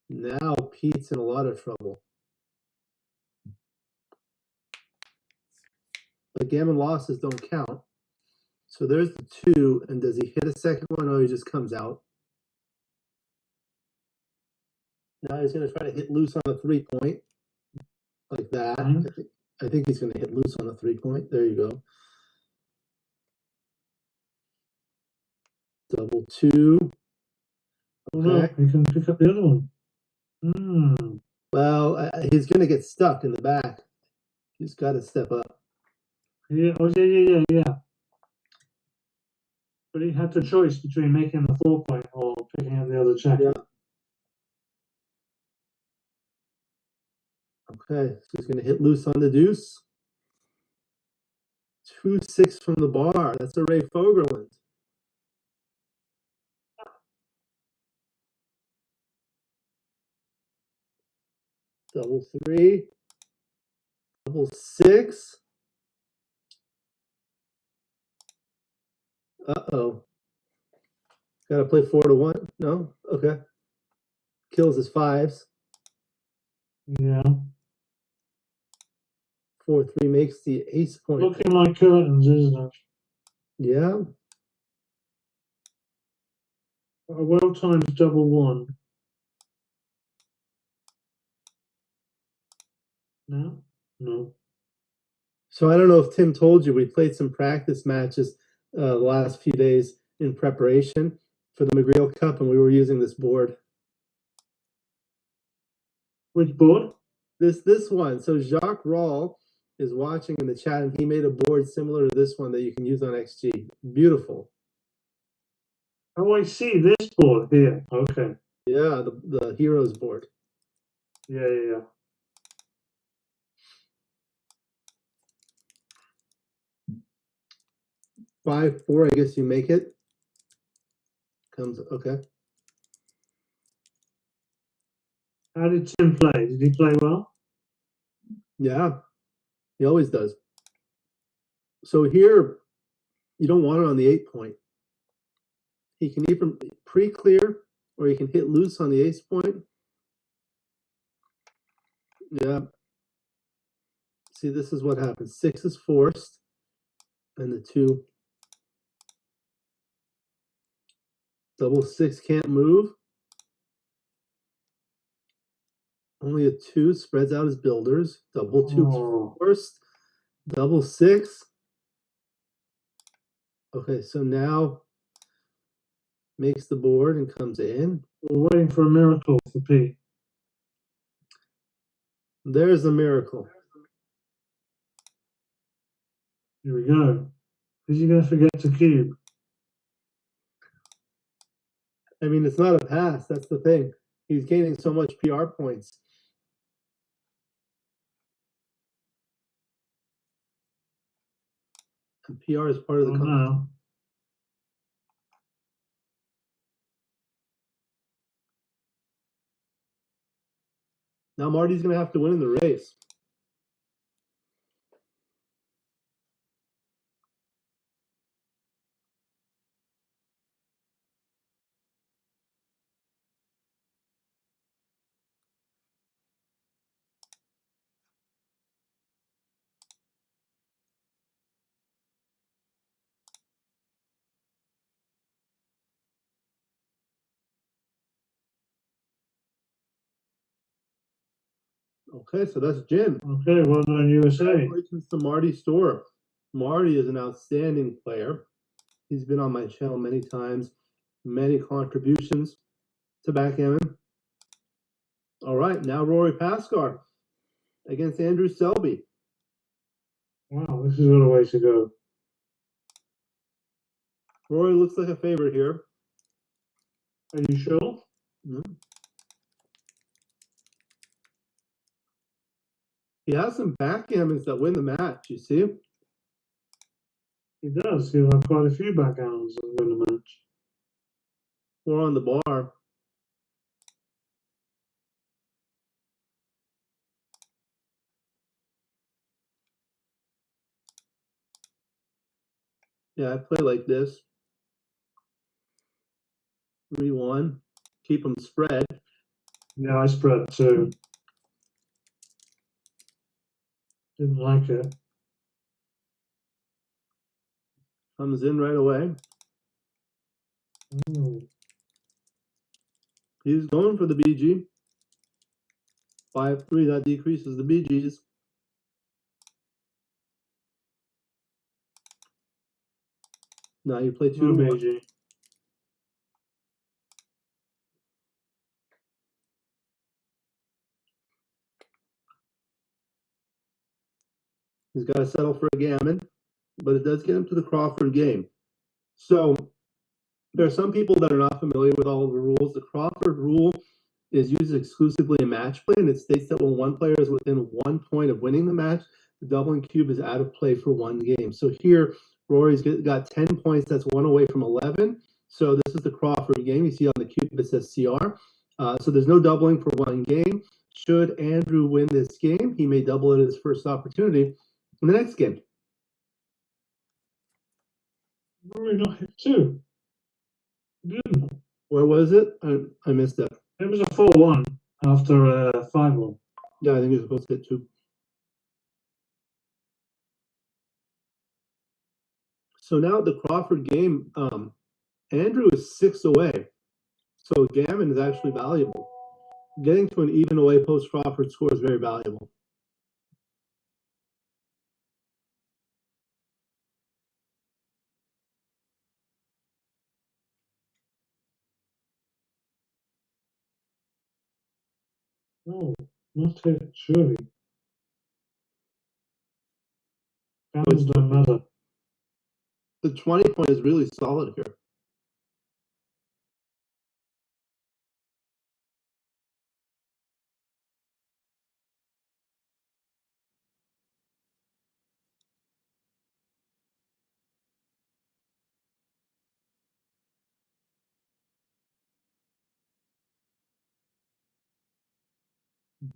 Now Pete's in a lot of trouble. But gammon losses don't count. So there's the 2. And does he hit a second one? Oh, he just comes out. Now he's going to try to hit loose on the 3 point. Like that. I think he's going to hit loose on the 3 point. There you go. Double two. Okay. No, he can pick up the other one. Well, he's going to get stuck in the back. He's got to step up. Yeah. Oh, yeah. But he had the choice between making the 4 point or picking up the other check. Yeah. Okay, so he's going to hit loose on the deuce. 2-6 from the bar. That's a Ray Fogerland. Double 3. Double 6. Uh-oh. Got to play 4-1. No? Okay. Kills his 5s. Yeah. 4-3 makes the ace point. Looking like curtains, isn't it? Yeah. A well-timed double 1. No? No. So I don't know if Tim told you, we played some practice matches the last few days in preparation for the Magriel Cup, and we were using this board. Which board? This one. So Jacques Rawl is watching in the chat, and he made a board similar to this one that you can use on XG. Beautiful. Oh, I see this board here. Okay. Yeah, the Heroes board. Yeah. 5-4, I guess you make it. Comes, okay. How did Tim play? Did he play well? Yeah, he always does. So here, you don't want it on the 8 point. He can either pre-clear or he can hit loose on the ace point. Yeah. See, this is what happens. 6 is forced, and the 2. Double 6 can't move. Only a 2 spreads out his builders. Double 2 is forced. Double 6. Okay, so now makes the board and comes in. We're waiting for a miracle for Pete. There's a miracle. Here we go. Is he going to forget to cube? I mean, it's not a pass. That's the thing. He's gaining so much PR points. And PR is part of the competition. Now Marty's going to have to win in the race. Okay, so that's Jim. Okay, well done, USA. Congratulations to Marty Store. Marty is an outstanding player. He's been on my channel many times, many contributions to backgammon. All right, now Rory Pascar against Andrew Selby. Wow, this is what a way to go. Rory looks like a favorite here. Are you sure? No. He has some backgammons that win the match, you see? He does. He'll have quite a few backgammons that win the match. Or on the bar. Yeah, I play like this. 3-1. Keep them spread. Yeah, I spread too. Didn't like it. Comes in right away. Oh. He's going for the BG. 5-3, that decreases the BGs. Now you play 2 to 1. BG. He's got to settle for a gammon, but it does get him to the Crawford game. So there are some people that are not familiar with all of the rules. The Crawford rule is used exclusively in match play, and it states that when one player is within 1 point of winning the match, the doubling cube is out of play for 1 game. So here, Rory's got 10 points. That's 1 away from 11. So this is the Crawford game. You see on the cube it says CR. So there's no doubling for 1 game. Should Andrew win this game, he may double it at his first opportunity in the next game. Rory not hit 2. Good. Where was it? I missed that. It was a 4-1 after a 5-1. Yeah, I think you're supposed to hit 2. So now the Crawford game, Andrew is 6 away. So gammon is actually valuable. Getting to an even away post Crawford score is very valuable. Oh, not hit, surely. Gammons don't matter. The 20 point is really solid here.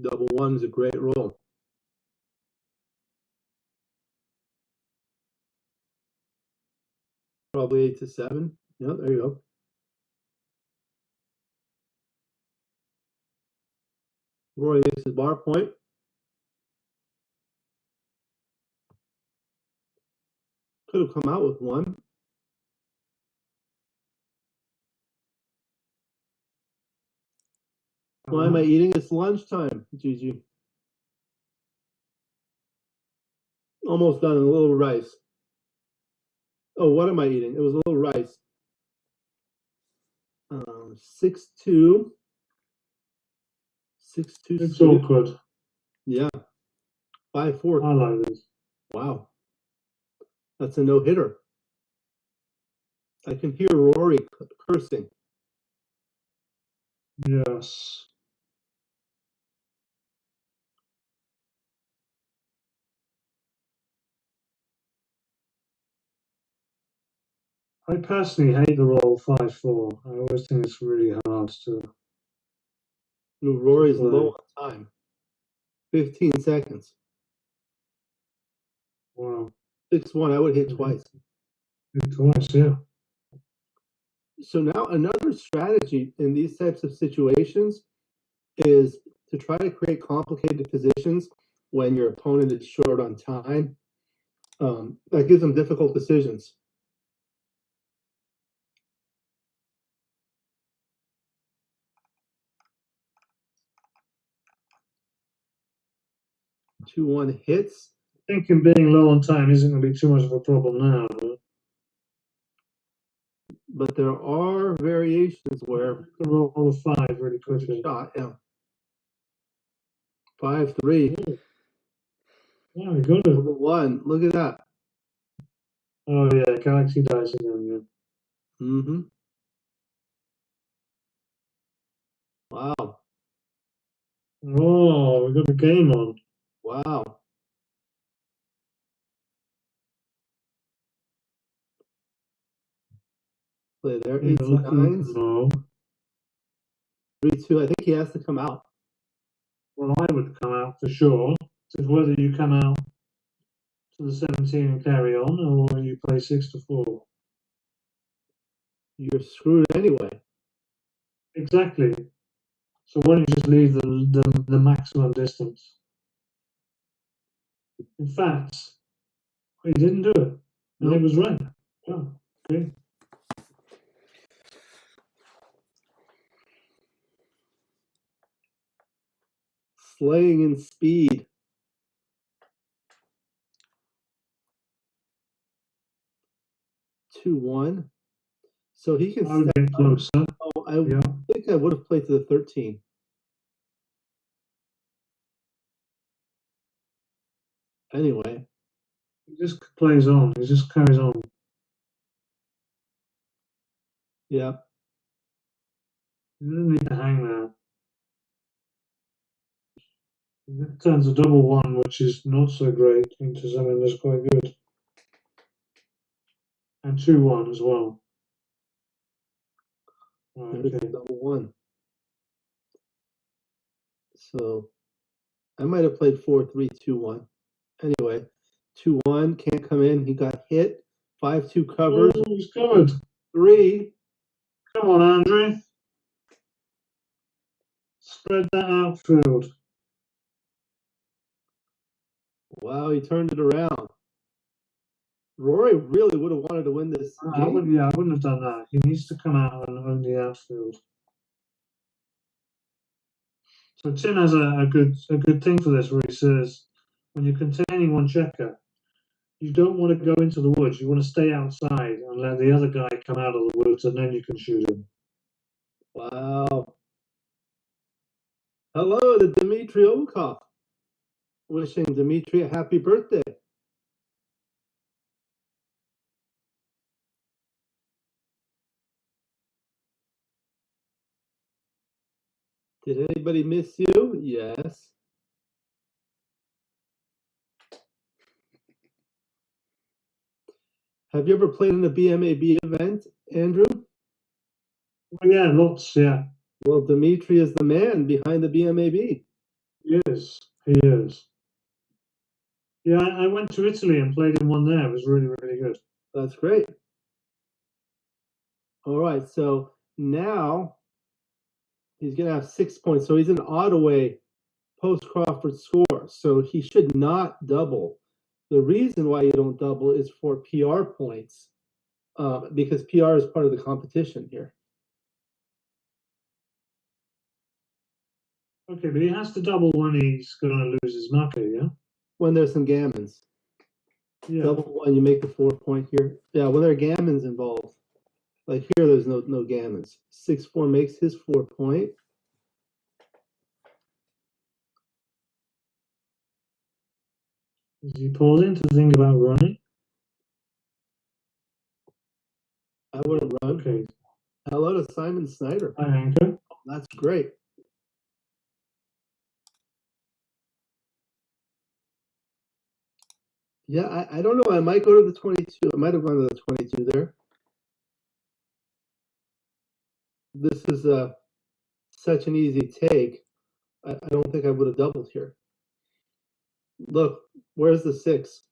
Double 1 is a great roll. Probably 8 to 7. Yeah, there you go. Rory makes his bar point. Could have come out with 1. Why am I eating? It's lunchtime, Gigi. Almost done. A little rice. Oh, what am I eating? It was a little rice. 6-2. 6-2. It's awkward. Yeah. 5-4. I like this. Wow. That's a no-hitter. I can hear Rory cursing. Yes. I personally hate the roll 5-4. I always think it's really hard to. Rory's low on time. 15 seconds. Wow. 6-1. I would hit twice. Hit twice, yeah. So now another strategy in these types of situations is to try to create complicated positions when your opponent is short on time. That gives them difficult decisions. Two 1 hits. Thinking being low on time isn't going to be too much of a problem now. But there are variations where The roll of 5 really quickly. shot, yeah. 5-3. Yeah, we got it. 1. Look at that. Oh yeah, Galaxy dice again. Mm-hmm. Wow. Oh, we've got a game on. Wow. Play there. Yeah, 8 to lucky. 9s. No. 3-2. I think he has to come out. Well, I would come out for sure. It's whether you come out to the 17 and carry on, or you play 6-4. You're screwed anyway. Exactly. So why don't you just leave the maximum distance? In fact, he didn't do it, and Nope. it was right. Oh, okay. Slaying in speed. 2-1. So he can I would step get up. closer. Oh, I Yeah. think I would have played to the 13. Anyway. He just plays on. He just carries on. Yeah. You don't need to hang there. It turns a double one, which is not so great, into something that's quite good. And 2-1 as well. There's Okay. double one. So I might have played 4-3-2-1. Anyway, 2-1 can't come in. He got hit. 5-2 covers. Oh, he's covered. 3. Come on, Andrew. Spread that outfield. Wow, he turned it around. Rory really would have wanted to win this I game. wouldn't have done that. He needs to come out and own the outfield. So Tim has a good thing for this, where he says, when you're containing one checker, you don't want to go into the woods. You want to stay outside and let the other guy come out of the woods, and then you can shoot him. Wow. Hello to Dmitry Okov. Wishing Dmitry a happy birthday. Did anybody miss you? Yes. Have you ever played in a BMAB event, Andrew? Well, yeah, lots, yeah. Well, Dmitry is the man behind the BMAB. He is. He is. Yeah, I went to Italy and played in one there. It was really, really good. That's great. All right, so now he's going to have 6 points. So he's an odd away post-Crawford score. So he should not double. The reason why you don't double is for PR points, because PR is part of the competition here. Okay, but he has to double when he's going to lose his marker, yeah? When there's some gammons. Yeah. Double one, you make the 4 point here. Yeah, when there are gammons involved. Like here, there's no gammons. 6-4 makes his 4 point. Is he pausing to think about running? I would have run. Okay. Hello to Simon Snyder. Hi, Anchor. That's great. Yeah, I don't know. I might go to the 22. I might have gone to the 22 there. This is such an easy take. I don't think I would have doubled here. Look, where's the 6?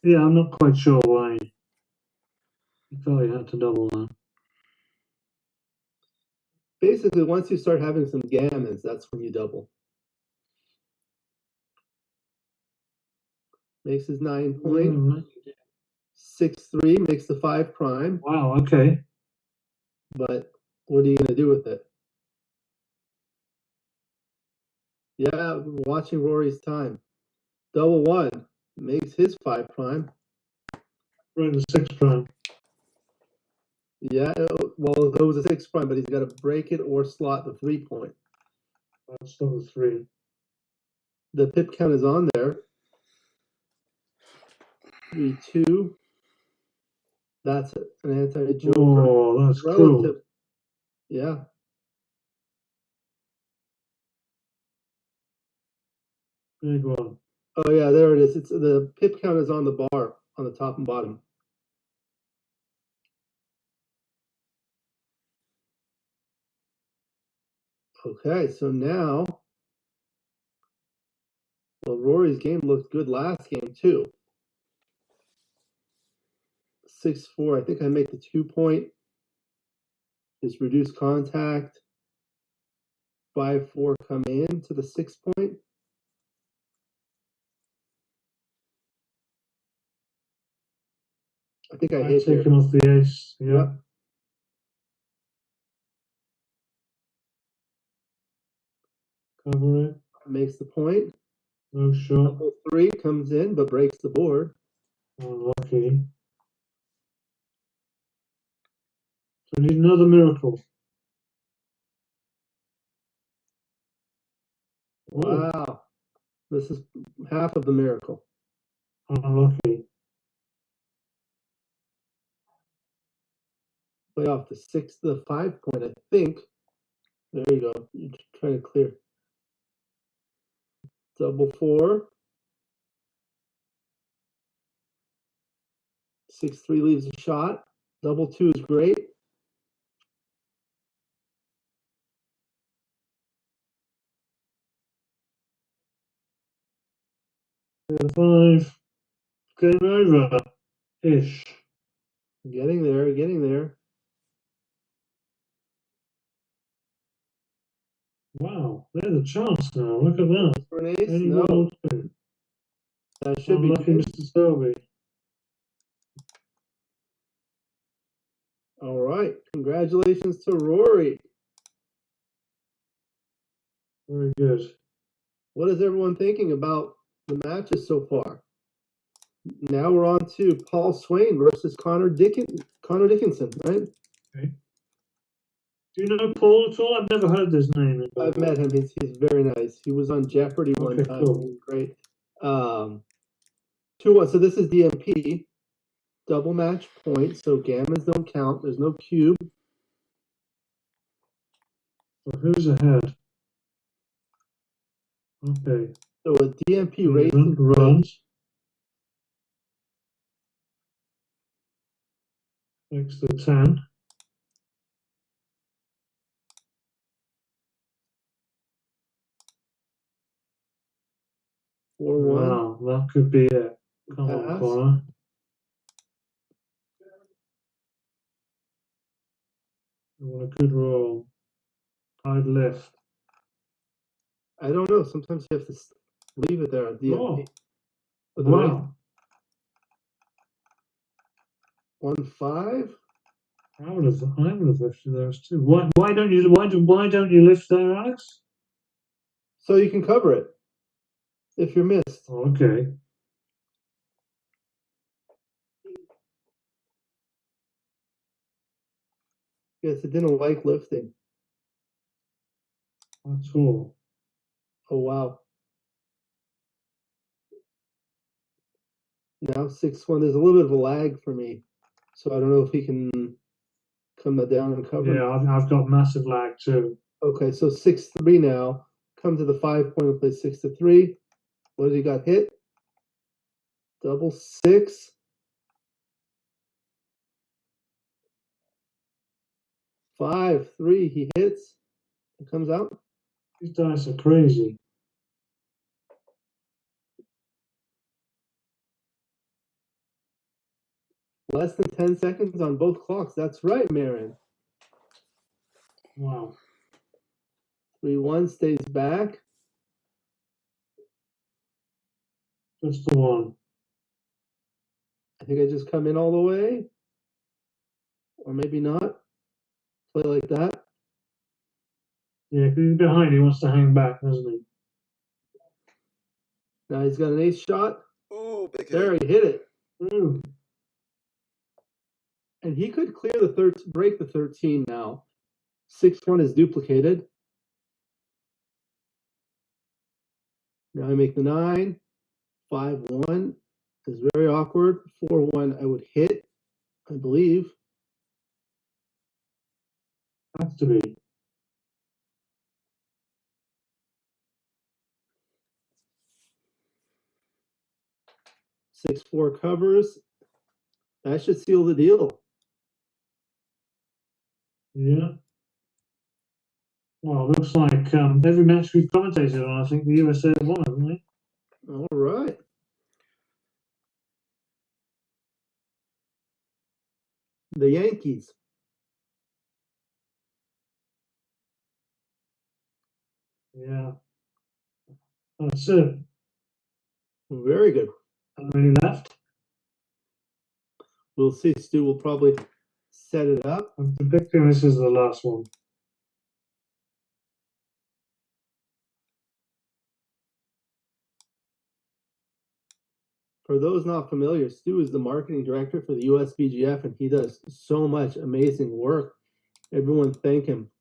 Yeah, I'm not quite sure why he felt he had to double that. Basically, once you start having some gammons, that's when you double. Makes his 9 point. 6-3 makes the 5 prime. Wow, okay. But what are you going to do with it? Yeah, watching Rory's time. Double 1 makes his 5 prime. Right, the 6 prime. Yeah, well, it was a 6 prime, but he's got to break it or slot the 3 point. That's double 3. The pip count is on there. 3-2. That's it. An anti-joker. Oh, that's cool. Relative. Yeah. Big one. Oh yeah, there it is. It's the pip count is on the bar on the top and bottom. Okay, so now, well, Rory's game looked good last game too. 6-4. I think I make the 2-point. Is reduced contact. 5-4 come in to the 6-point. I think I hit here. Taking off the ace. Yeah. Yep. Cover it. Makes the point. No shot. 3 comes in, but breaks the board. Unlucky. So we need another miracle. Oh, Wow. This is half of the miracle. unlucky. Play off the 5-point, I think. There you go. You're trying to clear. Double 4. 6-3 leaves a shot. Double 2 is great. Yeah, 5. Game over. Ish. Getting there, getting there. Wow, there's a chance now. Look at that. For an ace? Any No. one or two. That should be Unlucky, good. Mr. Selby. All right. Congratulations to Rory. Very good. What is everyone thinking about the matches so far? Now we're on to Paul Swain versus Connor Dickinson, right? Okay. Do you know Paul at all? I've never heard this name. I've met him. He's very nice. He was on Jeopardy one Okay, time. cool. He was great. 2-1. So this is DMP. Double match point. So gammons don't count. There's no cube. So who's ahead? Okay. So a DMP racing runs. Makes the 10. for 1. Wow, that could be it. Come on, Pass. Connor. You want a good roll. I'd lift. I don't know. Sometimes you have to leave it there on DMP. Oh, wow. 1-5. I would have lifted those too. Why don't you lift there, Alex? So you can cover it if you're missed. Oh, okay. Yes, it didn't like lifting. That's all. Oh wow. Now 6-1. There's a little bit of a lag for me, so I don't know if he can come down and cover. Yeah, I've got massive lag too. Okay, so 6-3 now. Come to the 5-point and play 6-3. What has he got hit? Double 6. 5-3. He hits. It comes out. These dice are crazy. Less than 10 seconds on both clocks. That's right, Merrin. Wow. 3-1 stays back. Just the one. I think I just come in all the way. Or maybe not. Play like that. Yeah, because he's behind. He wants to hang back, doesn't he? Now he's got an ace shot. Oh, big hit. There, he hit it. Ooh. And he could clear the break the 13 now. 6-1 is duplicated. Now I make the 9. 5-1 is very awkward. 4-1 I would hit. I believe. Has to be. 6-4 covers. That should seal the deal. Yeah. Well, it looks like every match we've commentated on, I think the USA have won, haven't they? All right. The Yankees. Yeah. That's it. Very good. How many left? We'll see. Stu will probably set it up. I'm predicting this is the last one. For those not familiar, Stu is the marketing director for the USBGF, and he does so much amazing work. Everyone thank him.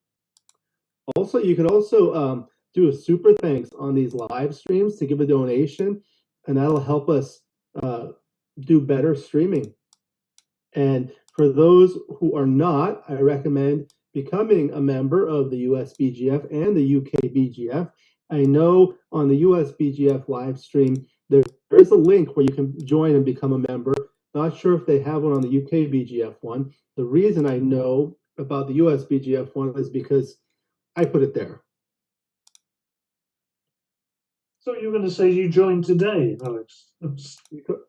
Also, you could also do a super thanks on these live streams to give a donation, and that'll help us do better streaming. And for those who are not, I recommend becoming a member of the USBGF and the UKBGF. I know on the USBGF live stream, there is a link where you can join and become a member. Not sure if they have one on the UKBGF one. The reason I know about the USBGF one is because I put it there. So you're going to say you joined today, Alex?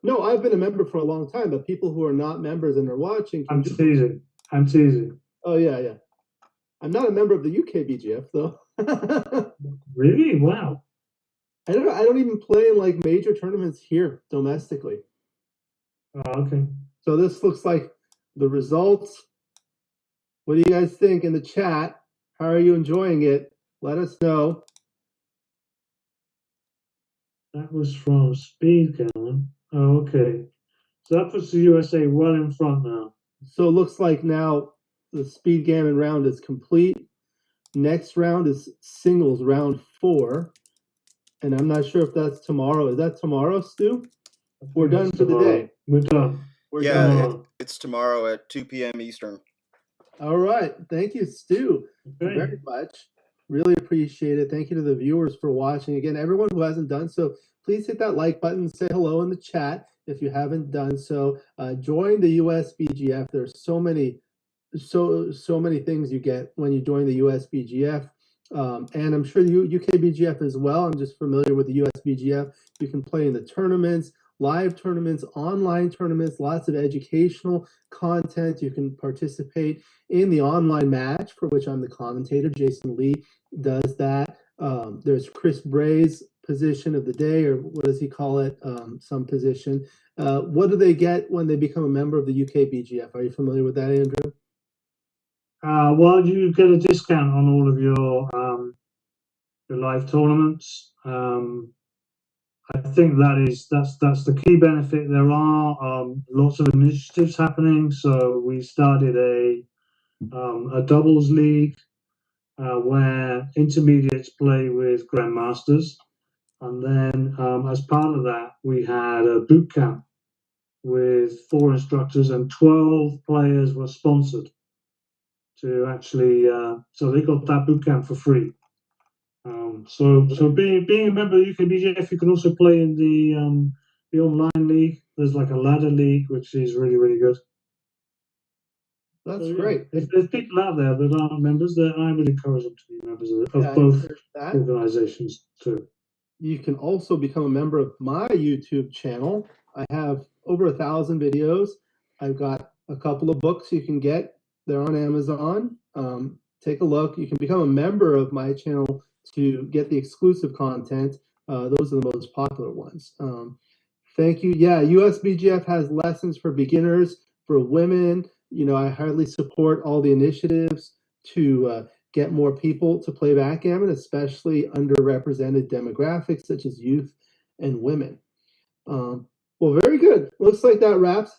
No, I've been a member for a long time, but people who are not members and are watching can I'm teasing. I'm teasing. Oh, yeah, yeah. I'm not a member of the UKBGF, though. Really? Wow. I don't even play in like major tournaments here domestically. Oh, okay. So this looks like the results. What do you guys think in the chat? How are you enjoying it? Let us know. That was from SpeedGammon. Oh, okay. So that puts the USA well in front now. So it looks like now the SpeedGammon round is complete. Next round is singles round 4. And I'm not sure if that's tomorrow. Is that tomorrow, Stu? We're done for the day. We're done. We're Yeah, done. it's tomorrow at 2 p.m. Eastern. All right. Thank you, Stu, very much. Really appreciate it. Thank you to the viewers for watching. Again, everyone who hasn't done so, please hit that like button, say hello in the chat if you haven't done so. Join the USBGF. There's so many things you get when you join the USBGF. And I'm sure UKBGF as well. I'm just familiar with the USBGF. You can play in the tournaments, live tournaments, online tournaments, lots of educational content. You can participate in the online match for which I'm the commentator. Jason Lee does that. There's Chris Bray's position of the day, or what does he call it? Some position. What do they get when they become a member of the UKBGF? Are you familiar with that, Andrew? Well, you get a discount on all of your live tournaments. I think that's the key benefit. There are lots of initiatives happening. So we started a doubles league where intermediates play with Grandmasters, and then as part of that, we had a boot camp with 4 instructors, and 12 players were sponsored to actually, so they got that boot camp for free. So being a member of the UKBGF, you can also play in the online league. There's like a ladder league, which is really, really good. That's great. If there's people out there that aren't members, I would encourage them to be members of both organizations too. You can also become a member of my YouTube channel. I have over 1,000 videos. I've got a couple of books you can get. They're on Amazon. Take a look. You can become a member of my channel to get the exclusive content. Those are the most popular ones. Thank you. Yeah, USBGF has lessons for beginners, for women. You know, I highly support all the initiatives to get more people to play backgammon, especially underrepresented demographics such as youth and women. Well, very good. Looks like that wraps